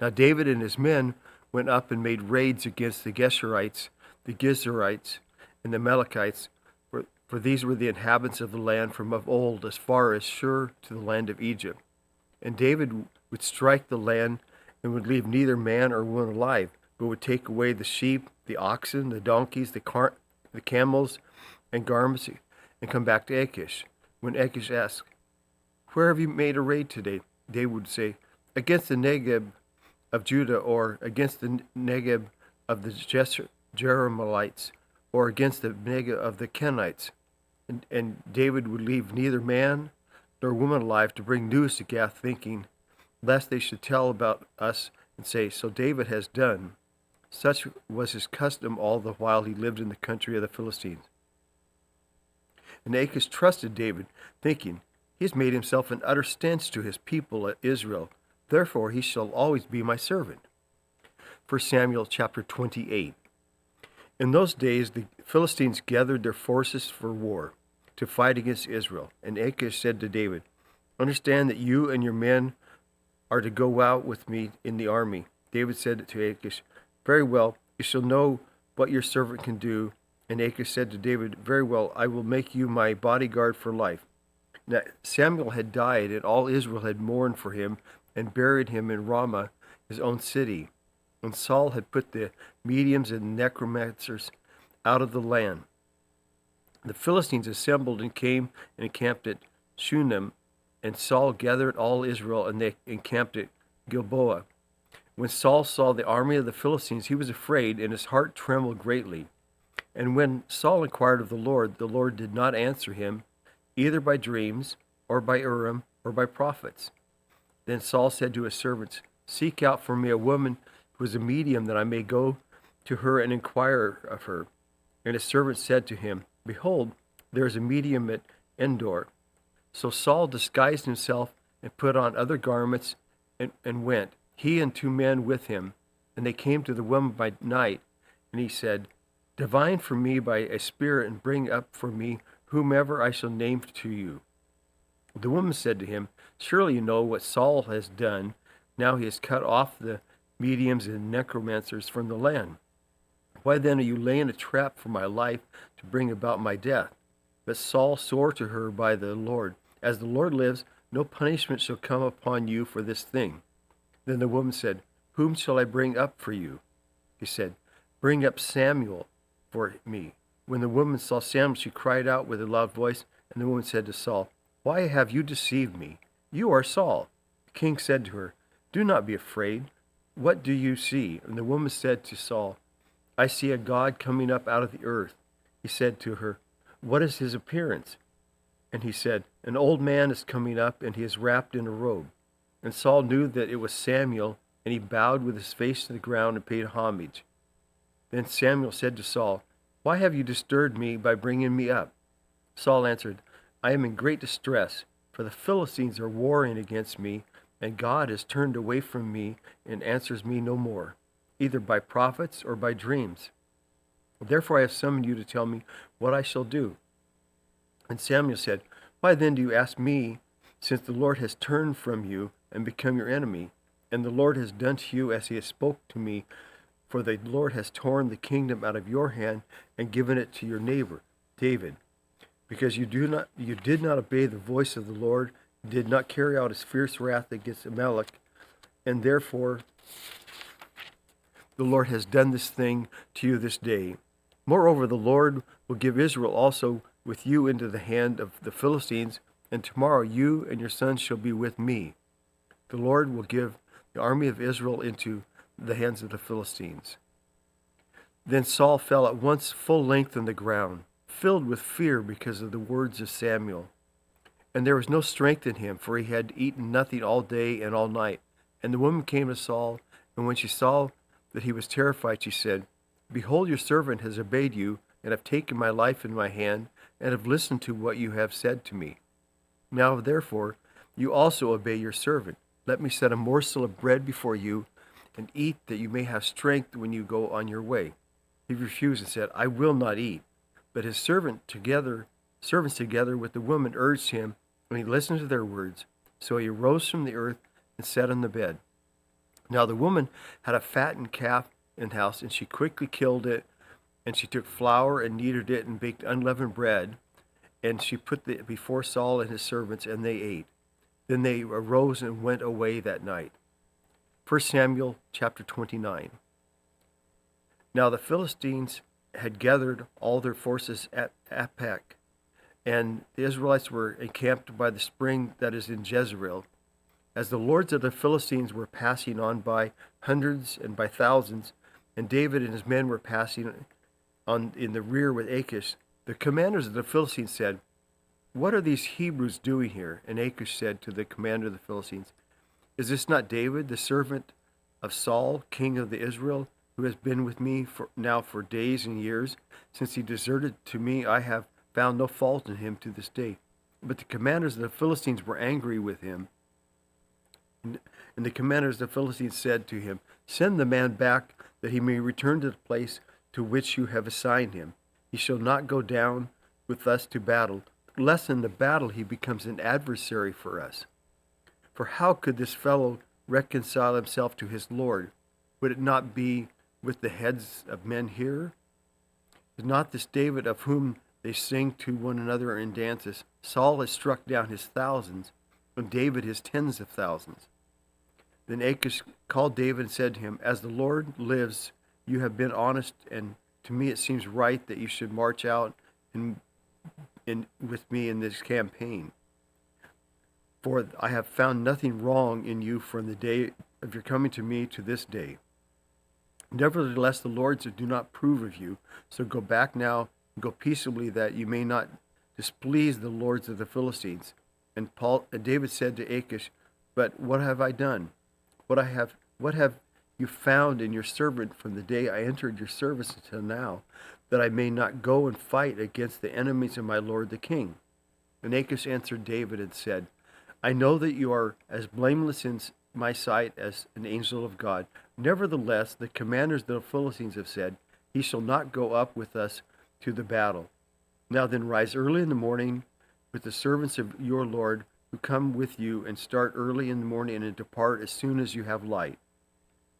I: Now David and his men went up and made raids against the Geshurites, the Gizurites, and the Amalekites, for these were the inhabitants of the land from of old, as far as Shur to the land of Egypt. And David would strike the land and would leave neither man or woman alive, but would take away the sheep, the oxen, the donkeys, the camels, and garments, and come back to Achish. When Achish asked, "Where have you made a raid today?" David would say, "Against the Negeb of Judah, or against the Negeb of the Jerahmeelites, or against the Negeb of the Kenites." And David would leave neither man nor woman alive to bring news to Gath, thinking, lest they should tell about us and say, "So David has done." Such was his custom all the while he lived in the country of the Philistines. And Achish trusted David, thinking, "He has made himself an utter stench to his people Israel. Therefore he shall always be my servant." 1 Samuel chapter 28. In those days the Philistines gathered their forces for war, to fight against Israel. And Achish said to David, "Understand that you and your men are to go out with me in the army." David said to Achish, "Very well, you shall know what your servant can do." And Achish said to David, "Very well, I will make you my bodyguard for life." Now Samuel had died, and all Israel had mourned for him, and buried him in Ramah, his own city. And Saul had put the mediums and necromancers out of the land. The Philistines assembled and came and encamped at Shunem, and Saul gathered all Israel, and they encamped at Gilboa. When Saul saw the army of the Philistines, he was afraid, and his heart trembled greatly. And when Saul inquired of the Lord did not answer him, either by dreams, or by Urim, or by prophets. Then Saul said to his servants, "Seek out for me a woman who is a medium, that I may go to her and inquire of her." And his servants said to him, "Behold, there is a medium at Endor." So Saul disguised himself and put on other garments and went, he and 2 men with him. And they came to the woman by night, and he said, "Divine for me by a spirit, and bring up for me whomever I shall name to you." The woman said to him, "Surely you know what Saul has done. Now he has cut off the mediums and necromancers from the land. Why then are you laying a trap for my life to bring about my death?" But Saul swore to her by the Lord, "As the Lord lives, no punishment shall come upon you for this thing." Then the woman said, "Whom shall I bring up for you?" He said, "Bring up Samuel for me." When the woman saw Samuel, she cried out with a loud voice, and the woman said to Saul, "Why have you deceived me? You are Saul." The king said to her, "Do not be afraid. What do you see?" And the woman said to Saul, "I see a God coming up out of the earth." He said to her, "What is his appearance?" And he said, "An old man is coming up, and he is wrapped in a robe." And Saul knew that it was Samuel, and he bowed with his face to the ground and paid homage. Then Samuel said to Saul, "Why have you disturbed me by bringing me up?" Saul answered, "I am in great distress, for the Philistines are warring against me, and God has turned away from me and answers me no more, either by prophets or by dreams. Therefore I have summoned you to tell me what I shall do." And Samuel said, "Why then do you ask me, since the Lord has turned from you and become your enemy? And the Lord has done to you as he has spoke to me, for the Lord has torn the kingdom out of your hand and given it to your neighbor, David. Because you did not obey the voice of the Lord, did not carry out his fierce wrath against Amalek, and therefore the Lord has done this thing to you this day. Moreover, the Lord will give Israel also with you into the hand of the Philistines, and tomorrow you and your sons shall be with me. The Lord will give the army of Israel into the hands of the Philistines." Then Saul fell at once full length on the ground, filled with fear because of the words of Samuel. And there was no strength in him, for he had eaten nothing all day and all night. And the woman came to Saul, and when she saw that he was terrified, she said, Behold, your servant has obeyed you, and have taken my life in my hand, and have listened to what you have said to me. Now, therefore, you also obey your servant. Let me set a morsel of bread before you, and eat, that you may have strength when you go on your way. He refused and said, I will not eat. But his servants together with the woman urged him, and he listened to their words. So he arose from the earth and sat on the bed. Now the woman had a fattened calf in the house, and she quickly killed it, and she took flour and kneaded it and baked unleavened bread, and she put it before Saul and his servants, and they ate. Then they arose and went away that night. 1 Samuel chapter 29. Now the Philistines had gathered all their forces at Aphek, and the Israelites were encamped by the spring that is in Jezreel. As the lords of the Philistines were passing on by hundreds and by thousands, and David and his men were passing on in the rear with Achish, the commanders of the Philistines said, What are these Hebrews doing here? And Achish said to the commander of the Philistines, Is this not David, the servant of Saul, king of the Israel, who has been with me for days and years? Since he deserted to me, I have found no fault in him to this day. But the commanders of the Philistines were angry with him. And the commanders of the Philistines said to him, Send the man back, that he may return to the place to which you have assigned him. He shall not go down with us to battle, lest in the battle he becomes an adversary for us. For how could this fellow reconcile himself to his Lord? Would it not be with the heads of men here? Is not this David of whom they sing to one another in dances? Saul has struck down his thousands, and David his tens of thousands. Then Achish called David and said to him, As the Lord lives, you have been honest, and to me it seems right that you should march out with me in this campaign. For I have found nothing wrong in you from the day of your coming to me to this day. Nevertheless, the lords do not approve of you, so go back now and go peaceably, that you may not displease the lords of the Philistines. And David said to Achish, But what have I done? What have you found in your servant from the day I entered your service until now, that I may not go and fight against the enemies of my lord the king? And Achish answered David and said, I know that you are as blameless in my sight as an angel of God. Nevertheless, the commanders of the Philistines have said, He shall not go up with us to the battle. Now then, rise early in the morning with the servants of your Lord who come with you, and start early in the morning and depart as soon as you have light.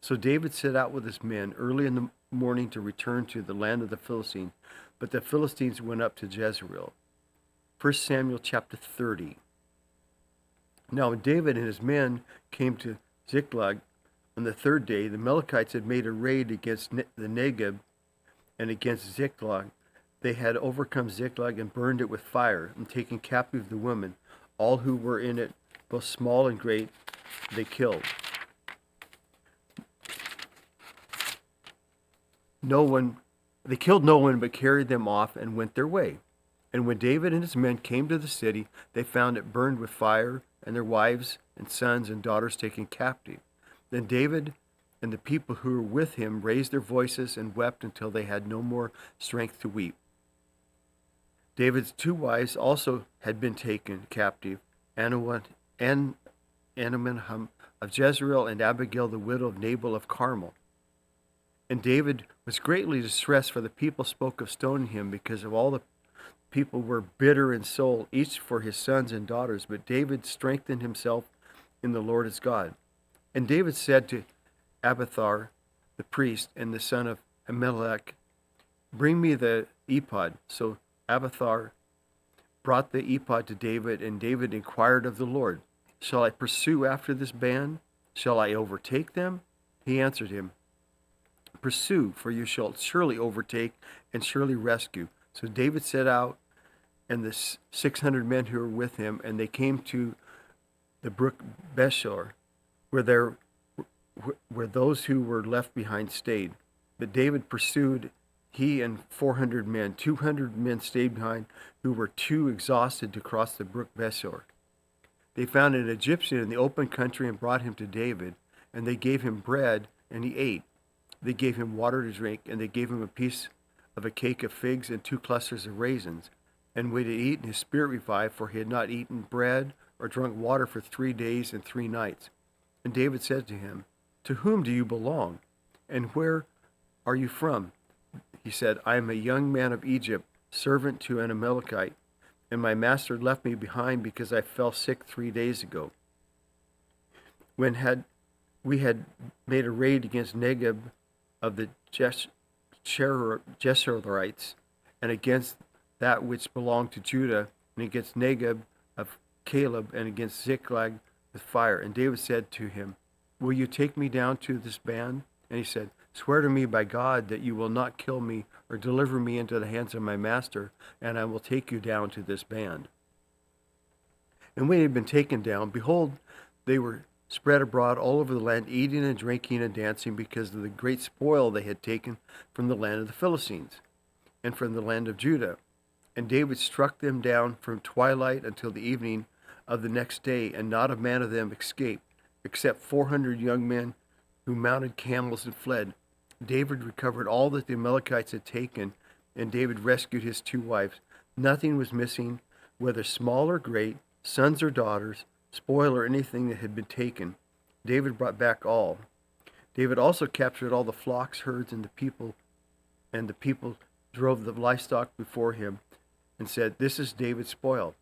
I: So David set out with his men early in the morning to return to the land of the Philistines, but the Philistines went up to Jezreel. 1 Samuel chapter 30. Now when David and his men came to Ziklag on the third day, the Amalekites had made a raid against the Negeb and against Ziklag. They had overcome Ziklag and burned it with fire, and taken captive the women. All who were in it, both small and great, they killed. They killed no one, but carried them off and went their way. And when David and his men came to the city, they found it burned with fire, and their wives and sons and daughters taken captive. Then David and the people who were with him raised their voices and wept until they had no more strength to weep. David's two wives also had been taken captive, Anominham of Jezreel, and Abigail the widow of Nabal of Carmel. And David was greatly distressed, for the people spoke of stoning him, because of all the people were bitter in soul, each for his sons and daughters. But David strengthened himself in the Lord his God. And David said to Abiathar the priest and the son of Ahimelech, Bring me the ephod. So Abiathar brought the ephod to David, and David inquired of the Lord, Shall I pursue after this band? Shall I overtake them? He answered him, Pursue, for you shall surely overtake and surely rescue. So David set out, and the 600 men who were with him, and they came to the brook Besor, where those who were left behind stayed. But David pursued, he and 400 men. 200 men stayed behind, who were too exhausted to cross the brook Besor. They found an Egyptian in the open country and brought him to David, and they gave him bread, and he ate. They gave him water to drink, and they gave him a piece of a cake of figs and 2 clusters of raisins. And when he had eaten, his spirit revived, for he had not eaten bread or drunk water for 3 days and 3 nights. And David said to him, "To whom do you belong? And where are you from?" He said, "I am a young man of Egypt, servant to an Amalekite, and my master left me behind because I fell sick 3 days ago. When we had made a raid against Negeb of the Jeshurites, and against that which belonged to Judah, and against Negeb of Caleb, and against Ziklag with fire." And David said to him, "Will you take me down to this band?" And he said, "Swear to me by God that you will not kill me or deliver me into the hands of my master, and I will take you down to this band." And when he had been taken down, behold, they were spread abroad all over the land, eating and drinking and dancing, because of the great spoil they had taken from the land of the Philistines and from the land of Judah. And David struck them down from twilight until the evening of the next day, and not a man of them escaped, except 400 young men who mounted camels and fled. David recovered all that the Amalekites had taken, and David rescued his 2 wives. Nothing was missing, whether small or great, sons or daughters, spoil or anything that had been taken. David brought back all. David also captured all the flocks, herds, and the people drove the livestock before him and said, "This is David's spoil."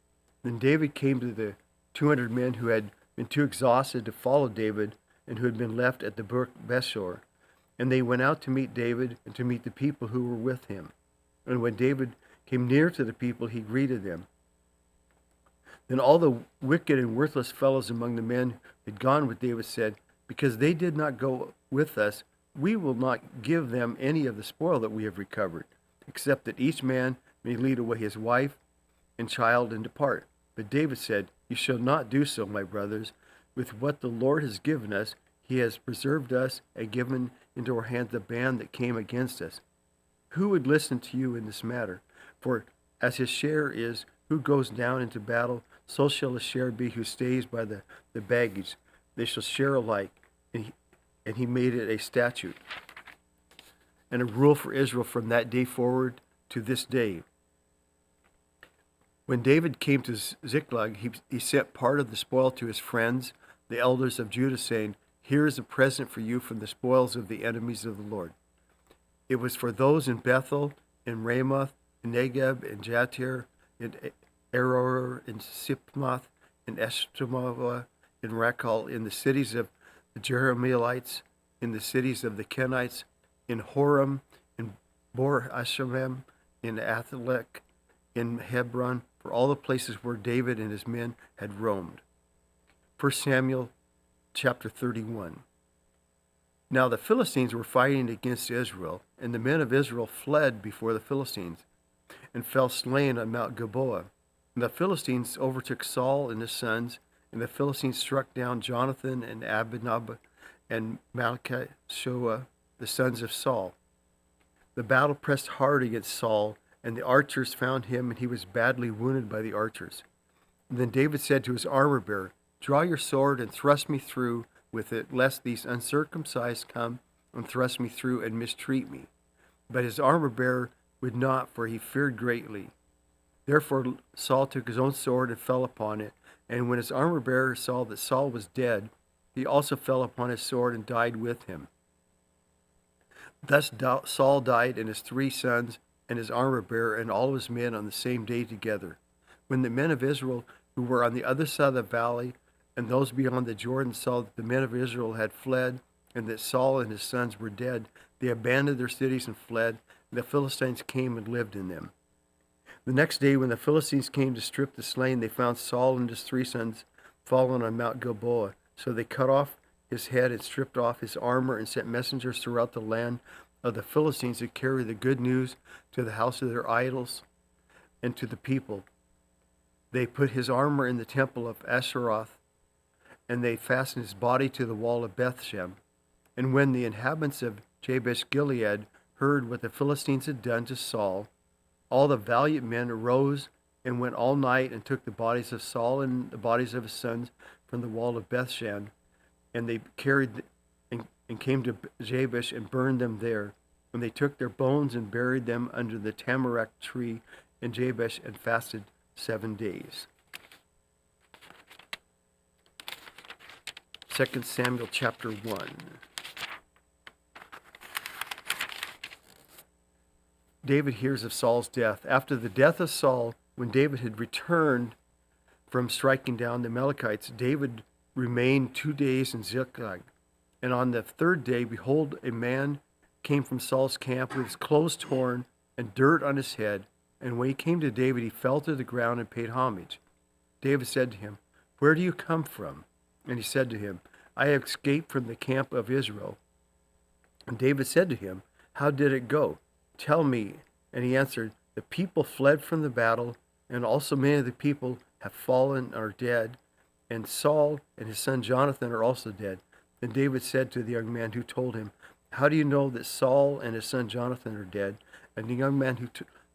I: Then David came to the 200 men who had been too exhausted to follow David and who had been left at the brook Besor. And they went out to meet David and to meet the people who were with him. And when David came near to the people, he greeted them. Then all the wicked and worthless fellows among the men who had gone with David said, "Because they did not go with us, we will not give them any of the spoil that we have recovered, except that each man may lead away his wife and child and depart." But David said, "You shall not do so, my brothers. With what the Lord has given us, he has preserved us and given into our hands the band that came against us. Who would listen to you in this matter? For as his share is who goes down into battle, so shall his share be who stays by the baggage. They shall share alike." And he made it a statute and a rule for Israel from that day forward to this day. When David came to Ziklag, he sent part of the spoil to his friends, the elders of Judah, saying, "Here is a present for you from the spoils of the enemies of the Lord." It was for those in Bethel, in Ramoth, in Negeb, in Jatir, in Aror, in Sipmoth, in Eshtemoa, in Rakal, in the cities of the Jerahmeelites, in the cities of the Kenites, in Horem, in Bor Ashemem, in Athalek, in Hebron, for all the places where David and his men had roamed. 1 Samuel chapter 31. Now the Philistines were fighting against Israel, and the men of Israel fled before the Philistines, and fell slain on Mount Gilboa. And the Philistines overtook Saul and his sons, and the Philistines struck down Jonathan and Abinadab and Malchishua, the sons of Saul. The battle pressed hard against Saul, and the archers found him, and he was badly wounded by the archers. And then David said to his armor-bearer, "Draw your sword and thrust me through with it, lest these uncircumcised come and thrust me through and mistreat me." But his armor-bearer would not, for he feared greatly. Therefore Saul took his own sword and fell upon it. And when his armor-bearer saw that Saul was dead, he also fell upon his sword and died with him. Thus Saul died, and his 3 sons, and his armor-bearer, and all his men on the same day together. When the men of Israel who were on the other side of the valley and those beyond the Jordan saw that the men of Israel had fled, and that Saul and his sons were dead, they abandoned their cities and fled, and the Philistines came and lived in them. The next day, when the Philistines came to strip the slain, they found Saul and his 3 sons fallen on Mount Gilboa. So they cut off his head and stripped off his armor and sent messengers throughout the land of the Philistines to carry the good news to the house of their idols and to the people. They put his armor in the temple of Asheroth, and they fastened his body to the wall of Bethshem. And when the inhabitants of Jabesh Gilead heard what the Philistines had done to Saul, all the valiant men arose and went all night and took the bodies of Saul and the bodies of his sons from the wall of Bethshan, and they carried and came to Jabesh and burned them there. And they took their bones and buried them under the tamarack tree in Jabesh and fasted 7 days. 2 Samuel chapter 1. David hears of Saul's death. After the death of Saul, when David had returned from striking down the Amalekites, David remained 2 days in Ziklag. And on the third day, behold, a man came from Saul's camp with his clothes torn and dirt on his head. And when he came to David, he fell to the ground and paid homage. David said to him, "Where do you come from?" And he said to him, "I have escaped from the camp of Israel." And David said to him, "How did it go? Tell me." And he answered, "The people fled from the battle, and also many of the people have fallen or are dead, and Saul and his son Jonathan are also dead." Then David said to the young man who told him, "How do you know that Saul and his son Jonathan are dead?" And the young man who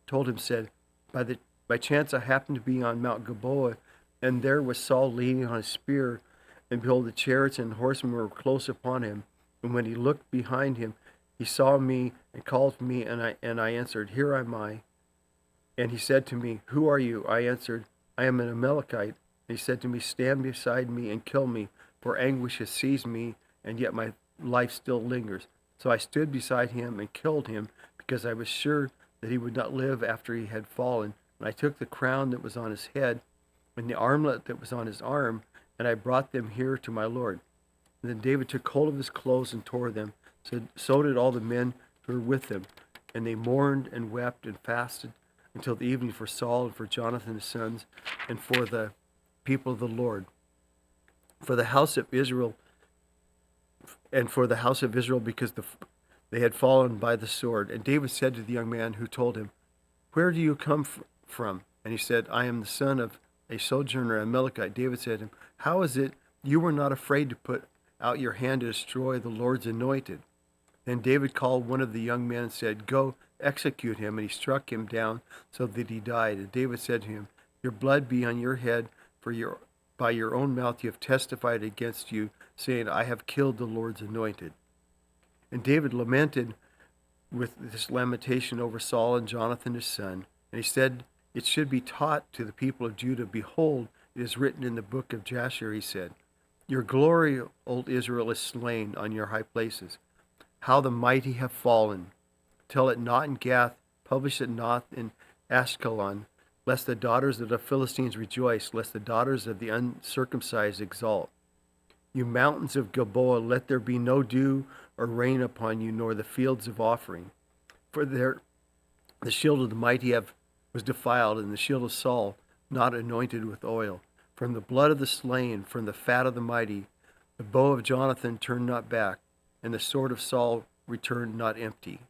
I: told him said, By chance I happened to be on Mount Gilboa, and there was Saul leaning on his spear, and behold, the chariots and horsemen were close upon him. And when he looked behind him, he saw me and called to me, and I answered, "Here am I." And he said to me, "Who are you?" I answered, "I am an Amalekite." And he said to me, "Stand beside me and kill me, for anguish has seized me, and yet my life still lingers." So I stood beside him and killed him, because I was sure that he would not live after he had fallen. And I took the crown that was on his head and the armlet that was on his arm, and I brought them here to my Lord. And then David took hold of his clothes and tore them. So did all the men who were with him. And they mourned and wept and fasted until the evening for Saul and for Jonathan his sons and for the people of the Lord. For the house of Israel, because they had fallen by the sword. And David said to the young man who told him, "Where do you come from?" And he said, "I am the son of a sojourner, a Amalekite." David said to him, "How is it you were not afraid to put out your hand to destroy the Lord's anointed?" Then David called one of the young men and said, "Go, execute him." And he struck him down so that he died. And David said to him, "Your blood be on your head, for by your own mouth you have testified against you, saying, 'I have killed the Lord's anointed.'" And David lamented with this lamentation over Saul and Jonathan his son. And he said, "It should be taught to the people of Judah, behold, it is written in the book of Jasher," he said, "Your glory, old Israel, is slain on your high places. How the mighty have fallen. Tell it not in Gath, publish it not in Ashkelon, lest the daughters of the Philistines rejoice, lest the daughters of the uncircumcised exult. You mountains of Gilboa, let there be no dew or rain upon you, nor the fields of offering. For there the shield of the mighty was defiled, and the shield of Saul not anointed with oil. From the blood of the slain, from the fat of the mighty, the bow of Jonathan turned not back, and the sword of Saul returned not empty.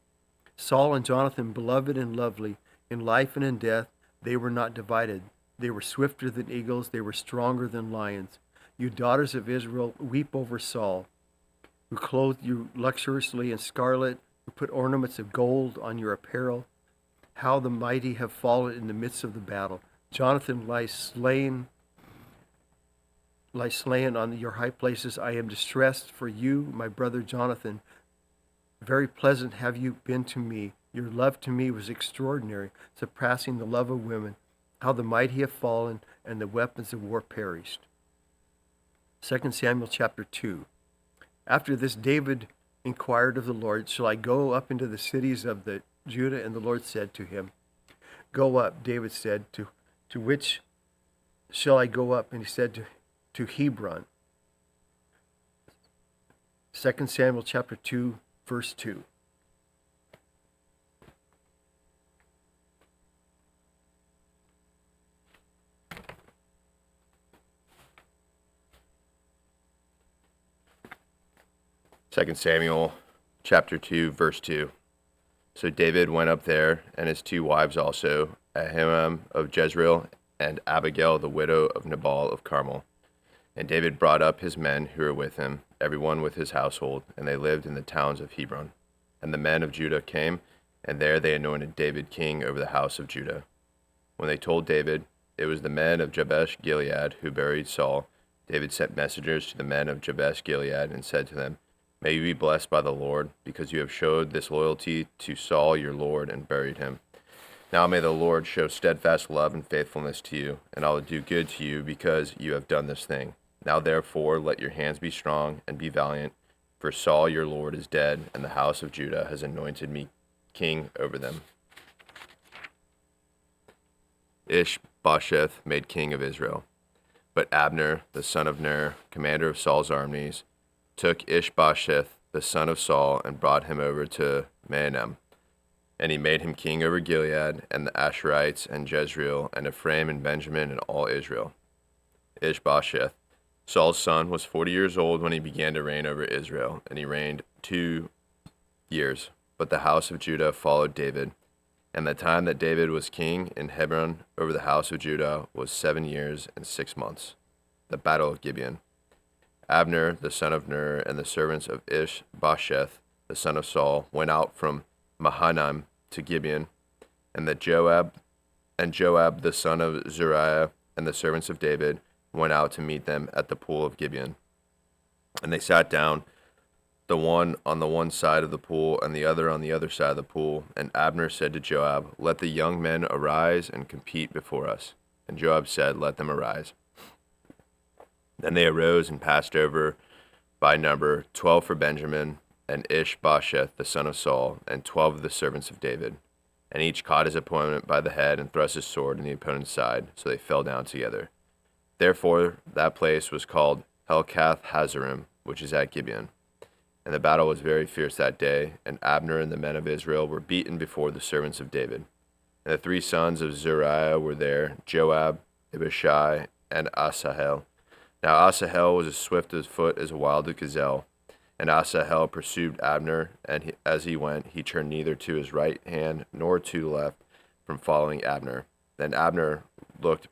I: Saul and Jonathan, beloved and lovely, in life and in death, they were not divided. They were swifter than eagles, they were stronger than lions. You daughters of Israel, weep over Saul, who clothed you luxuriously in scarlet, who put ornaments of gold on your apparel. How the mighty have fallen in the midst of the battle. Jonathan lies slain on your high places. I am distressed for you, my brother Jonathan. Very pleasant have you been to me. Your love to me was extraordinary, surpassing the love of women. How the mighty have fallen, and the weapons of war perished. 2 Samuel chapter 2. After this, David inquired of the Lord, "Shall I go up into the cities of the Judah?" And the Lord said to him, "Go up." David said, to which shall I go up? And he said, to Hebron. 2 Samuel chapter 2, verse 2.
M: Second Samuel chapter 2, verse 2. So David went up there, and his 2 wives also, Ahinoam of Jezreel, and Abigail the widow of Nabal of Carmel. And David brought up his men who were with him, everyone with his household, and they lived in the towns of Hebron. And the men of Judah came, and there they anointed David king over the house of Judah. When they told David, it was the men of Jabesh Gilead who buried Saul, David sent messengers to the men of Jabesh Gilead and said to them, May you be blessed by the Lord, because you have showed this loyalty to Saul your Lord and buried him. Now may the Lord show steadfast love and faithfulness to you, and I will do good to you because you have done this thing. Now therefore let your hands be strong and be valiant, for Saul your Lord is dead, and the house of Judah has anointed me king over them. Ishbosheth made king of Israel. But Abner, the son of Ner, commander of Saul's armies, took Ishbosheth, the son of Saul, and brought him over to Mahanaim. And he made him king over Gilead, and the Asherites, and Jezreel, and Ephraim, and Benjamin, and all Israel. Ishbosheth, Saul's son, was 40 years old when he began to reign over Israel, and he reigned 2 years. But the house of Judah followed David. And the time that David was king in Hebron over the house of Judah was 7 years and 6 months. The battle of Gibeon. Abner, the son of Ner, and the servants of Ishbosheth, the son of Saul, went out from Mahanaim to Gibeon, and Joab, the son of Zeruiah, and the servants of David, went out to meet them at the pool of Gibeon. And they sat down, the one on the one side of the pool and the other on the other side of the pool. And Abner said to Joab, "Let the young men arise and compete before us." And Joab said, "Let them arise." Then they arose and passed over by number 12 for Benjamin, and Ishbosheth the son of Saul, and 12 of the servants of David. And each caught his opponent by the head and thrust his sword in the opponent's side, so they fell down together. Therefore that place was called Helkath Hazarim, which is at Gibeon. And the battle was very fierce that day, and Abner and the men of Israel were beaten before the servants of David. And the 3 sons of Zeruiah were there, Joab, Abishai, and Asahel. Now Asahel was as swift of foot as a wild gazelle. And Asahel pursued Abner, and as he went, he turned neither to his right hand nor to the left from following Abner. Then Abner looked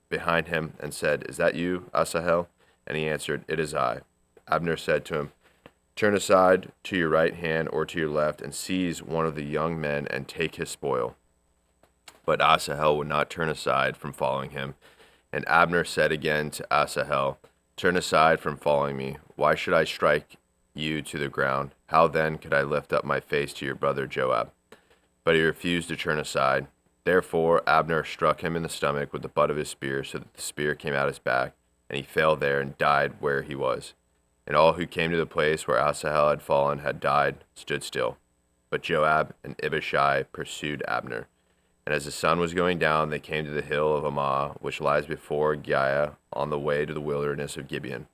M: behind him and said, "Is that you, Asahel?" And he answered, "It is I." Abner said to him, "Turn aside to your right hand or to your left, and seize one of the young men and take his spoil." But Asahel would not turn aside from following him. And Abner said again to Asahel, "Turn aside from following me. Why should I strike you to the ground? How then could I lift up my face to your brother Joab?" But he refused to turn aside. Therefore Abner struck him in the stomach with the butt of his spear, so that the spear came out his back, and he fell there and died where he was. And all who came to the place where Asahel had fallen had died, stood still. But Joab and Abishai pursued Abner. And as the sun was going down, they came to the hill of Ammah, which lies before Giah, on the way to the wilderness of Gibeon.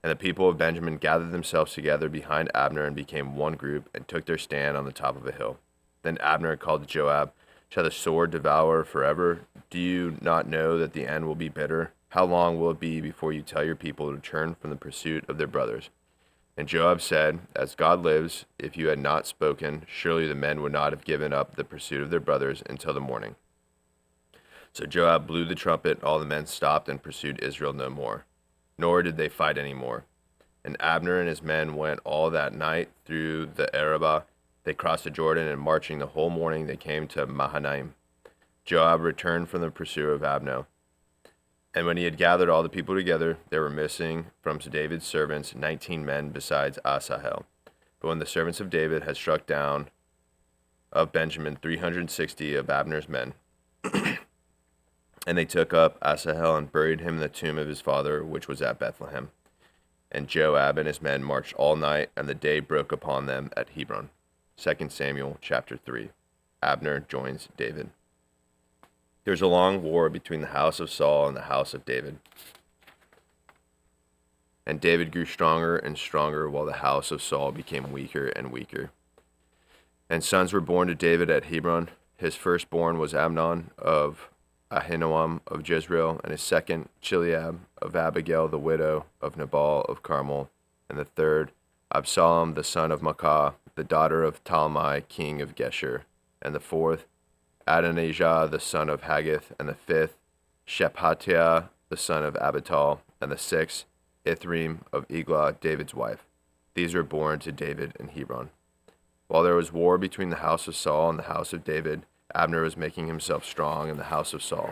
M: And the people of Benjamin gathered themselves together behind Abner and became one group, and took their stand on the top of a hill. Then Abner called to Joab, "Shall the sword devour forever? Do you not know that the end will be bitter? How long will it be before you tell your people to turn from the pursuit of their brothers?" And Joab said, "As God lives, if you had not spoken, surely the men would not have given up the pursuit of their brothers until the morning." So Joab blew the trumpet, and all the men stopped and pursued Israel no more, nor did they fight any more. And Abner and his men went all that night through the Arabah. They crossed the Jordan, and marching the whole morning they came to Mahanaim. Joab returned from the pursuit of Abner. And when he had gathered all the people together, there were missing from David's servants 19 men besides Asahel. But when the servants of David had struck down of Benjamin 360 of Abner's men, and they took up Asahel and buried him in the tomb of his father, which was at Bethlehem. And Joab and his men marched all night, and the day broke upon them at Hebron. 2 Samuel chapter 3. Abner joins David. There was a long war between the house of Saul and the house of David. And David grew stronger and stronger, while the house of Saul became weaker and weaker. And sons were born to David at Hebron. His firstborn was Amnon of Ahinoam of Jezreel, and his second Chileab of Abigail the widow of Nabal of Carmel, and the third Absalom the son of Maacah, the daughter of Talmai king of Geshur, and the fourth Adonijah the son of Haggith, and the fifth Shephatiah the son of Abital, and the sixth Ithream of Eglah, David's wife. These were born to David in Hebron. While there was war between the house of Saul and the house of David, Abner was making himself strong in the house of Saul.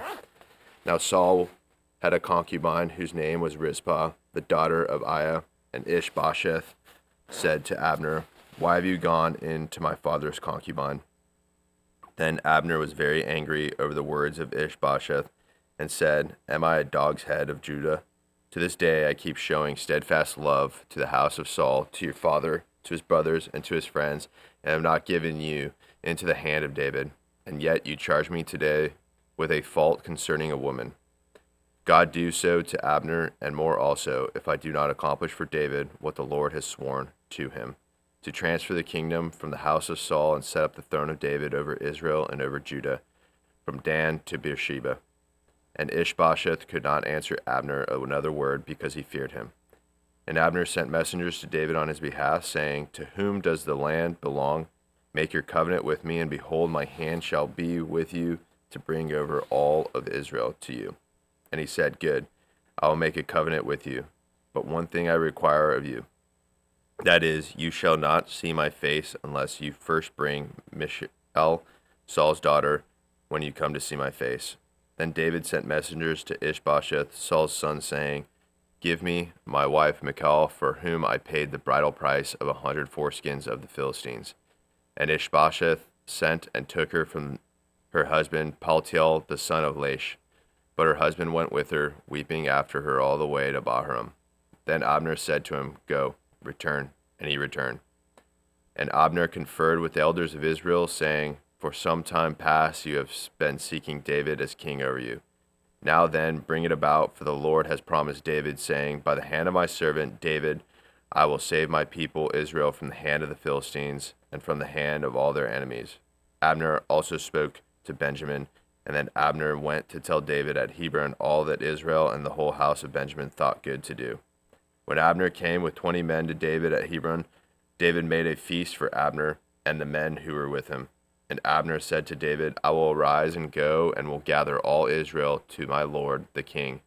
M: Now Saul had a concubine whose name was Rizpah, the daughter of Aiah, and Ishbosheth said to Abner, "Why have you gone in to my father's concubine?" Then Abner was very angry over the words of Ishbosheth and said, "Am I a dog's head of Judah? To this day I keep showing steadfast love to the house of Saul, to your father, to his brothers, and to his friends, and have not given you into the hand of David. And yet you charge me today with a fault concerning a woman. God do so to Abner, and more also, if I do not accomplish for David what the Lord has sworn to him, to transfer the kingdom from the house of Saul and set up the throne of David over Israel and over Judah, from Dan to Beersheba." And Ishbosheth could not answer Abner another word, because he feared him. And Abner sent messengers to David on his behalf, saying, "To whom does the land belong? Make your covenant with me, and behold, my hand shall be with you to bring over all of Israel to you." And he said, "Good, I will make a covenant with you. But one thing I require of you, that is, you shall not see my face unless you first bring Michal, Saul's daughter, when you come to see my face." Then David sent messengers to Ishbosheth, Saul's son, saying, "Give me my wife Michal, for whom I paid the bridal price of 100 foreskins of the Philistines." And Ishbosheth sent and took her from her husband Paltiel, the son of Laish. But her husband went with her, weeping after her all the way to Bahurim. Then Abner said to him, "Go, return." And he returned. And Abner conferred with the elders of Israel, saying, "For some time past you have been seeking David as king over you. Now then, bring it about, for the Lord has promised David, saying, By the hand of my servant David, I will save my people Israel from the hand of the Philistines and from the hand of all their enemies." Abner also spoke to Benjamin, and then Abner went to tell David at Hebron all that Israel and the whole house of Benjamin thought good to do. When Abner came with 20 men to David at Hebron, David made a feast for Abner and the men who were with him. And Abner said to David, "I will arise and go, and will gather all Israel to my lord the king,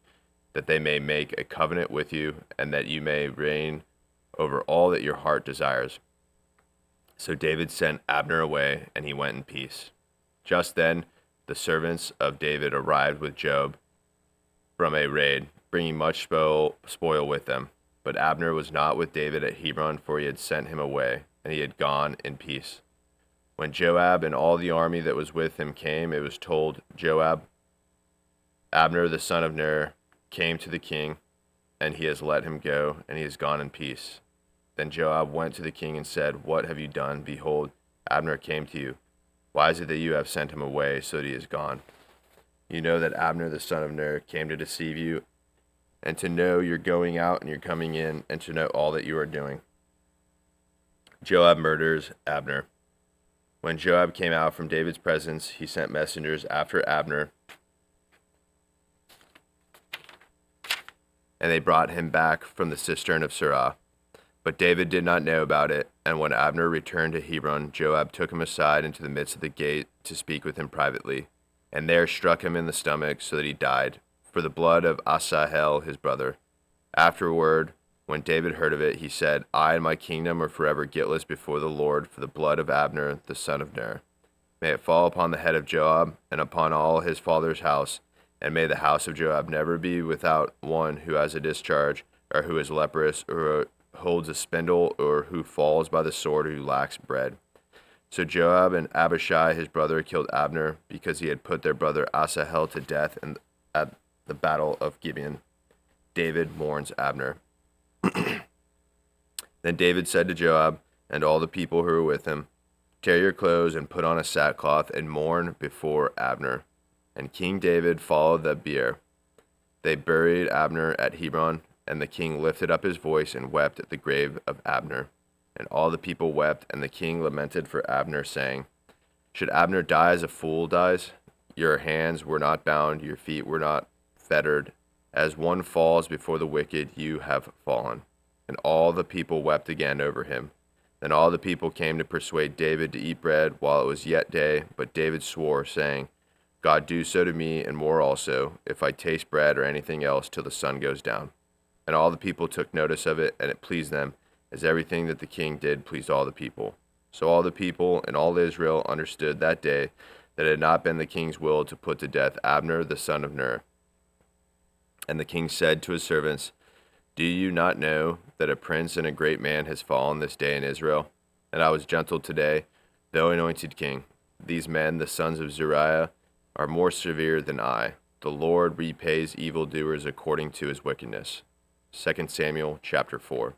M: that they may make a covenant with you, and that you may reign over all that your heart desires." So David sent Abner away, and he went in peace. Just then the servants of David arrived with Joab from a raid, bringing much spoil with them. But Abner was not with David at Hebron, for he had sent him away, and he had gone in peace. When Joab and all the army that was with him came, it was told Joab, "Abner the son of Ner came to the king, and he has let him go, and he has gone in peace." Then Joab went to the king and said, "What have you done? Behold, Abner came to you. Why is it that you have sent him away so that he is gone? You know that Abner the son of Ner came to deceive you, and to know you're going out and you're coming in, and to know all that you are doing." Joab murders Abner. When Joab came out from David's presence, he sent messengers after Abner, and they brought him back from the cistern of Sirah. But David did not know about it, and when Abner returned to Hebron, Joab took him aside into the midst of the gate to speak with him privately, and there struck him in the stomach so that he died, for the blood of Asahel his brother. Afterward, when David heard of it, he said, "I and my kingdom are forever guiltless before the Lord for the blood of Abner the son of Ner. May it fall upon the head of Joab and upon all his father's house, and may the house of Joab never be without one who has a discharge, or who is leprous, or holds a spindle, or who falls by the sword, or who lacks bread." So Joab and Abishai his brother killed Abner, because he had put their brother Asahel to death at the battle of Gibeon. David mourns Abner. Then David said to Joab and all the people who were with him, "Tear your clothes and put on a sackcloth and mourn before Abner." And King David followed the bier. They buried Abner at Hebron, and the king lifted up his voice and wept at the grave of Abner. And all the people wept, and the king lamented for Abner, saying, "Should Abner die as a fool dies? Your hands were not bound, your feet were not fettered. As one falls before the wicked, you have fallen." And all the people wept again over him. Then all the people came to persuade David to eat bread while it was yet day, but David swore, saying, "God do so to me, and more also, if I taste bread or anything else till the sun goes down." And all the people took notice of it, and it pleased them, as everything that the king did pleased all the people. So all the people and all Israel understood that day that it had not been the king's will to put to death Abner the son of Ner. And the king said to his servants, Do you not know that a prince and a great man has fallen this day in Israel? And I was gentle today, though anointed king. These men, the sons of Zeruiah, are more severe than I. The Lord repays evildoers according to his wickedness. 2 Samuel chapter 4.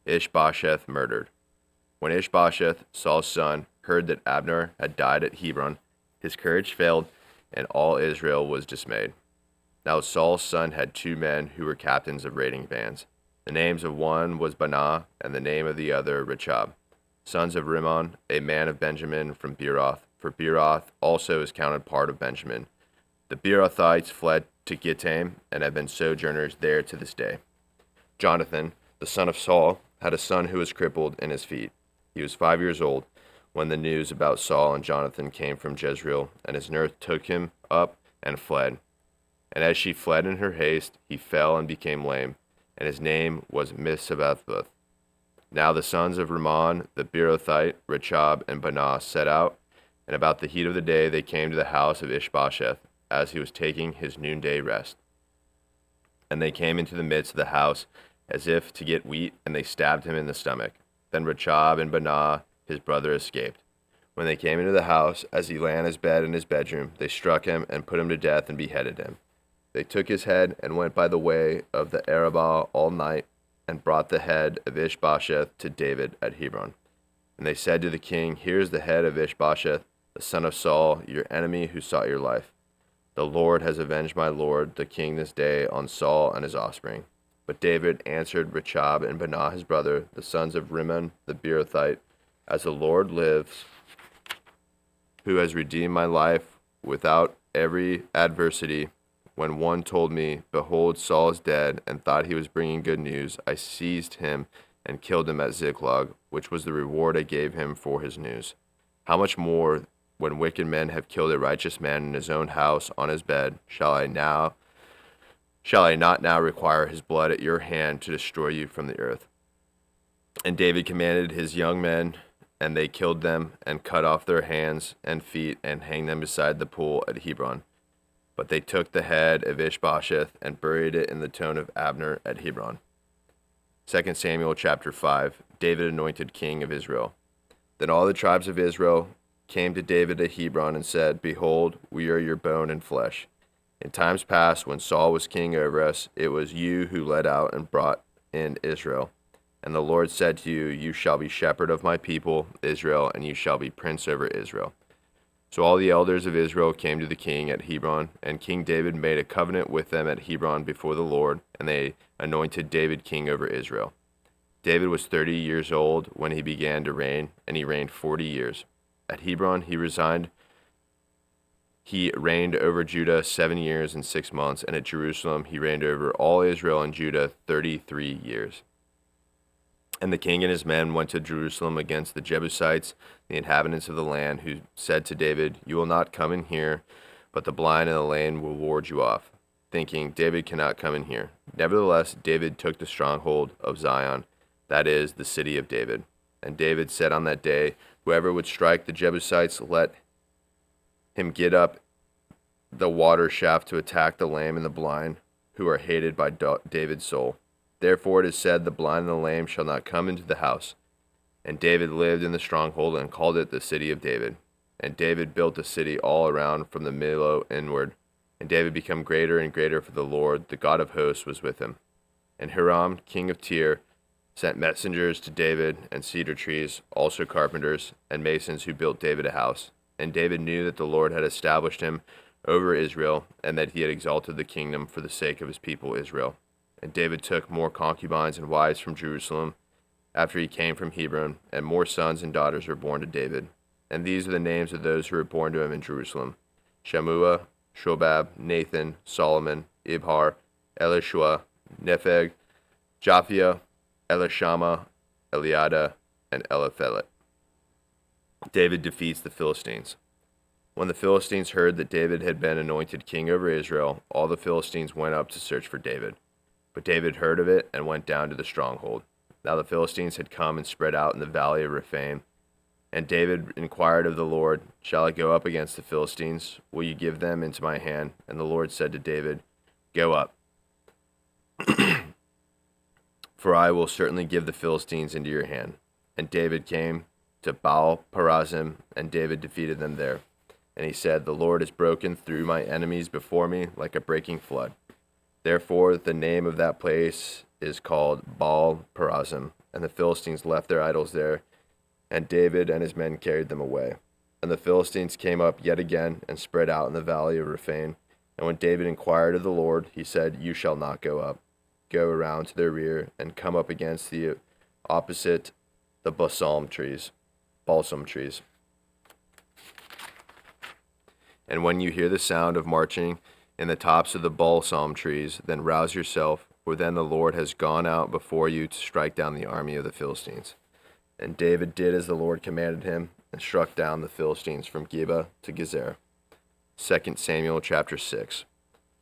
M: Ishbosheth murdered. When Ishbosheth, Saul's son, heard that Abner had died at Hebron, his courage failed, and all Israel was dismayed. Now Saul's son had 2 men who were captains of raiding bands. The names of one was Banah, and the name of the other Rechab, sons of Rimmon, a man of Benjamin from Beeroth, for Beeroth also is counted part of Benjamin. The Beerothites fled to Gittaim and have been sojourners there to this day. Jonathan, the son of Saul, had a son who was crippled in his feet. He was 5 years old when the news about Saul and Jonathan came from Jezreel, and his nurse took him up and fled. And as she fled in her haste, he fell and became lame, and his name was Misabethboth. Now the sons of Rimmon, the Beerothite, Rechab, and Banah set out, and about the heat of the day they came to the house of Ishbosheth, as he was taking his noonday rest. And they came into the midst of the house, as if to get wheat, and they stabbed him in the stomach. Then Rechab and Banah, his brother, escaped. When they came into the house, as he lay on his bed in his bedroom, they struck him and put him to death and beheaded him. They took his head and went by the way of the Arabah all night, and brought the head of Ishbosheth to David at Hebron. And they said to the king, Here is the head of Ishbosheth, the son of Saul, your enemy who sought your life. The Lord has avenged my lord, the king, this day on Saul and his offspring. But David answered Rechab and Banah his brother, the sons of Rimmon the Beerothite, As the Lord lives, who has redeemed my life without every adversity, when one told me, Behold, Saul is dead, and thought he was bringing good news, I seized him and killed him at Ziklag, which was the reward I gave him for his news. How much more, when wicked men have killed a righteous man in his own house on his bed, shall I not now require his blood at your hand to destroy you from the earth? And David commanded his young men, and they killed them, and cut off their hands and feet, and hanged them beside the pool at Hebron. But they took the head of Ishbosheth and buried it in the tomb of Abner at Hebron. 2 Samuel chapter 5. David anointed king of Israel. Then all the tribes of Israel came to David at Hebron and said, Behold, we are your bone and flesh. In times past, when Saul was king over us, it was you who led out and brought in Israel. And the Lord said to you, You shall be shepherd of my people, Israel, and you shall be prince over Israel. So all the elders of Israel came to the king at Hebron, and King David made a covenant with them at Hebron before the Lord, and they anointed David king over Israel. David was 30 years old when he began to reign, and he reigned 40 years. At Hebron he reigned over Judah 7 years and 6 months, and at Jerusalem he reigned over all Israel and Judah 33 years. And the king and his men went to Jerusalem against the Jebusites, the inhabitants of the land, who said to David, You will not come in here, but the blind and the lame will ward you off, thinking, David cannot come in here. Nevertheless, David took the stronghold of Zion, that is, the city of David. And David said on that day, Whoever would strike the Jebusites, let him get up the water shaft to attack the lame and the blind, who are hated by David's soul. Therefore it is said, The blind and the lame shall not come into the house. And David lived in the stronghold and called it the city of David. And David built the city all around from the Millo inward. And David became greater and greater, for the Lord, the God of hosts, was with him. And Hiram, king of Tyre, sent messengers to David, and cedar trees, also carpenters and masons who built David a house. And David knew that the Lord had established him over Israel, and that he had exalted the kingdom for the sake of his people Israel. And David took more concubines and wives from Jerusalem after he came from Hebron, and more sons and daughters were born to David. And these are the names of those who were born to him in Jerusalem: Shammua, Shobab, Nathan, Solomon, Ibhar, Elishua, Nepheg, Japhia, Elishama, Eliada, and Eliphelet. David defeats the Philistines. When the Philistines heard that David had been anointed king over Israel, all the Philistines went up to search for David. But David heard of it and went down to the stronghold. Now the Philistines had come and spread out in the valley of Rephaim. And David inquired of the Lord, Shall I go up against the Philistines? Will you give them into my hand? And the Lord said to David, Go up. for I will certainly give the Philistines into your hand. And David came to Baal Perazim, and David defeated them there. And he said, The Lord has broken through my enemies before me like a breaking flood. Therefore the name of that place is called Baal Perazim. And the Philistines left their idols there, and David and his men carried them away. And the Philistines came up yet again and spread out in the valley of Rephaim. And when David inquired of the Lord, he said, You shall not go up. Go around to their rear and come up against the opposite the balsam trees. And when you hear the sound of marching in the tops of the balsam trees, then rouse yourself, for then the Lord has gone out before you to strike down the army of the Philistines. And David did as the Lord commanded him, and struck down the Philistines from Geba to Gezer. 2 Samuel chapter 6.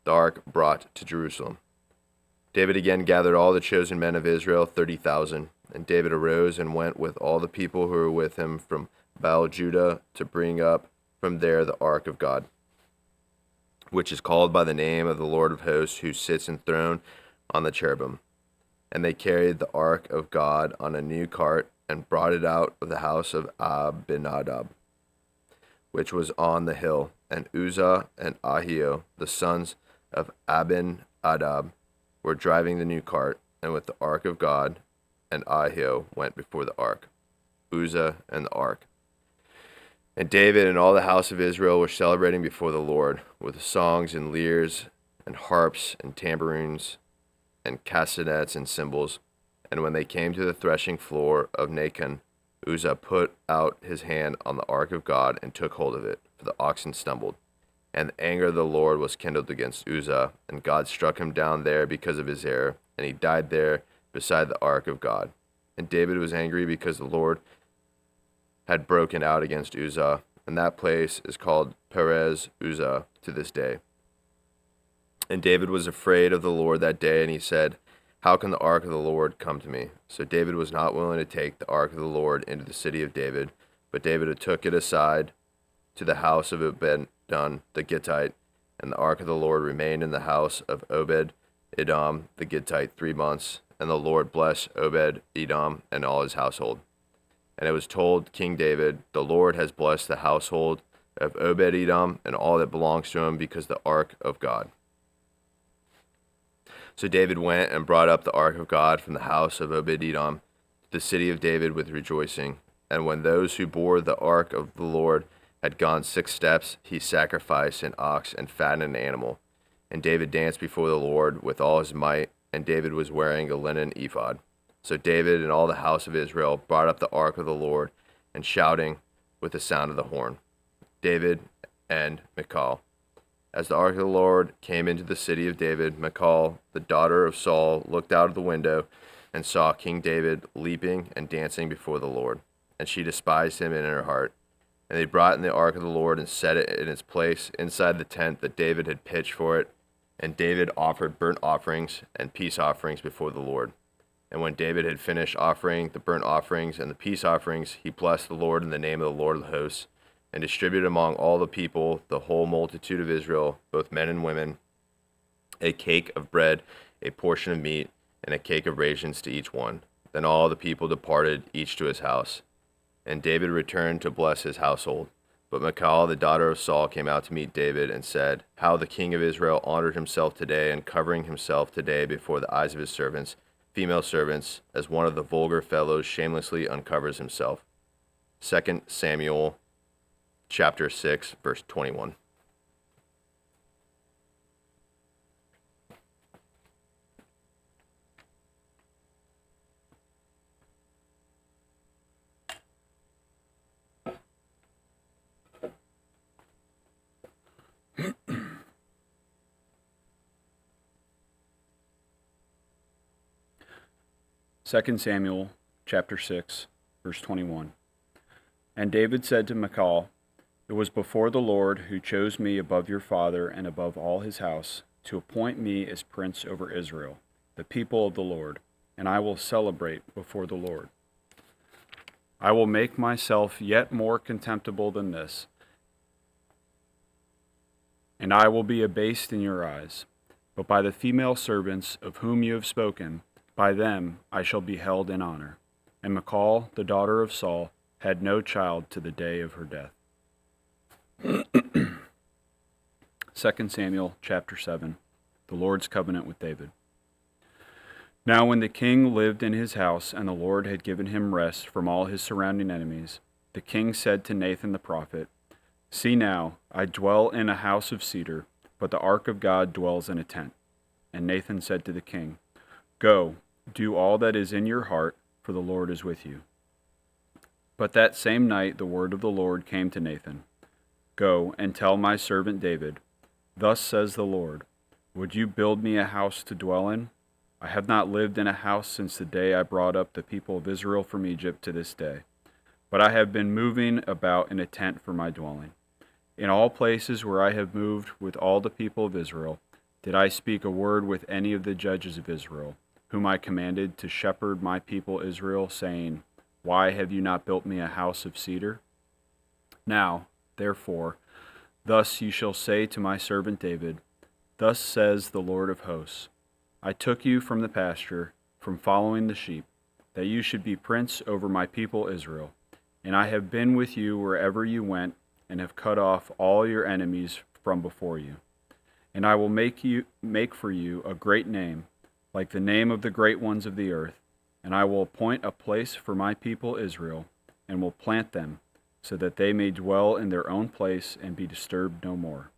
M: The ark brought to Jerusalem. David again gathered all the chosen men of Israel, 30,000. And David arose and went with all the people who were with him from Baal Judah to bring up from there the ark of God, which is called by the name of the Lord of hosts, who sits enthroned on the cherubim. And they carried the ark of God on a new cart, and brought it out of the house of Abinadab, which was on the hill. And Uzzah and Ahio, the sons of Abinadab, were driving the new cart, and with the ark of God, and Ahio went before the ark, Uzzah and the ark. And David and all the house of Israel were celebrating before the Lord, with songs and lyres, and harps and tambourines, and castanets and cymbals. And when they came to the threshing floor of Nacon, Uzzah put out his hand on the ark of God and took hold of it, for the oxen stumbled. And the anger of the Lord was kindled against Uzzah, and God struck him down there because of his error, and he died there beside the ark of God. And David was angry because the Lord had broken out against Uzzah, and that place is called Perez Uzzah to this day. And David was afraid of the Lord that day, and he said, How can the ark of the Lord come to me? So David was not willing to take the ark of the Lord into the city of David, but David took it aside to the house of Obed-Edom the Gittite, and the ark of the Lord remained in the house of Obed-Edom the Gittite 3 months, and the Lord blessed Obed-Edom and all his household. And it was told King David, The Lord has blessed the household of Obed-Edom and all that belongs to him, because the ark of God. So David went and brought up the ark of God from the house of Obed-Edom to the city of David with rejoicing. And when those who bore the ark of the Lord had gone 6 steps, he sacrificed an ox and fattened an animal. And David danced before the Lord with all his might, and David was wearing a linen ephod. So David and all the house of Israel brought up the ark of the Lord, and shouting with the sound of the horn. David and Michal. As the ark of the Lord came into the city of David, Michal, the daughter of Saul, looked out of the window and saw King David leaping and dancing before the Lord. And she despised him in her heart. And they brought in the ark of the Lord and set it in its place inside the tent that David had pitched for it. And David offered burnt offerings and peace offerings before the Lord. And when David had finished offering the burnt offerings and the peace offerings, he blessed the Lord in the name of the Lord of hosts, and distributed among all the people, the whole multitude of Israel, both men and women, a cake of bread, a portion of meat, and a cake of raisins to each one. Then all the people departed, each to his house. And David returned to bless his household. But Michal, the daughter of Saul, came out to meet David and said, How the king of Israel honored himself today, and covering himself today before the eyes of his servants, female servants, as one of the vulgar fellows shamelessly uncovers himself. 2 Samuel chapter 6, verse 21.
N: Second Samuel chapter 6, verse 21. And David said to Michal, It was before the Lord who chose me above your father and above all his house, to appoint me as prince over Israel, the people of the Lord, and I will celebrate before the Lord. I will make myself yet more contemptible than this, and I will be abased in your eyes. But by the female servants of whom you have spoken, By them I shall be held in honor. And Michal, the daughter of Saul, had no child to the day of her death. 2 Samuel chapter 7. The Lord's covenant with David. Now when the king lived in his house, and the Lord had given him rest from all his surrounding enemies, the king said to Nathan the prophet, See now, I dwell in a house of cedar, but the ark of God dwells in a tent. And Nathan said to the king, Go, do all that is in your heart, for the Lord is with you. But that same night the word of the Lord came to Nathan, Go and tell my servant David, Thus says the Lord, Would you build me a house to dwell in? I have not lived in a house since the day I brought up the people of Israel from Egypt to this day, but I have been moving about in a tent for my dwelling. In all places where I have moved with all the people of Israel, did I speak a word with any of the judges of Israel, whom I commanded to shepherd my people Israel, saying, Why have you not built me a house of cedar? Now, therefore, thus you shall say to my servant David, Thus says the Lord of hosts, I took you from the pasture, from following the sheep, that you should be prince over my people Israel. And I have been with you wherever you went, and have cut off all your enemies from before you. And I will make for you a great name, like the name of the great ones of the earth. And I will appoint a place for my people Israel, and will plant them, so that they may dwell in their own place and be disturbed no more.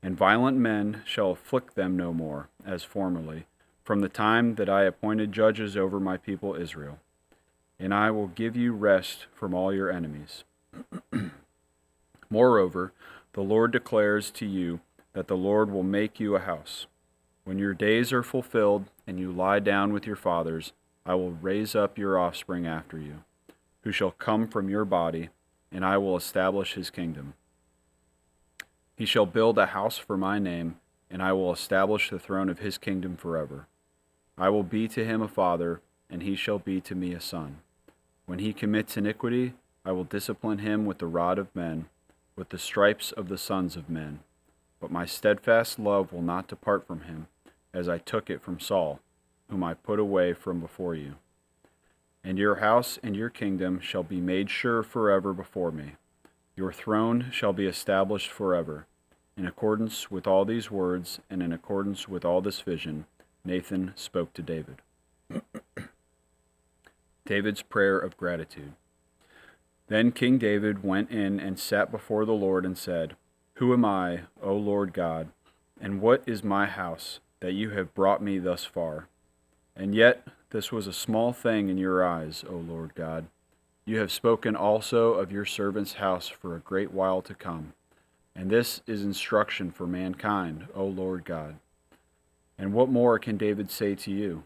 N: And violent men shall afflict them no more, as formerly, from the time that I appointed judges over my people Israel. And I will give you rest from all your enemies. Moreover, the Lord declares to you that the Lord will make you a house. When your days are fulfilled, and you lie down with your fathers, I will raise up your offspring after you, who shall come from your body, and I will establish his kingdom. He shall build a house for my name, and I will establish the throne of his kingdom forever. I will be to him a father, and he shall be to me a son. When he commits iniquity, I will discipline him with the rod of men, with the stripes of the sons of men. But my steadfast love will not depart from him, as I took it from Saul, whom I put away from before you. And your house and your kingdom shall be made sure forever before me. Your throne shall be established forever. In accordance with all these words, and in accordance with all this vision, Nathan spoke to David. David's prayer of gratitude. Then King David went in and sat before the Lord and said, Who am I, O Lord God, and what is my house, that you have brought me thus far? And yet this was a small thing in your eyes, O Lord God. You have spoken also of your servant's house for a great while to come. And this is instruction for mankind, O Lord God. And what more can David say to you?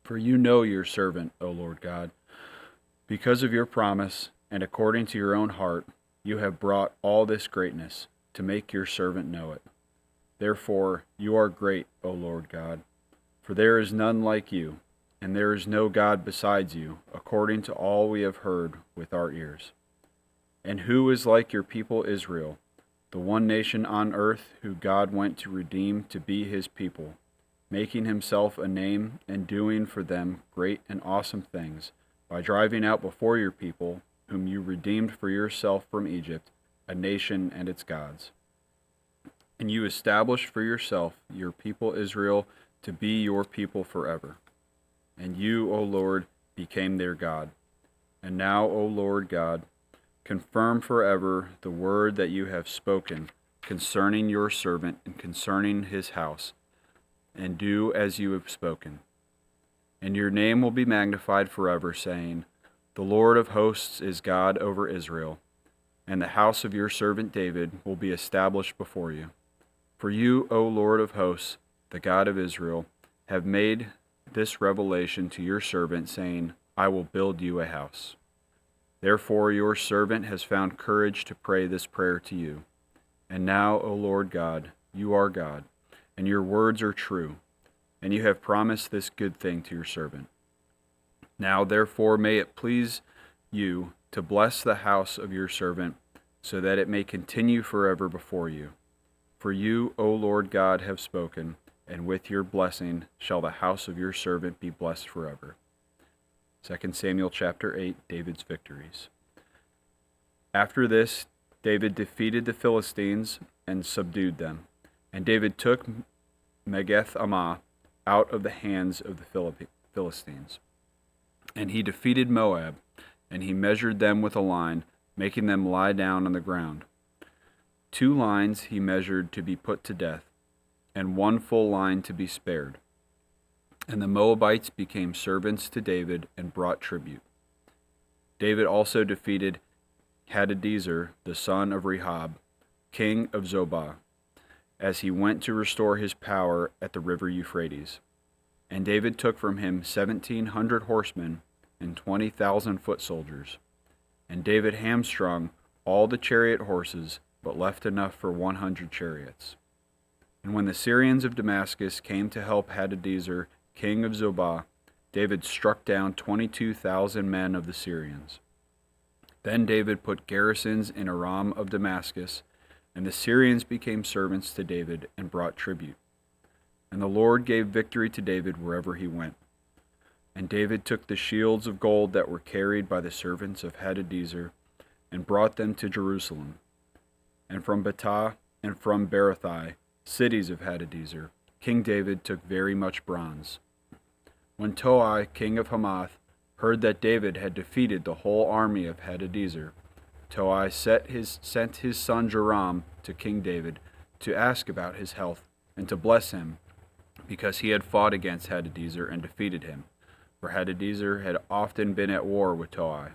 N: For you know your servant, O Lord God. Because of your promise, and according to your own heart, you have brought all this greatness to make your servant know it. Therefore you are great, O Lord God. For there is none like you, and there is no God besides you, according to all we have heard with our ears. And who is like your people Israel, the one nation on earth who God went to redeem to be his people, making himself a name and doing for them great and awesome things, by driving out before your people, whom you redeemed for yourself from Egypt, a nation and its gods. And you established for yourself your people Israel to be your people forever. And you, O Lord, became their God. And now, O Lord God, confirm forever the word that you have spoken concerning your servant and concerning his house, and do as you have spoken. And your name will be magnified forever, saying, The Lord of hosts is God over Israel, and the house of your servant David will be established before you. For you, O Lord of hosts, the God of Israel, have made this revelation to your servant, saying, I will build you a house. Therefore your servant has found courage to pray this prayer to you. And now, O Lord God, you are God, and your words are true, and you have promised this good thing to your servant. Now therefore may it please you to bless the house of your servant, so that it may continue forever before you. For you, O Lord God, have spoken, and with your blessing shall the house of your servant be blessed forever. 2 Samuel chapter 8, David's victories. After this, David defeated the Philistines and subdued them. And David took Megeth Ammah out of the hands of the Philistines. And he defeated Moab, and he measured them with a line, making them lie down on the ground. 2 lines he measured to be put to death, and 1 full line to be spared. And the Moabites became servants to David and brought tribute. David also defeated Hadadezer, the son of Rehob, king of Zobah, as he went to restore his power at the river Euphrates. And David took from him 1,700 horsemen and 20,000 foot soldiers. And David hamstrung all the chariot horses, but left enough for 100 chariots. And when the Syrians of Damascus came to help Hadadezer, king of Zobah, David struck down 22,000 men of the Syrians. Then David put garrisons in Aram of Damascus, and the Syrians became servants to David and brought tribute. And the Lord gave victory to David wherever he went. And David took the shields of gold that were carried by the servants of Hadadezer and brought them to Jerusalem. And from Betah and from Berothai, cities of Hadadezer, King David took very much bronze. When Toi, king of Hamath, heard that David had defeated the whole army of Hadadezer, Toi sent his son Joram to King David to ask about his health and to bless him, because he had fought against Hadadezer and defeated him, for Hadadezer had often been at war with Toi.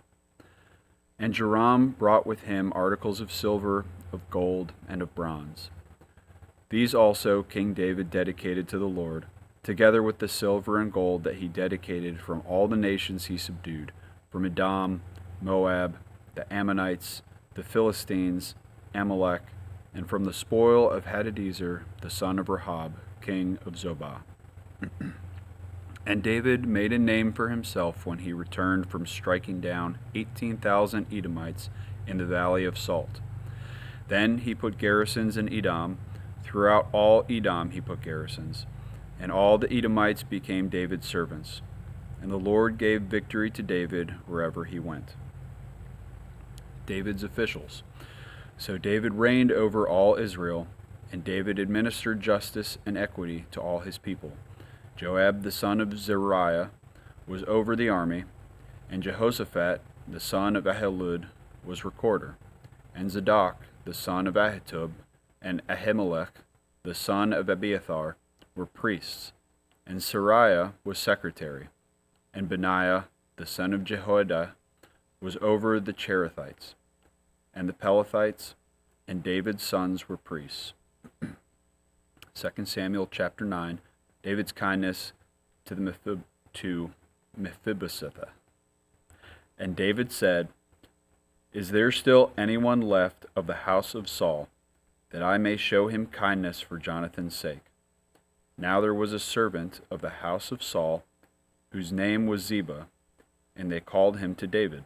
N: And Joram brought with him articles of silver, of gold, and of bronze. These also King David dedicated to the Lord, together with the silver and gold that he dedicated from all the nations he subdued, from Edom, Moab, the Ammonites, the Philistines, Amalek, and from the spoil of Hadadezer, the son of Rehob, king of Zobah. And David made a name for himself when he returned from striking down 18,000 Edomites in the valley of Salt. Then he put garrisons in Edom. Throughout all Edom he put garrisons, and all the Edomites became David's servants. And the Lord gave victory to David wherever he went. David's officials. So David reigned over all Israel, and David administered justice and equity to all his people. Joab the son of Zeruiah was over the army, and Jehoshaphat the son of Ahilud was recorder, and Zadok the son of Ahitub and Ahimelech the son of Abiathar were priests, and Sariah was secretary, and Benaiah the son of Jehoiada was over the Cherethites, and the Pelethites, and David's sons were priests. 2 Samuel chapter 9, David's kindness to Mephibosheth. And David said, "Is there still anyone left of the house of Saul, that I may show him kindness for Jonathan's sake?" Now there was a servant of the house of Saul, whose name was Ziba, and they called him to David.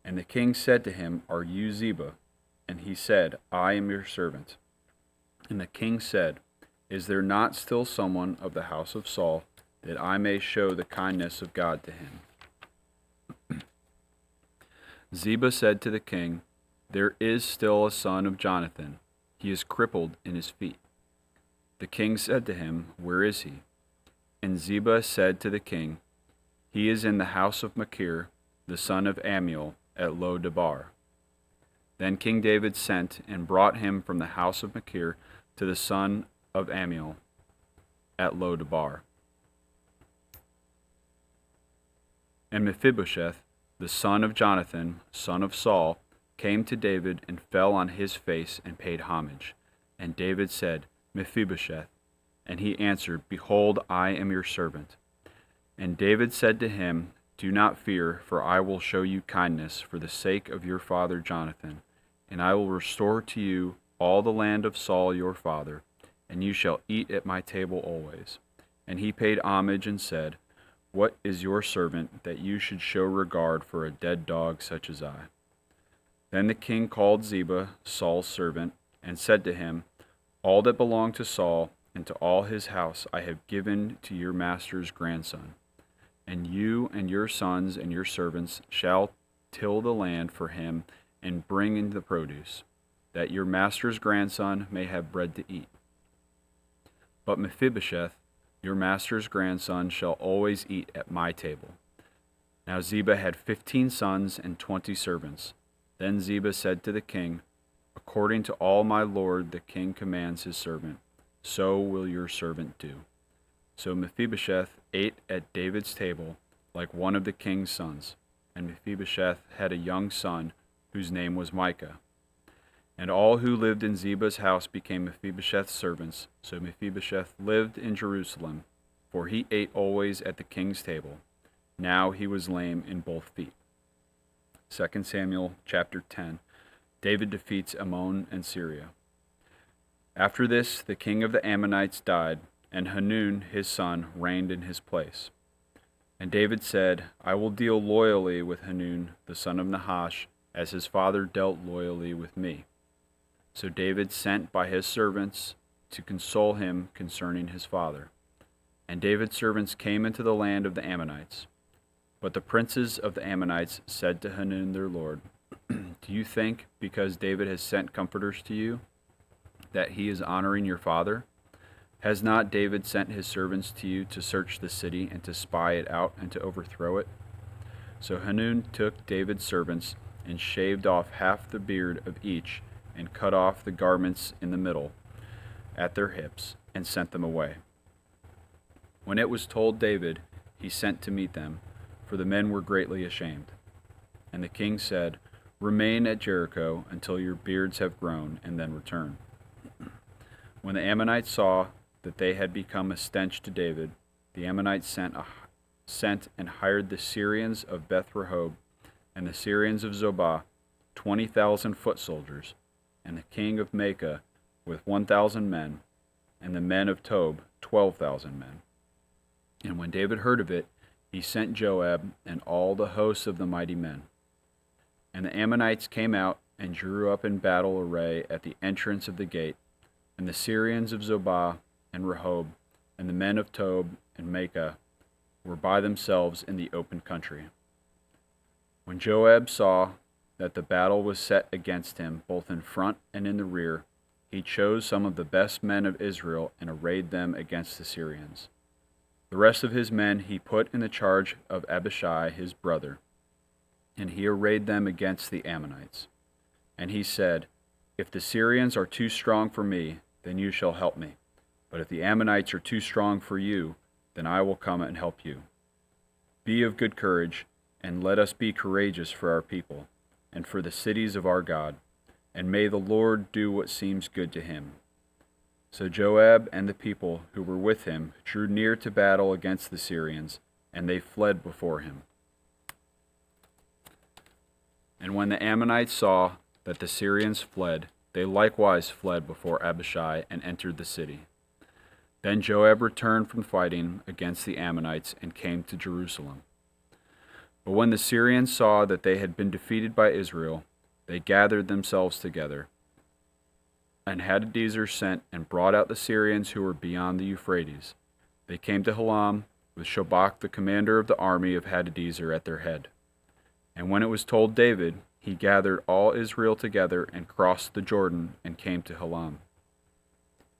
N: And the king said to him, "Are you Ziba?" And he said, "I am your servant." And the king said, "Is there not still someone of the house of Saul, that I may show the kindness of God to him?" Ziba said to the king, "There is still a son of Jonathan. He is crippled in his feet." The king said to him, "Where is he?" And Ziba said to the king, "He is in the house of Machir, the son of Ammiel, at Lo-debar." Then King David sent and brought him from the house of Machir to the son of Ammiel at Lo-debar. And Mephibosheth, the son of Jonathan, son of Saul, came to David and fell on his face and paid homage. And David said, "Mephibosheth." And he answered, "Behold, I am your servant." And David said to him, "Do not fear, for I will show you kindness for the sake of your father Jonathan, and I will restore to you all the land of Saul your father, and you shall eat at my table always." And he paid homage and said, "What is your servant, that you should show regard for a dead dog such as I?" Then the king called Ziba, Saul's servant, and said to him, "All that belonged to Saul and to all his house I have given to your master's grandson. And you and your sons and your servants shall till the land for him and bring in the produce, that your master's grandson may have bread to eat. But Mephibosheth, your master's grandson, shall always eat at my table. Now Ziba had 15 sons and 20 servants. Then Ziba said to the king, According to all my lord the king commands his servant, so will your servant do. So Mephibosheth ate at David's table like one of the king's sons. And Mephibosheth had a young son whose name was Micah. And all who lived in Ziba's house became Mephibosheth's servants. So Mephibosheth lived in Jerusalem, for he ate always at the king's table. Now he was lame in both feet. 2 Samuel chapter 10. David defeats Ammon and Syria. After this, the king of the Ammonites died, and Hanun his son reigned in his place. And David said, I will deal loyally with Hanun the son of Nahash, as his father dealt loyally with me. So David sent by his servants to console him concerning his father. And David's servants came into the land of the Ammonites. But the princes of the Ammonites said to Hanun their lord, Do you think, because David has sent comforters to you, that he is honoring your father? Has not David sent his servants to you to search the city and to spy it out and to overthrow it? So Hanun took David's servants and shaved off half the beard of each and cut off the garments in the middle at their hips and sent them away. When it was told David, he sent to meet them, for the men were greatly ashamed. And the king said, Remain at Jericho until your beards have grown, and then return. When the Ammonites saw that they had become a stench to David, the Ammonites sent and hired the Syrians of Beth-rehob and the Syrians of Zobah, 20,000 foot soldiers, and the king of Maacah with 1,000 men, and the men of Tob 12,000 men. And when David heard of it, he sent Joab and all the hosts of the mighty men. And the Ammonites came out and drew up in battle array at the entrance of the gate, and the Syrians of Zobah and Rehob, and the men of Tob and Maacah were by themselves in the open country. When Joab saw that the battle was set against him, both in front and in the rear, he chose some of the best men of Israel and arrayed them against the Syrians. The rest of his men he put in the charge of Abishai his brother, and he arrayed them against the Ammonites. And he said, If the Syrians are too strong for me, then you shall help me. But if the Ammonites are too strong for you, then I will come and help you. Be of good courage, and let us be courageous for our people, and for the cities of our God, and may the Lord do what seems good to him. So Joab and the people who were with him drew near to battle against the Syrians, and they fled before him. And when the Ammonites saw that the Syrians fled, they likewise fled before Abishai and entered the city. Then Joab returned from fighting against the Ammonites and came to Jerusalem. But when the Syrians saw that they had been defeated by Israel, they gathered themselves together. And Hadadezer sent and brought out the Syrians who were beyond the Euphrates. They came to Halam, with Shobach the commander of the army of Hadadezer at their head. And when it was told David, he gathered all Israel together and crossed the Jordan and came to Halam.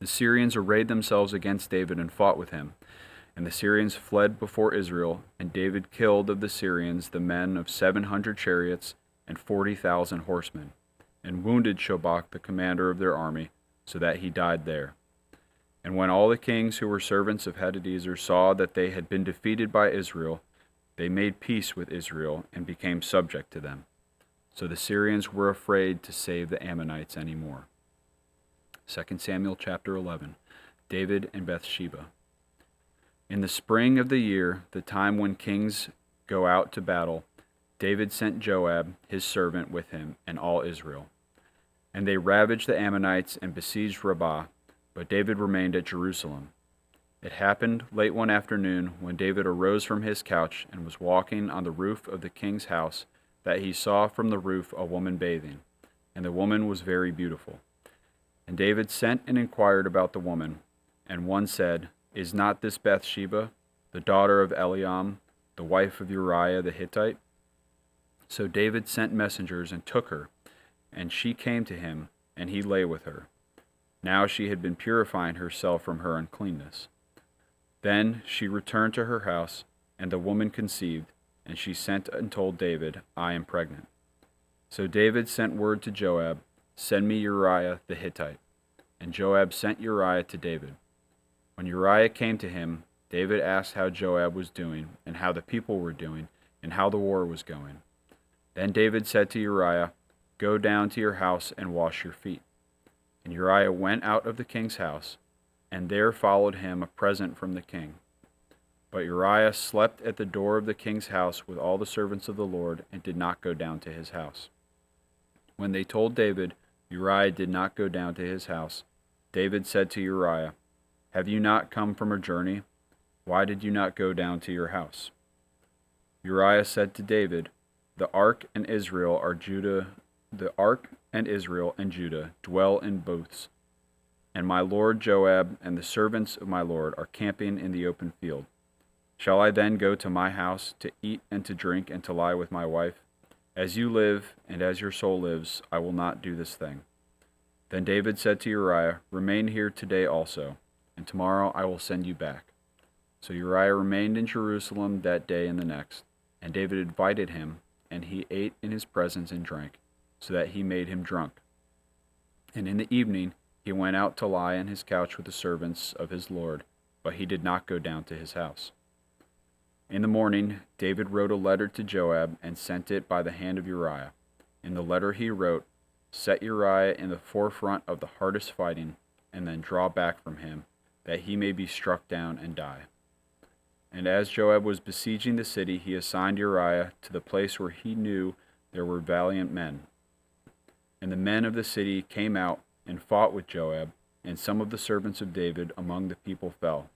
N: The Syrians arrayed themselves against David and fought with him. And the Syrians fled before Israel, and David killed of the Syrians the men of 700 chariots and 40,000 horsemen, and wounded Shobach the commander of their army, so that he died there. And when all the kings who were servants of Hadadezer saw that they had been defeated by Israel, they made peace with Israel and became subject to them. So the Syrians were afraid to save the Ammonites any more. 2 Samuel chapter 11. David and Bathsheba. In the spring of the year, the time when kings go out to battle, David sent Joab, his servant, with him, and all Israel. And they ravaged the Ammonites and besieged Rabbah, but David remained at Jerusalem. It happened late one afternoon, when David arose from his couch and was walking on the roof of the king's house, that he saw from the roof a woman bathing, and the woman was very beautiful. And David sent and inquired about the woman, And one said, Is not this Bathsheba, the daughter of Eliam, the wife of Uriah the Hittite? So David sent messengers and took her, and she came to him, and he lay with her. Now she had been purifying herself from her uncleanness. Then she returned to her house, and the woman conceived, and she sent and told David, I am pregnant. So David sent word to Joab, Send me Uriah the Hittite. And Joab sent Uriah to David. When Uriah came to him, David asked how Joab was doing, and how the people were doing, and how the war was going. Then David said to Uriah, Go down to your house and wash your feet. And Uriah went out of the king's house, and there followed him a present from the king. But Uriah slept at the door of the king's house with all the servants of the Lord, and did not go down to his house. When they told David, Uriah did not go down to his house, David said to Uriah, Have you not come from a journey? Why did you not go down to your house? Uriah said to David, The ark and Israel and Judah dwell in booths, and my lord Joab and the servants of my lord are camping in the open field. Shall I then go to my house to eat and to drink and to lie with my wife? As you live, and as your soul lives, I will not do this thing. Then David said to Uriah, Remain here today also, and tomorrow I will send you back. So Uriah remained in Jerusalem that day and the next, and David invited him, and he ate in his presence and drank, so that he made him drunk. And in the evening he went out to lie on his couch with the servants of his lord, but he did not go down to his house. In the morning David wrote a letter to Joab and sent it by the hand of Uriah. In the letter he wrote, Set Uriah in the forefront of the hardest fighting, and then draw back from him, that he may be struck down and die. And as Joab was besieging the city, he assigned Uriah to the place where he knew there were valiant men. And the men of the city came out and fought with Joab, and some of the servants of David among the people fell.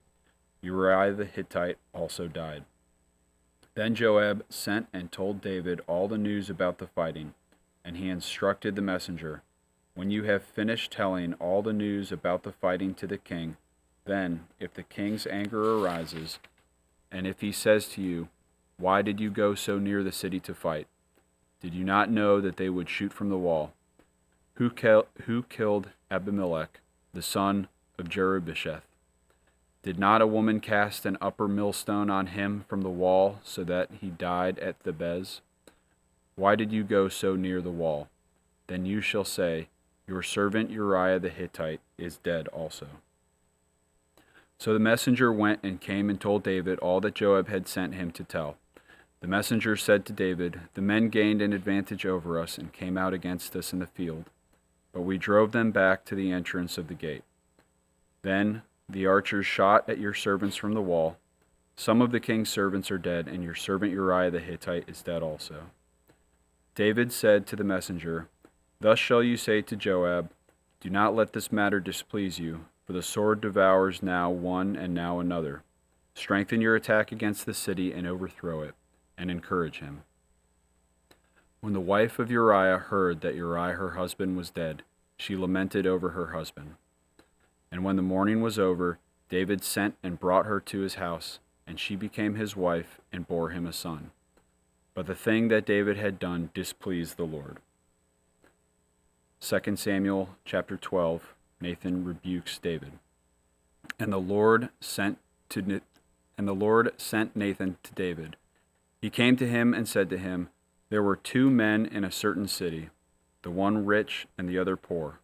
N: Uriah the Hittite also died. Then Joab sent and told David all the news about the fighting, and he instructed the messenger, When you have finished telling all the news about the fighting to the king, then, if the king's anger arises, and if he says to you, Why did you go so near the city to fight? Did you not know that they would shoot from the wall? Who killed Abimelech, the son of Jerubbesheth? Did not a woman cast an upper millstone on him from the wall, so that he died at Thebez? Why did you go so near the wall? Then you shall say, Your servant Uriah the Hittite is dead also. So the messenger went and came and told David all that Joab had sent him to tell. The messenger said to David, The men gained an advantage over us and came out against us in the field, but we drove them back to the entrance of the gate. Then the archers shot at your servants from the wall. Some of the king's servants are dead, and your servant Uriah the Hittite is dead also. David said to the messenger, Thus shall you say to Joab, Do not let this matter displease you, for the sword devours now one and now another. Strengthen your attack against the city and overthrow it, and encourage him. When the wife of Uriah heard that Uriah her husband was dead, she lamented over her husband. And when the mourning was over, David sent and brought her to his house, and she became his wife and bore him a son. But the thing that David had done displeased the Lord. 2 Samuel chapter 12, Nathan rebukes David. And the Lord sent Nathan to David. He came to him and said to him, There were 2 men in a certain city, the one rich and the other poor.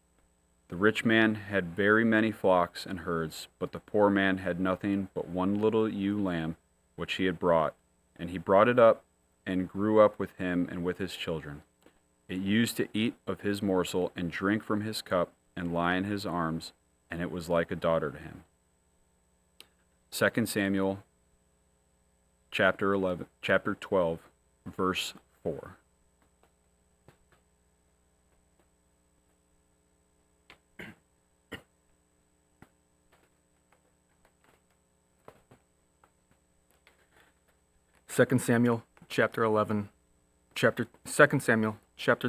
N: The rich man had very many flocks and herds, but the poor man had nothing but one little ewe lamb which he had brought, and he brought it up and grew up with him and with his children. It used to eat of his morsel and drink from his cup and lie in his arms, and it was like a daughter to him. 2 Samuel chapter 12, verse 4.
O: Second Samuel chapter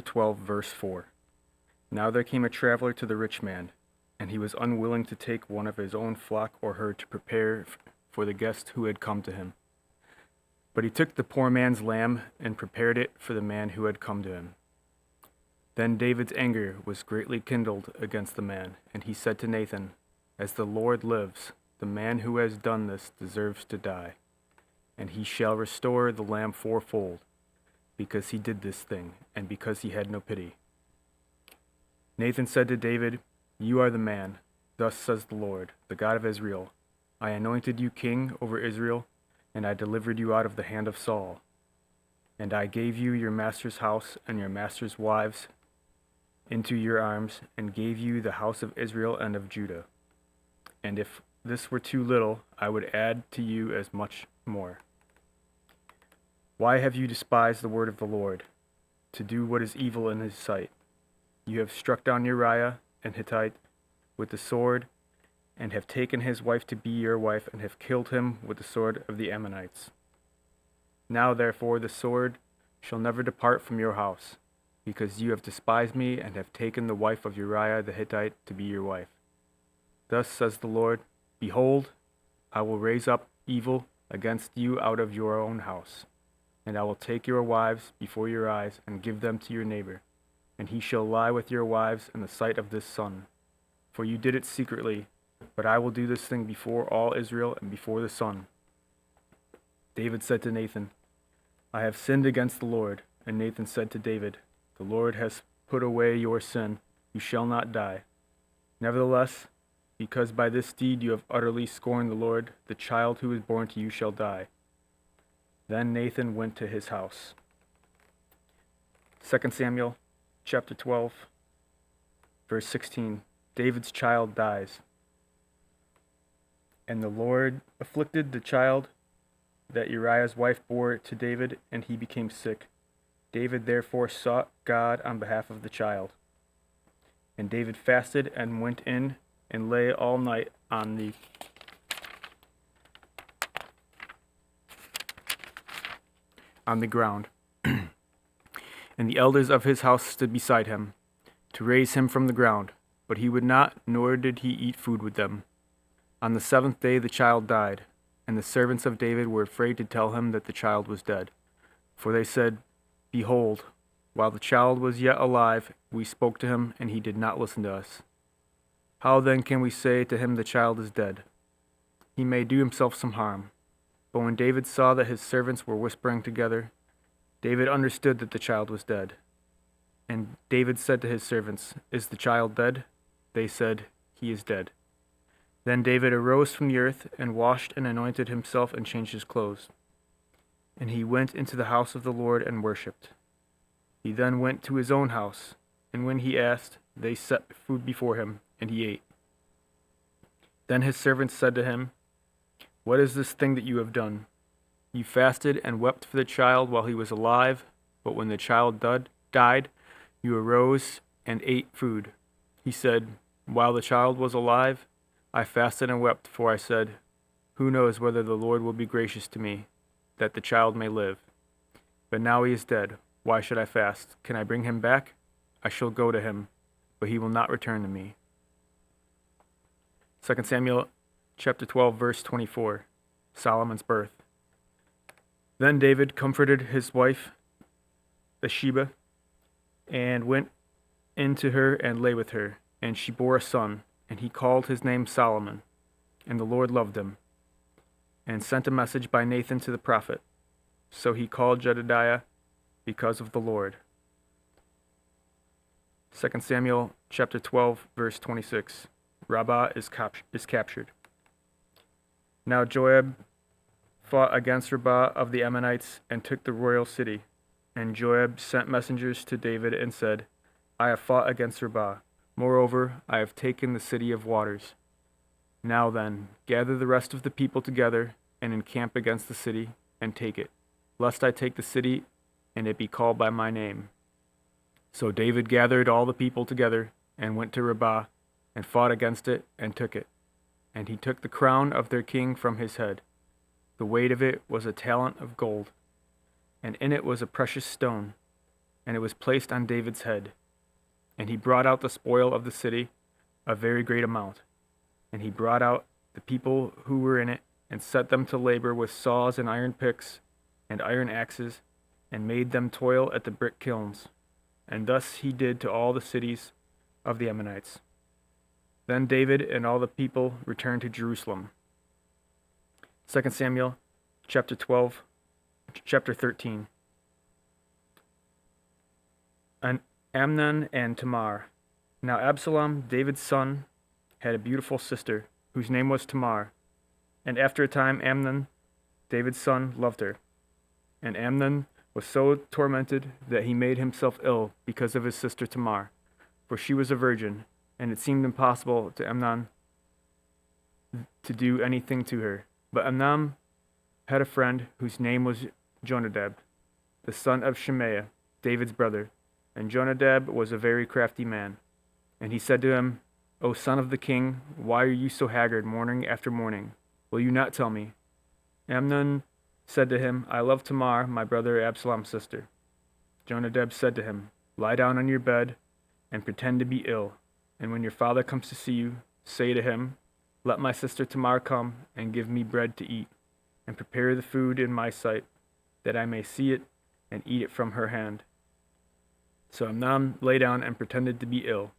O: 12, verse 4. Now there came a traveler to the rich man, and he was unwilling to take one of his own flock or herd to prepare for the guest who had come to him. But he took the poor man's lamb and prepared it for the man who had come to him. Then David's anger was greatly kindled against the man, and he said to Nathan, "As the Lord lives, the man who has done this deserves to die, and he shall restore the lamb fourfold, because he did this thing, and because he had no pity." Nathan said to David, "You are the man. Thus says the Lord, the God of Israel, I anointed you king over Israel, and I delivered you out of the hand of Saul. And I gave you your master's house and your master's wives into your arms, and gave you the house of Israel and of Judah. And if this were too little, I would add to you as much more. Why have you despised the word of the Lord, to do what is evil in his sight? You have struck down Uriah and Hittite with the sword, and have taken his wife to be your wife, and have killed him with the sword of the Ammonites. Now therefore the sword shall never depart from your house, because you have despised me, and have taken the wife of Uriah the Hittite to be your wife. Thus says the Lord, Behold, I will raise up evil against you out of your own house, and I will take your wives before your eyes, and give them to your neighbor, and he shall lie with your wives in the sight of this sun. For you did it secretly, but I will do this thing before all Israel and before the sun." David said to Nathan, "I have sinned against the Lord." And Nathan said to David, "The Lord has put away your sin. You shall not die. Nevertheless, because by this deed you have utterly scorned the Lord, the child who is born to you shall die." Then Nathan went to his house. 2 Samuel chapter 12, verse 16. David's child dies. And the Lord afflicted the child that Uriah's wife bore to David, and he became sick. David therefore sought God on behalf of the child. And David fasted and went in and lay all night on the ground. And the elders of his house stood beside him, to raise him from the ground. But he would not, nor did he eat food with them. On the 7th day the child died, and the servants of David were afraid to tell him that the child was dead. For they said, "Behold, while the child was yet alive, we spoke to him, and he did not listen to us. How then can we say to him the child is dead? He may do himself some harm." But when David saw that his servants were whispering together, David understood that the child was dead. And David said to his servants, "Is the child dead?" They said, "He is dead." Then David arose from the earth, and washed and anointed himself, and changed his clothes. And he went into the house of the Lord and worshipped. He then went to his own house, and when he asked, they set food before him, and he ate. Then his servants said to him, "What is this thing that you have done? You fasted and wept for the child while he was alive, but when the child died, you arose and ate food." He said, "While the child was alive, I fasted and wept, for I said, who knows whether the Lord will be gracious to me, that the child may live? But now he is dead. Why should I fast? Can I bring him back? I shall go to him, but he will not return to me." 2 Samuel chapter 12, verse 24, Solomon's birth. Then David comforted his wife Bathsheba, and went in to her and lay with her, and she bore a son. And he called his name Solomon. And the Lord loved him, and sent a message by Nathan to the prophet. So he called Jedediah because of the Lord. 2 Samuel chapter 12, verse 26. Rabbah is captured. Now Joab fought against Rabbah of the Ammonites, and took the royal city. And Joab sent messengers to David and said, "I have fought against Rabbah. Moreover, I have taken the city of waters. Now then, gather the rest of the people together, and encamp against the city, and take it, lest I take the city, and it be called by my name." So David gathered all the people together, and went to Rabbah, and fought against it, and took it. And he took the crown of their king from his head. The weight of it was a talent of gold, and in it was a precious stone, and it was placed on David's head. And he brought out the spoil of the city, a very great amount. And he brought out the people who were in it, and set them to labor with saws and iron picks and iron axes, and made them toil at the brick kilns. And thus he did to all the cities of the Ammonites. Then David and all the people returned to Jerusalem. 2 Samuel chapter 13. And Amnon and Tamar. Now Absalom, David's son, had a beautiful sister, whose name was Tamar. And after a time Amnon, David's son, loved her. And Amnon was so tormented that he made himself ill because of his sister Tamar, for she was a virgin, and it seemed impossible to Amnon to do anything to her. But Amnon had a friend whose name was Jonadab, the son of Shemaiah, David's brother. And Jonadab was a very crafty man. And he said to him, O son of the king, why are you so haggard morning after morning? Will you not tell me? Amnon said to him, I love Tamar, my brother Absalom's sister. Jonadab said to him, Lie down on your bed and pretend to be ill. And when your father comes to see you, say to him, Let my sister Tamar come and give me bread to eat, and prepare the food in my sight, that I may see it and eat it from her hand. So Amnon lay down and pretended to be ill.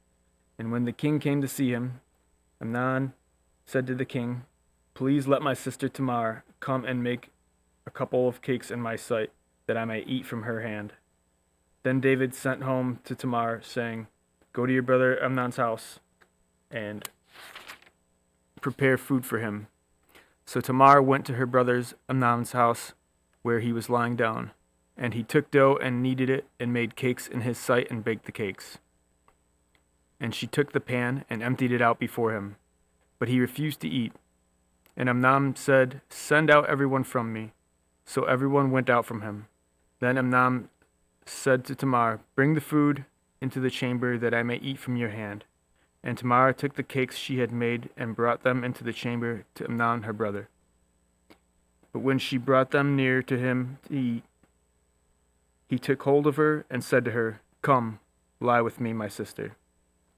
O: And when the king came to see him, Amnon said to the king, Please let my sister Tamar come and make a couple of cakes in my sight, that I may eat from her hand. Then David sent home to Tamar, saying, Go to your brother Amnon's house and prepare food for him. So Tamar went to her brother's Amnon's house, where he was lying down. And he took dough and kneaded it, and made cakes in his sight, and baked the cakes. And she took the pan and emptied it out before him. But he refused to eat. And Amnon said, Send out everyone from me. So everyone went out from him. Then Amnon said to Tamar, Bring the food into the chamber, that I may eat from your hand. And Tamar took the cakes she had made, and brought them into the chamber to Amnon her brother. But when she brought them near to him to eat, he took hold of her and said to her, Come, lie with me, my sister.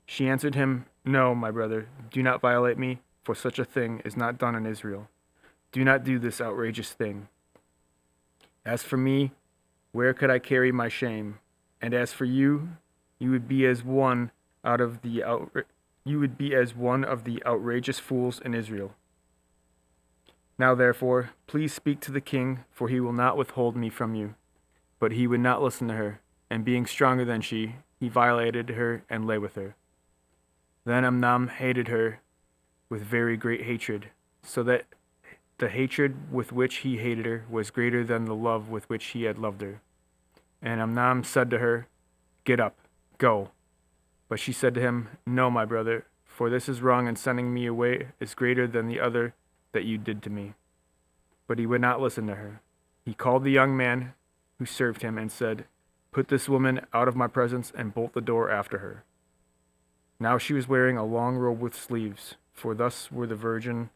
O: She answered him, No, my brother, do not violate me, for such a thing is not done in Israel. Do not do this outrageous thing. As for me, where could I carry my shame? And as for you, you would be as one of the outrageous fools in Israel. Now therefore, please speak to the king, for he will not withhold me from you. But he would not listen to her, and being stronger than she, he violated her and lay with her. Then Amnon hated her with very great hatred, so that the hatred with which he hated her was greater than the love with which he had loved her. And Amnon said to her, Get up, go. But she said to him, No, my brother, for this is wrong, and sending me away is greater than the other that you did to me. But he would not listen to her. He called the young man who served him and said, Put this woman out of my presence, and bolt the door after her. Now she was wearing a long robe with sleeves, for thus were the virgin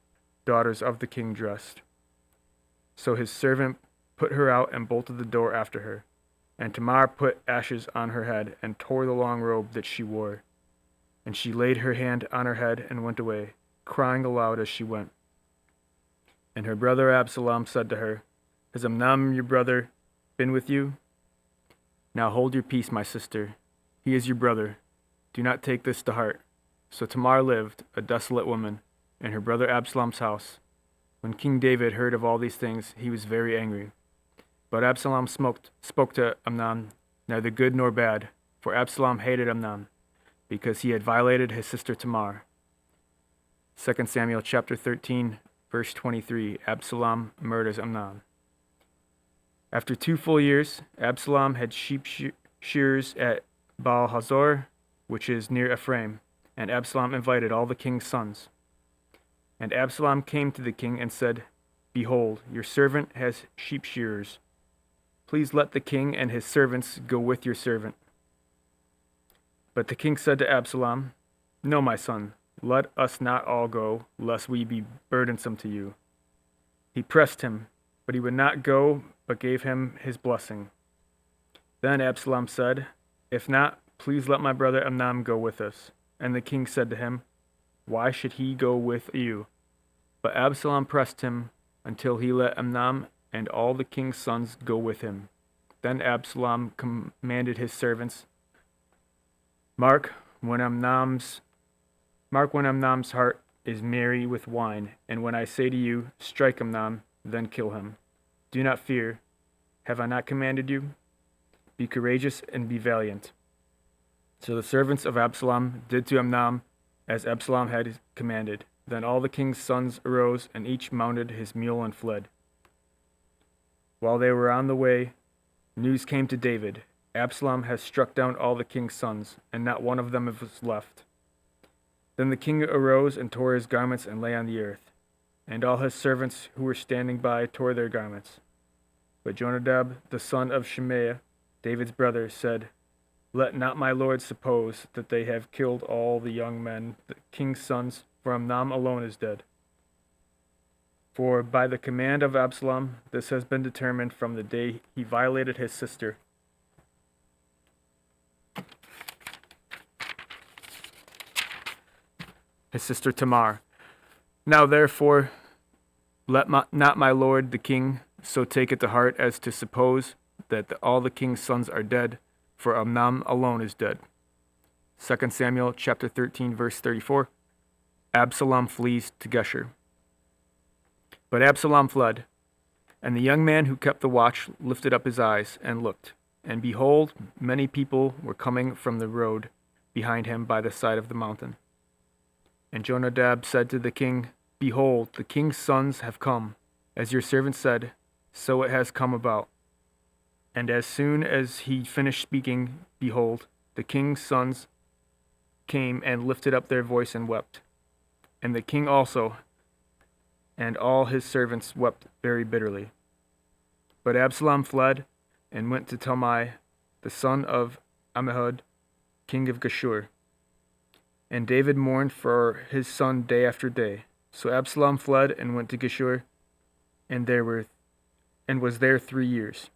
O: daughters of the king dressed. So his servant put her out and bolted the door after her. And Tamar put ashes on her head and tore the long robe that she wore. And she laid her hand on her head and went away, crying aloud as she went. And her brother Absalom said to her, Has Amnon your brother been with you? Now hold your peace, my sister. He is your brother. Do not take this to heart. So Tamar lived, a desolate woman, in her brother Absalom's house. When King David heard of all these things, he was very angry. But Absalom spoke to Amnon, neither good nor bad, for Absalom hated Amnon, because he had violated his sister Tamar. 2 Samuel chapter 13, verse 23, Absalom murders Amnon. After 2 full years, Absalom had sheep shearers at Baal-Hazor, which is near Ephraim, and Absalom invited all the king's sons. And Absalom came to the king and said, Behold, your servant has sheep shearers. Please let the king and his servants go with your servant. But the king said to Absalom, No, my son, let us not all go, lest we be burdensome to you. He pressed him, but he would not go, but gave him his blessing. Then Absalom said, If not, please let my brother Amnon go with us. And the king said to him, Why should he go with you?" But Absalom pressed him until he let Amnon and all the king's sons go with him. Then Absalom commanded his servants, Mark when Amnon's heart is merry with wine, and when I say to you, strike Amnon, then kill him. Do not fear. Have I not commanded you? Be courageous and be valiant." So the servants of Absalom did to Amnon as Absalom had commanded. Then all the king's sons arose, and each mounted his mule and fled. While they were on the way, news came to David, "Absalom has struck down all the king's sons, and not one of them is left." Then the king arose and tore his garments and lay on the earth. And all his servants who were standing by tore their garments. But Jonadab, the son of Shemaiah, David's brother, said, "Let not my lord suppose that they have killed all the young men, the king's sons, for Amnon alone is dead. For by the command of Absalom, this has been determined from the day he violated his sister." His sister Tamar. "Now therefore, let not my lord the king so take it to heart as to suppose that all the king's sons are dead, for Amnon alone is dead." 2 Samuel chapter 13, verse 34. Absalom flees to Geshur. But Absalom fled, and the young man who kept the watch lifted up his eyes and looked, and behold, many people were coming from the road behind him by the side of the mountain. And Jonadab said to the king, "Behold, the king's sons have come. As your servant said, so it has come about." And as soon as he finished speaking, behold, the king's sons came and lifted up their voice and wept. And the king also and all his servants wept very bitterly. But Absalom fled and went to Talmai, the son of Ammihud, king of Geshur. And David mourned for his son day after day. So Absalom fled and went to Geshur, and was there 3 years.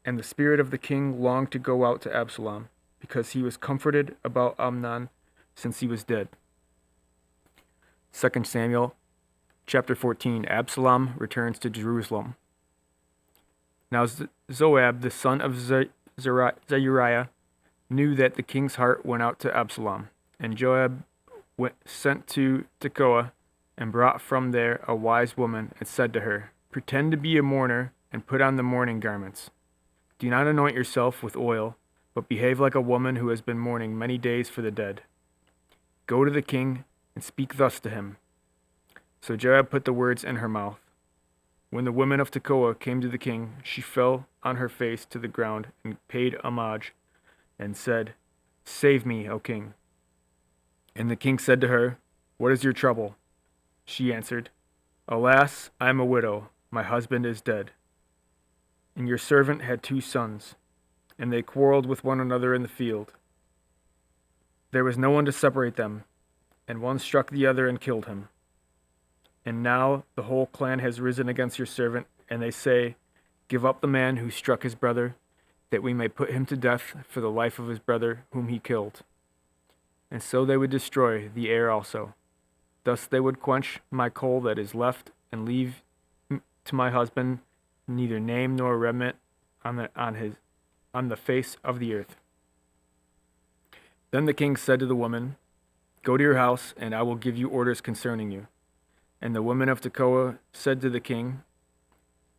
O: And the spirit of the king longed to go out to Absalom, because he was comforted about Amnon, since he was dead. 2 Samuel chapter 14. Absalom returns to Jerusalem. Now Zoab, the son of Zeruiah, knew that the king's heart went out to Absalom. And Joab sent to Tekoa and brought from there a wise woman and said to her, "Pretend to be a mourner and put on the mourning garments. Do not anoint yourself with oil, but behave like a woman who has been mourning many days for the dead. Go to the king and speak thus to him." So Joab put the words in her mouth. When the woman of Tekoa came to the king, she fell on her face to the ground and paid homage and said, "Save me, O king." And the king said to her, "What is your trouble?" She answered, "Alas, I am a widow. My husband is dead. And your servant had 2 sons, and they quarreled with one another in the field. There was no one to separate them, and one struck the other and killed him. And now the whole clan has risen against your servant, and they say, 'Give up the man who struck his brother, that we may put him to death for the life of his brother whom he killed.' And so they would destroy the heir also. Thus they would quench my coal that is left, and leave to my husband neither name nor remnant on the face of the earth." Then the king said to the woman, "Go to your house, and I will give you orders concerning you." And the woman of Tekoa said to the king,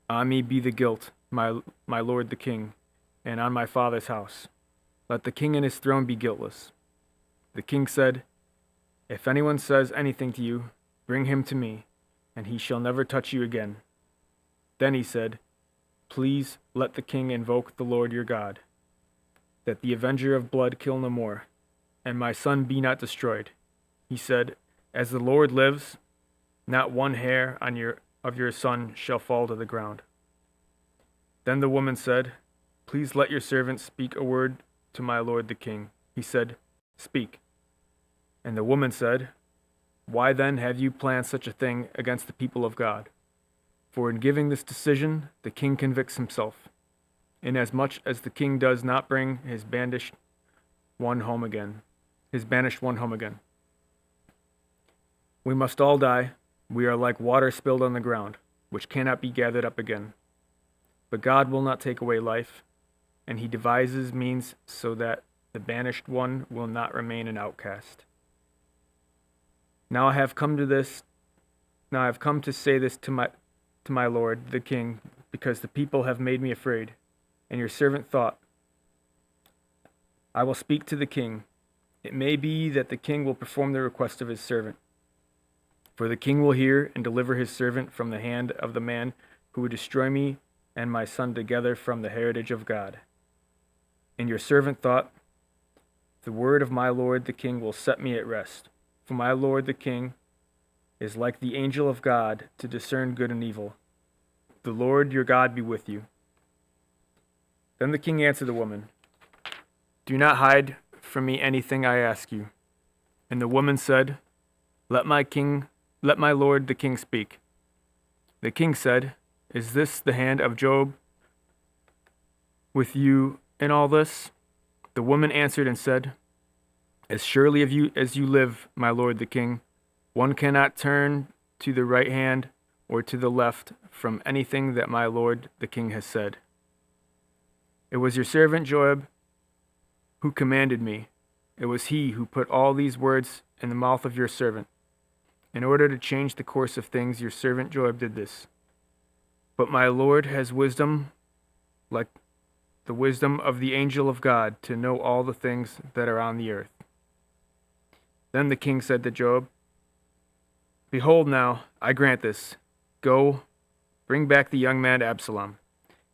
O: "On me be the guilt, my lord the king, and on my father's house. Let the king and his throne be guiltless." The king said, "If anyone says anything to you, bring him to me, and he shall never touch you again." Then he said, "Please let the king invoke the Lord your God, that the avenger of blood kill no more, and my son be not destroyed." He said, "As the Lord lives, not one hair of your son shall fall to the ground." Then the woman said, "Please let your servant speak a word to my lord the king." He said, "Speak." And the woman said, "Why then have you planned such a thing against the people of God? For in giving this decision, the king convicts himself, inasmuch as the king does not bring his banished one home again. We must all die. We are like water spilled on the ground, which cannot be gathered up again. But God will not take away life, and he devises means so that the banished one will not remain an outcast. Now I have come to say this to my lord, the king, because the people have made me afraid, and your servant thought, I will speak to the king. It may be that the king will perform the request of his servant. For the king will hear and deliver his servant from the hand of the man who would destroy me and my son together from the heritage of God. And your servant thought, the word of my lord the king will set me at rest. For my lord the king is like the angel of God to discern good and evil. The Lord your God be with you. Then the king answered the woman, do not hide from me anything I ask you. And the woman said, Let my lord the king speak. The king said, Is this the hand of Job with you in all this? The woman answered and said, As surely as you live, my lord the king, one cannot turn to the right hand or to the left from anything that my lord the king has said. It was your servant Joab who commanded me. It was he who put all these words in the mouth of your servant. In order to change the course of things, your servant Joab did this. But my lord has wisdom like the wisdom of the angel of God to know all the things that are on the earth. Then the king said to Joab, Behold now, I grant this. Go, bring back the young man Absalom.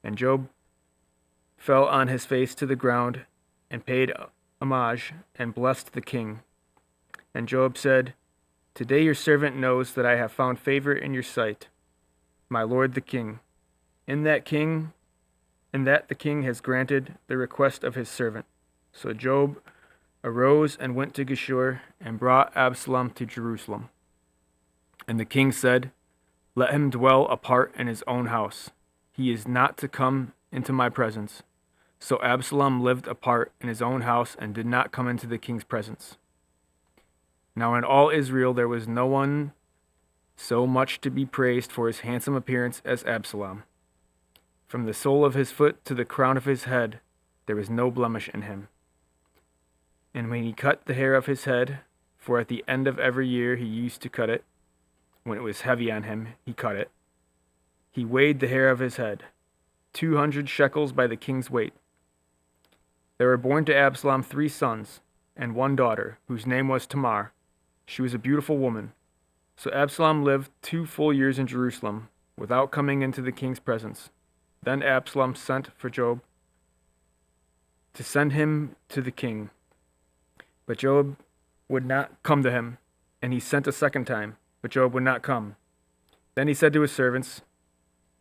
O: And Joab fell on his face to the ground and paid homage and blessed the king. And Joab said, Today your servant knows that I have found favor in your sight, my lord the king, in that the king has granted the request of his servant. So Joab arose and went to Geshur and brought Absalom to Jerusalem. And the king said, Let him dwell apart in his own house. He is not to come into my presence. So Absalom lived apart in his own house and did not come into the king's presence. Now in all Israel there was no one so much to be praised for his handsome appearance as Absalom. From the sole of his foot to the crown of his head, there was no blemish in him. And when he cut the hair of his head, for at the end of every year he used to cut it, when it was heavy on him, he cut it. He weighed the hair of his head, 200 shekels by the king's weight. There were born to Absalom 3 sons and 1 daughter, whose name was Tamar. She was a beautiful woman. So Absalom lived 2 full years in Jerusalem, without coming into the king's presence. Then Absalom sent for Joab to send him to the king. But Joab would not come to him, and he sent a second time, but Joab would not come. Then he said to his servants,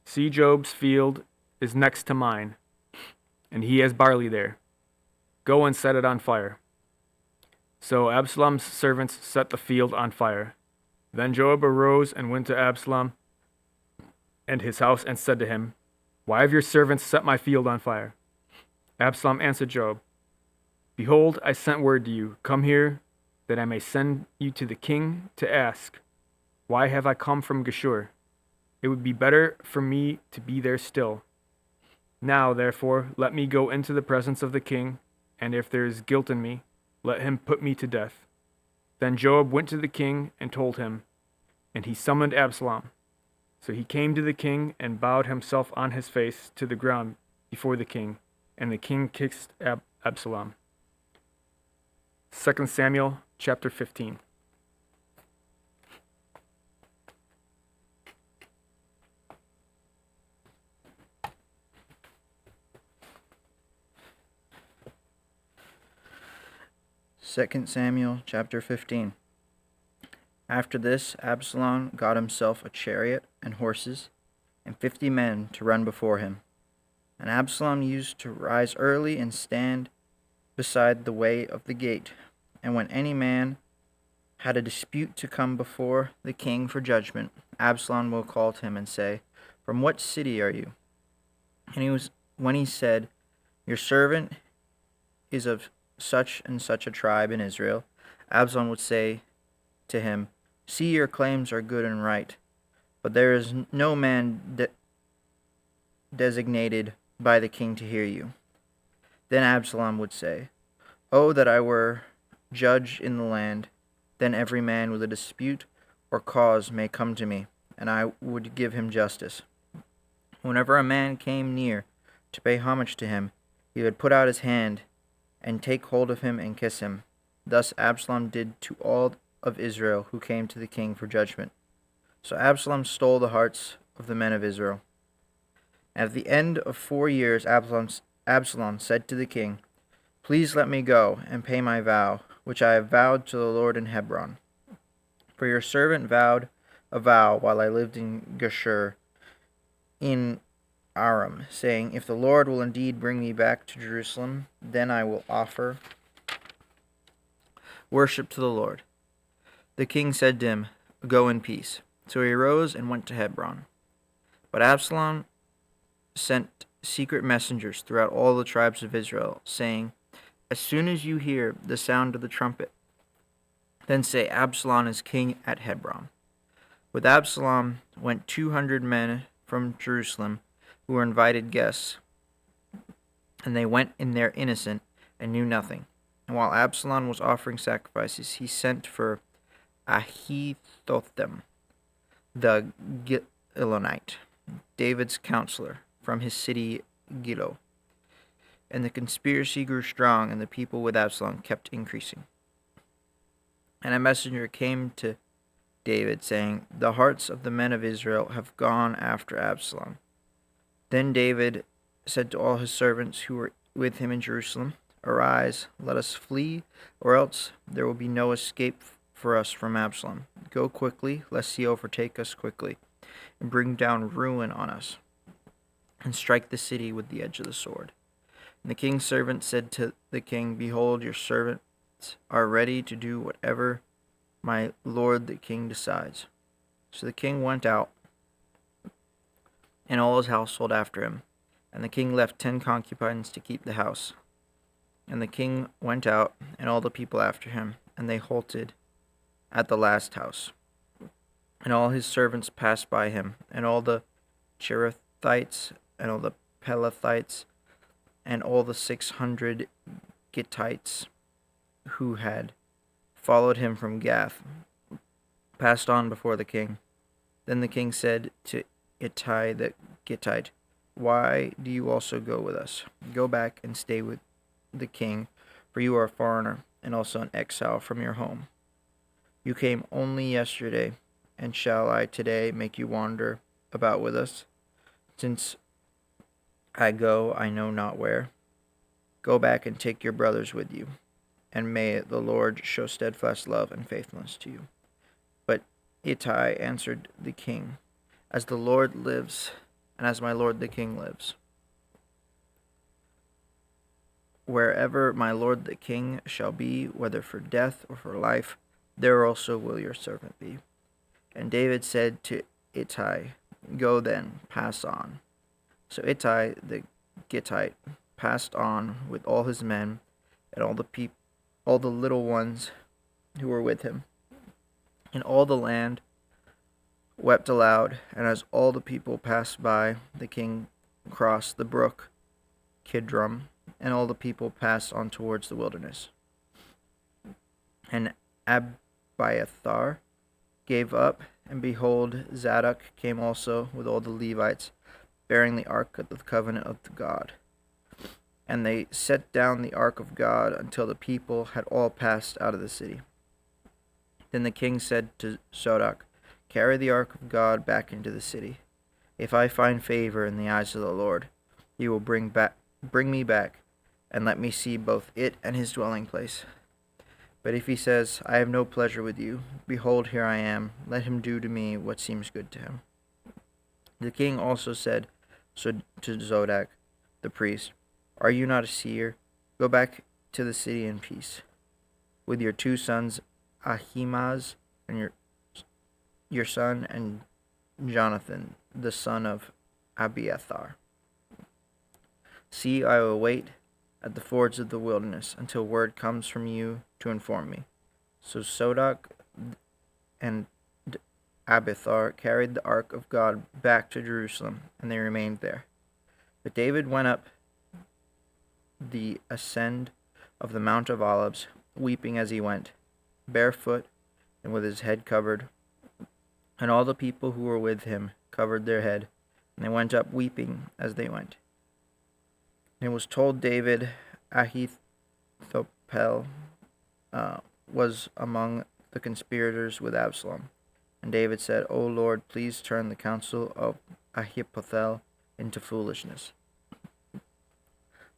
O: See, Joab's field is next to mine, and he has barley there. Go and set it on fire. So Absalom's servants set the field on fire. Then Joab arose and went to Absalom and his house and said to him, Why have your servants set my field on fire? Absalom answered Joab, Behold, I sent word to you, Come here, that I may send you to the king to ask, Why have I come from Geshur? It would be better for me to be there still. Now, therefore, let me go into the presence of the king, and if there is guilt in me, let him put me to death. Then Joab went to the king and told him, and he summoned Absalom. So he came to the king and bowed himself on his face to the ground before the king, and the king kissed Absalom. 2 Samuel chapter 15.
P: Second Samuel chapter 15. After this, Absalom got himself a chariot and horses, and 50 men to run before him. And Absalom used to rise early and stand beside the way of the gate. And when any man had a dispute to come before the king for judgment, Absalom will call to him and say, From what city are you? And when he said, Your servant is of such and such a tribe in Israel, Absalom would say to him, See, your claims are good and right, but there is no man designated by the king to hear you. Then Absalom would say, Oh, that I were judge in the land, then every man with a dispute or cause may come to me, and I would give him justice. Whenever a man came near to pay homage to him, he would put out his hand and take hold of him and kiss him. Thus Absalom did to all of Israel who came to the king for judgment. So Absalom stole the hearts of the men of Israel. At the end of 4 years, Absalom said to the king, Please let me go and pay my vow, which I have vowed to the Lord in Hebron. For your servant vowed a vow while I lived in Geshur in Aram, saying, If the Lord will indeed bring me back to Jerusalem, then I will offer worship to the Lord. The king said to him, Go in peace. So he arose and went to Hebron. But Absalom sent secret messengers throughout all the tribes of Israel, saying, As soon as you hear the sound of the trumpet, then say, Absalom is king at Hebron. With Absalom went 200 men from Jerusalem, who were invited guests, and they went in there innocent and knew nothing. And while Absalom was offering sacrifices, he sent for Ahithophel, the Gilonite, David's counselor, from his city Gilo. And the conspiracy grew strong, and the people with Absalom kept increasing. And a messenger came to David, saying, The hearts of the men of Israel have gone after Absalom. Then David said to all his servants who were with him in Jerusalem, Arise, let us flee, or else there will be no escape for us from Absalom. Go quickly, lest he overtake us quickly, and bring down ruin on us, and strike the city with the edge of the sword. And the king's servant said to the king, Behold, your servants are ready to do whatever my lord the king decides. So the king went out, and all his household after him. And the king left 10 concubines to keep the house. And the king went out, and all the people after him, and they halted at the last house. And all his servants passed by him, and all the Cherethites, and all the Pelethites, and all the 600 Gittites who had followed him from Gath, passed on before the king. Then the king said to Ittai the Gittite, Why do you also go with us? Go back and stay with the king, for you are a foreigner, and also an exile from your home. You came only yesterday, and shall I today make you wander about with us? Since I go, I know not where. Go back and take your brothers with you, and may the Lord show steadfast love and faithfulness to you. But Ittai answered the king, As the Lord lives, and as my lord the king lives, wherever my lord the king shall be, whether for death or for life, there also will your servant be. And David said to Ittai, Go then, pass on. So Ittai the Gittite passed on with all his men and all the little ones who were with him. And all the land wept aloud, and as all the people passed by, the king crossed the brook Kidron, and all the people passed on towards the wilderness. And Abiathar gave up, and behold, Zadok came also with all the Levites, bearing the ark of the covenant of God. And they set down the ark of God until the people had all passed out of the city. Then the king said to Zadok, Carry the ark of God back into the city. If I find favor in the eyes of the Lord, he will bring me back, and let me see both it and his dwelling place. But if he says, I have no pleasure with you, behold, here I am, let him do to me what seems good to him. The king also said to Zadok the priest, Are you not a seer? Go back to the city in peace, with your 2 sons, Ahimaaz, and your son, and Jonathan, the son of Abiathar. See, I will wait at the fords of the wilderness until word comes from you to inform me. So Zadok and Abiathar carried the ark of God back to Jerusalem, and they remained there. But David went up the ascend of the Mount of Olives, weeping as he went, barefoot and with his head covered. And all the people who were with him covered their head, and they went up weeping as they went. And it was told David, Ahithophel was among the conspirators with Absalom. And David said, O Lord, please turn the counsel of Ahithophel into foolishness.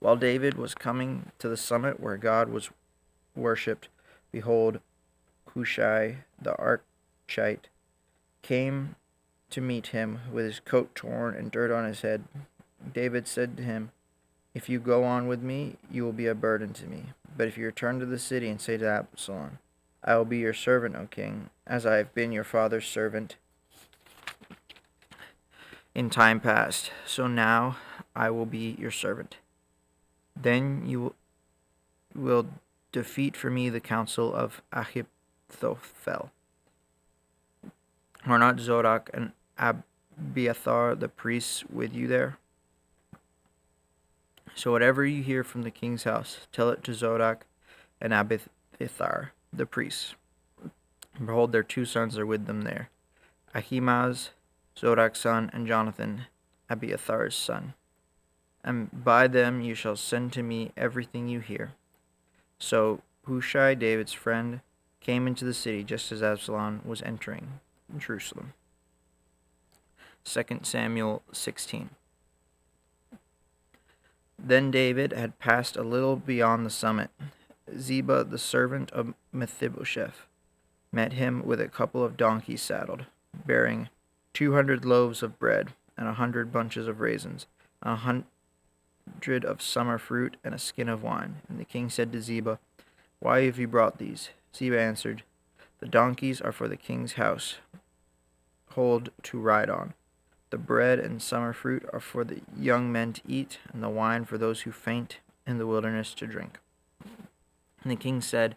P: While David was coming to the summit where God was worshipped, behold, Hushai the Archite came to meet him with his coat torn and dirt on his head. David said to him, If you go on with me, you will be a burden to me. But if you return to the city and say to Absalom, I will be your servant, O king, as I have been your father's servant in time past, so now I will be your servant. Then you will defeat for me the counsel of Ahithophel. Are not Zadok and Abiathar the priests with you there? So whatever you hear from the king's house, tell it to Zadok and Abiathar the priests. And behold, their 2 sons are with them there, Ahimaaz, Zadok's son, and Jonathan, Abiathar's son. And by them you shall send to me everything you hear. So Hushai, David's friend, came into the city just as Absalom was entering Jerusalem. 2 Samuel 16. Then David had passed a little beyond the summit. Ziba, the servant of Mephibosheth, met him with a couple of donkeys saddled, bearing 200 loaves of bread, and 100 bunches of raisins, 100 of summer fruit, and a skin of wine. And the king said to Ziba, Why have you brought these? Ziba answered, The donkeys are for the king's house, hold to ride on. The bread and summer fruit are for the young men to eat, and the wine for those who faint in the wilderness to drink. And the king said,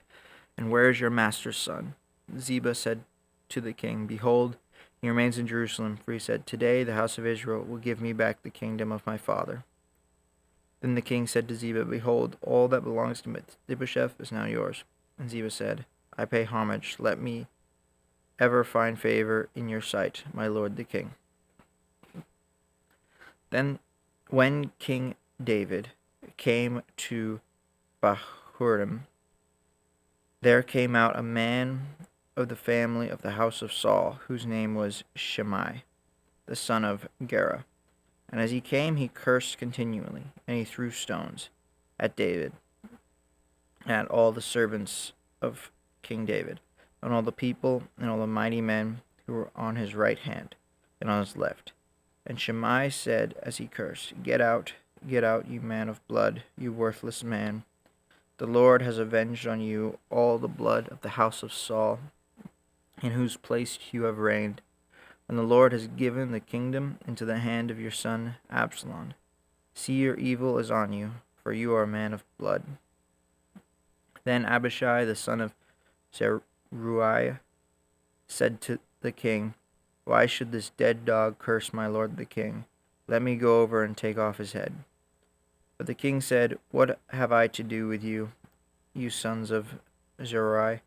P: And where is your master's son? Ziba said to the king, Behold, he remains in Jerusalem, for he said, Today the house of Israel will give me back the kingdom of my father. Then the king said to Ziba, Behold, all that belongs to Mephibosheth is now yours. And Ziba said, I pay homage. Let me ever find favor in your sight, my lord the king. Then when King David came to Bahurim, there came out a man of the family of the house of Saul, whose name was Shimei, the son of Gera. And as he came, he cursed continually, and he threw stones at David, at all the servants of King David, and all the people, and all the mighty men who were on his right hand, and on his left. And Shimei said as he cursed, Get out, you man of blood, you worthless man. The Lord has avenged on you all the blood of the house of Saul, in whose place you have reigned, when the Lord has given the kingdom into the hand of your son Absalom. See, your evil is on you, for you are a man of blood. Then Abishai, the son of Zeruiah, said to the king, Why should this dead dog curse my lord the king? Let me go over and take off his head. But the king said, What have I to do with you, you sons of Zeruiah?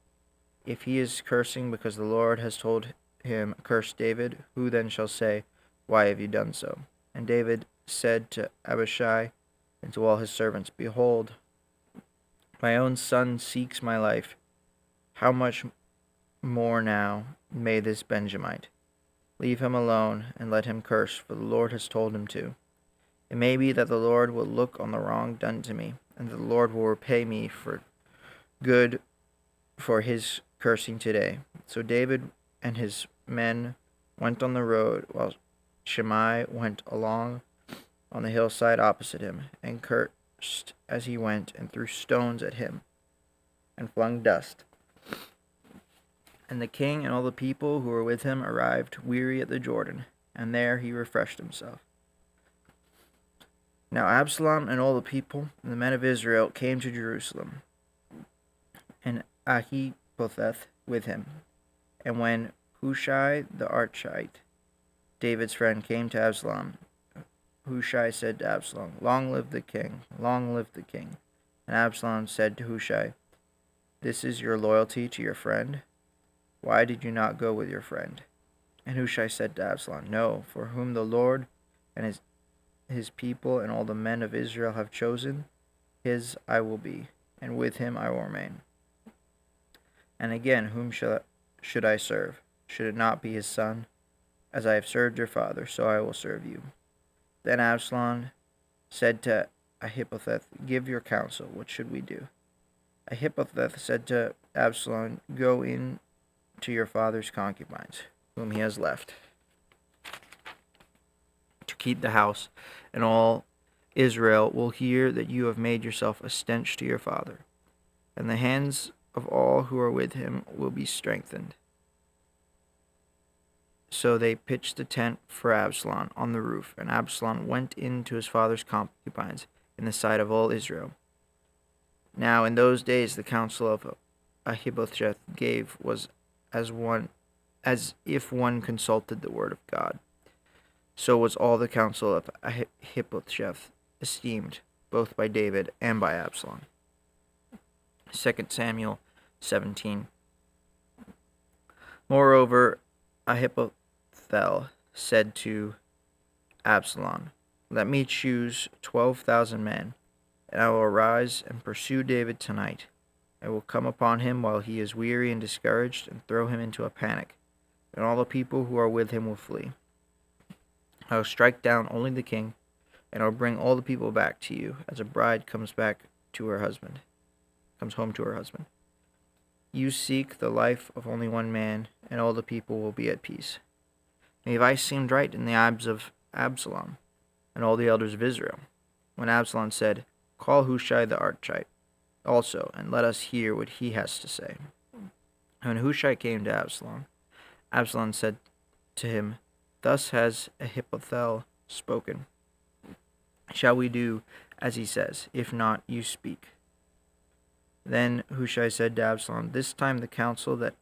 P: If he is cursing because the Lord has told him, Curse David, who then shall say, Why have you done so? And David said to Abishai and to all his servants, Behold, my own son seeks my life. How much more now may this Benjamite? Leave him alone, and let him curse, for the Lord has told him to. It may be that the Lord will look on the wrong done to me, and that the Lord will repay me for good for his cursing today. So David and his men went on the road, while Shimei went along on the hillside opposite him, and cursed as he went, and threw stones at him, and flung dust. And the king and all the people who were with him arrived weary at the Jordan, and there he refreshed himself. Now Absalom and all the people and the men of Israel came to Jerusalem, and Ahithophel with him. And when Hushai the Archite, David's friend, came to Absalom. Hushai said to Absalom, "Long live the king! Long live the king!" And Absalom said to Hushai, "This is your loyalty to your friend? Why did you not go with your friend?" And Hushai said to Absalom, "No, for whom the Lord and his people and all the men of Israel have chosen, his I will be, and with him I will remain. And again, whom should I serve? Should it not be his son? As I have served your father, so I will serve you." Then Absalom said to Ahithophel, "Give your counsel. What should we do?" Ahithophel said to Absalom, "Go in to your father's concubines, whom he has left, to keep the house, and all Israel will hear that you have made yourself a stench to your father, and the hands of all who are with him will be strengthened." So they pitched a tent for Absalom on the roof, and Absalom went in to his father's concubines in the sight of all Israel. Now in those days the counsel of Ahithophel gave was as if one consulted the word of God. So was all the counsel of Ahithophel esteemed, both by David and by Absalom. 2 Samuel 17. Moreover, Ahithophel said to Absalom, "Let me choose 12,000 men, and I will arise and pursue David tonight. I will come upon him while he is weary and discouraged, and throw him into a panic, and all the people who are with him will flee. I will strike down only the king, and I will bring all the people back to you, as a bride comes home to her husband. You seek the life of only one man, and all the people will be at peace." And the advice seemed right in the eyes of Absalom and all the elders of Israel. When Absalom said, "Call Hushai the Archite also, and let us hear what he has to say." And when Hushai came to Absalom, Absalom said to him, "Thus has Ahithophel spoken. Shall we do as he says? If not, you speak." Then Hushai said to Absalom, "This time the counsel that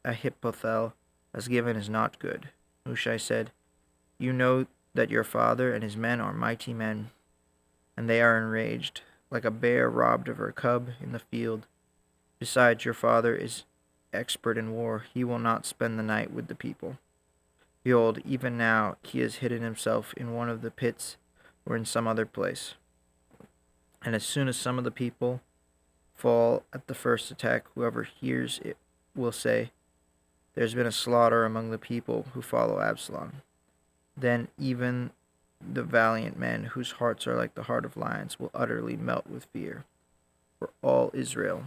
P: Ahithophel has given is not good." Hushai said, "You know that your father and his men are mighty men, and they are enraged, like a bear robbed of her cub in the field. Besides, your father is expert in war. He will not spend the night with the people. Behold, even now he has hidden himself in one of the pits or in some other place. And as soon as some of the people fall at the first attack, whoever hears it will say, 'There's been a slaughter among the people who follow Absalom.' Then even the valiant men, whose hearts are like the heart of lions, will utterly melt with fear. For all Israel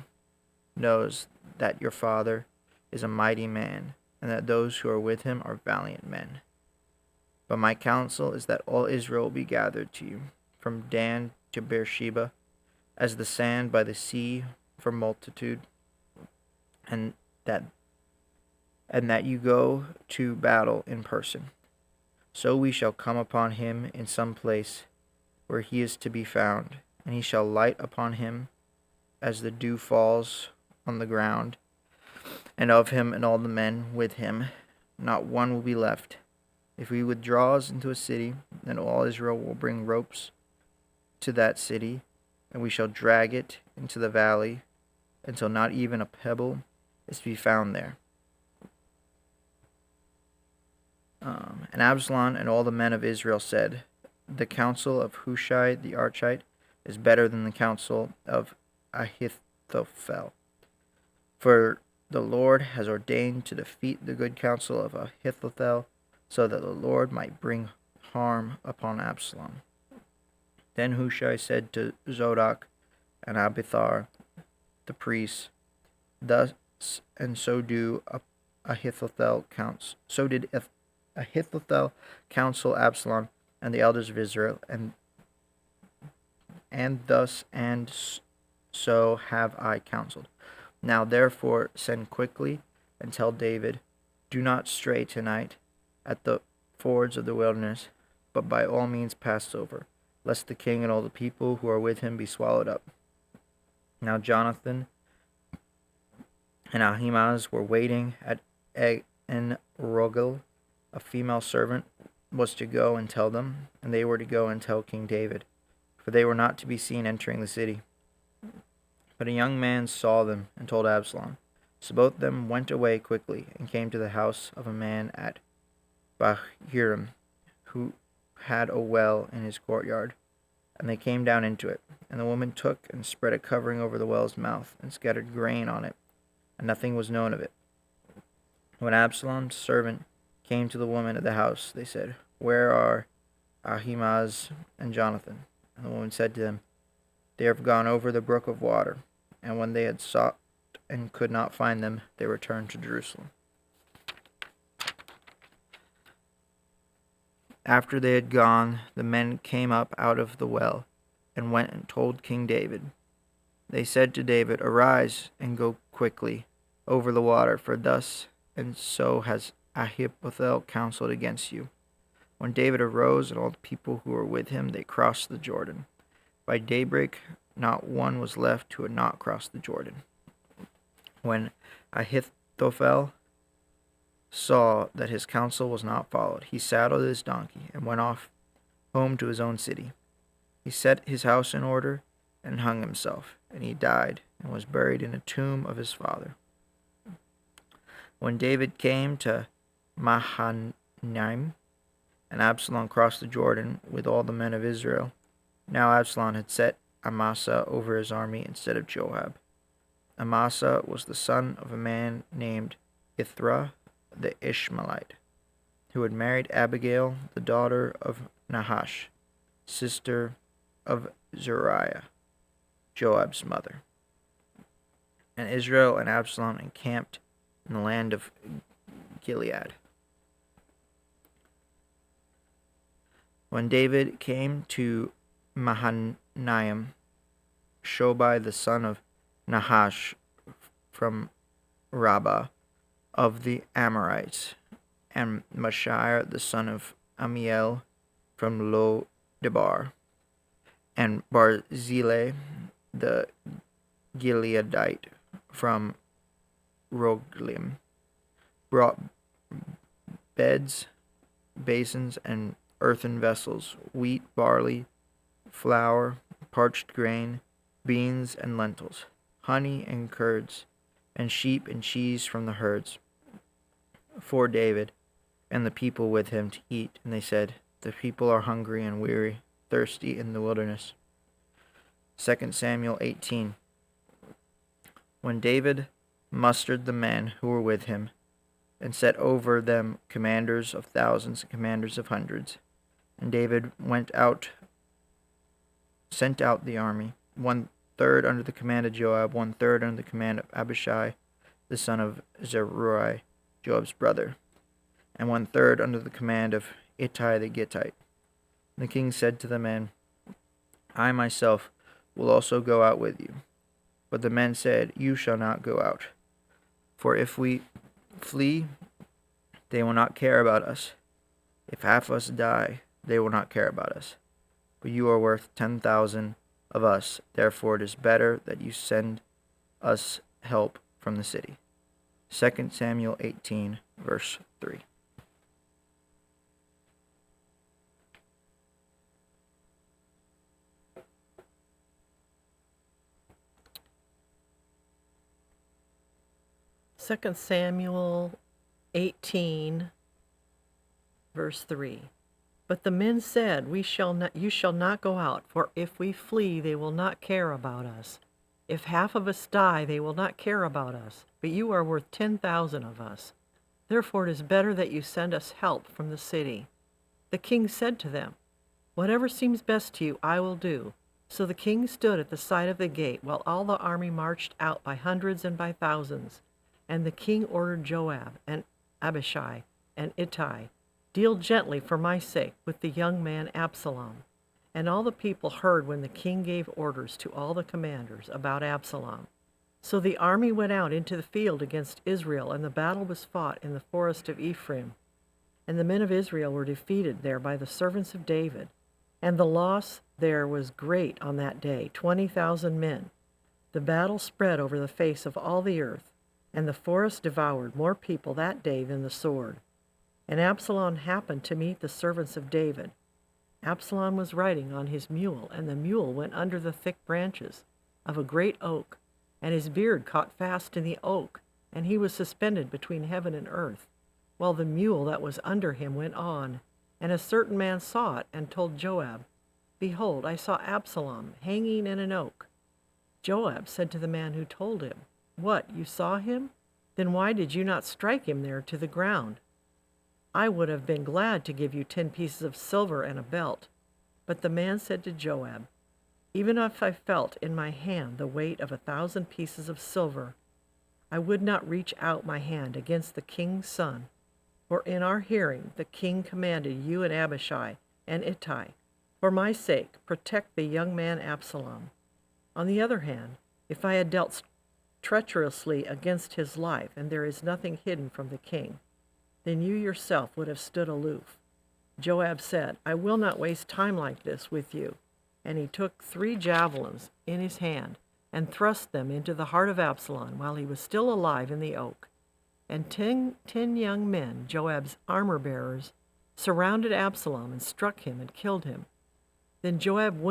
P: knows that your father is a mighty man, and that those who are with him are valiant men. But my counsel is that all Israel will be gathered to you, from Dan to Beersheba, as the sand by the sea for multitude, and that you go to battle in person. So we shall come upon him in some place where he is to be found, and he shall light upon him as the dew falls on the ground, and of him and all the men with him not one will be left. If he withdraws into a city, then all Israel will bring ropes to that city, and we shall drag it into the valley until not even a pebble is to be found there." And Absalom and all the men of Israel said, "The counsel of Hushai the Archite is better than the counsel of Ahithophel. For the Lord has ordained to defeat the good counsel of Ahithophel, so that the Lord might bring harm upon Absalom." Then Hushai said to Zadok and Abiathar the priests, "Thus and so do Ahithophel counsel. So did Ahithophel counsel Absalom and the elders of Israel, and thus and so have I counseled. Now therefore send quickly and tell David, do not stray tonight at the fords of the wilderness, but by all means pass over, lest the king and all the people who are with him be swallowed up." Now Jonathan and Ahimaaz were waiting at En Rogel, a female servant, was to go and tell them, and they were to go and tell King David, for they were not to be seen entering the city. But a young man saw them and told Absalom. So both of them went away quickly and came to the house of a man at Bahurim, who had a well in his courtyard. And they came down into it. And the woman took and spread a covering over the well's mouth and scattered grain on it, and nothing was known of it. When Absalom's servant came to the woman at the house, they said, "Where are Ahimaaz and Jonathan?" And the woman said to them, "They have gone over the brook of water." And when they had sought and could not find them, they returned to Jerusalem. After they had gone, the men came up out of the well and went and told King David. They said to David, "Arise and go quickly over the water, for thus and so has Ahithophel counseled against you." When David arose and all the people who were with him, they crossed the Jordan. By daybreak, not one was left who had not crossed the Jordan. When Ahithophel saw that his counsel was not followed, he saddled his donkey and went off home to his own city. He set his house in order and hung himself, and he died and was buried in a tomb of his father. When David came to Mahanaim, and Absalom crossed the Jordan with all the men of Israel, now Absalom had set Amasa over his army instead of Joab. Amasa was the son of a man named Ithra the Ishmaelite, who had married Abigail, the daughter of Nahash, sister of Zeruiah, Joab's mother. And Israel and Absalom encamped in the land of Gilead. When David came to Mahanaim, Shobai the son of Nahash from Rabbah of the Amorites, and Mashir the son of Amiel from Lo-debar, and Barzillai the Gileadite from Roglim, brought beds, basins, and earthen vessels, wheat, barley, flour, parched grain, beans, and lentils, honey and curds, and sheep and cheese from the herds, for David and the people with him to eat. And they said, "The people are hungry and weary, thirsty in the wilderness." 2 Samuel 18. When David mustered the men who were with him, and set over them commanders of thousands and commanders of hundreds, and David sent out the army, 1/3 under the command of Joab, 1/3 under the command of Abishai, the son of Zeruiah, Joab's brother, and 1/3 under the command of Ittai the Gittite. The king said to the men, "I myself will also go out with you." But the men said, "You shall not go out. For if we flee, they will not care about us. If half of us die, they will not care about us. But you are worth 10,000 of us. Therefore it is better that you send us help from the city." 2 Samuel 18, verse 3.
Q: Second Samuel 18, verse 3. But the men said, "You shall not go out, for if we flee, they will not care about us. If half of us die, they will not care about us. But you are worth 10,000 of us. Therefore it is better that you send us help from the city." The king said to them, "Whatever seems best to you, I will do." So the king stood at the side of the gate, while all the army marched out by hundreds and by thousands. And the king ordered Joab and Abishai and Ittai, "Deal gently for my sake with the young man Absalom." And all the people heard when the king gave orders to all the commanders about Absalom. So the army went out into the field against Israel, and the battle was fought in the forest of Ephraim. And the men of Israel were defeated there by the servants of David. And the loss there was great on that day, 20,000 men. The battle spread over the face of all the earth. and the forest devoured more people that day than the sword. And Absalom happened to meet the servants of David. Absalom was riding on his mule, and the mule went under the thick branches of a great oak, and his beard caught fast in the oak, and he was suspended between heaven and earth, while the mule that was under him went on. And a certain man saw it, and told Joab, Behold, I saw Absalom hanging in an oak. Joab said to the man who told him, What, you saw him? Then why did you not strike him there to the ground? I would have been glad to give you 10 pieces of silver and a belt. But the man said to Joab, Even if I felt in my hand the weight of 1,000 pieces of silver, I would not reach out my hand against the king's son. For in our hearing the king commanded you and Abishai and Ittai, for my sake, protect the young man Absalom. On the other hand, if I had dealt treacherously against his life, and there is nothing hidden from the king, then you yourself would have stood aloof. Joab said, I will not waste time like this with you. And he took 3 javelins in his hand and thrust them into the heart of Absalom while he was still alive in the oak. And 10 young men, Joab's armor-bearers, surrounded Absalom and struck him and killed him. Then Joab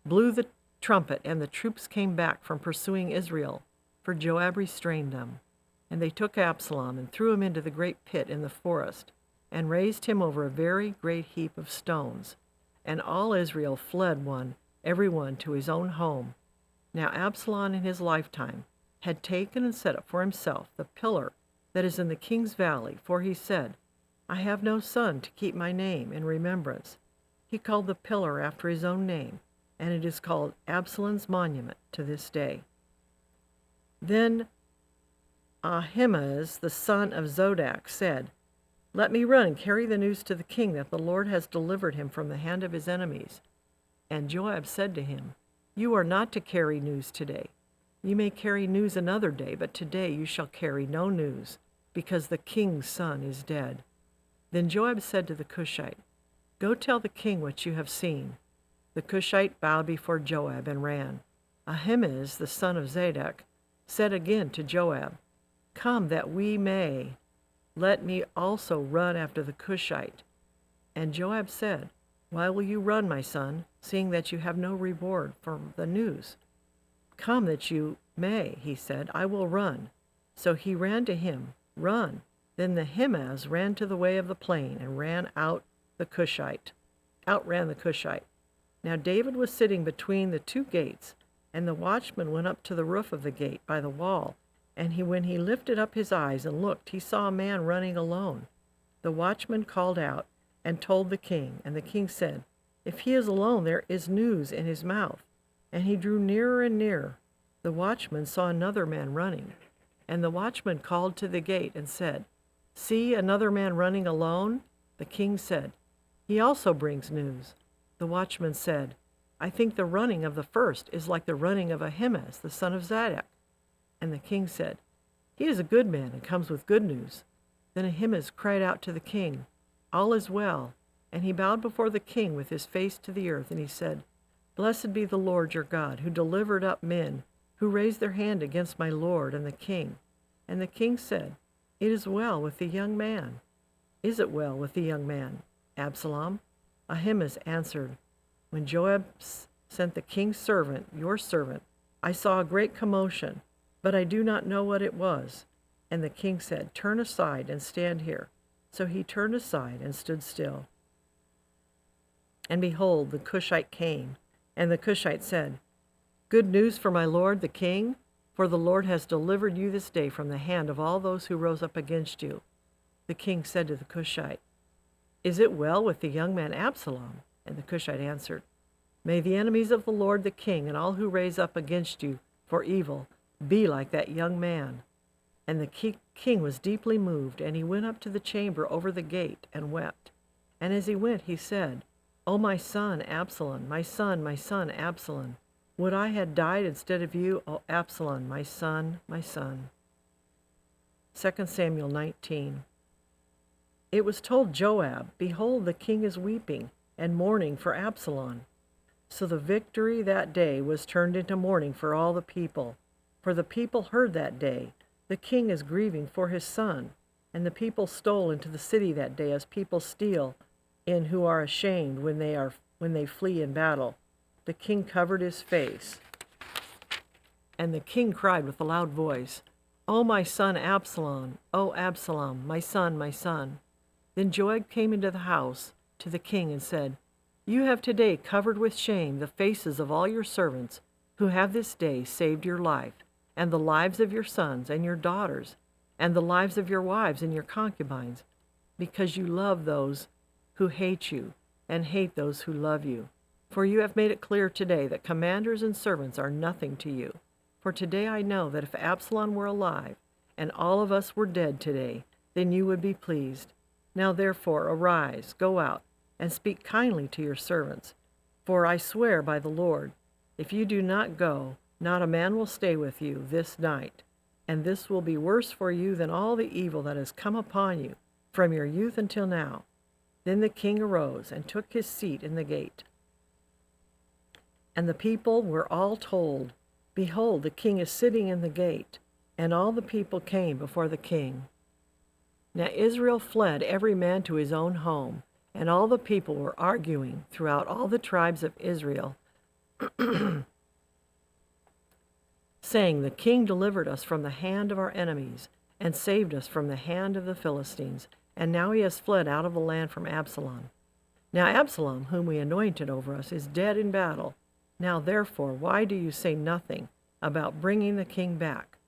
Q: blew the trumpet, and the troops came back from pursuing Israel, for Joab restrained them. And they took Absalom and threw him into the great pit in the forest, and raised him over a very great heap of stones. And all Israel fled every one to his own home. Now Absalom in his lifetime had taken and set up for himself the pillar that is in the king's valley, for he said, I have no son to keep my name in remembrance. He called the pillar after his own name, and it is called Absalom's monument to this day. Then Ahimaaz, the son of Zodak, said, Let me run and carry the news to the king that the Lord has delivered him from the hand of his enemies. And Joab said to him, You are not to carry news today. You may carry news another day, but today you shall carry no news, because the king's son is dead. Then Joab said to the Cushite, Go tell the king what you have seen. The Cushite bowed before Joab and ran. Ahimaaz, the son of Zadok, said again to Joab, Come, that we may. Let me also run after the Cushite. And Joab said, Why will you run, my son, seeing that you have no reward for the news? Come that you may, he said, I will run. So he ran to him, Run. Then the Ahimaaz ran to the way of the plain and outran the Cushite. Now David was sitting between the 2 gates, and the watchman went up to the roof of the gate by the wall. And when he lifted up his eyes and looked, he saw a man running alone. The watchman called out and told the king, and the king said, If he is alone, there is news in his mouth. And he drew nearer and nearer. The watchman saw another man running. And the watchman called to the gate and said, See, another man running alone? The king said, He also brings news. The watchman said, I think the running of the first is like the running of Ahimaaz, the son of Zadok. And the king said, He is a good man and comes with good news. Then Ahimaaz cried out to the king, All is well. And he bowed before the king with his face to the earth, and he said, Blessed be the Lord your God, who delivered up men who raised their hand against my lord and the king. And the king said, It is well with the young man. Is it well with the young man, Absalom? Ahimaaz answered, When Joab sent the king's servant, your servant, I saw a great commotion, but I do not know what it was. And the king said, Turn aside and stand here. So he turned aside and stood still. And behold, the Cushite came. And the Cushite said, Good news for my lord the king, for the Lord has delivered you this day from the hand of all those who rose up against you. The king said to the Cushite, Is it well with the young man Absalom? And the Cushite answered, May the enemies of the Lord the king and all who raise up against you for evil be like that young man. And the king was deeply moved, and he went up to the chamber over the gate and wept. And as he went, he said, O my son Absalom, my son Absalom, would I had died instead of you, O Absalom, my son, my son. 2 Samuel 19. It was told Joab, Behold, the king is weeping and mourning for Absalom. So the victory that day was turned into mourning for all the people. For the people heard that day The king is grieving for his son. And the people stole into the city that day as people steal in who are ashamed when they flee in battle. The king covered his face. And the king cried with a loud voice, "O my son Absalom, O Absalom, my son, my son." Then Joab came into the house to the king and said, "You have today covered with shame the faces of all your servants who have this day saved your life, and the lives of your sons and your daughters, and the lives of your wives and your concubines, because you love those who hate you and hate those who love you. For you have made it clear today that commanders and servants are nothing to you. For today I know that if Absalom were alive and all of us were dead today, then you would be pleased. Now therefore arise, go out, and speak kindly to your servants. For I swear by the Lord, if you do not go, not a man will stay with you this night. And this will be worse for you than all the evil that has come upon you from your youth until now." Then the king arose and took his seat in the gate. And the people were all told, "Behold, the king is sitting in the gate." And all the people came before the king. Now Israel fled every man to his own home, and all the people were arguing throughout all the tribes of Israel, saying, "The king delivered us from the hand of our enemies and saved us from the hand of the Philistines, and now he has fled out of the land from Absalom. Now Absalom, whom we anointed over us, is dead in battle. Now therefore, why do you say nothing about bringing the king back?"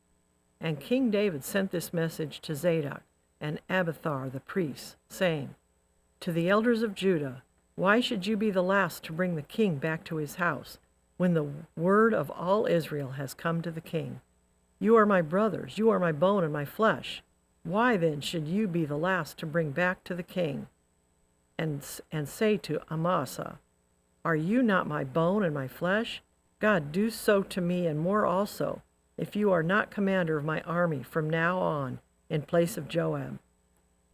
Q: And King David sent this message to Zadok and Abiathar the priests, saying, "To the elders of Judah, why should you be the last to bring the king back to his house, when the word of all Israel has come to the king? You are my brothers, you are my bone and my flesh. Why then should you be the last to bring back to the king? And say to Amasa, are you not my bone and my flesh? God, do so to me and more also, if you are not commander of my army from now on in place of Joab."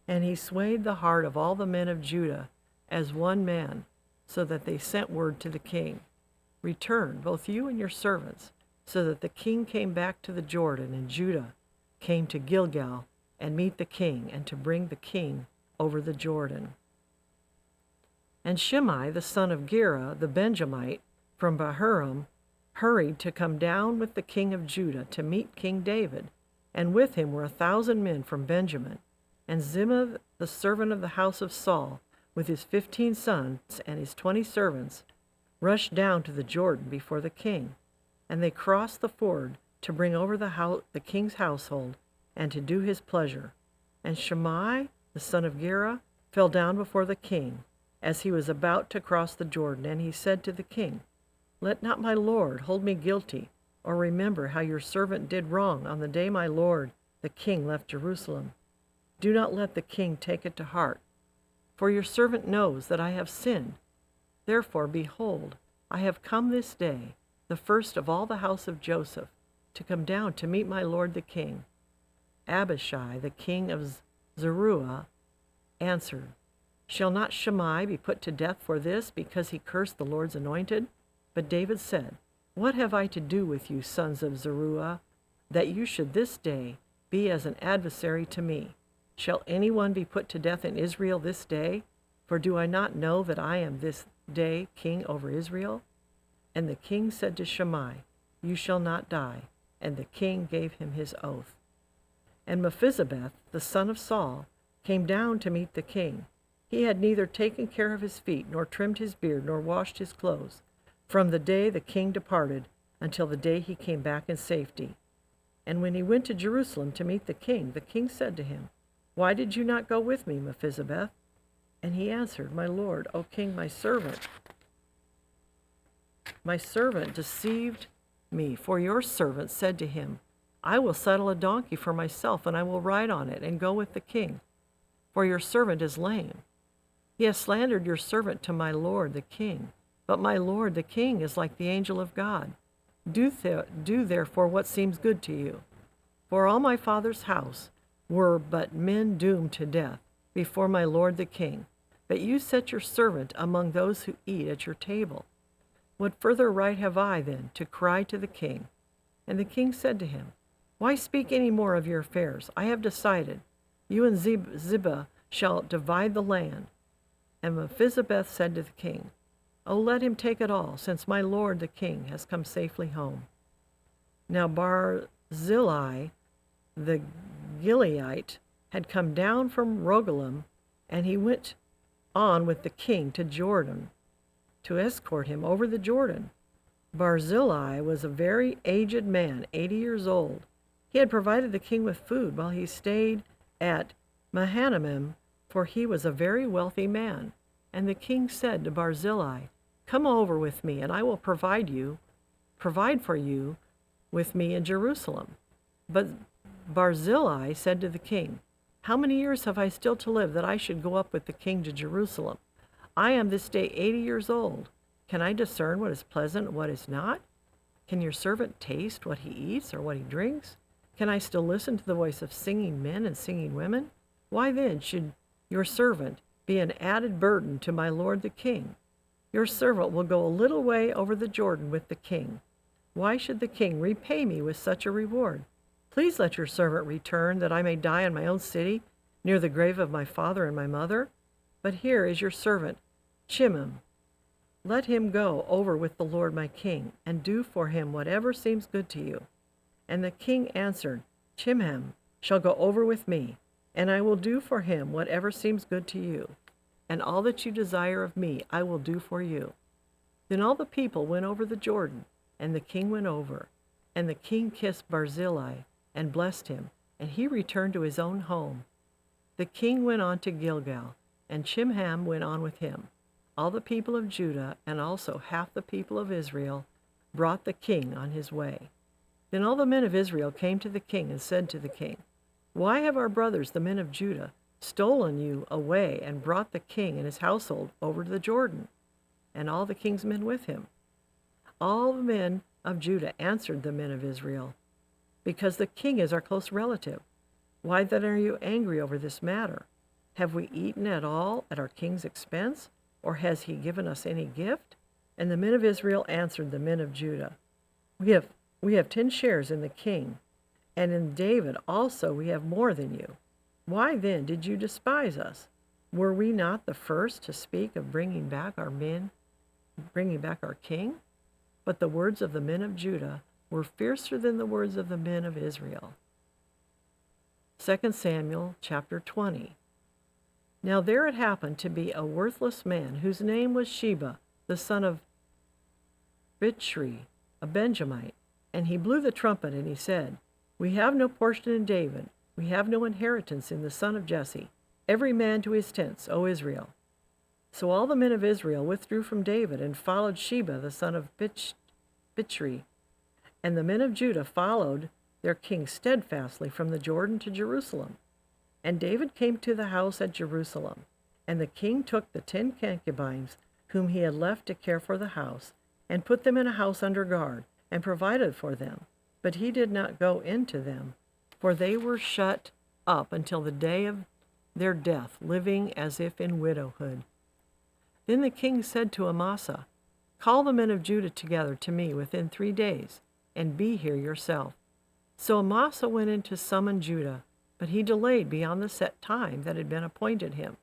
Q: And he swayed the heart of all the men of Judah as one man, so that they sent word to the king, "Return, both you and your servants," so that the king came back to the Jordan, and Judah came to Gilgal and meet the king, and to bring the king over the Jordan. And Shimei, the son of Gera, the Benjamite, from Bahurim, hurried to come down with the king of Judah to meet King David, and with him were 1,000 men from Benjamin. And Zimmah, the servant of the house of Saul, with his 15 sons and his 20 servants, rushed down to the Jordan before the king. And they crossed the ford to bring over the king's household and to do his pleasure. And Shimei, the son of Gera, fell down before the king as he was about to cross the Jordan. And he said to the king, "Let not my lord hold me guilty, or remember how your servant did wrong on the day my lord the king left Jerusalem. Do not let the king take it to heart, for your servant knows that I have sinned. Therefore, behold, I have come this day, the first of all the house of Joseph, to come down to meet my lord the king." Abishai, the king of Zeruiah, answered, "Shall not Shimei be put to death for this, because he cursed the Lord's anointed?" But David said, "What have I to do with you, sons of Zeruiah, that you should this day be as an adversary to me? Shall anyone be put to death in Israel this day? For do I not know that I am this day king over Israel?" And the king said to Shimei, "You shall not die." And the king gave him his oath. And Mephibosheth, the son of Saul, came down to meet the king. He had neither taken care of his feet, nor trimmed his beard, nor washed his clothes, from the day the king departed until the day he came back in safety. And when he went to Jerusalem to meet the king said to him, "Why did you not go with me, Mephibosheth?" And he answered, "My lord, O king, my servant deceived me, for your servant said to him, I will saddle a donkey for myself, and I will ride on it and go with the king, for your servant is lame. He has slandered your servant to my lord the king, but my lord the king is like the angel of God. Do therefore what seems good to you. For all my father's house were but men doomed to death before my lord the king, but you set your servant among those who eat at your table. What further right have I, then, to cry to the king?" And the king said to him, Why speak any more of your affairs? I have decided. You and Ziba shall divide the land. And Mephibosheth said to the king, Oh, let him take it all, since my lord the king has come safely home. Now Barzillai the Gileadite had come down from Rogelim, and he went on with the king to Jordan to escort him over the Jordan. Barzillai was a very aged man, 80 years old. He had provided the king with food while he stayed at Mahanaim, for he was a very wealthy man. And the king said to Barzillai, Come over with me, and I will provide for you with me in Jerusalem. But Barzillai said to the king, How many years have I still to live that I should go up with the king to Jerusalem? I am this day 80 years old. Can I discern what is pleasant and what is not? Can your servant taste what he eats or what he drinks? Can I still listen to the voice of singing men and singing women? Why then should your servant be an added burden to my lord the king? Your servant will go a little way over the Jordan with the king. Why should the king repay me with such a reward? Please let your servant return, that I may die in my own city, near the grave of my father and my mother. But here is your servant, Chimham. Let him go over with the Lord my king, and do for him whatever seems good to you. And the king answered, Chimham shall go over with me, and I will do for him whatever seems good to you. And all that you desire of me I will do for you. Then all the people went over the Jordan, and the king went over. And the king kissed Barzillai and blessed him, and he returned to his own home. The king went on to Gilgal, and Chimham went on with him. All the people of Judah, and also half the people of Israel, brought the king on his way. Then all the men of Israel came to the king and said to the king, Why have our brothers, the men of Judah, stolen you away and brought the king and his household over to the Jordan, and all the king's men with him? All the men of Judah answered the men of Israel, Because the king is our close relative. Why then are you angry over this matter? Have we eaten at all at our king's expense, or has he given us any gift? And the men of Israel answered the men of Judah, We have 10 shares in the king, and in David also we have more than you. Why then did you despise us? Were we not the first to speak of bringing back our king? But the words of the men of Judah were fiercer than the words of the men of Israel. 2 Samuel chapter 20. Now there it happened to be a worthless man whose name was Sheba, the son of Bichri, a Benjamite. And he blew the trumpet, and he said, We have no portion in David, we have no inheritance in the son of Jesse, every man to his tents, O Israel. So all the men of Israel withdrew from David and followed Sheba, the son of Bichri. And the men of Judah followed their king steadfastly from the Jordan to Jerusalem. And David came to the house at Jerusalem, and the king took the 10 concubines whom he had left to care for the house, and put them in a house under guard, and provided for them. But he did not go into them, for they were shut up until the day of their death, living as if in widowhood. Then the king said to Amasa, Call the men of Judah together to me within 3 days, and be here yourself. So Amasa went in to summon Judah, but he delayed beyond the set time that had been appointed him.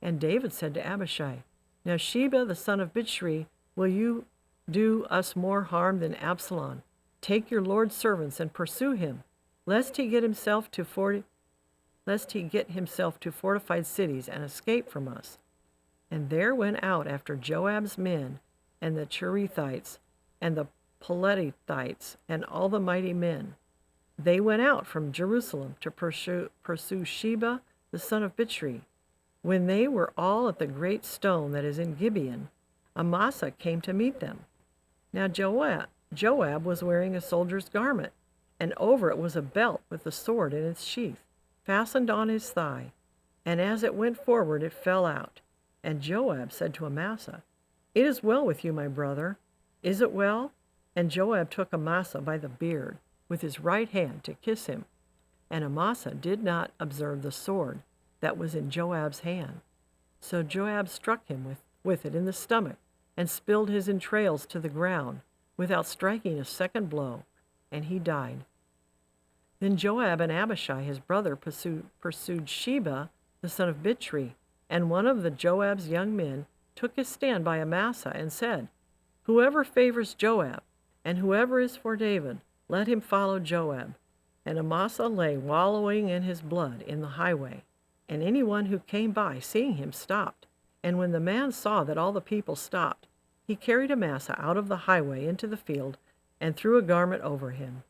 Q: And David said to Abishai, Now Sheba the son of Bichri, will you do us more harm than Absalom? Take your Lord's servants and pursue him, lest he get himself to fortified cities and escape from us. And there went out after Joab's men, and the Cherethites, and the Pelethites, and all the mighty men. They went out from Jerusalem to pursue Sheba the son of Bichri. When they were all at the great stone that is in Gibeon, Amasa came to meet them. Now Joab was wearing a soldier's garment, and over it was a belt with a sword in its sheath, fastened on his thigh. And as it went forward, it fell out. And Joab said to Amasa, It is well with you, my brother. Is it well? And Joab took Amasa by the beard with his right hand to kiss him. And Amasa did not observe the sword that was in Joab's hand. So Joab struck him with it in the stomach, and spilled his entrails to the ground, without striking a second blow, and he died. Then Joab and Abishai, his brother, pursued Sheba, the son of Bichri, and one of the Joab's young men took his stand by Amasa and said, "Whoever favors Joab, and whoever is for David, let him follow Joab." And Amasa lay wallowing in his blood in the highway, and anyone who came by, seeing him, stopped. And when the man saw that all the people stopped, he carried Amasa out of the highway into the field and threw a garment over him.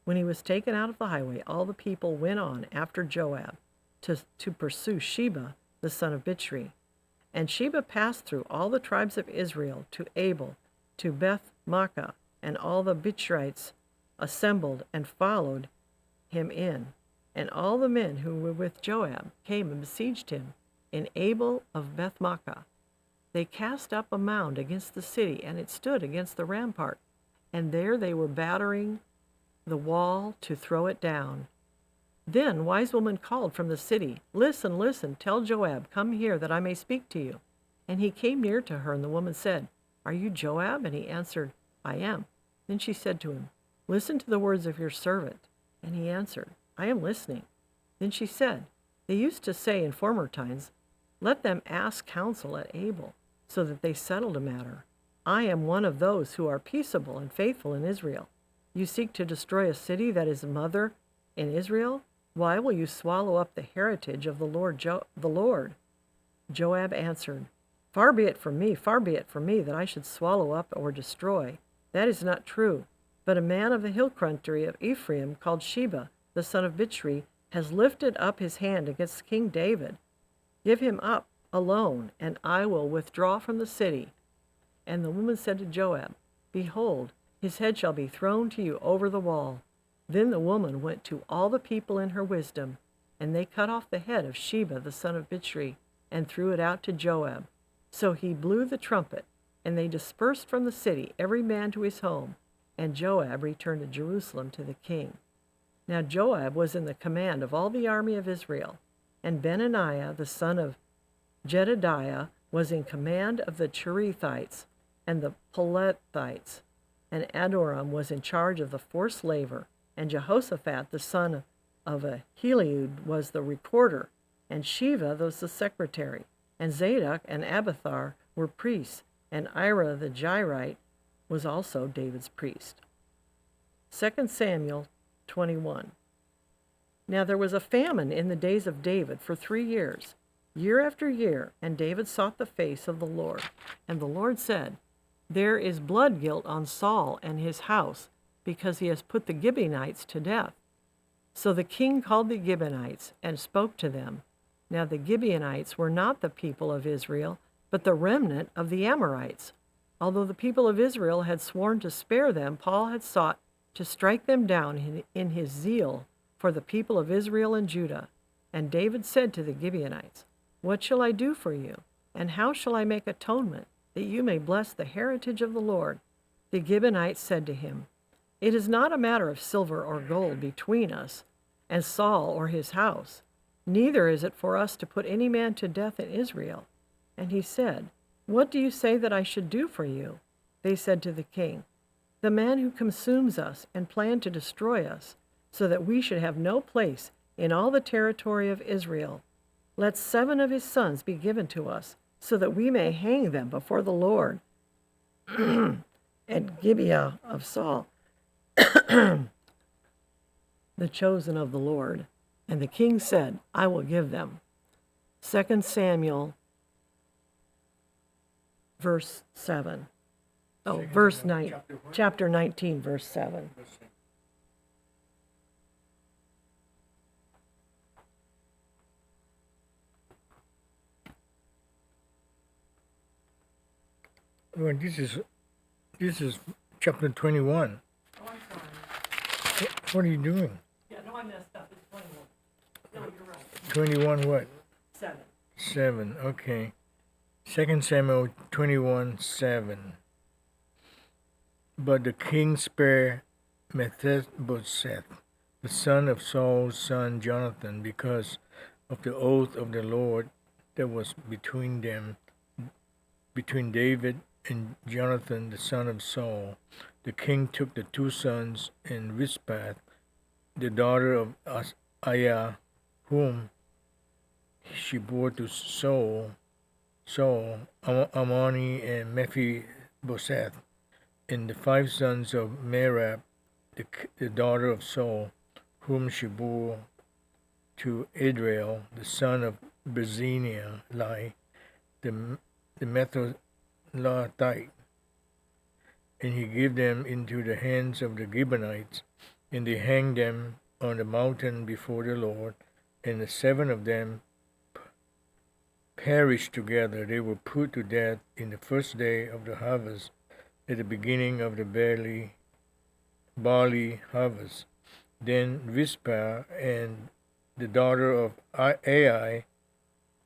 Q: When he was taken out of the highway, all the people went on after Joab to pursue Sheba, the son of Bichri. And Sheba passed through all the tribes of Israel to Abel, to Beth Makkah, and all the Bichrites assembled and followed him in. And all the men who were with Joab came and besieged him in Abel of Beth Makkah. They cast up a mound against the city, and it stood against the rampart. And there they were battering the wall to throw it down. Then wise woman called from the city, "Listen, listen, tell Joab, come here that I may speak to you." And he came near to her, and the woman said, "Are you Joab?" And he answered, "I am." Then she said to him, "Listen to the words of your servant." And he answered, "I am listening." Then she said, "They used to say in former times, 'Let them ask counsel at Abel,' so that they settled a matter. I am one of those who are peaceable and faithful in Israel. You seek to destroy a city that is mother in Israel? Why will you swallow up the heritage of the Lord? Joab answered, far be it from me that I should swallow up or destroy. That is not true. But a man of the hill country of Ephraim called Sheba, the son of Bichri, has lifted up his hand against King David. Give him up alone, and I will withdraw from the city." And the woman said to Joab, "Behold, his head shall be thrown to you over the wall." Then the woman went to all the people in her wisdom, and they cut off the head of Sheba, the son of Bichri, and threw it out to Joab. So he blew the trumpet, and they dispersed from the city, every man to his home, and Joab returned to Jerusalem to the king. Now Joab was in the command of all the army of Israel, and Benaiah, the son of Jedidiah, was in command of the Cherethites and the Pelethites, and Adoram was in charge of the forced labor, and Jehoshaphat, the son of Ahilud, was the recorder, and Sheva was the secretary, and Zadok and Abiathar were priests, and Ira the Jairite was also David's priest. 2 Samuel 21. Now there was a famine in the days of David for 3 years, year after year, and David sought the face of the Lord. And the Lord said, "There is blood guilt on Saul and his house, because he has put the Gibeonites to death." So the king called the Gibeonites and spoke to them. Now the Gibeonites were not the people of Israel, but the remnant of the Amorites. Although the people of Israel had sworn to spare them, Paul had sought to strike them down in his zeal for the people of Israel and Judah. And David said to the Gibeonites, "What shall I do for you? And how shall I make atonement, that you may bless the heritage of the Lord?" The Gibeonites said to him, "It is not a matter of silver or gold between us and Saul or his house. Neither is it for us to put any man to death in Israel." And he said, "What do you say that I should do for you?" They said to the king, "The man who consumes us and planned to destroy us, so that we should have no place in all the territory of Israel. Let 7 of his sons be given to us, so that we may hang them before the Lord at Gibeah of Saul, the chosen of the Lord." And the king said, "I will give them." 2 Samuel verse 7. Oh, verse 9, chapter 19, verse 7.
R: Well, this is chapter 21.
Q: Oh, I'm sorry.
R: What are you doing?
Q: Yeah, no, I messed up. It's 21. No, you're right.
R: 21 what?
Q: 7.
R: 7, okay. 2 Samuel 21:7. But the king spared Mephibosheth, the son of Saul's son Jonathan, because of the oath of the Lord that was between David and Jonathan, the son of Saul. The king took the 2 sons in Rizpah, the daughter of Aiah, whom she bore to Saul, Amoni, and Mephibosheth, and the 5 sons of Merab, the daughter of Saul, whom she bore to Adriel, the son of Bezaniah, the Metholathite. And he gave them into the hands of the Gibeonites, and they hanged them on the mountain before the Lord, and the 7 of them perished together. They were put to death in the first day of the harvest, at the beginning of the barley harvest. Then Rizpah and the daughter of Ai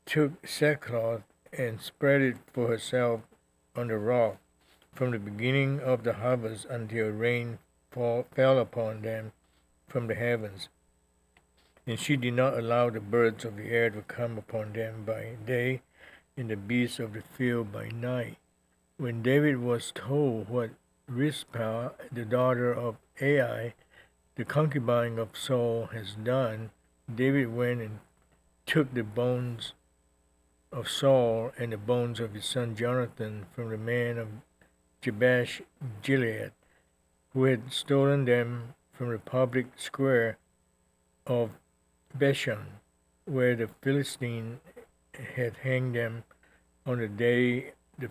R: took sackcloth and spread it for herself on the rock from the beginning of the harvest until rain fell upon them from the heavens. And she did not allow the birds of the air to come upon them by day, and the beasts of the field by night. When David was told what Rizpah, the daughter of Ai, the concubine of Saul, has done, David went and took the bones of Saul and the bones of his son Jonathan from the man of Jabesh Gilead, who had stolen them from the public square of Beshan, where the Philistine had hanged them on the day the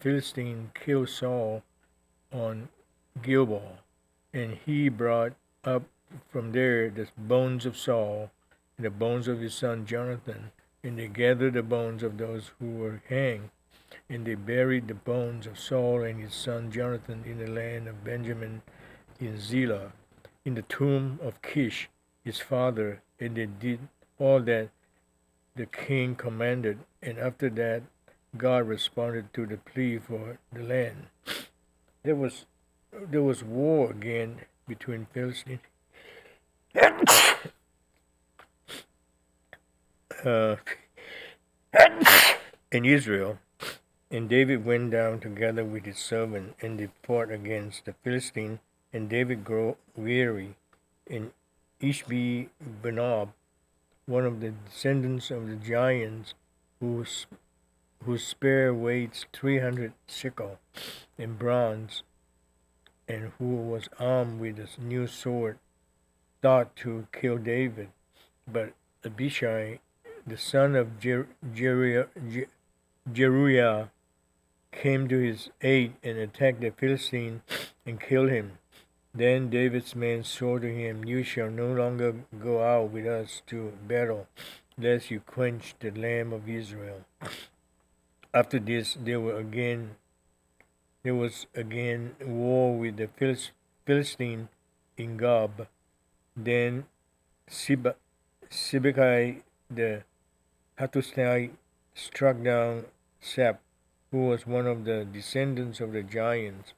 R: Philistine killed Saul on Gilboa. And he brought up from there the bones of Saul and the bones of his son Jonathan, and they gathered the bones of those who were hanged, and they buried the bones of Saul and his son Jonathan in the land of Benjamin in Zelah, in the tomb of Kish, his father, and they did all that the king commanded. And after that, God responded to the plea for the land. There was war again between Philistines and Israel. And David went down together with his servant, and they fought against the Philistine. And David grew weary. And Ishbi-Benob, one of the descendants of the giants, whose spear weighs 300 shekel in bronze, and who was armed with a new sword, thought to kill David. But Abishai, the son of Zeruiah, came to his aid and attacked the Philistine and killed him. Then David's men swore to him, "You shall no longer go out with us to battle, lest you quench the Lamb of Israel." After this, there was again war with the Philistine in Gob. Then Sibbecai the Hatushite struck down Sep, who was one of the descendants of the giants.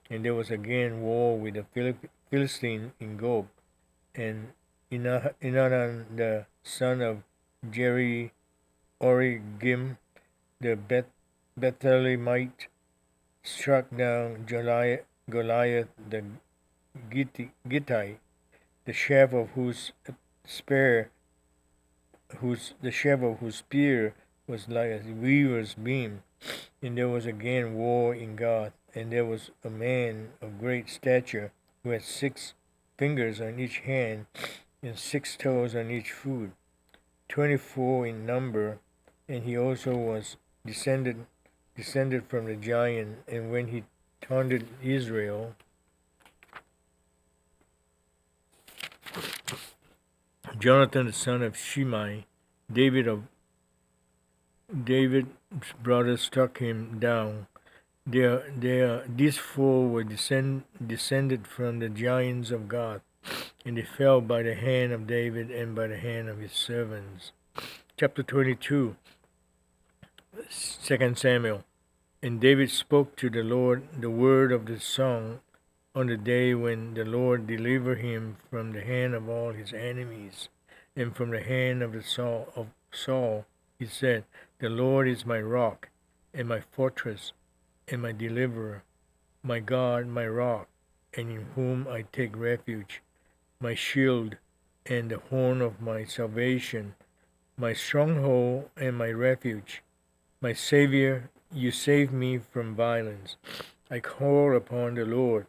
R: And there was again war with the Philistine in Gob. And Inanan, the son of Origim, the Bethlehemite, struck down Goliath the Gittite, the shaft of whose spear was like a weaver's beam. And there was again war in Gath. And there was a man of great stature who had 6 fingers on each hand and 6 toes on each foot, 24 in number. And he also was descended from the giant. And when he taunted Israel, Jonathan, the son of Shimei, David's brother, struck him down. These 4 were descended from the giants of God, and they fell by the hand of David and by the hand of his servants. Chapter 22, 2 Samuel. And David spoke to the Lord the word of the song on the day when the Lord delivered him from the hand of all his enemies and from the hand of Saul. He said, "The Lord is my rock and my fortress and my deliverer, my God, my rock, and in whom I take refuge, my shield and the horn of my salvation, my stronghold and my refuge. My Savior, you save me from violence. I call upon the Lord,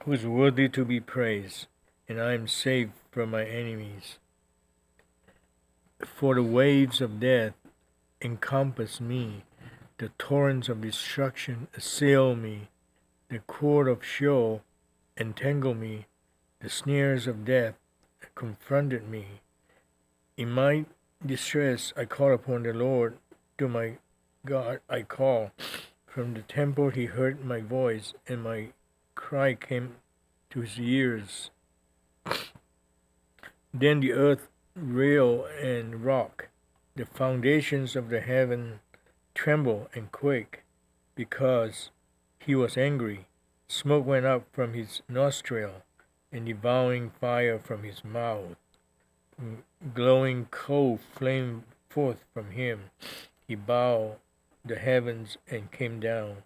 R: who is worthy to be praised, and I am saved from my enemies. For the waves of death encompass me, the torrents of destruction assail me, the cord of Sheol entangled me, the snares of death confronted me. In my distress I call upon the Lord, to my God I call. From the temple he heard my voice, and my cry came to his ears. Then the earth railed and rocked, the foundations of the heaven trembled and quaked, because he was angry. Smoke went up from his nostril, and devouring fire from his mouth. Glowing coal flamed forth from him. He bowed the heavens and came down,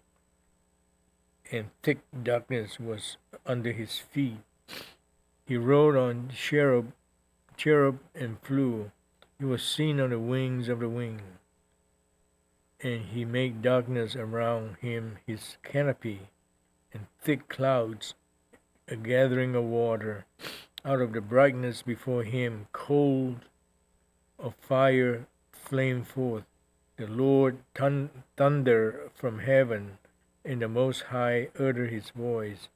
R: and thick darkness was under his feet. He rode on cherub and flew. He was seen on the wings of the wind, and he made darkness around him his canopy, and thick clouds a gathering of water. Out of the brightness before him coals of fire flamed forth. The Lord thundered from heaven, and the Most High uttered his voice,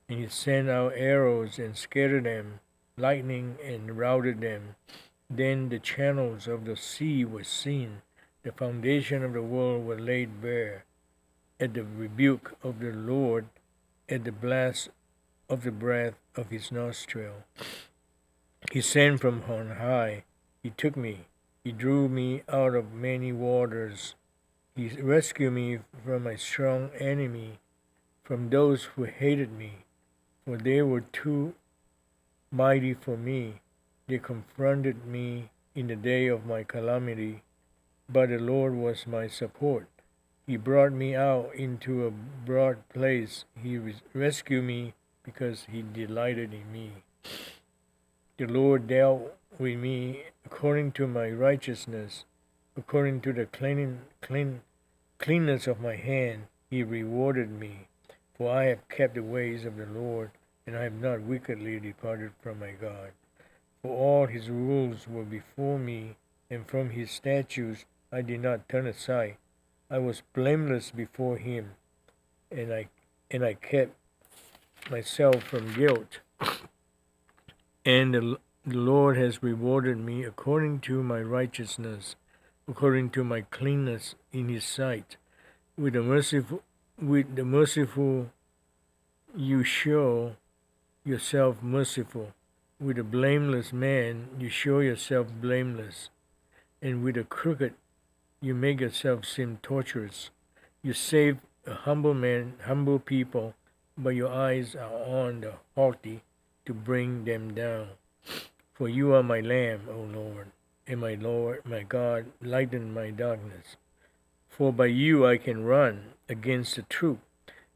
R: and he sent out arrows and scattered them, lightning and routed them. Then the channels of the sea were seen, the foundation of the world were laid bare. At the rebuke of the Lord, at the blast of the breath of his nostril, he sent from on high, he took me, he drew me out of many waters. He rescued me from my strong enemy, from those who hated me, for they were too mighty for me. They confronted me in the day of my calamity, but the Lord was my support. He brought me out into a broad place. He rescued me because he delighted in me. The Lord dealt with me according to my righteousness, according to the cleanness of my hand. He rewarded me, for I have kept the ways of the Lord, and I have not wickedly departed from my God. For all his rules were before me, and from his statutes I did not turn aside. I was blameless before him, and I kept myself from guilt. And the Lord has rewarded me according to my righteousness, according to my cleanness in his sight. With the merciful you show yourself merciful. With a blameless man you show yourself blameless. And with the crooked you make yourself seem torturous. You save a humble people, but your eyes are on the haughty to bring them down. For you are my Lamb, O Lord, and my Lord, my God, lighten my darkness. For by you I can run against the troop,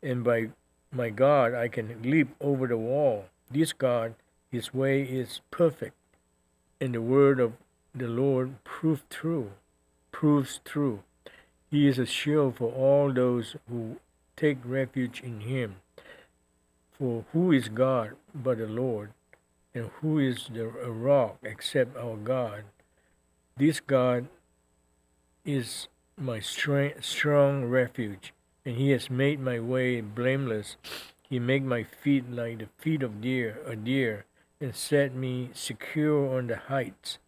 R: and by my God I can leap over the wall. This God, his way is perfect, and the word of the Lord proves true. He is a shield for all those who take refuge in him. For who is God but the Lord? And who is a rock except our God? This God is my strong refuge, and he has made my way blameless. He made my feet like the feet of a deer, and set me secure on the heights.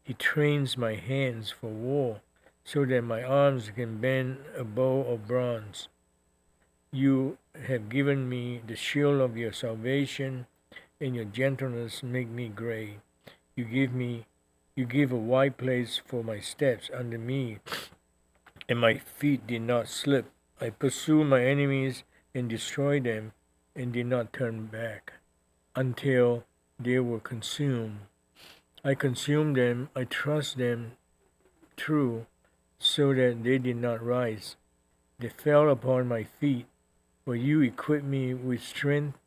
R: He trains my hands for war, so that my arms can bend a bow of bronze. You have given me the shield of your salvation, and your gentleness make me great. You give a wide place for my steps under me, and my feet did not slip. I pursued my enemies and destroyed them, and did not turn back until they were consumed. I consumed them, I thrust them through, so that they did not rise. They fell upon my feet, for you equipped me with strength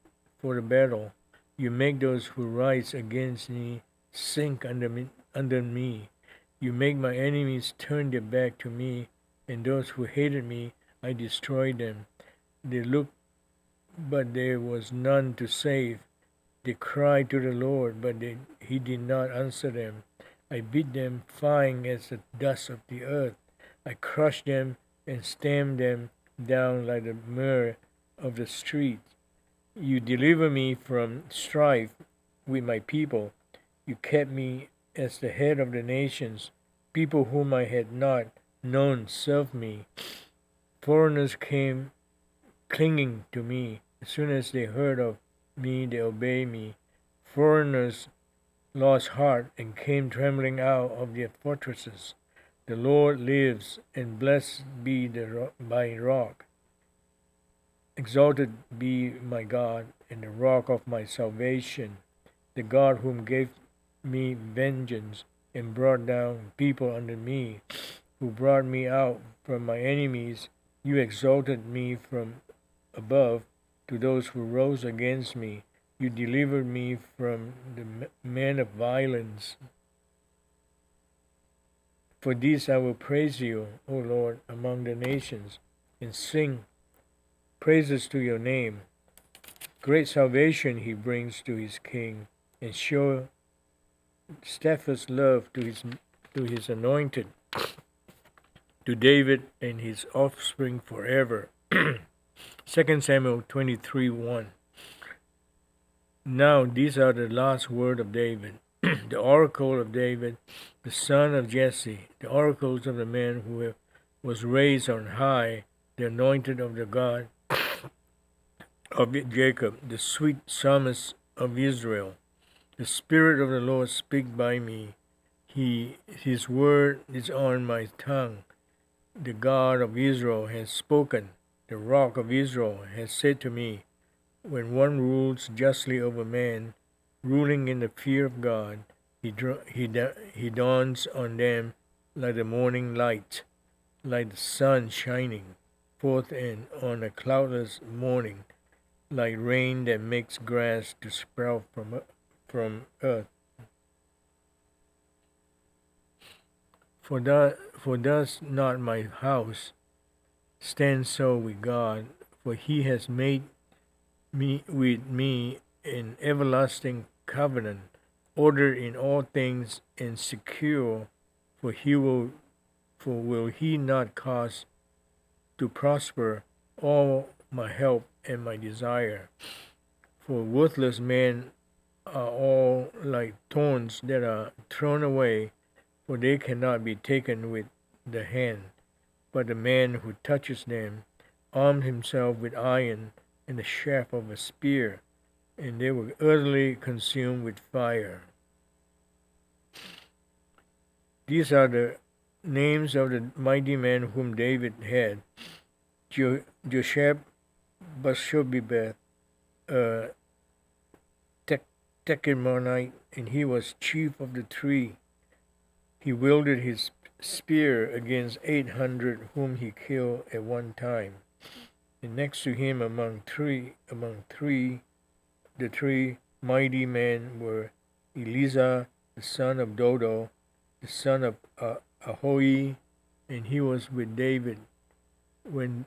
R: for the battle. You make those who rise against me sink under me. You make my enemies turn their back to me, and those who hated me, I destroyed them. They looked, but there was none to save. They cried to the Lord, but he did not answer them. I beat them fine as the dust of the earth. I crushed them and stamped them down like the mire of the street. You deliver me from strife with my people. You kept me as the head of the nations. People whom I had not known served me. Foreigners came clinging to me. As soon as they heard of me, they obeyed me. Foreigners lost heart and came trembling out of their fortresses. The Lord lives, and blessed be my rock. Exalted be my God, and the rock of my salvation, the God whom gave me vengeance and brought down people under me, who brought me out from my enemies. You exalted me from above to those who rose against me. You delivered me from the men of violence. For this I will praise you, O Lord, among the nations, and sing praises to your name. Great salvation he brings to his king, and show steadfast love to his anointed, to David and his offspring forever. 2 Samuel 23:1. Now these are the last word of David, the oracle of David, the son of Jesse, the oracles of the man who was raised on high, the anointed of the God of Jacob, the sweet psalmist of Israel. The Spirit of the Lord speaks by me. His word is on my tongue. The God of Israel has spoken. The rock of Israel has said to me, when one rules justly over man, ruling in the fear of God, he dawns on them like the morning light, like the sun shining forth on a cloudless morning, like rain that makes grass to sprout from earth. For does not my house stand so with God? For he has made me with me an everlasting covenant, ordered in all things and secure. For will he not cause to prosper all my help and my desire? For worthless men are all like thorns that are thrown away, for they cannot be taken with the hand. But the man who touches them armed himself with iron and the shaft of a spear, and they were utterly consumed with fire. These are the names of the mighty men whom David had: Josheb-Basshobebeth, Tekemonite, and he was chief of the three. He wielded his spear against 800 whom he killed at one time. And next to him among the three mighty men were Eleazar, the son of Dodo, the son of Ahohi, and he was with David when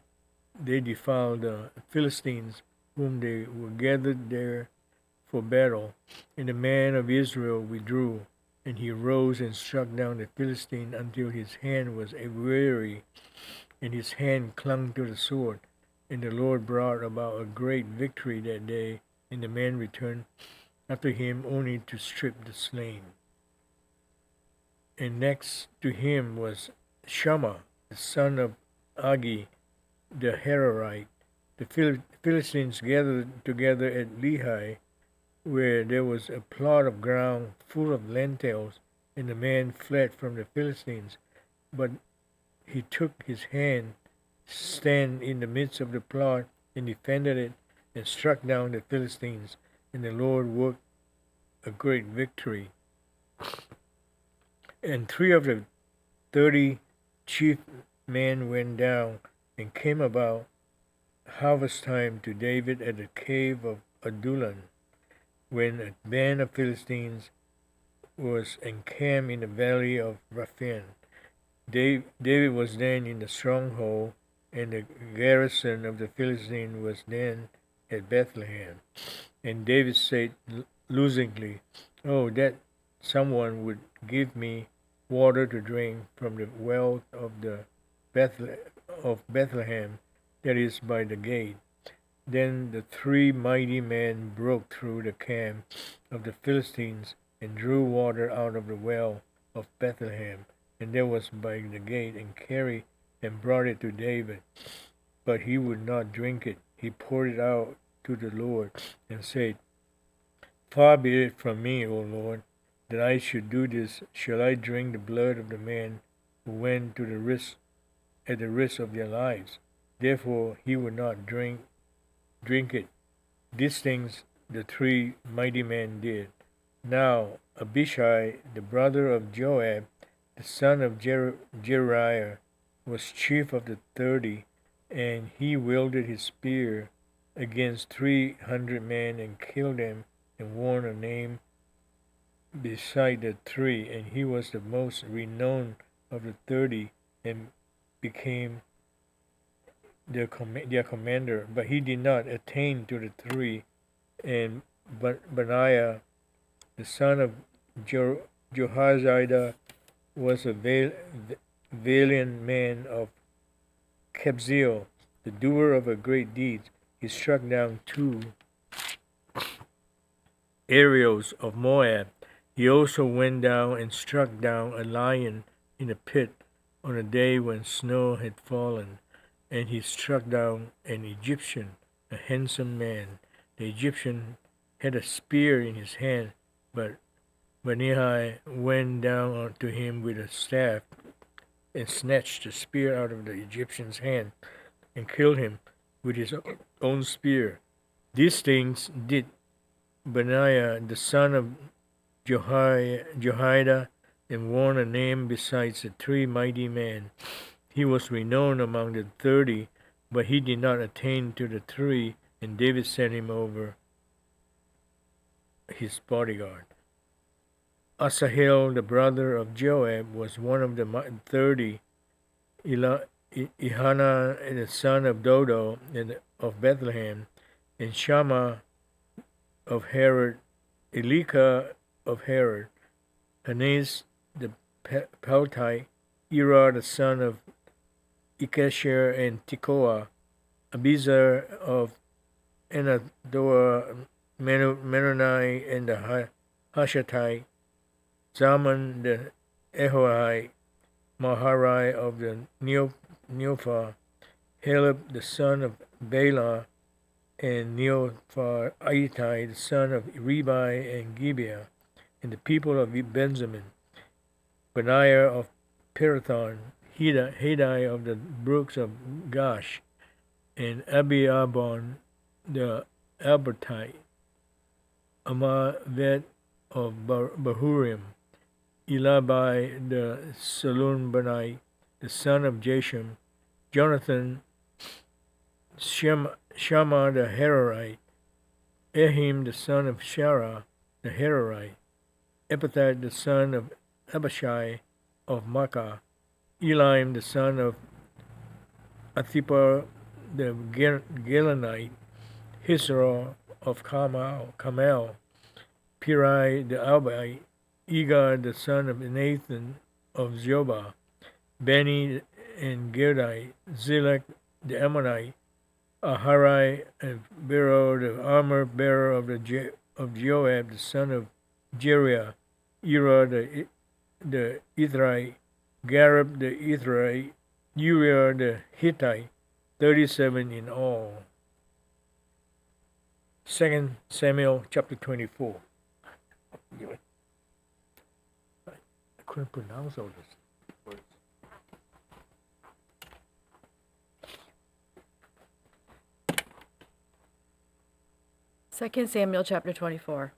R: they defiled the Philistines, whom they were gathered there for battle. And the man of Israel withdrew, and he rose and struck down the Philistine until his hand was weary, and his hand clung to the sword. And the Lord brought about a great victory that day, and the man returned after him only to strip the slain. And next to him was Shammah, the son of Agi, the Hararite. The Philistines gathered together at Lehi, where there was a plot of ground full of lentils, and the man fled from the Philistines. But he took his stand in the midst of the plot and defended it, and struck down the Philistines, and the Lord worked a great victory. And 3 of the 30 chief men went down and came about harvest time to David at the cave of Adullam. when a band of Philistines was encamped in the valley of Rephaim. David was then in the stronghold, and the garrison of the Philistines was then at Bethlehem. And David said losingly, "Oh, that someone would give me water to drink from the well of Bethlehem, that is by the gate." Then the three mighty men broke through the camp of the Philistines and drew water out of the well of Bethlehem, and that was by the gate, and carried and brought it to David. But he would not drink it. He poured it out to the Lord and said, "Far be it from me, O Lord, that I should do this. Shall I drink the blood of the men who went to the risk at the risk of their lives?" Therefore he would not drink it. These things the three mighty men did. Now Abishai, the brother of Joab, the son of Jeruiah, was chief of the 30, and he wielded his spear against 300 men and killed them, and won a name beside the three. And he was the most renowned of the 30, and became their commander. But he did not attain to the three. And Benaiah, the son of Jehoiada, was a valiant man of Kabzeel, the doer of a great deed. He struck down 2 Ariels of Moab. He also went down and struck down a lion in a pit on a day when snow had fallen. And he struck down an Egyptian, a handsome man. The Egyptian had a spear in his hand, but Benaiah went down to him with a staff and snatched the spear out of the Egyptian's hand and killed him with his own spear. These things did Benaiah, the son of Jehoiada, and won a name besides the three mighty men. He was renowned among the 30, but he did not attain to the three, and David set him over his bodyguard. Asahel, the brother of Joab, was one of the 30. Elhanan, the son of Dodo of Bethlehem, and Shammah of Herod, Elika of Herod, Hanez the Peltite, Ira the son of Ikesher and Tekoa, Abizar of Anathoa, Menonai and the Hashatite, Zaman the Ahohite, Maharai of the Neopha, Heleb the son of Bela, and Neophaite the son of Ribai and Gibeah, and the people of Benjamin, Benaiah of Pirathon, Hadai of the brooks of Gash, and Abiabon the Albertite, Amavet of Bahurim, Elibai the Salunbanite, the son of Jashem, Jonathan, Shammah the Hararite, Ehim the son of Shara the Hararite, Epithai the son of Abishai of Makkah, Elim the son of Athipar the Gilonite, Hisra of Kamel, Pirai the Albite, Egar the son of Nathan of Zobah, Beni and Girdite, Zilek the Ammonite, Aharai and Bero the armor bearer of Joab the son of Jeriah, Ira the Ithrite, Gareb the Ithrite, Uriah the Hittite, 37 in all. 2 Samuel chapter 24. I couldn't pronounce all this words.
B: Second Samuel chapter 24.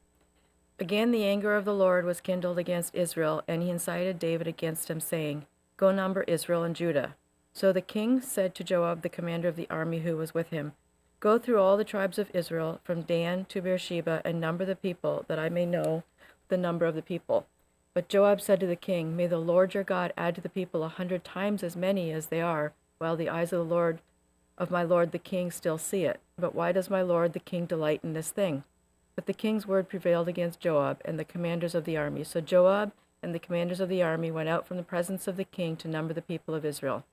B: Again the anger of the Lord was kindled against Israel, and he incited David against him, saying, "Go number Israel and Judah." So the king said to Joab, the commander of the army who was with him,
S: Go through all the tribes of Israel, from Dan to Beersheba, and number the people, that I may know the number of the people. But Joab said to the king, May the Lord your God add to the people 100 times as many as they are, while the eyes of my lord the king still see it. But why does my lord the king delight in this thing? But the king's word prevailed against Joab and the commanders of the army. So Joab and the commanders of the army went out from the presence of the king to number the people of Israel.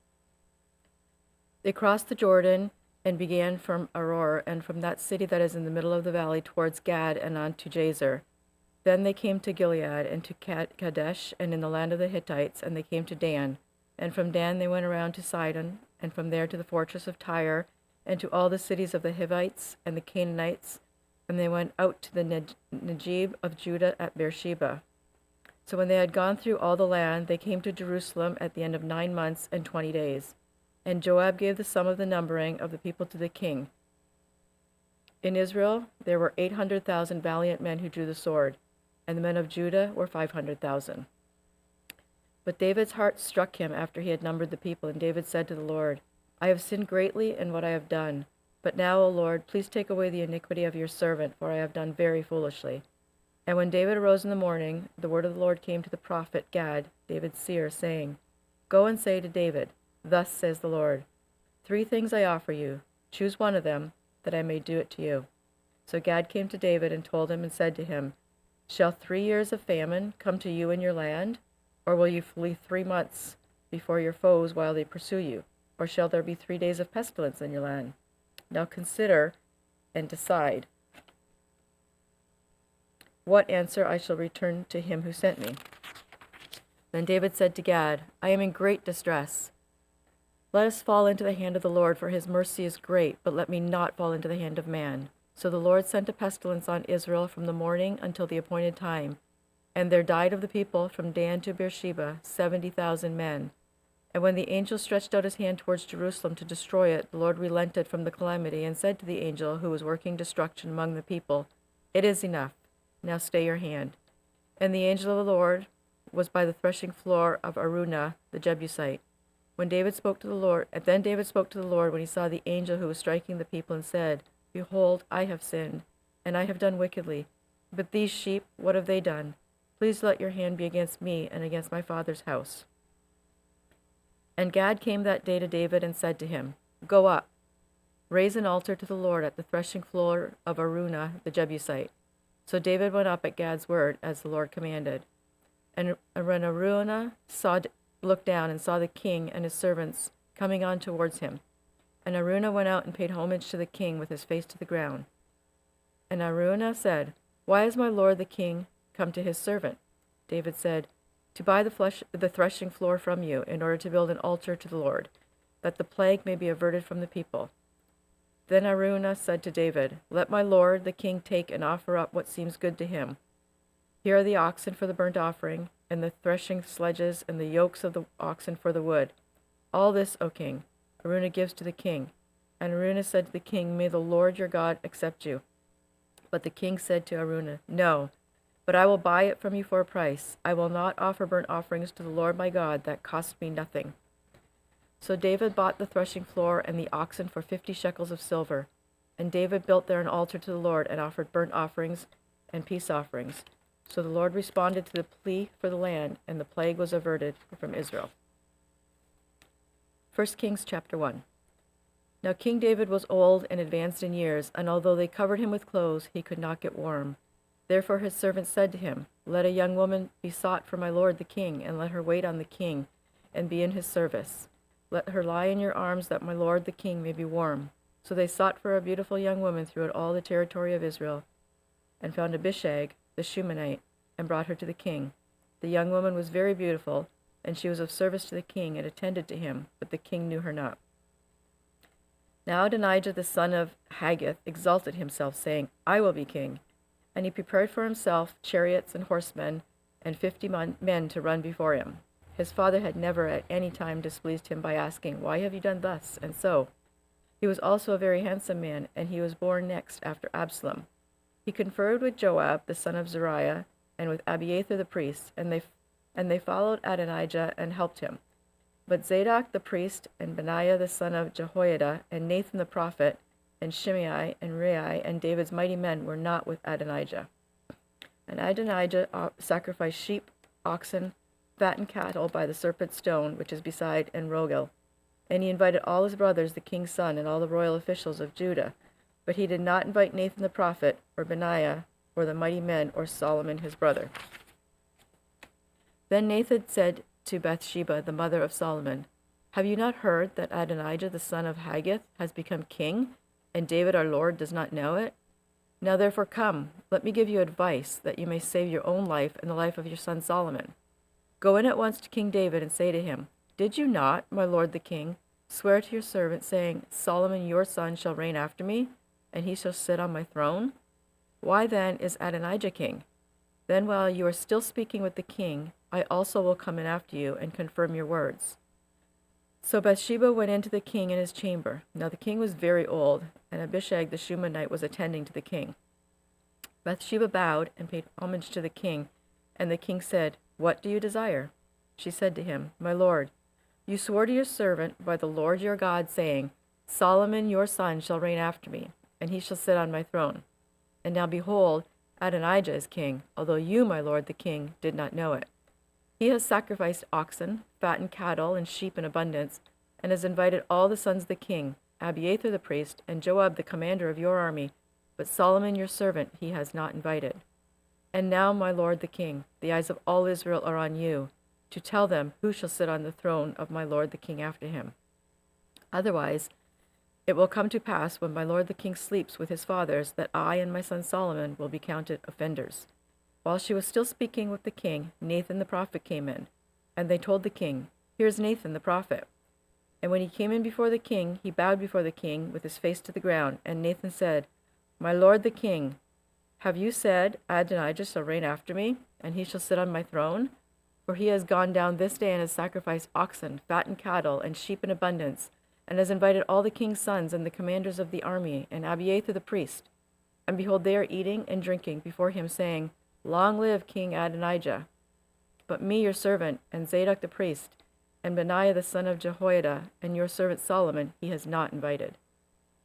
S: They crossed the Jordan and began from Aroer, and from that city that is in the middle of the valley towards Gad and on to Jazer. Then they came to Gilead and to Kadesh and in the land of the Hittites, and they came to Dan. And from Dan they went around to Sidon, and from there to the fortress of Tyre, and to all the cities of the Hivites and the Canaanites, and they went out to the Negib of Judah at Beersheba. So when they had gone through all the land, they came to Jerusalem at the end of 9 months and 20 days. And Joab gave the sum of the numbering of the people to the king. In Israel there were 800,000 valiant men who drew the sword, and the men of Judah were 500,000. But David's heart struck him after he had numbered the people, and David said to the Lord, I have sinned greatly in what I have done. But now, O Lord, please take away the iniquity of your servant, for I have done very foolishly. And when David arose in the morning, the word of the Lord came to the prophet Gad, David's seer, saying, Go and say to David, Thus says the Lord, 3 things I offer you. Choose one of them, that I may do it to you. So Gad came to David and told him and said to him, Shall 3 years of famine come to you in your land? Or will you flee 3 months before your foes while they pursue you? Or shall there be 3 days of pestilence in your land? Now consider and decide what answer I shall return to him who sent me. Then David said to Gad, I am in great distress. Let us fall into the hand of the Lord, for his mercy is great, but let me not fall into the hand of man. So the Lord sent a pestilence on Israel from the morning until the appointed time, and there died of the people from Dan to Beersheba 70,000 men. And when the angel stretched out his hand towards Jerusalem to destroy it, the Lord relented from the calamity and said to the angel who was working destruction among the people, It is enough. Now stay your hand. And the angel of the Lord was by the threshing floor of Araunah the Jebusite. Then David spoke to the Lord when he saw the angel who was striking the people, and said, Behold, I have sinned, and I have done wickedly. But these sheep, what have they done? Please let your hand be against me and against my father's house. And Gad came that day to David and said to him, Go up, raise an altar to the Lord at the threshing floor of Araunah the Jebusite. So David went up at Gad's word, as the Lord commanded. And when Araunah looked down and saw the king and his servants coming on towards him, and Araunah went out and paid homage to the king with his face to the ground. And Araunah said, Why has my lord the king come to his servant? David said, To buy the threshing floor from you, in order to build an altar to the Lord, that the plague may be averted from the people. Then Araunah said to David, Let my lord the king take and offer up what seems good to him. Here are the oxen for the burnt offering, and the threshing sledges, and the yokes of the oxen for the wood. All this, O king, Araunah gives to the king. And Araunah said to the king, May the Lord your God accept you. But the king said to Araunah, No, but I will buy it from you for a price. I will not offer burnt offerings to the Lord my God that cost me nothing. So David bought the threshing floor and the oxen for 50 shekels of silver. And David built there an altar to the Lord and offered burnt offerings and peace offerings. So the Lord responded to the plea for the land, and the plague was averted from Israel. 1 Kings chapter 1. Now King David was old and advanced in years, and although they covered him with clothes, he could not get warm. Therefore his servants said to him, Let a young woman be sought for my lord the king, and let her wait on the king, and be in his service. Let her lie in your arms, that my lord the king may be warm. So they sought for a beautiful young woman throughout all the territory of Israel, and found Abishag the Shunammite, and brought her to the king. The young woman was very beautiful, and she was of service to the king, and attended to him, but the king knew her not. Now Adonijah the son of Haggith exalted himself, saying, I will be king. And he prepared for himself chariots and horsemen, and 50 men to run before him. His father had never at any time displeased him by asking, Why have you done thus and so? He was also a very handsome man, and he was born next after Absalom. He conferred with Joab the son of Zeruiah, and with Abiathar the priest, and they followed Adonijah and helped him. But Zadok the priest, and Benaiah the son of Jehoiada, and Nathan the prophet, and Shimei and Rei and David's mighty men were not with Adonijah. And Adonijah sacrificed sheep, oxen, fattened cattle by the serpent stone, which is beside En-rogel. And he invited all his brothers, the king's son, and all the royal officials of Judah. But he did not invite Nathan the prophet, or Benaiah, or the mighty men, or Solomon his brother. Then Nathan said to Bathsheba, the mother of Solomon, "Have you not heard that Adonijah the son of Haggith has become king, and David our Lord does not know it? Now therefore come, let me give you advice, that you may save your own life and the life of your son Solomon. Go in at once to King David and say to him, 'Did you not, my lord the king, swear to your servant, saying, Solomon your son shall reign after me, and he shall sit on my throne? Why then is Adonijah king? Then while you are still speaking with the king, I also will come in after you and confirm your words.' So Bathsheba went in to the king in his chamber. Now the king was very old, and Abishag the Shunammite was attending to the king. Bathsheba bowed and paid homage to the king, and the king said, 'What do you desire?' She said to him, 'My lord, you swore to your servant by the Lord your God, saying, Solomon your son shall reign after me, and he shall sit on my throne. And now behold, Adonijah is king, although you, my lord the king, did not know it. He has sacrificed oxen, fattened cattle, and sheep in abundance, and has invited all the sons of the king, Abiathar the priest, and Joab the commander of your army, but Solomon your servant he has not invited. And now, my lord the king, the eyes of all Israel are on you, to tell them who shall sit on the throne of my lord the king after him. Otherwise, it will come to pass when my lord the king sleeps with his fathers, that I and my son Solomon will be counted offenders.' While she was still speaking with the king, Nathan the prophet came in, and they told the king, 'Here is Nathan the prophet.' And when he came in before the king, he bowed before the king with his face to the ground, and Nathan said, 'My lord the king, have you said, Adonijah shall reign after me, and he shall sit on my throne? For he has gone down this day and has sacrificed oxen, fattened cattle, and sheep in abundance, and has invited all the king's sons and the commanders of the army, and Abiathar the priest. And behold, they are eating and drinking before him, saying, Long live King Adonijah. But me, your servant, and Zadok the priest, and Benaiah the son of Jehoiada, and your servant Solomon, he has not invited.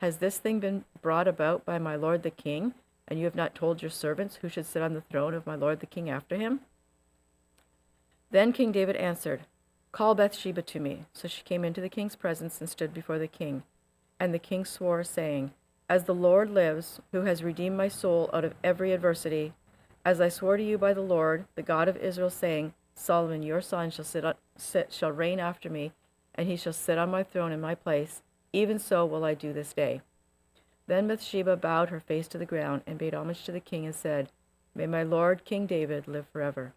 S: Has this thing been brought about by my lord the king, and you have not told your servants who should sit on the throne of my lord the king after him?' Then King David answered, 'Call Bathsheba to me.' So she came into the king's presence and stood before the king. And the king swore, saying, 'As the Lord lives, who has redeemed my soul out of every adversity, as I swore to you by the Lord, the God of Israel, saying, Solomon your son shall reign after me, and he shall sit on my throne in my place, even so will I do this day.' Then Bathsheba bowed her face to the ground and paid homage to the king and said, 'May my lord King David live forever.'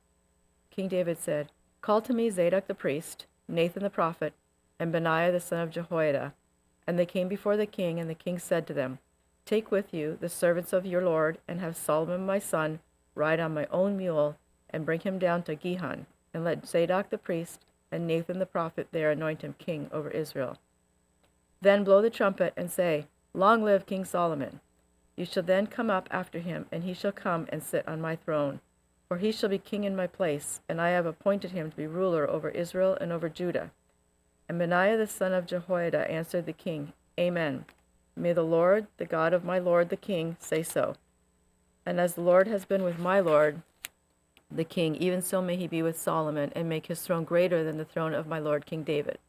S: King David said, 'Call to me Zadok the priest, Nathan the prophet, and Benaiah the son of Jehoiada.' And they came before the king, and the king said to them, 'Take with you the servants of your lord, and have Solomon my son ride on my own mule, and bring him down to Gihon, and let Zadok the priest and Nathan the prophet there anoint him king over Israel. Then blow the trumpet and say, Long live King Solomon. You shall then come up after him, and he shall come and sit on my throne. For he shall be king in my place, and I have appointed him to be ruler over Israel and over Judah.' And Benaiah the son of Jehoiada answered the king, 'Amen. May the Lord, the God of my lord the king, say so. And as the Lord has been with my lord the king, even so may he be with Solomon, and make his throne greater than the throne of my lord King David.'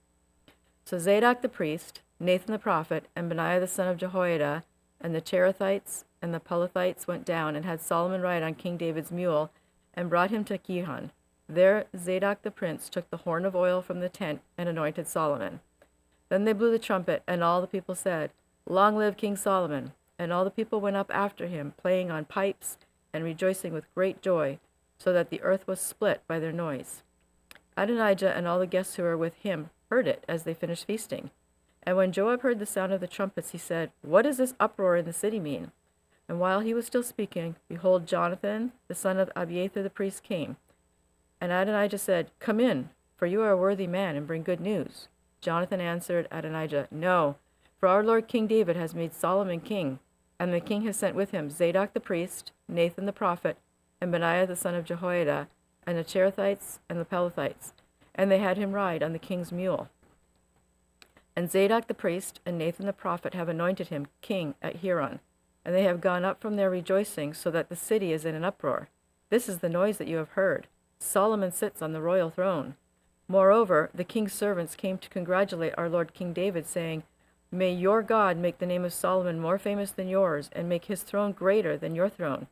S: So Zadok the priest, Nathan the prophet, and Benaiah the son of Jehoiada, and the Cherethites and the Pelethites went down and had Solomon ride on King David's mule, and brought him to Gihon. There Zadok the prince took the horn of oil from the tent and anointed Solomon. Then they blew the trumpet, and all the people said, Long live King Solomon. And all the people went up after him, playing on pipes and rejoicing with great joy, so that the earth was split by their noise. Adonijah and all the guests who were with him heard it as they finished feasting. And when Joab heard the sound of the trumpets, he said, What does this uproar in the city mean? And while he was still speaking, behold, Jonathan, the son of Abiathar the priest, came. And Adonijah said, Come in, for you are a worthy man, and bring good news. Jonathan answered Adonijah, No, for our lord King David has made Solomon king, and the king has sent with him Zadok the priest, Nathan the prophet, and Benaiah the son of Jehoiada, and the Cherethites and the Pelethites, and they had him ride on the king's mule. And Zadok the priest and Nathan the prophet have anointed him king at Hebron, and they have gone up from there rejoicing, so that the city is in an uproar. This is the noise that you have heard. Solomon sits on the royal throne. Moreover, the king's servants came to congratulate our lord King David, saying, May your God make the name of Solomon more famous than yours, and make his throne greater than your throne.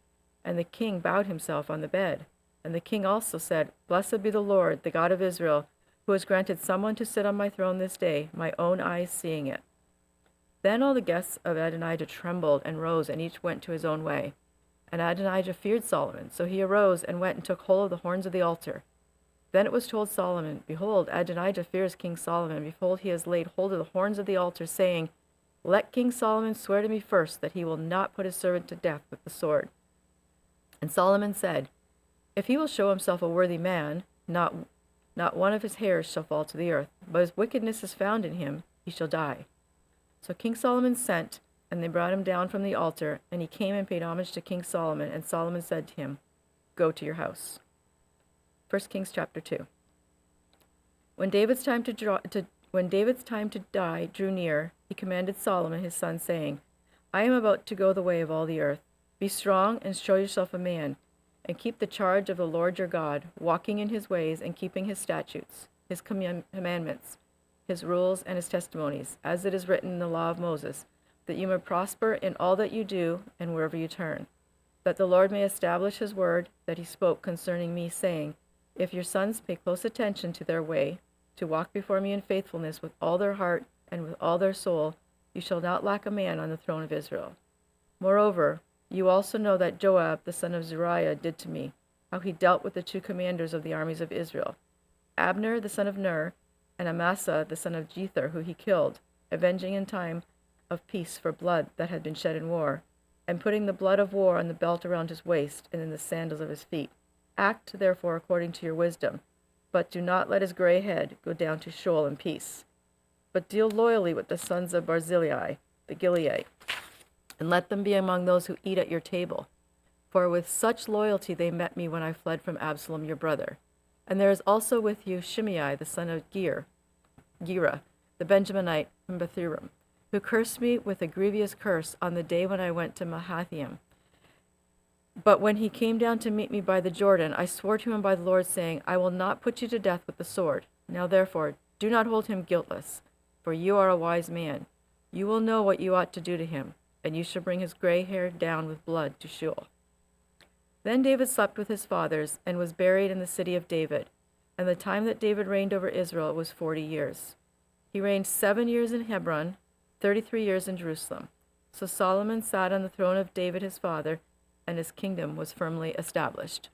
S: And the king bowed himself on the bed. And the king also said, Blessed be the Lord, the God of Israel, who has granted someone to sit on my throne this day, my own eyes seeing it. Then all the guests of Adonijah trembled and rose, and each went to his own way. And Adonijah feared Solomon, so he arose and went and took hold of the horns of the altar. Then it was told Solomon, Behold, Adonijah fears King Solomon. Behold, he has laid hold of the horns of the altar, saying, Let King Solomon swear to me first that he will not put his servant to death with the sword. And Solomon said, If he will show himself a worthy man, not one of his hairs shall fall to the earth, but his wickedness is found in him, he shall die. So King Solomon sent, and they brought him down from the altar, and he came and paid homage to King Solomon, and Solomon said to him, Go to your house. 1 Kings chapter 2. When David's time to die drew near, he commanded Solomon his son, saying, I am about to go the way of all the earth. Be strong and show yourself a man, and keep the charge of the Lord your God, walking in his ways and keeping his statutes, his commandments, his rules, and his testimonies, as it is written in the law of Moses, that you may prosper in all that you do and wherever you turn, that the Lord may establish his word that he spoke concerning me, saying, If your sons pay close attention to their way, to walk before me in faithfulness with all their heart and with all their soul, you shall not lack a man on the throne of Israel. Moreover, you also know that Joab the son of Zeruiah did to me, how he dealt with the two commanders of the armies of Israel, Abner the son of Ner, and Amasa the son of Jether, who he killed, avenging in time of peace for blood that had been shed in war, and putting the blood of war on the belt around his waist and in the sandals of his feet. Act, therefore, according to your wisdom, but do not let his gray head go down to Sheol in peace. But deal loyally with the sons of Barzillai, the Gilead, and let them be among those who eat at your table. For with such loyalty they met me when I fled from Absalom your brother. And there is also with you Shimei the son of Gera, the Benjaminite from Bethurim, who cursed me with a grievous curse on the day when I went to Mahathaim. But when he came down to meet me by the Jordan, I swore to him by the Lord, saying, I will not put you to death with the sword. Now therefore, do not hold him guiltless, for you are a wise man. You will know what you ought to do to him, and you shall bring his gray hair down with blood to Sheol. Then David slept with his fathers, and was buried in the city of David. And the time that David reigned over Israel was 40 years. He reigned 7 years in Hebron, 33 years in Jerusalem. So Solomon sat on the throne of David his father, and his kingdom was firmly established.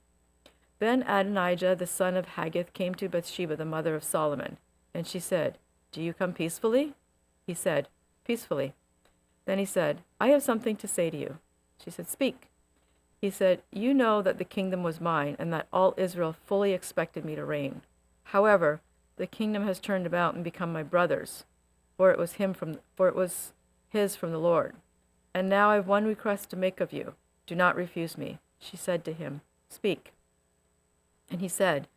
S: Then Adonijah the son of Haggith came to Bathsheba the mother of Solomon, and she said, Do you come peacefully? He said, Peacefully. Then he said, I have something to say to you. She said, Speak. He said, You know that the kingdom was mine, and that all Israel fully expected me to reign. However, the kingdom has turned about and become my brother's, for it was his from the Lord. And now I have one request to make of you. Do not refuse me. She said to him, Speak. And he said,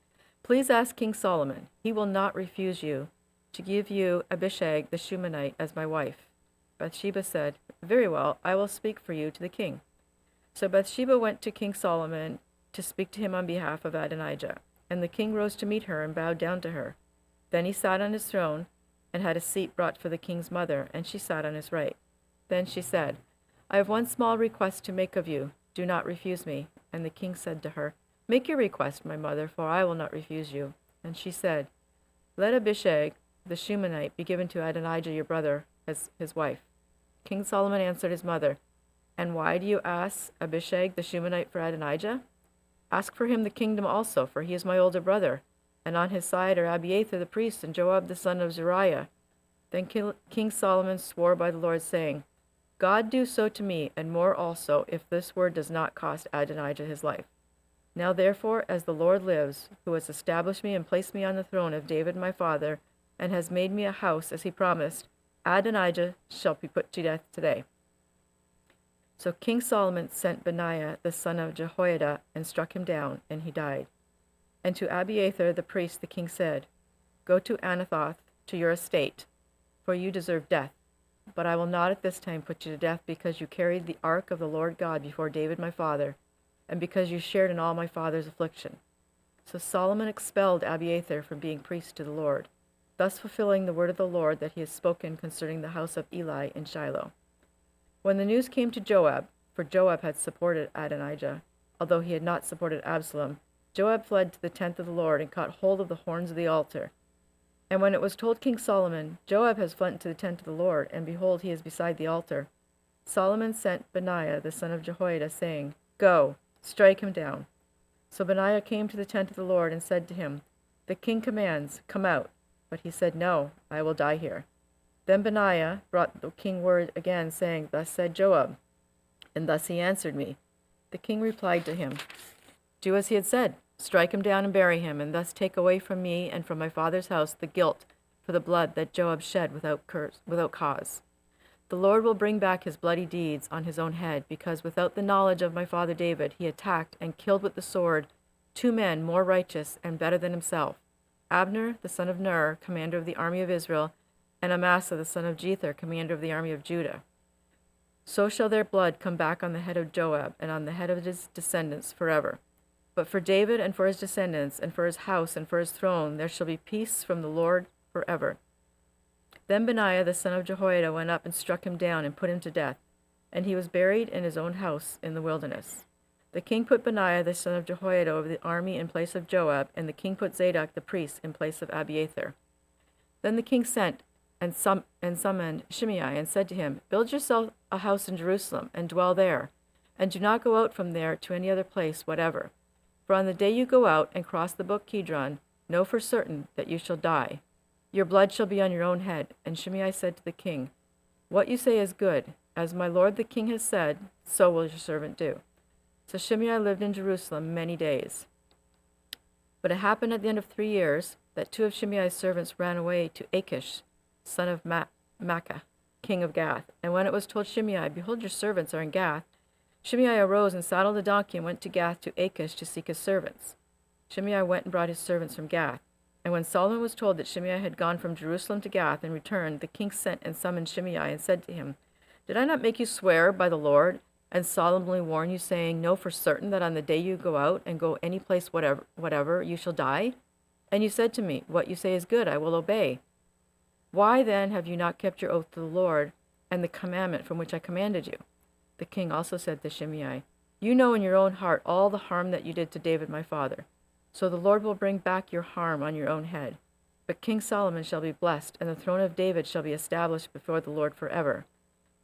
S: Please ask King Solomon. He will not refuse you to give you Abishag the Shunammite as my wife. Bathsheba said, Very well, I will speak for you to the king. So Bathsheba went to King Solomon to speak to him on behalf of Adonijah. And the king rose to meet her and bowed down to her. Then he sat on his throne and had a seat brought for the king's mother, and she sat on his right. Then she said, I have one small request to make of you. Do not refuse me. And the king said to her, Make your request, my mother, for I will not refuse you. And she said, Let Abishag the Shunammite be given to Adonijah your brother as his wife. King Solomon answered his mother, And why do you ask Abishag the Shunammite for Adonijah? Ask for him the kingdom also, for he is my older brother, and on his side are Abiathar the priest and Joab the son of Zeruiah. Then King Solomon swore by the Lord, saying, God do so to me, and more also, if this word does not cost Adonijah his life. Now therefore, as the Lord lives, who has established me and placed me on the throne of David my father, and has made me a house as he promised, Adonijah shall be put to death today. So King Solomon sent Benaiah the son of Jehoiada, and struck him down, and he died. And to Abiathar the priest the king said, Go to Anathoth, to your estate, for you deserve death. But I will not at this time put you to death, because you carried the ark of the Lord God before David my father, and because you shared in all my father's affliction." So Solomon expelled Abiathar from being priest to the Lord, thus fulfilling the word of the Lord that he has spoken concerning the house of Eli in Shiloh. When the news came to Joab, for Joab had supported Adonijah, although he had not supported Absalom, Joab fled to the tent of the Lord and caught hold of the horns of the altar. And when it was told King Solomon, "Joab has fled to the tent of the Lord, and behold, he is beside the altar," Solomon sent Benaiah the son of Jehoiada, saying, "Go, strike him down." So Benaiah came to the tent of the Lord and said to him, "The king commands, come out." But he said, "No, I will die here." Then Benaiah brought the king word again, saying, "Thus said Joab." And thus he answered me. The king replied to him, "Do as he had said. Strike him down and bury him, and thus take away from me and from my father's house the guilt for the blood that Joab shed without cause. The Lord will bring back his bloody deeds on his own head, because without the knowledge of my father David he attacked and killed with the sword 2 men more righteous and better than himself, Abner the son of Ner, commander of the army of Israel, and Amasa the son of Jether, commander of the army of Judah. So shall their blood come back on the head of Joab and on the head of his descendants forever. But for David and for his descendants and for his house and for his throne there shall be peace from the Lord forever." Then Benaiah the son of Jehoiada went up and struck him down and put him to death, and he was buried in his own house in the wilderness. The king put Benaiah the son of Jehoiada over the army in place of Joab, and the king put Zadok the priest in place of Abiathar. Then the king sent and summoned Shimei and said to him, "Build yourself a house in Jerusalem and dwell there, and do not go out from there to any other place whatever. For on the day you go out and cross the brook Kidron, know for certain that you shall die. Your blood shall be on your own head." And Shimei said to the king, "What you say is good. As my lord the king has said, so will your servant do." So Shimei lived in Jerusalem many days. But it happened at the end of 3 years that 2 of Shimei's servants ran away to Achish, son of Maacah, king of Gath. And when it was told Shimei, "Behold, your servants are in Gath," Shimei arose and saddled a donkey and went to Gath to Achish to seek his servants. Shimei went and brought his servants from Gath. And when Solomon was told that Shimei had gone from Jerusalem to Gath and returned, the king sent and summoned Shimei and said to him, "Did I not make you swear by the Lord and solemnly warn you, saying, 'Know for certain that on the day you go out and go any place whatever, you shall die'? And you said to me, 'What you say is good, I will obey.' Why then have you not kept your oath to the Lord and the commandment from which I commanded you?" The king also said to Shimei, "You know in your own heart all the harm that you did to David my father. So the Lord will bring back your harm on your own head. But King Solomon shall be blessed, and the throne of David shall be established before the Lord forever."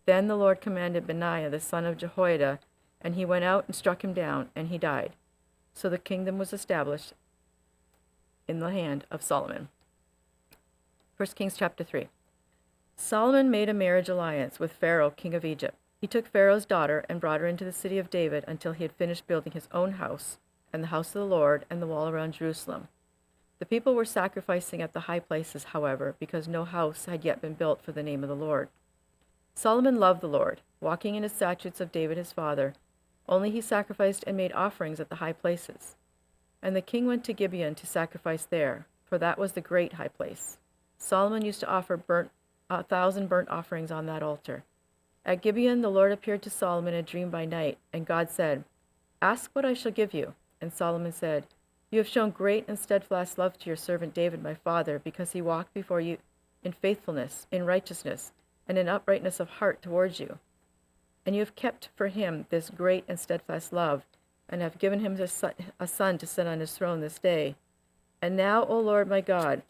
S: Then the Lord commanded Benaiah the son of Jehoiada, and he went out and struck him down, and he died. So the kingdom was established in the hand of Solomon. 1 Kings chapter 3. Solomon made a marriage alliance with Pharaoh, king of Egypt. He took Pharaoh's daughter and brought her into the city of David until he had finished building his own house and the house of the Lord and the wall around Jerusalem. The people were sacrificing at the high places, however, because no house had yet been built for the name of the Lord. Solomon loved the Lord, walking in his statutes of David his father. Only he sacrificed and made offerings at the high places. And the king went to Gibeon to sacrifice there, for that was the great high place. Solomon used to offer 1,000 burnt offerings on that altar. At Gibeon the Lord appeared to Solomon in a dream by night, and God said, "Ask what I shall give you." And Solomon said, "You have shown great and steadfast love to your servant David my father, because he walked before you in faithfulness, in righteousness, and in uprightness of heart towards you. And you have kept for him this great and steadfast love, and have given him a son to sit on his throne this day. And now, O Lord my God,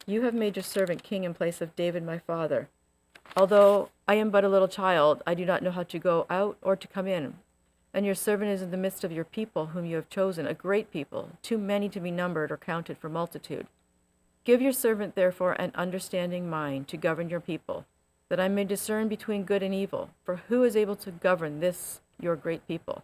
S: you have made your servant king in place of David my father. Although I am but a little child, I do not know how to go out or to come in. And your servant is in the midst of your people, whom you have chosen, a great people, too many to be numbered or counted for multitude. Give your servant, therefore, an understanding mind to govern your people, that I may discern between good and evil. For who is able to govern this, your great people?"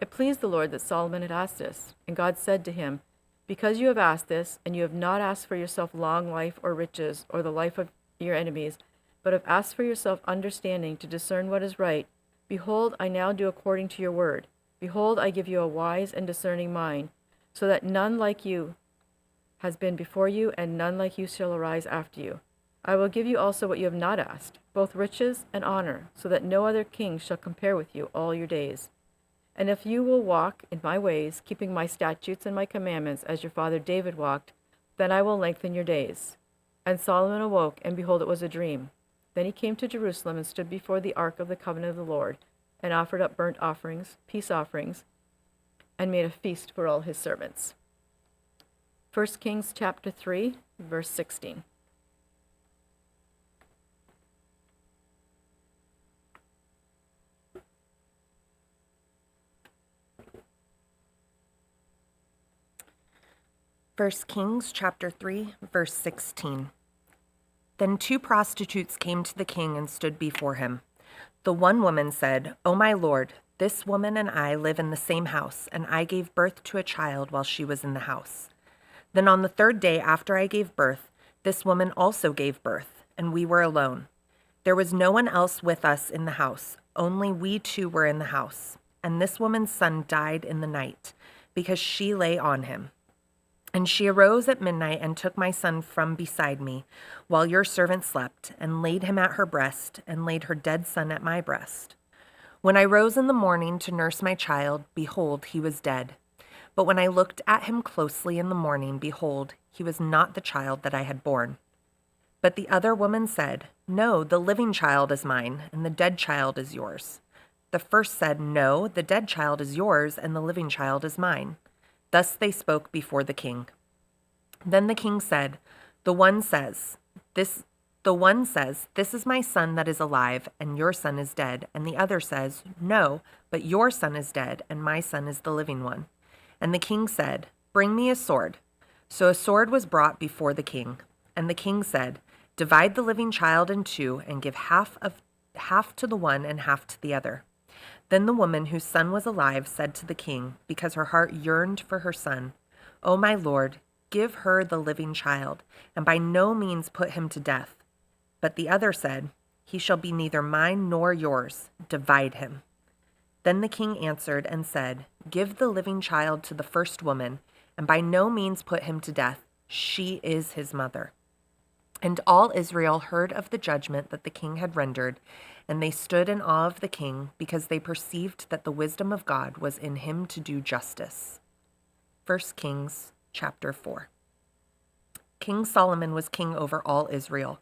S: It pleased the Lord that Solomon had asked this. And God said to him, "Because you have asked this, and you have not asked for yourself long life or riches or the life of your enemies, but have asked for yourself understanding to discern what is right, behold, I now do according to your word. Behold, I give you a wise and discerning mind, so that none like you has been before you, and none like you shall arise after you. I will give you also what you have not asked, both riches and honor, so that no other king shall compare with you all your days. And if you will walk in my ways, keeping my statutes and my commandments as your father David walked, then I will lengthen your days. And Solomon awoke, and behold, it was a dream. Then he came to Jerusalem and stood before the ark of the covenant of the Lord, and offered up burnt offerings, peace offerings, and made a feast for all his servants. 1 Kings chapter 3, verse 16.
T: First Kings chapter 3, verse 16. Then 2 prostitutes came to the king and stood before him. The one woman said, "O my lord, this woman and I live in the same house, and I gave birth to a child while she was in the house. Then on the 3rd day after I gave birth, this woman also gave birth, and we were alone. There was no one else with us in the house, only we 2 were in the house. And this woman's son died in the night, because she lay on him. And she arose at midnight and took my son from beside me, while your servant slept, and laid him at her breast, and laid her dead son at my breast. When I rose in the morning to nurse my child, behold, he was dead. But when I looked at him closely in the morning, behold, he was not the child that I had borne. But the other woman said, No, the living child is mine, and the dead child is yours. The first said, No, the dead child is yours, and the living child is mine. Thus they spoke before the king. Then the king said, The one says, This is my son that is alive, and your son is dead. And the other says, No, but your son is dead, and my son is the living one. And the king said, Bring me a sword. So a sword was brought before the king. And the king said, Divide the living child in 2, and give half to the one and half to the other. Then the woman whose son was alive said to the king, because her heart yearned for her son, O my lord, give her the living child, and by no means put him to death. But the other said, He shall be neither mine nor yours. Divide him. Then the king answered and said, Give the living child to the first woman, and by no means put him to death. She is his mother. And all Israel heard of the judgment that the king had rendered, and they stood in awe of the king, because they perceived that the wisdom of God was in him to do justice. 1 Kings chapter 4. King Solomon was king over all Israel,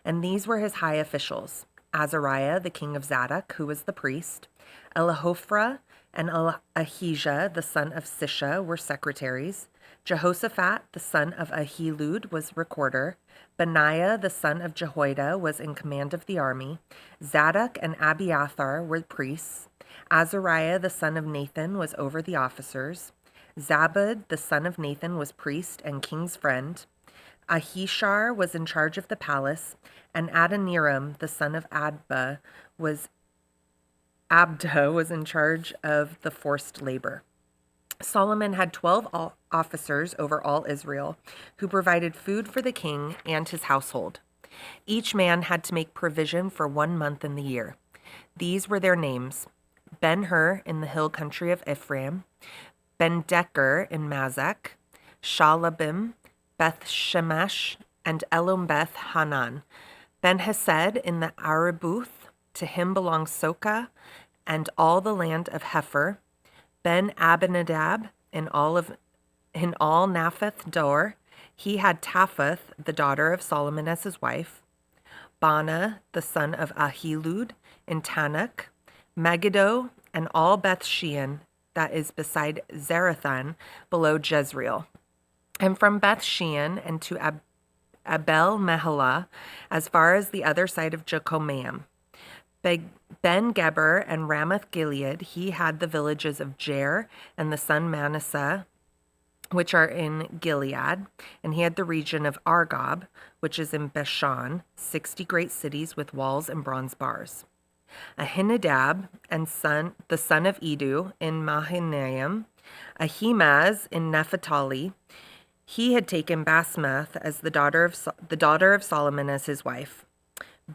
T: and these were his high officials: Azariah, the king of Zadok, who was the priest; Elihophra and Ahijah, the son of Sisha, were secretaries; Jehoshaphat, the son of Ahilud, was recorder; Benaiah, the son of Jehoiada, was in command of the army; Zadok and Abiathar were priests; Azariah, the son of Nathan, was over the officers; Zabud, the son of Nathan, was priest and king's friend; Ahishar was in charge of the palace; and Adoniram, the son of Abda, was in charge of the forced labor. Solomon had 12 officers over all Israel, who provided food for the king and his household. Each man had to make provision for 1 month in the year. These were their names: Ben-Hur in the hill country of Ephraim, Ben-Deker in Mazek, Shalabim, Beth-Shemesh, and Elombeth Hanan; Ben-Hesed in the Arabuth, to him belongs Soka, and all the land of Hepher; Ben-Abinadab in all Naphath Dor, he had Taphath, the daughter of Solomon, as his wife; Bana, the son of Ahilud, in Tanakh; Megiddo, and all Beth-Shean, that is beside Zarethan, below Jezreel; and from Beth-Shean and to Abel-Meholah, as far as the other side of Jokomeam. Ben-Geber and Ramoth-Gilead, he had the villages of Jair and the son Manasseh, which are in Gilead, and he had the region of Argob, which is in Bashan, 60 great cities with walls and bronze bars. Ahinadab and the son of Edu in Mahanaim; Ahimaaz in Naphtali, he had taken Basmath as the daughter of Solomon as his wife;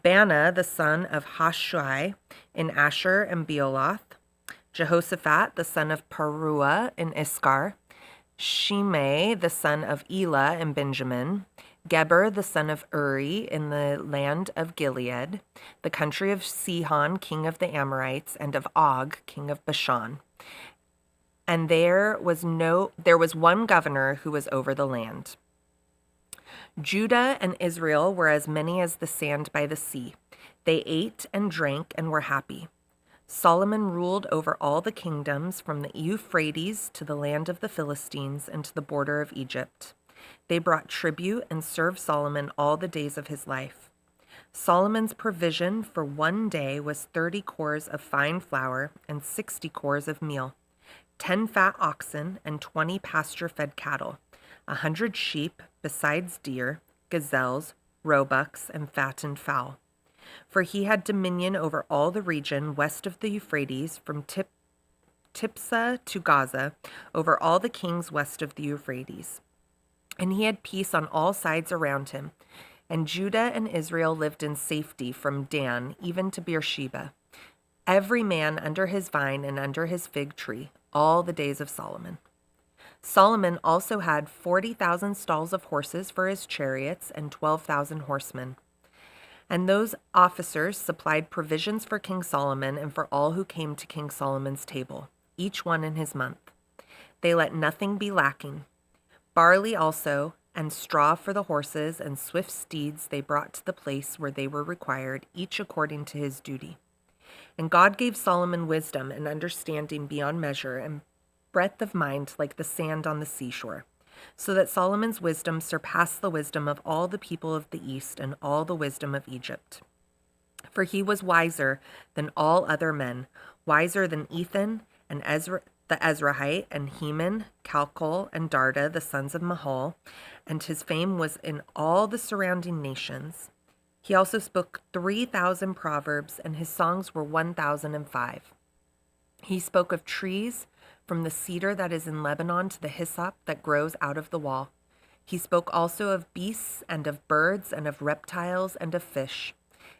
T: Bana, the son of Hashai, in Asher and Beoloth; Jehoshaphat, the son of Paruah, in Iscar; Shimei, the son of Elah, in Benjamin; Geber the son of Uri in the land of Gilead, the country of Sihon king of the Amorites, and of Og king of Bashan. And there was one governor who was over the land. Judah and Israel were as many as the sand by the sea. They ate and drank and were happy. Solomon ruled over all the kingdoms from the Euphrates to the land of the Philistines and to the border of Egypt. They brought tribute and served Solomon all the days of his life. Solomon's provision for one day was 30 cores of fine flour and 60 cores of meal, 10 fat oxen and 20 pasture-fed cattle, 100 sheep, besides deer, gazelles, roebucks, and fattened fowl. For he had dominion over all the region west of the Euphrates, from Tipsah to Gaza, over all the kings west of the Euphrates. And he had peace on all sides around him. And Judah and Israel lived in safety from Dan even to Beersheba, every man under his vine and under his fig tree, all the days of Solomon. Solomon also had 40,000 stalls of horses for his chariots and 12,000 horsemen. And those officers supplied provisions for King Solomon and for all who came to King Solomon's table, each one in his month. They let nothing be lacking. Barley also, and straw for the horses, and swift steeds they brought to the place where they were required, each according to his duty. And God gave Solomon wisdom and understanding beyond measure, and breadth of mind like the sand on the seashore, so that Solomon's wisdom surpassed the wisdom of all the people of the East and all the wisdom of Egypt. For he was wiser than all other men, wiser than Ethan and the Ezrahite, and Heman, Calcol, and Darda, the sons of Mahol, and his fame was in all the surrounding nations. He also spoke 3,000 proverbs, and his songs were 1,005. He spoke of trees, from the cedar that is in Lebanon to the hyssop that grows out of the wall. He spoke also of beasts and of birds and of reptiles and of fish.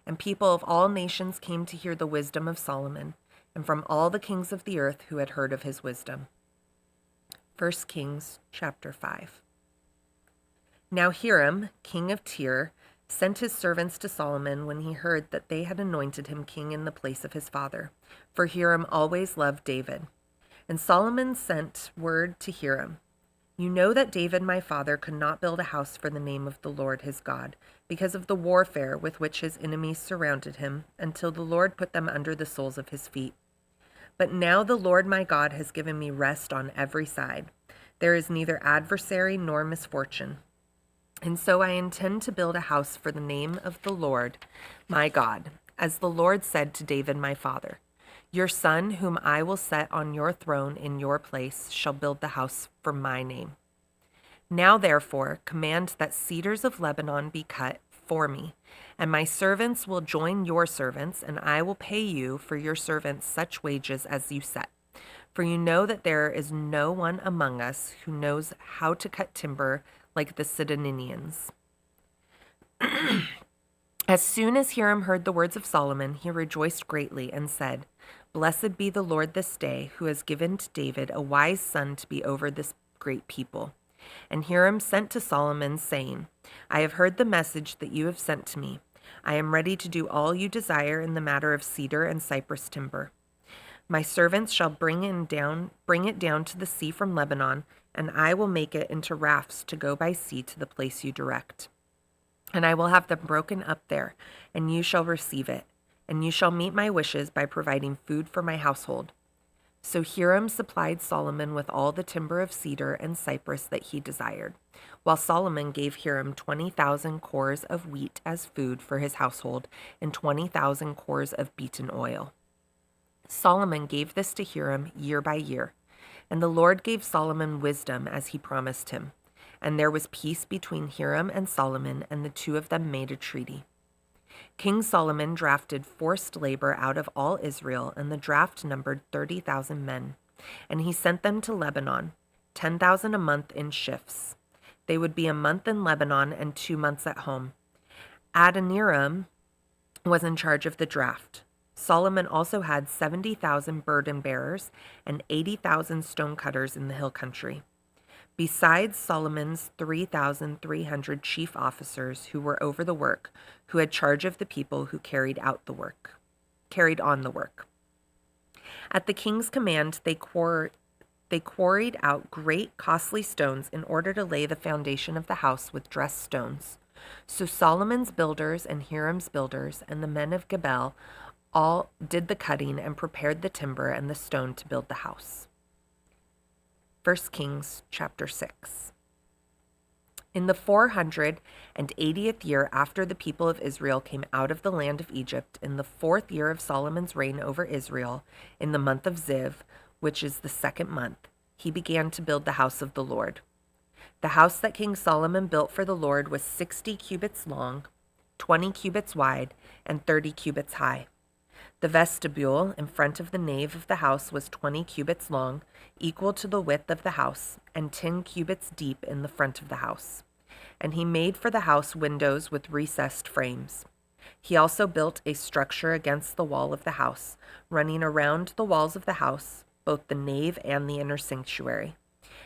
T: And people of all nations came to hear the wisdom of Solomon, and from all the kings of the earth who had heard of his wisdom. 1 Kings chapter 5. Now Hiram, king of Tyre, sent his servants to Solomon when he heard that they had anointed him king in the place of his father, for Hiram always loved David. And Solomon sent word to Hiram, "You know that David my father could not build a house for the name of the Lord his God, because of the warfare with which his enemies surrounded him, until the Lord put them under the soles of his feet. But now the Lord my God has given me rest on every side. There is neither adversary nor misfortune. And so I intend to build a house for the name of the Lord my God, as the Lord said to David my father. Your son, whom I will set on your throne in your place, shall build the house for my name. Now, therefore, command that cedars of Lebanon be cut for me, and my servants will join your servants, and I will pay you for your servants such wages as you set. For you know that there is no one among us who knows how to cut timber like the Sidonians." As soon as Hiram heard the words of Solomon, he rejoiced greatly and said, "Blessed be the Lord this day, who has given to David a wise son to be over this great people." And Hiram sent to Solomon, saying, "I have heard the message that you have sent to me. I am ready to do all you desire in the matter of cedar and cypress timber. My servants shall bring it down to the sea from Lebanon, and I will make it into rafts to go by sea to the place you direct. And I will have them broken up there, and you shall receive it, and you shall meet my wishes by providing food for my household." So Hiram supplied Solomon with all the timber of cedar and cypress that he desired, while Solomon gave Hiram 20,000 cores of wheat as food for his household and 20,000 cores of beaten oil. Solomon gave this to Hiram year by year, and the Lord gave Solomon wisdom as he promised him. And there was peace between Hiram and Solomon, and the two of them made a treaty. King Solomon drafted forced labor out of all Israel, and the draft numbered 30,000 men. And he sent them to Lebanon, 10,000 a month in shifts. They would be a month in Lebanon and 2 months at home. Adoniram was in charge of the draft. Solomon also had 70,000 burden bearers and 80,000 stonecutters in the hill country. besides Solomon's 3,300 chief officers who were over the work, who had charge of the people who carried on the work. At the king's command, they quarried out great costly stones in order to lay the foundation of the house with dressed stones. So Solomon's builders and Hiram's builders and the men of Gebel all did the cutting and prepared the timber and the stone to build the house. 1 Kings chapter 6. In the 480th year after the people of Israel came out of the land of Egypt, in the 4th year of Solomon's reign over Israel, in the month of Ziv, which is the 2nd month, he began to build the house of the Lord. The house that King Solomon built for the Lord was 60 cubits long, 20 cubits wide, and 30 cubits high. The vestibule in front of the nave of the house was 20 cubits long, equal to the width of the house, and 10 cubits deep in the front of the house. And he made for the house windows with recessed frames. He also built a structure against the wall of the house, running around the walls of the house, both the nave and the inner sanctuary.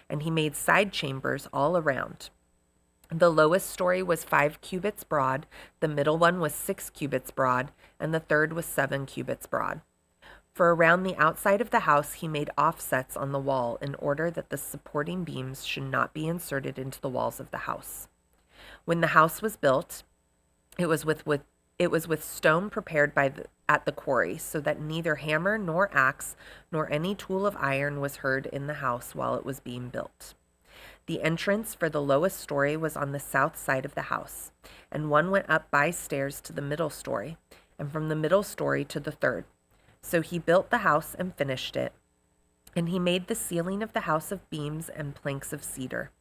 T: And he made side chambers all around. The lowest story was 5 cubits broad, the middle one was 6 cubits broad, and the third was 7 cubits broad. For around the outside of the house he made offsets on the wall in order that the supporting beams should not be inserted into the walls of the house. When the house was built, it was with stone prepared at the quarry, so that neither hammer nor axe nor any tool of iron was heard in the house while it was being built. The entrance for the lowest story was on the south side of the house, and one went up by stairs to the middle story, and from the middle story to the third. So he built the house and finished it, and he made the ceiling of the house of beams and planks of cedar.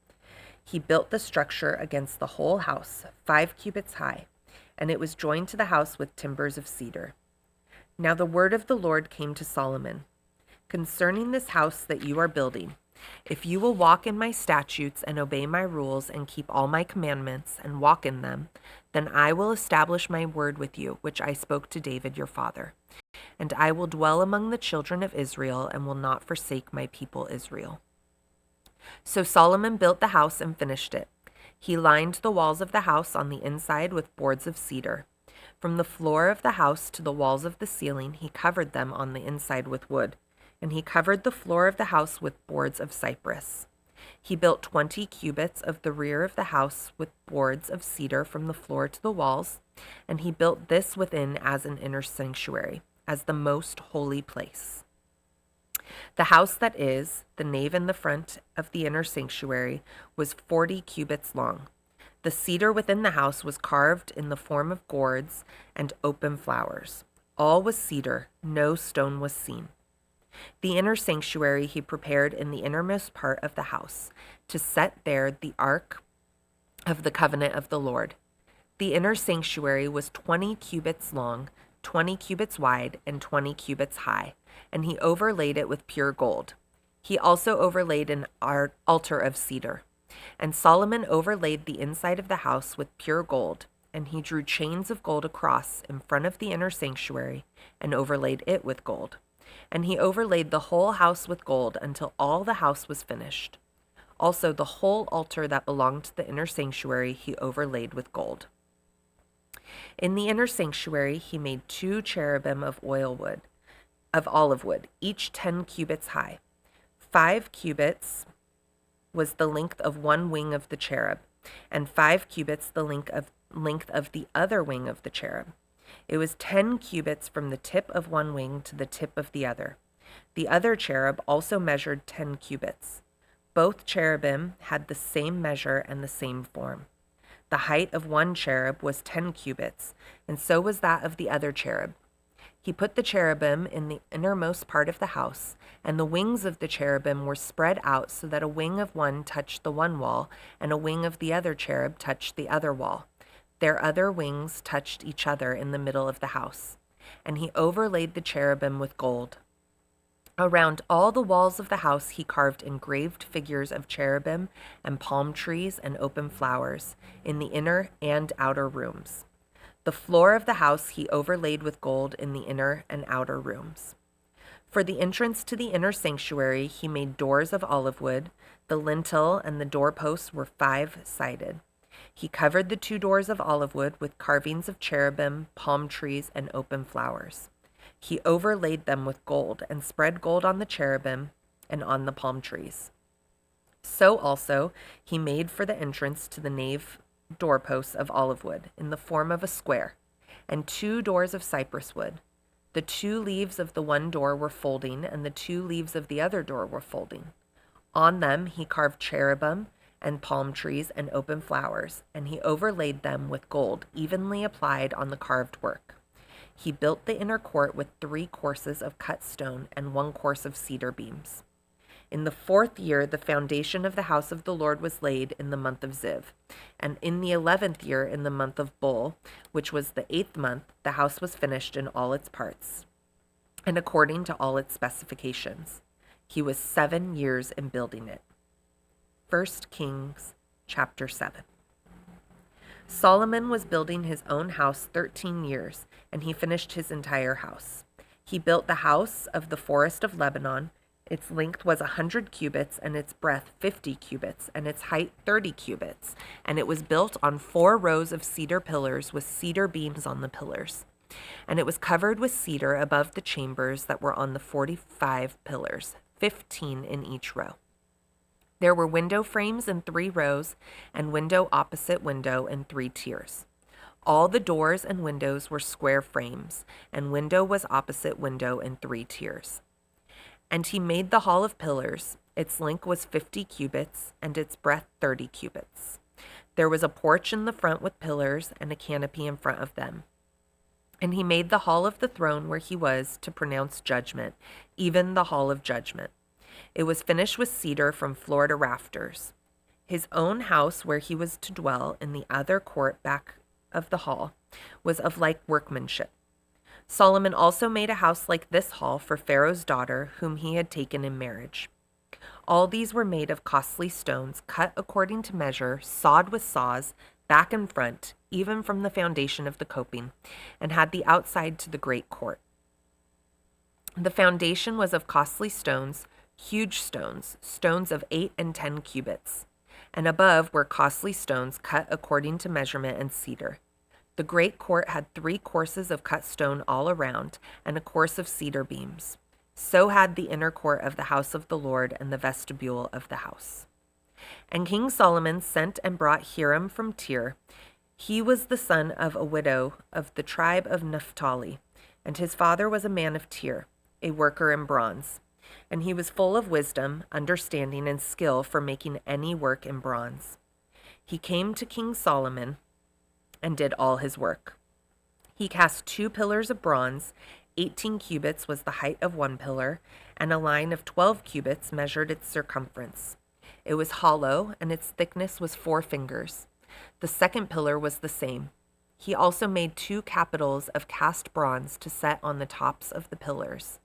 T: He built the structure against the whole house, 5 cubits high, and it was joined to the house with timbers of cedar. Now the word of the Lord came to Solomon, concerning this house that you are building. If you will walk in my statutes and obey my rules and keep all my commandments and walk in them, then I will establish my word with you, which I spoke to David your father. And I will dwell among the children of Israel and will not forsake my people Israel. So Solomon built the house and finished it. He lined the walls of the house on the inside with boards of cedar. From the floor of the house to the walls of the ceiling, he covered them on the inside with wood. And he covered the floor of the house with boards of cypress. He built 20 cubits of the rear of the house with boards of cedar from the floor to the walls, and he built this within as an inner sanctuary, as the most holy place. The house that is, the nave in the front of the inner sanctuary, was 40 cubits long. The cedar within the house was carved in the form of gourds and open flowers. All was cedar, no stone was seen. The inner sanctuary he prepared in the innermost part of the house, to set there the ark of the covenant of the Lord. The inner sanctuary was 20 cubits long, 20 cubits wide, and 20 cubits high, and he overlaid it with pure gold. He also overlaid an altar of cedar. And Solomon overlaid the inside of the house with pure gold, and he drew chains of gold across in front of the inner sanctuary and overlaid it with gold. And he overlaid the whole house with gold until all the house was finished. Also the whole altar that belonged to the inner sanctuary he overlaid with gold. In the inner sanctuary he made 2 cherubim of olive wood, each 10 cubits high. 5 cubits was the length of one wing of the cherub, and 5 cubits the length of the other wing of the cherub. It was 10 cubits from the tip of one wing to the tip of the other. The other cherub also measured 10 cubits. Both cherubim had the same measure and the same form. The height of one cherub was 10 cubits, and so was that of the other cherub. He put the cherubim in the innermost part of the house, and the wings of the cherubim were spread out so that a wing of one touched the one wall, and a wing of the other cherub touched the other wall. Their other wings touched each other in the middle of the house. And he overlaid the cherubim with gold. Around all the walls of the house he carved engraved figures of cherubim and palm trees and open flowers in the inner and outer rooms. The floor of the house he overlaid with gold in the inner and outer rooms. For the entrance to the inner sanctuary, he made doors of olive wood. The lintel and the doorposts were 5-sided. He covered the 2 doors of olive wood with carvings of cherubim, palm trees, and open flowers. He overlaid them with gold and spread gold on the cherubim and on the palm trees. So also he made for the entrance to the nave doorposts of olive wood in the form of a square, and 2 doors of cypress wood. The 2 leaves of the one door were folding, and the 2 leaves of the other door were folding. On them he carved cherubim and palm trees and open flowers, and he overlaid them with gold evenly applied on the carved work. He built the inner court with 3 courses of cut stone and 1 course of cedar beams. In the 4th year, the foundation of the house of the Lord was laid in the month of Ziv. And in the 11th year, in the month of Bul, which was the 8th month, the house was finished in all its parts, and according to all its specifications. He was 7 years in building it. 1 Kings chapter 7. Solomon was building his own house 13 years, and he finished his entire house. He built the house of the forest of Lebanon. Its length was 100 cubits, and its breadth 50 cubits, and its height 30 cubits. And it was built on 4 rows of cedar pillars with cedar beams on the pillars. And it was covered with cedar above the chambers that were on the 45 pillars, 15 in each row. There were window frames in 3 rows, and window opposite window in 3 tiers. All the doors and windows were square frames, and window was opposite window in 3 tiers. And he made the hall of pillars. Its length was 50 cubits, and its breadth 30 cubits. There was a porch in the front with pillars, and a canopy in front of them. And he made the hall of the throne where he was to pronounce judgment, even the hall of judgment. It was finished with cedar from floor to rafters. His own house where he was to dwell in the other court back of the hall was of like workmanship. Solomon also made a house like this hall for Pharaoh's daughter, whom he had taken in marriage. All these were made of costly stones, cut according to measure, sawed with saws, back and front, even from the foundation of the coping, and had the outside to the great court. The foundation was of costly stones, huge stones, stones of 8 and 10 cubits, and above were costly stones cut according to measurement and cedar. The great court had 3 courses of cut stone all around, and a course of cedar beams. So had the inner court of the house of the Lord and the vestibule of the house. And King Solomon sent and brought Hiram from Tyre. He was the son of a widow of the tribe of Naphtali, and his father was a man of Tyre, a worker in bronze. And he was full of wisdom, understanding, and skill for making any work in bronze. He came to King Solomon and did all his work. He cast 2 pillars of bronze. 18 cubits was the height of one pillar, and a line of 12 cubits measured its circumference. It was hollow, and its thickness was 4 fingers. The second pillar was the same. He also made 2 capitals of cast bronze to set on the tops of the pillars.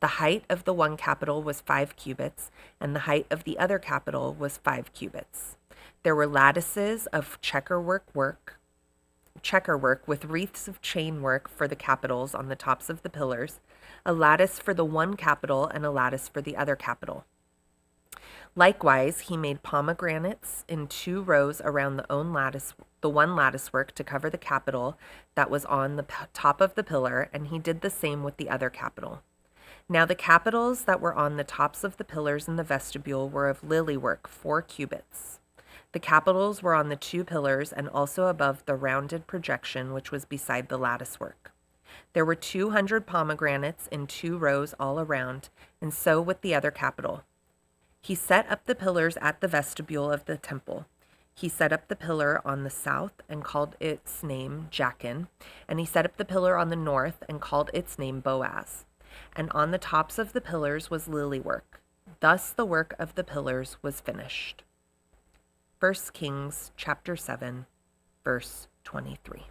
T: The height of the one capital was 5 cubits, and the height of the other capital was 5 cubits. There were lattices of checkerwork with wreaths of chain work for the capitals on the tops of the pillars, a lattice for the one capital and a lattice for the other capital. Likewise, he made pomegranates in 2 rows around the one lattice work to cover the capital that was on the top of the pillar, and he did the same with the other capital. Now the capitals that were on the tops of the pillars in the vestibule were of lily work, 4 cubits. The capitals were on the 2 pillars and also above the rounded projection which was beside the lattice work. There were 200 pomegranates in 2 rows all around, and so with the other capital. He set up the pillars at the vestibule of the temple. He set up the pillar on the south and called its name Jachin, and he set up the pillar on the north and called its name Boaz. And on the tops of the pillars was lily work. Thus the work of the pillars was finished. 1 Kings chapter 7, verse 23.